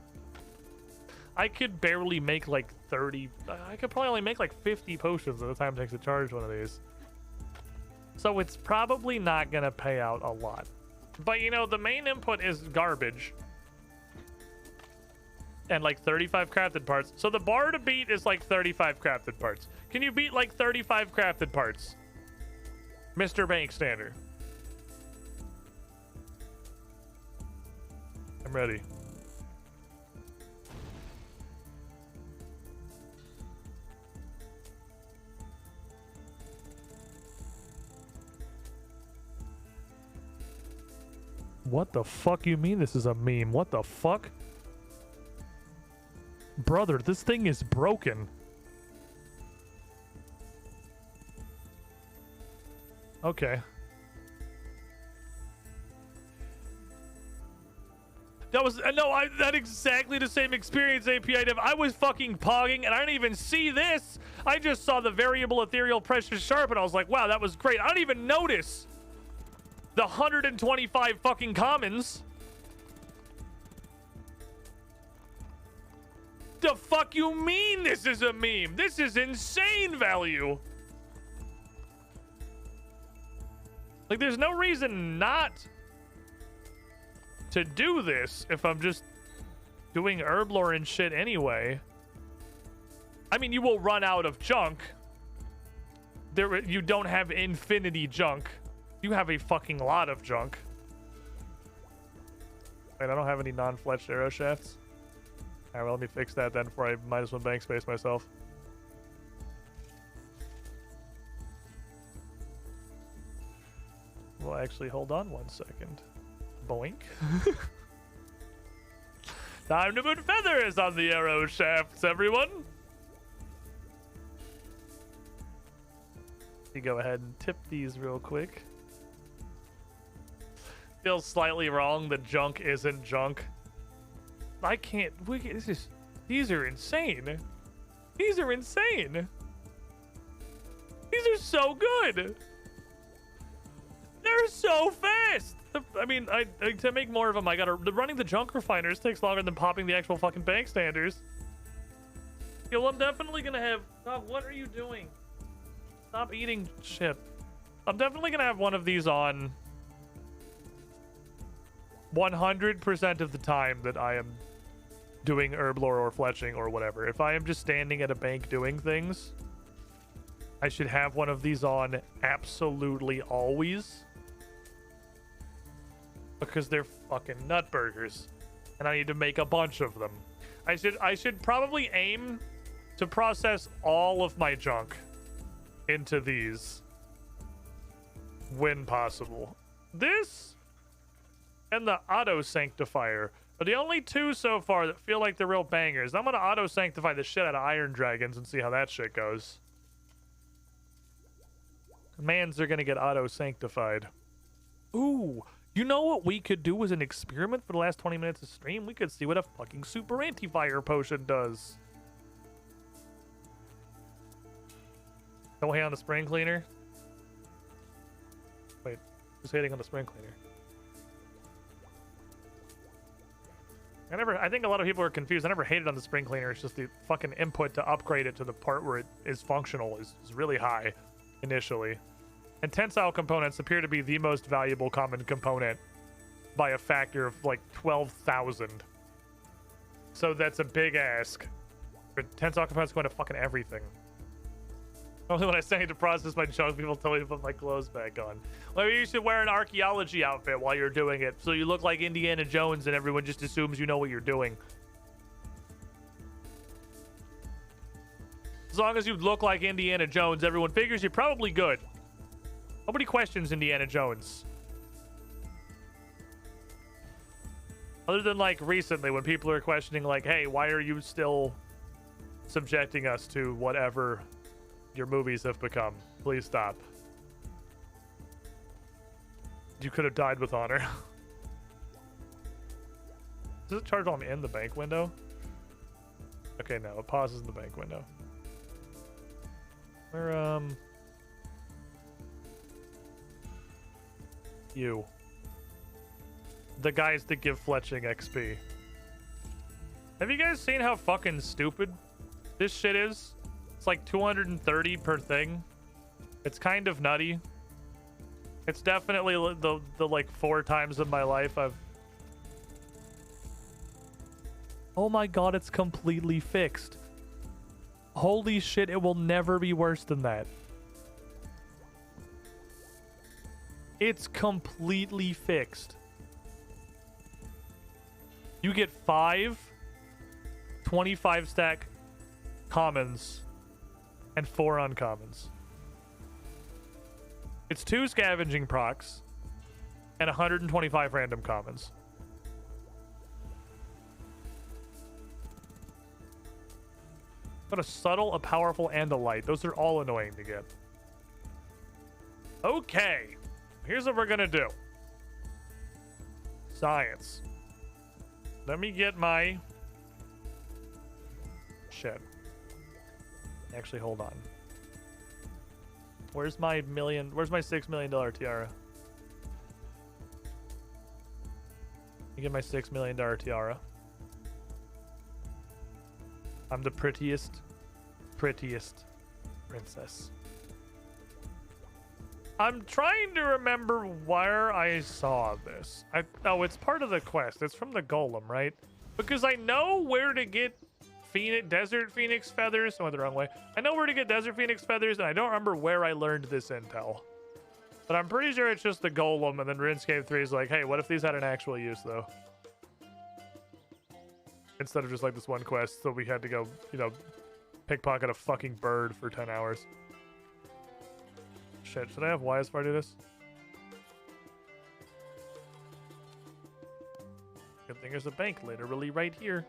I could barely make like 30... I could probably only make like 50 potions at the time it takes to charge one of these. So it's probably not gonna pay out a lot. But you know, the main input is garbage. And like 35 crafted parts. So the bar to beat is like 35 crafted parts. Can you beat like 35 crafted parts? Mr. Bank Stander. I'm ready. What the fuck you mean this is a meme? What the fuck? Brother, this thing is broken. Okay. That was that exactly the same experience, API Dev. I was fucking pogging and I didn't even see this. I just saw the variable ethereal precious sharp and I was like, wow, that was great. I didn't even notice the 125 fucking commons. The fuck you mean this is a meme? This is insane value. Like, there's no reason not to do this if I'm just doing herb lore and shit anyway. I mean, you will run out of junk. You don't have infinity junk. You have a fucking lot of junk. Wait, I don't have any non-fletched arrow shafts. Alright, well, let me fix that then before I -1 bank space myself. Well, actually, hold on 1 second. Boink. Time to put feathers on the arrow shafts, everyone! You go ahead and tip these real quick. Feels slightly wrong that junk isn't junk. I can't. These are insane. These are insane. These are so good. They're so fast. I mean, to make more of them, I gotta running the junk refiners takes longer than popping the actual fucking bank standers. Yo, I'm definitely gonna have. Stop! What are you doing? Stop eating shit. I'm definitely gonna have one of these on 100% of the time that I am doing herblore or fletching or whatever. If I am just standing at a bank doing things, I should have one of these on absolutely always. Because they're fucking nut burgers. And I need to make a bunch of them. I should probably aim to process all of my junk into these when possible. This and the auto sanctifier are the only two so far that feel like they're real bangers. I'm gonna auto sanctify the shit out of iron dragons and see how that shit goes. Commands are gonna get auto sanctified. Ooh, you know what we could do as an experiment for the last 20 minutes of stream? We could see what a fucking super anti-fire potion does. Don't hit on the spring cleaner. Wait, who's hitting on the spring cleaner? I think a lot of people are confused. I never hated on the spring cleaner. It's just the fucking input to upgrade it to the part where it is functional is really high initially. And tensile components appear to be the most valuable common component by a factor of like 12,000. So that's a big ask. But tensile components go into fucking everything. Only when I say to process my junk, people tell me to put my clothes back on. Well, you should wear an archaeology outfit while you're doing it, so you look like Indiana Jones and everyone just assumes you know what you're doing. As long as you look like Indiana Jones, everyone figures you're probably good. Nobody questions Indiana Jones. Other than, like, recently when people are questioning, like, hey, why are you still subjecting us to whatever your movies have become? Please stop. You could have died with honor. Does it charge while I'm in the bank window? Okay, no, it pauses in the bank window. Where, you. The guys that give fletching XP. Have you guys seen how fucking stupid this shit is? It's like 230 per thing. It's kind of nutty. It's definitely the like 4 times of my life I've... Oh my god, it's completely fixed. Holy shit, it will never be worse than that. It's completely fixed. You get 5 25 stack commons and 4 uncommons. It's 2 scavenging procs and 125 random commons. But a subtle, a powerful, and a light. Those are all annoying to get. Okay. Here's what we're gonna do. Science. Let me get my... Shit. Actually, hold on. Where's my $6 million tiara? You get my $6 million tiara. I'm the prettiest princess. I'm trying to remember where I saw this. Oh, it's part of the quest. It's from the golem, right? Because I know where to get desert phoenix feathers. I went the wrong way. I know where to get desert phoenix feathers, and I don't remember where I learned this intel. But I'm pretty sure it's just the golem, and then RuneScape 3 is like, hey, what if these had an actual use, though? instead of just like this one quest, so we had to go, you know, pickpocket a fucking bird for 10 hours. Shit, should I have Ysfar do this? Good thing there's a bank literally right here.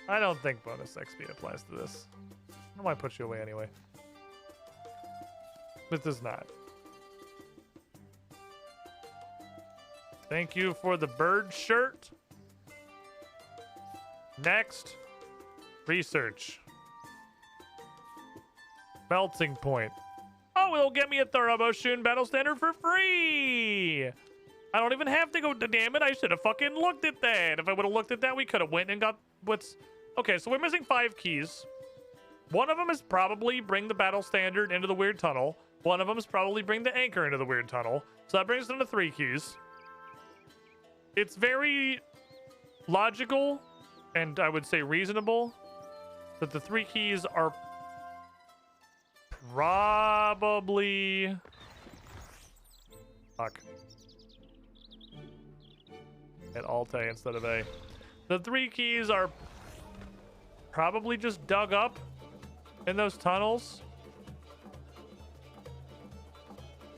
I don't think bonus XP applies to this. I might put you away anyway. It does not. Thank you for the bird shirt. Next. Research. Melting point. Oh, it'll get me a Thuraboshoon battle standard for free. I don't even have to go. Damn it! I should have fucking looked at that. If I would have looked at that, we could have went and got what's. Okay, so we're missing 5 keys. One of them is probably bring the battle standard into the weird tunnel. One of them is probably bring the anchor into the weird tunnel. So that brings them to 3 keys. It's very logical, and I would say reasonable, that the 3 keys are probably... Fuck. At Alt A instead of A. The 3 keys are probably just dug up in those tunnels.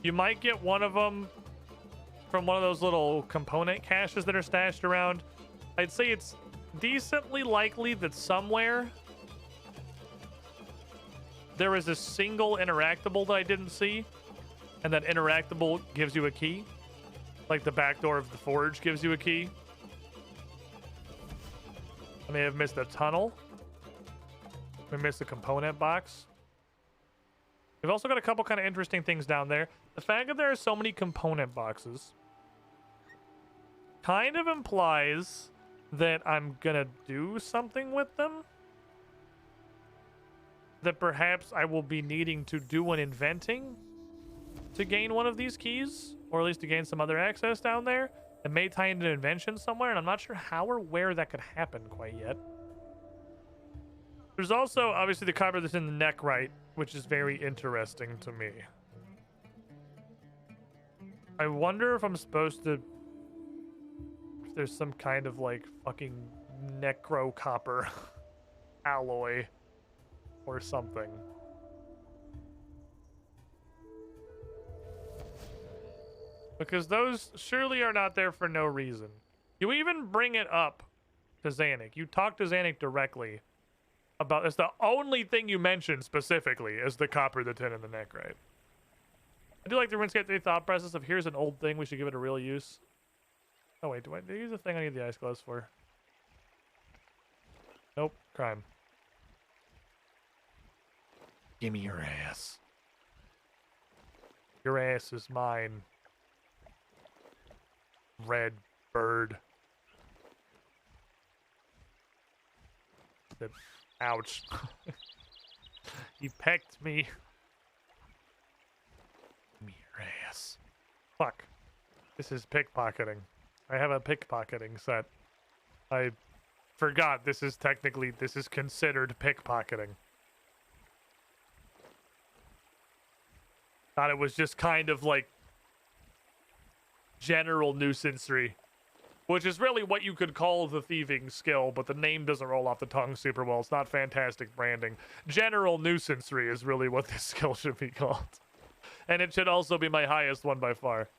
You might get one of them from one of those little component caches that are stashed around. I'd say it's decently likely that somewhere there is a single interactable that I didn't see, and that interactable gives you a key. Like the back door of the forge gives you a key. I may have missed a tunnel. We missed a component box. We've also got a couple kind of interesting things down there. The fact that there are so many component boxes kind of implies that I'm gonna do something with them. That perhaps I will be needing to do an inventing to gain one of these keys, or at least to gain some other access down there. It may tie into an invention somewhere, and I'm not sure how or where that could happen quite yet. There's also, obviously, the copper that's in the neck right, which is very interesting to me. I wonder if I'm supposed to... If there's some kind of, like, fucking necro copper alloy or something. Because those surely are not there for no reason. You even bring it up to Xanic. You talk to Xanic directly about... It's the only thing you mention specifically is the copper, the tin, and the neck, right? I do like the RuneScape 3 thought process of here's an old thing, we should give it a real use. Oh wait, do I use the thing I need the ice gloves for? Nope, crime. Give me your ass. Your ass is mine. Red bird. Ouch. You pecked me. Give me your ass. Fuck. This is pickpocketing. I have a pickpocketing set. I forgot this is considered pickpocketing. Thought it was just kind of like general nuisancery, which is really what you could call the thieving skill, but the name doesn't roll off the tongue super well. It's not fantastic branding. General nuisancery is really what this skill should be called. And it should also be my highest one by far.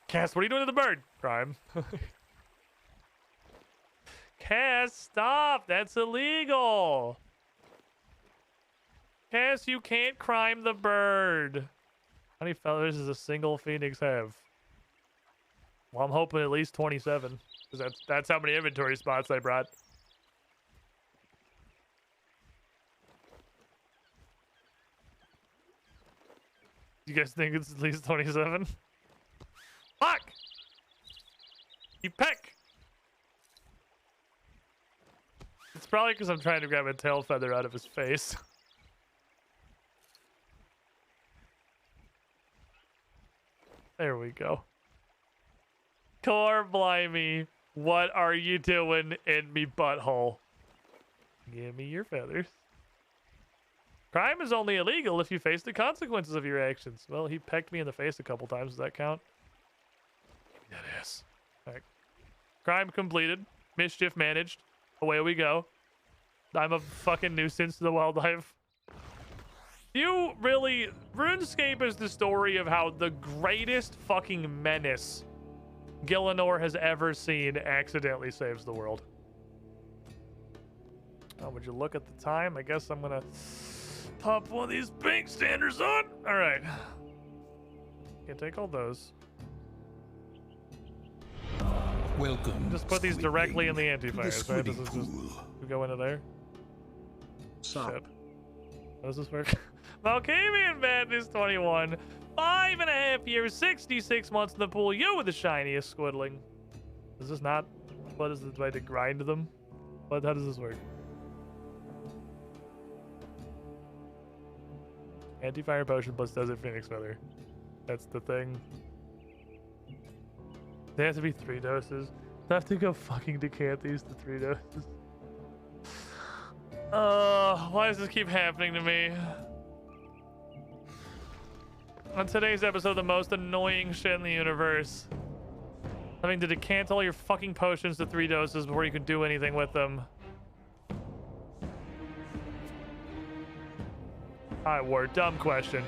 Cass, what are you doing to the bird? Crime. Cass, stop! That's illegal! Cass, you can't crime the bird. How many feathers does a single phoenix have? Well, I'm hoping at least 27. Because that's how many inventory spots I brought. You guys think it's at least 27? Fuck! You peck! It's probably because I'm trying to grab a tail feather out of his face. There we go. Core blimey, what are you doing in me butthole? Give me your feathers. Crime is only illegal if you face the consequences of your actions. Well, he pecked me in the face a couple times. Does that count? Give me that ass. All right. Crime completed. Mischief managed. Away we go. I'm a fucking nuisance to the wildlife. You really... RuneScape is the story of how the greatest fucking menace Gillinor has ever seen accidentally saves the world. Oh, would you look at the time? I guess I'm gonna pop one of these bank standers on. All right. Can't take all those. Welcome. Just put these directly in the anti-fires, right? Does this just go into there? Shit. How does this work? Malkavian Madness 21. 5.5 years, 66 months in the pool. You with the shiniest squiddling. Is this not? What is this? Do I have to grind them? How does this work? Anti-fire potion plus Desert Phoenix Feather. That's the thing. They have to be 3 doses. I have to go fucking decant these to 3 doses. Why does this keep happening to me? On today's episode, the most annoying shit in the universe. Having to decant all your fucking potions to 3 doses before you can do anything with them. Alright, Ward. Dumb question.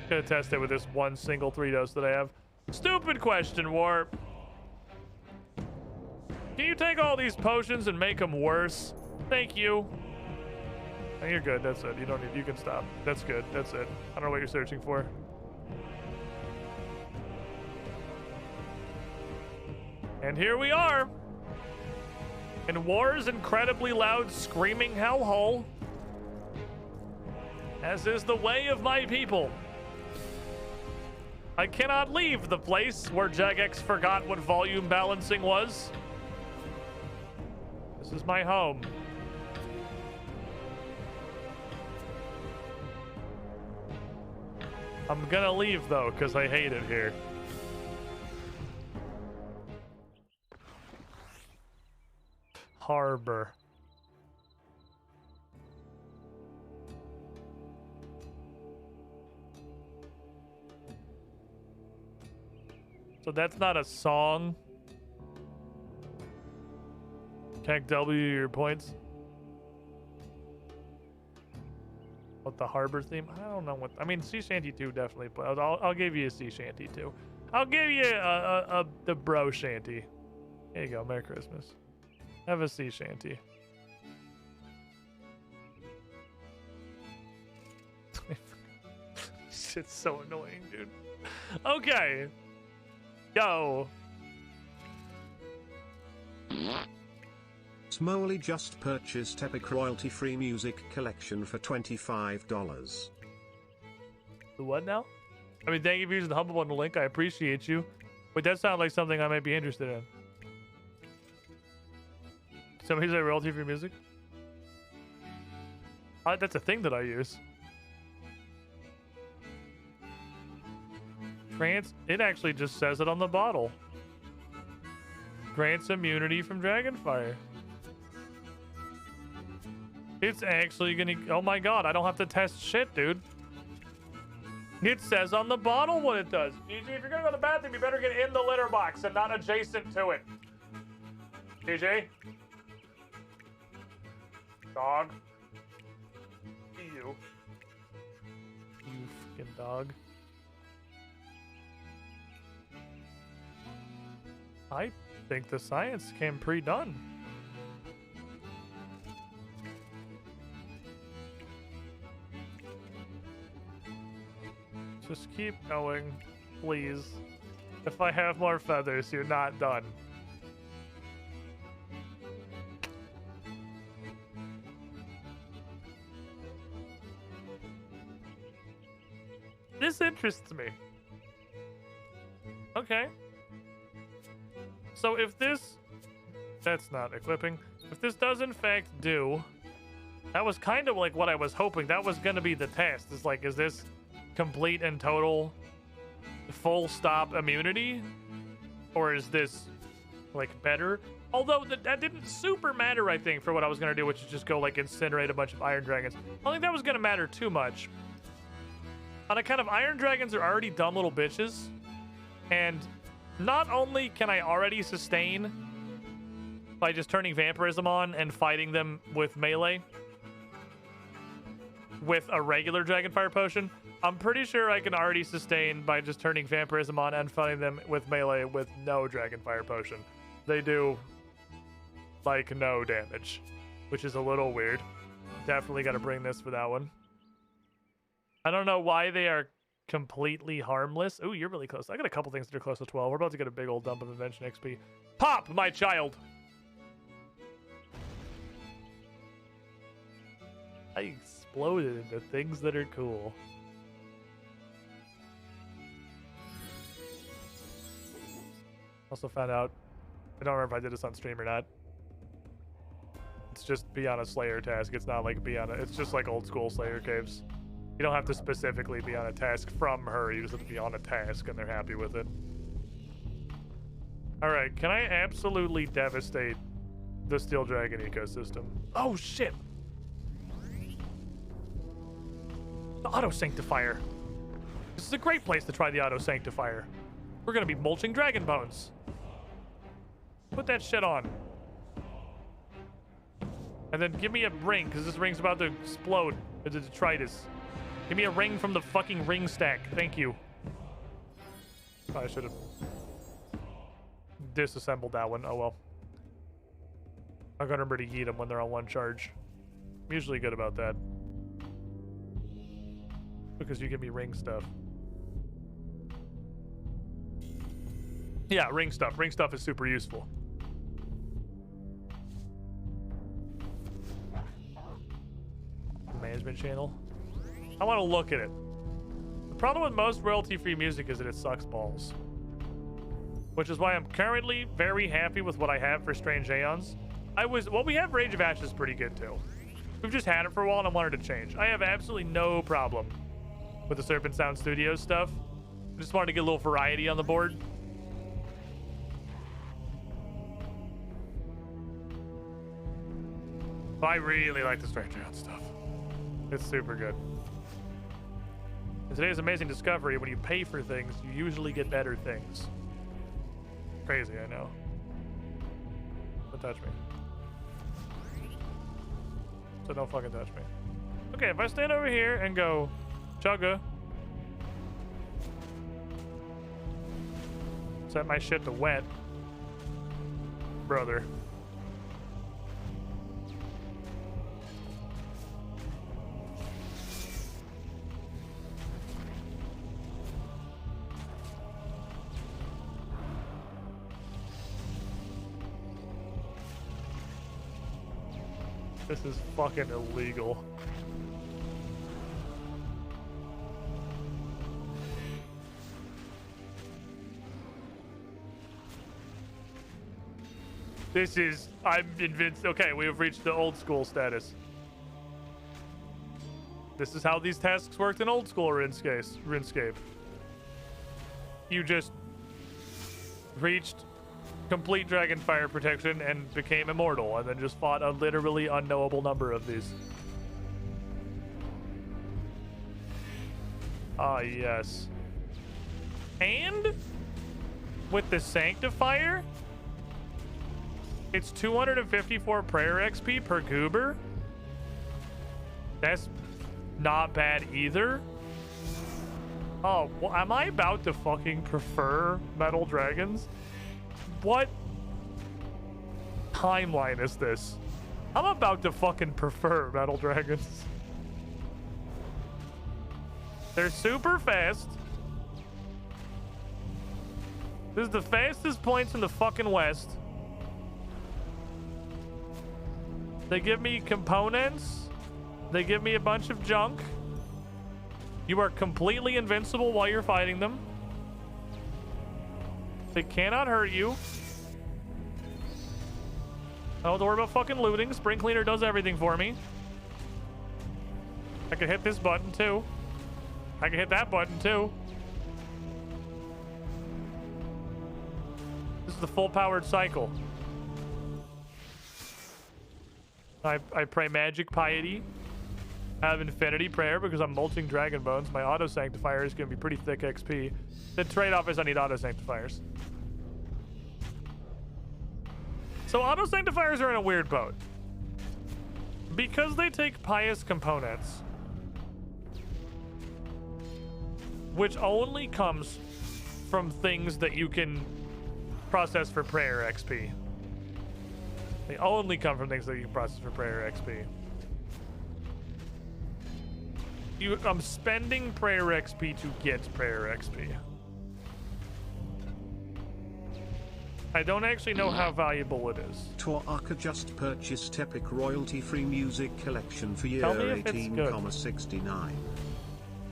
Gonna test it with this one single 3 dose that I have. Stupid question, Warp. Can you take all these potions and make them worse? Thank you. Oh, you're good. That's it. You don't need. You can stop. That's good. That's it. I don't know what you're searching for. And here we are. In War's incredibly loud screaming hellhole. As is the way of my people. I cannot leave the place where Jagex forgot what volume balancing was. This is my home. I'm gonna leave though, because I hate it here. Harbor. So that's not a song. Can't W your points. What, the harbor theme? I don't know what. I mean, sea shanty 2 definitely, but I'll give you a sea shanty 2. I'll give you the bro shanty. There you go. Merry Christmas. Have a sea shanty. Shit's so annoying, dude. Okay. Go. Smoley just purchased Epic royalty-free music collection for $25. The what now? I mean, thank you for using the Humble Bundle link. I appreciate you. But that sounds like something I might be interested in. Somebody's like royalty-free music? That's a thing that I use. Grants, it actually just says it on the bottle. Grants immunity from Dragonfire. It's actually gonna... Oh my god, I don't have to test shit, dude. It says on the bottle what it does. GG, if you're gonna go to the bathroom, you better get in the litter box and not adjacent to it. GG. Dog. You. You fucking dog. I think the science came pre-done. Just keep going, please. If I have more feathers, you're not done. This interests me. Okay. So if this... That's not equipping. If this does in fact do... That was kind of like what I was hoping. That was going to be the test. It's like, is this complete and total full stop immunity? Or is this like better? Although that didn't super matter, I think, for what I was going to do, which is just go like incinerate a bunch of iron dragons. I don't think that was going to matter too much. On account of iron dragons are already dumb little bitches. And not only can I already sustain by just turning vampirism on and fighting them with melee with a regular Dragonfire potion. I'm pretty sure I can already sustain by just turning vampirism on and fighting them with melee with no Dragonfire potion. They do like no damage, which is a little weird. Definitely got to bring this for that one. I don't know why they are completely harmless. Ooh, you're really close. I got a couple things that are close to 12. We're about to get a big old dump of invention XP. Pop, my child! I exploded into things that are cool. Also found out, I don't remember if I did this on stream or not. It's just be on a Slayer task. It's not like be on a, it's just like old school Slayer caves. You don't have to specifically be on a task from her. You just have to be on a task and they're happy with it. All right, can I absolutely devastate the Steel Dragon ecosystem? Oh shit. The Auto Sanctifier. This is a great place to try the Auto Sanctifier. We're gonna be mulching dragon bones. Put that shit on. And then give me a ring, because this ring's about to explode with the detritus. Give me a ring from the fucking ring stack. Thank you. Probably should have disassembled that one. Oh well. I gotta remember to yeet them when they're on one charge. I'm usually good about that. Because you give me ring stuff. Yeah, ring stuff. Ring stuff is super useful. Management channel. I want to look at it. The problem with most royalty-free music is that it sucks balls. Which is why I'm currently very happy with what I have for Strange Aeons. What we have Rage of Ashes is pretty good too. We've just had it for a while and I wanted to change. I have absolutely no problem with the Serpent Sound Studios stuff. I just wanted to get a little variety on the board. But I really like the Strange Aeons stuff. It's super good. In today's amazing discovery, when you pay for things, you usually get better things. Crazy, I know. Don't touch me. So don't fucking touch me. Okay, if I stand over here and go, chugga. Set my shit to wet. Brother. This is fucking illegal. This is, I'm convinced, okay, we have reached the old school status. This is how these tasks worked in old school RuneScape. You just reached complete Dragonfire protection and became immortal, and then just fought a literally unknowable number of these. Ah, yes. And with the Sanctifier, it's 254 prayer XP per goober. That's not bad either. Oh, well, am I about to fucking prefer metal dragons? What timeline is this? I'm about to fucking prefer metal dragons. They're super fast. This is the fastest points in the fucking West. They give me components. They give me a bunch of junk. You are completely invincible while you're fighting them. They cannot hurt you. I don't have to worry about fucking looting. Spring Cleaner does everything for me. I can hit this button too. I can hit that button too. This is the full powered cycle. I pray magic piety. I have infinity prayer because I'm mulching dragon bones. My auto sanctifier is going to be pretty thick XP. The trade-off is I need auto sanctifiers. So auto sanctifiers are in a weird boat. Because they take pious components, which only comes from things that you can process for prayer XP. They only come from things that you can process for prayer XP. I'm spending prayer XP to get prayer XP. I don't actually know how valuable it is. Toraka just purchased Epic royalty-free music collection for year Tell me if it's good. 18,69.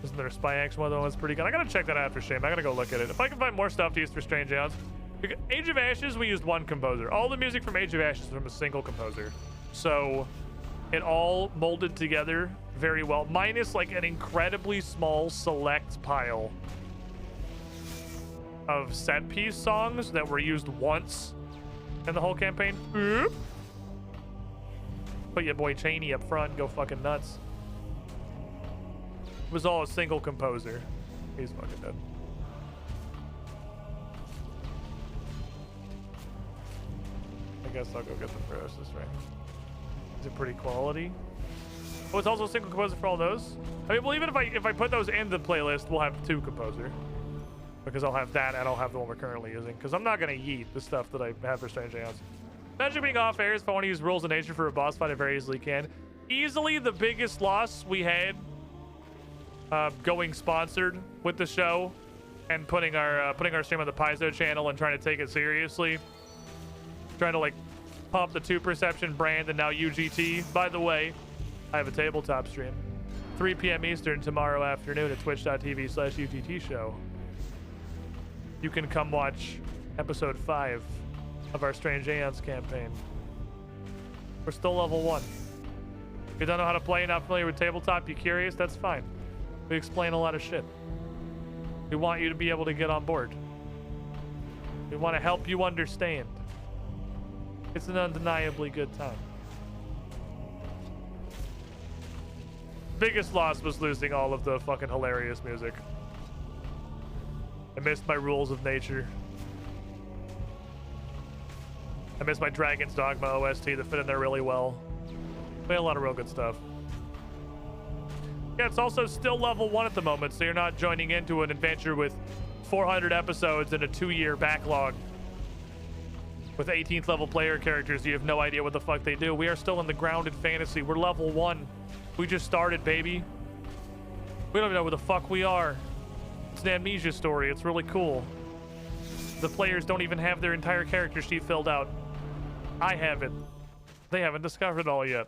Isn't there a spy action one that's pretty good? I gotta check that out after stream. I gotta go look at it. If I can find more stuff to use for Strange Aeons. Age of Ashes, we used one composer. All the music from Age of Ashes is from a single composer. So it all molded together very well, minus like an incredibly small select pile of set piece songs that were used once in the whole campaign. Put your boy Cheney up front and go fucking nuts. It was all a single composer. He's fucking dead. I guess I'll go get the Ferocious Ring. Is it pretty quality? Oh, it's also a single composer for all those? I mean, well, even if I put those in the playlist, we'll have two composer. Because I'll have that and I'll have the one we're currently using. Because I'm not going to yeet the stuff that I have for Strange Aeons. Magic being off air, if I want to use Rules of Nature for a boss fight, I very easily can. Easily the biggest loss we had going sponsored with the show and putting our stream on the Paizo channel and trying to take it seriously. Trying to like pump the 2 Perception brand and now UGT. By the way, I have a tabletop stream. 3 p.m. Eastern tomorrow afternoon at twitch.tv/UGT show. You can come watch episode 5 of our Strange Aeons campaign. We're still level 1. If you don't know how to play, not familiar with tabletop, you curious, that's fine. We explain a lot of shit. We want you to be able to get on board. We want to help you understand. It's an undeniably good time. Biggest loss was losing all of the fucking hilarious music. I missed my Rules of Nature. I missed my Dragon's Dogma OST that fit in there really well. We had a lot of real good stuff. Yeah, it's also still level 1 at the moment, so you're not joining into an adventure with 400 episodes and a 2-year backlog. With 18th level player characters, you have no idea what the fuck they do. We are still in the grounded fantasy. We're level 1. We just started, baby. We don't even know where the fuck we are. It's an amnesia story. It's really cool. The players don't even have their entire character sheet filled out. I have it. They haven't discovered it all yet.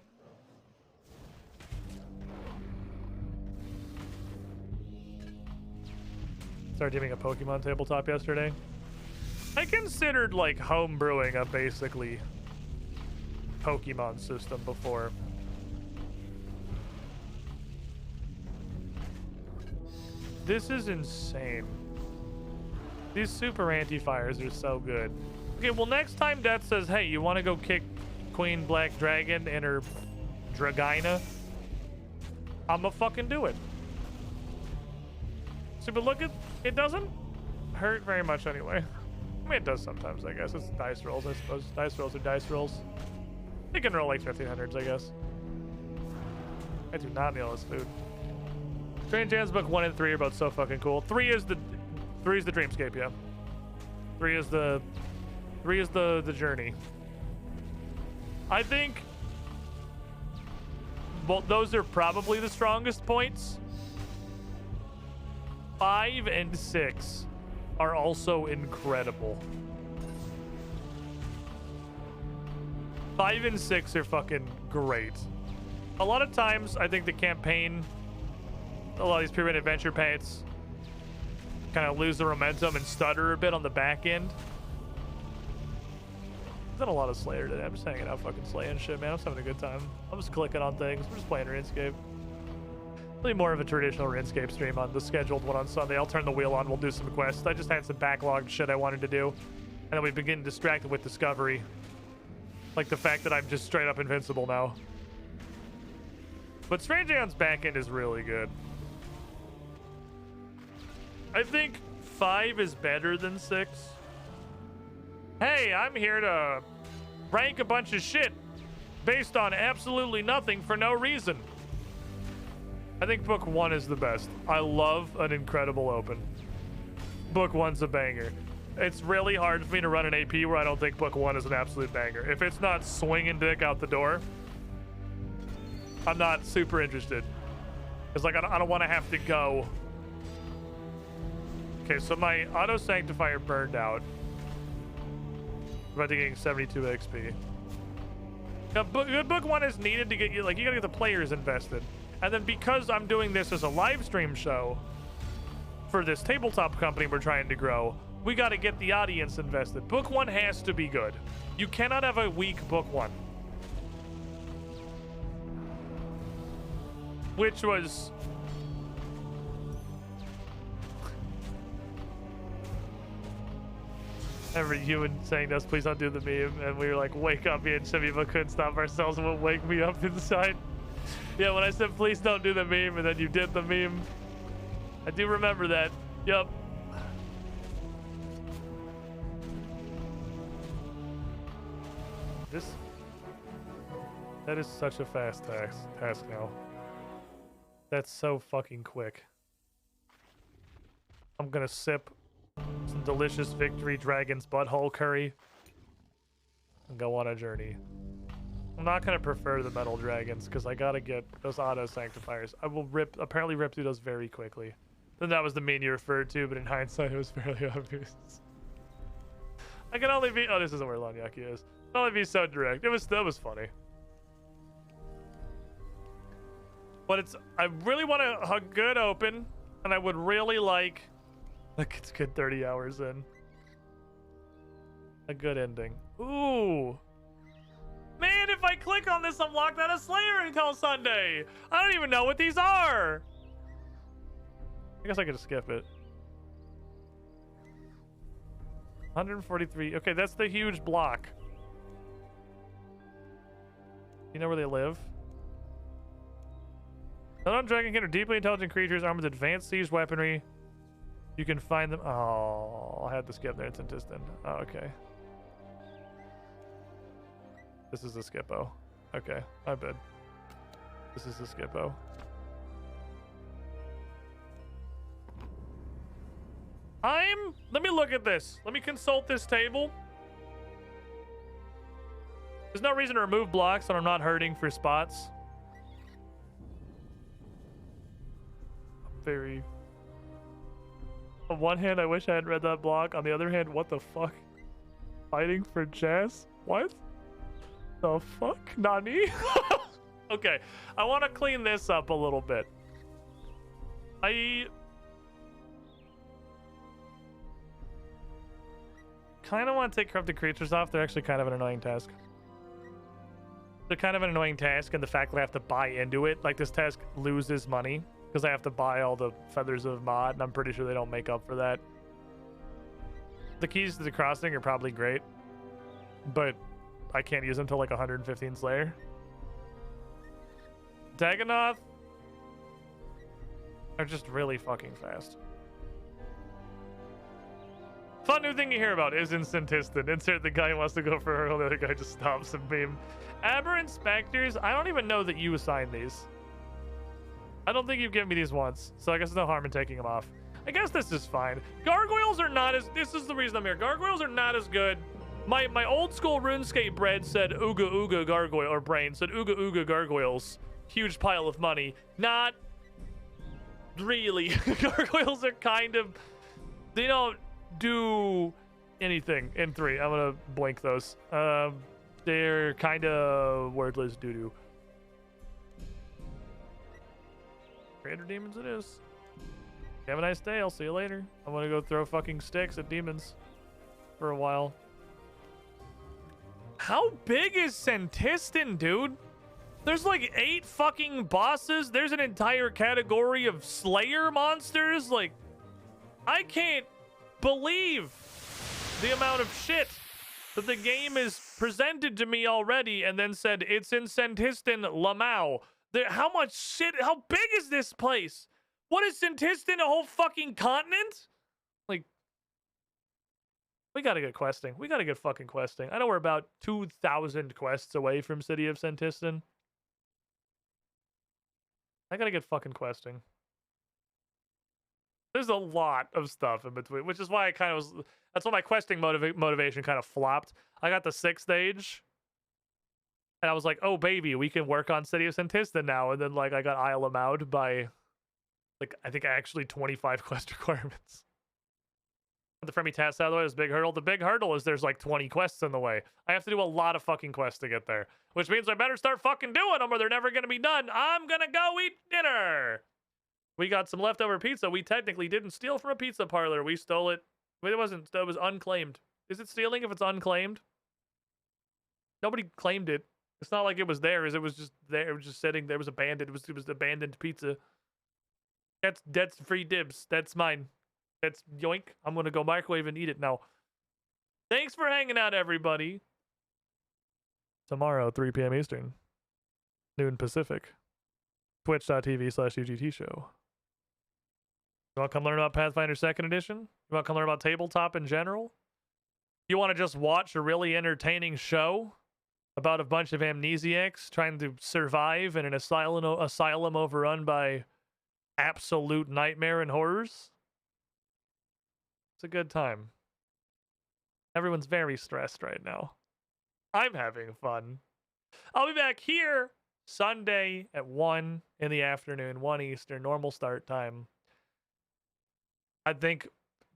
Started doing a Pokemon tabletop yesterday. I considered like homebrewing a basically Pokemon system before. This is insane. These super anti-fires are so good. Okay, well next time Death says, hey, you want to go kick Queen Black Dragon and her Dragina? I'ma fucking do it. See, but look at, it doesn't hurt very much anyway. I mean, it does sometimes, I guess. It's dice rolls, I suppose. Dice rolls are dice rolls. You can roll like 1500s, I guess. I do not need all this food. Strange Aeons book 1 and 3 are both so fucking cool. 3 is the dreamscape, yeah. 3 is the journey. I think, well, those are probably the strongest points. 5 and 6 are also incredible. 5 and 6 are fucking great. A lot of times, I think the campaign, a lot of these pyramid adventure paths kind of lose the momentum and stutter a bit on the back end. I've done a lot of Slayer today. I'm just hanging out fucking slaying shit, man. I'm just having a good time. I'm just clicking on things. We're just playing RuneScape. Really more of a traditional RuneScape stream on the scheduled one on Sunday. I'll turn the wheel on. We'll do some quests. I just had some backlogged shit I wanted to do. And then we begin distracted with discovery. Like the fact that I'm just straight up invincible now. But Strange Aeon's backend is really good. I think 5 is better than 6. Hey, I'm here to rank a bunch of shit based on absolutely nothing for no reason. I think book 1 is the best. I love an incredible open. Book 1's a banger. It's really hard for me to run an AP where I don't think book 1 is an absolute banger. If it's not swinging dick out the door, I'm not super interested. It's like, I don't want to have to go. Okay, so my auto sanctifier burned out. I'm about to getting 72 XP. Now, book 1 is needed to get you, like, you gotta get the players invested. And then because I'm doing this as a live stream show for this tabletop company we're trying to grow, we gotta get the audience invested. Book 1 has to be good. You cannot have a weak book 1. Which was... Remember you and saying to us, please don't do the meme, and we were like, wake up, me and Shemiva couldn't stop ourselves, and will wake me up inside. Yeah, when I said please don't do the meme, and then you did the meme. I do remember that. Yup. That is such a fast task now. That's so fucking quick. I'm gonna sip some delicious Victory Dragon's butthole curry and go on a journey. I'm not gonna prefer the metal dragons because I gotta get those auto sanctifiers. I will apparently rip through those very quickly. Then that was the meme you referred to, but in hindsight it was fairly obvious. I can only be, oh, this isn't where Lanyaki is. I can only be so direct. That was funny. But I really want a good open, and I would really like it's a good 30 hours in. A good ending. Ooh. Man, if I click on this, I'm locked out of Slayer until Sunday. I don't even know what these are. I guess I could skip it. 143. Okay, that's the huge block. You know where they live? Unknown dragon kin are deeply intelligent creatures armed with advanced siege weaponry. You can find them. Oh, I had to skip there. It's Intistin. Oh, okay. This is a skippo. Okay, my bad. This is a skippo. Let me look at this. Let me consult this table. There's no reason to remove blocks when I'm not hurting for spots. Very... On one hand, I wish I had read that block. On the other hand, what the fuck? Fighting for Jazz? What? The fuck? Nani? Okay, I want to clean this up a little bit. I kind of want to take corrupted creatures off. They're actually kind of an annoying task. They're kind of an annoying task, and the fact that I have to buy into it, like this task loses money because I have to buy all the Feathers of Mod, and I'm pretty sure they don't make up for that. The keys to the crossing are probably great, but I can't use them until like 115 Slayer. Dagonoth are just really fucking fast. Fun new thing you hear about is Instantistin. Insert the guy who wants to go for her, the other guy just stops and beam. Aberrant Spectres, I don't even know that you assigned these. I don't think you've given me these once, so I guess there's no harm in taking them off. I guess this is fine. Gargoyles are not as... This is the reason I'm here. Gargoyles are not as good. My old school RuneScape bread said Ooga Ooga Gargoyle, or brain said Ooga Ooga Gargoyles. Huge pile of money. Not really. Gargoyles are kind of... They don't do anything in 3. I'm gonna blink those. They're kind of wordless doo-doo. Creator demons it is. Have a nice day. I'll see you later. I'm gonna go throw fucking sticks at demons for a while. How big is Sentistin, dude? There's like 8 fucking bosses. There's an entire category of Slayer monsters. Like, I can't believe the amount of shit that the game is presented to me already and then said it's in Sentistin Lamau. How much shit? How big is this place? What is Sentistin? A whole fucking continent? Like, We gotta get questing. We gotta get fucking questing. I know we're about 2,000 quests away from City of Sentistan. I gotta get fucking questing. There's a lot of stuff in between, which is why I kind of was. That's why my questing motivation kind of flopped. I got the 6th stage, and I was like, "Oh baby, we can work on City of Sentistan now." And then like I got Isle of Maud by, like I think actually 25 quest requirements. The friendly task out of the way is big hurdle. The big hurdle is there's like 20 quests in the way. I have to do a lot of fucking quests to get there, which means I better start fucking doing them or they're never gonna be done. I'm gonna go eat dinner. We got some leftover pizza. We technically didn't steal from a pizza parlor. We stole it. But it wasn't. It was unclaimed. Is it stealing if it's unclaimed? Nobody claimed it. It's not like it was theirs. It was just there. It was just sitting there. It was abandoned. It was abandoned pizza. That's free dibs. That's mine. That's yoink. I'm gonna go microwave and eat it now. Thanks for hanging out, everybody. Tomorrow, 3 p.m. Eastern, noon Pacific. Twitch.tv/UGT show. You want to come learn about Pathfinder 2nd Edition? You want to come learn about tabletop in general? You want to just watch a really entertaining show about a bunch of amnesiacs trying to survive in an asylum overrun by absolute nightmare and horrors? It's a good time. Everyone's very stressed right now. I'm having fun. I'll be back here Sunday at 1 in the afternoon, 1 Eastern, normal start time. I think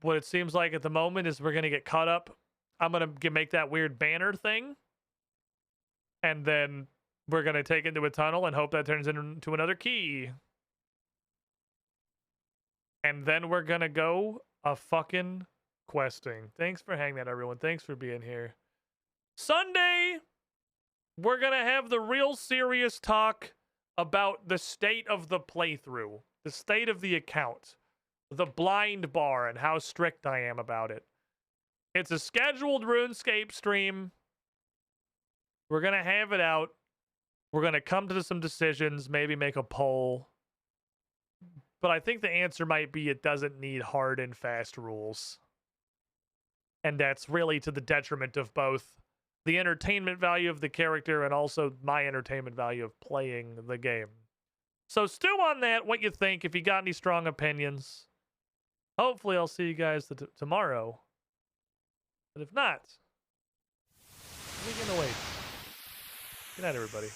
what it seems like at the moment is we're going to get caught up. I'm going to make that weird banner thing. And then we're going to take into a tunnel and hope that turns into another key. And then we're going to go a fucking questing. Thanks for hanging out, everyone. Thanks for being here. Sunday, we're going to have the real serious talk about the state of the playthrough, the state of the account, the blind bar, and how strict I am about it. It's a scheduled RuneScape stream. We're going to have it out. We're going to come to some decisions, maybe make a poll. But I think the answer might be it doesn't need hard and fast rules. And that's really to the detriment of both the entertainment value of the character and also my entertainment value of playing the game. So stew on that, what you think, if you got any strong opinions. Hopefully I'll see you guys tomorrow. But if not, we're going to wait. Good night, everybody.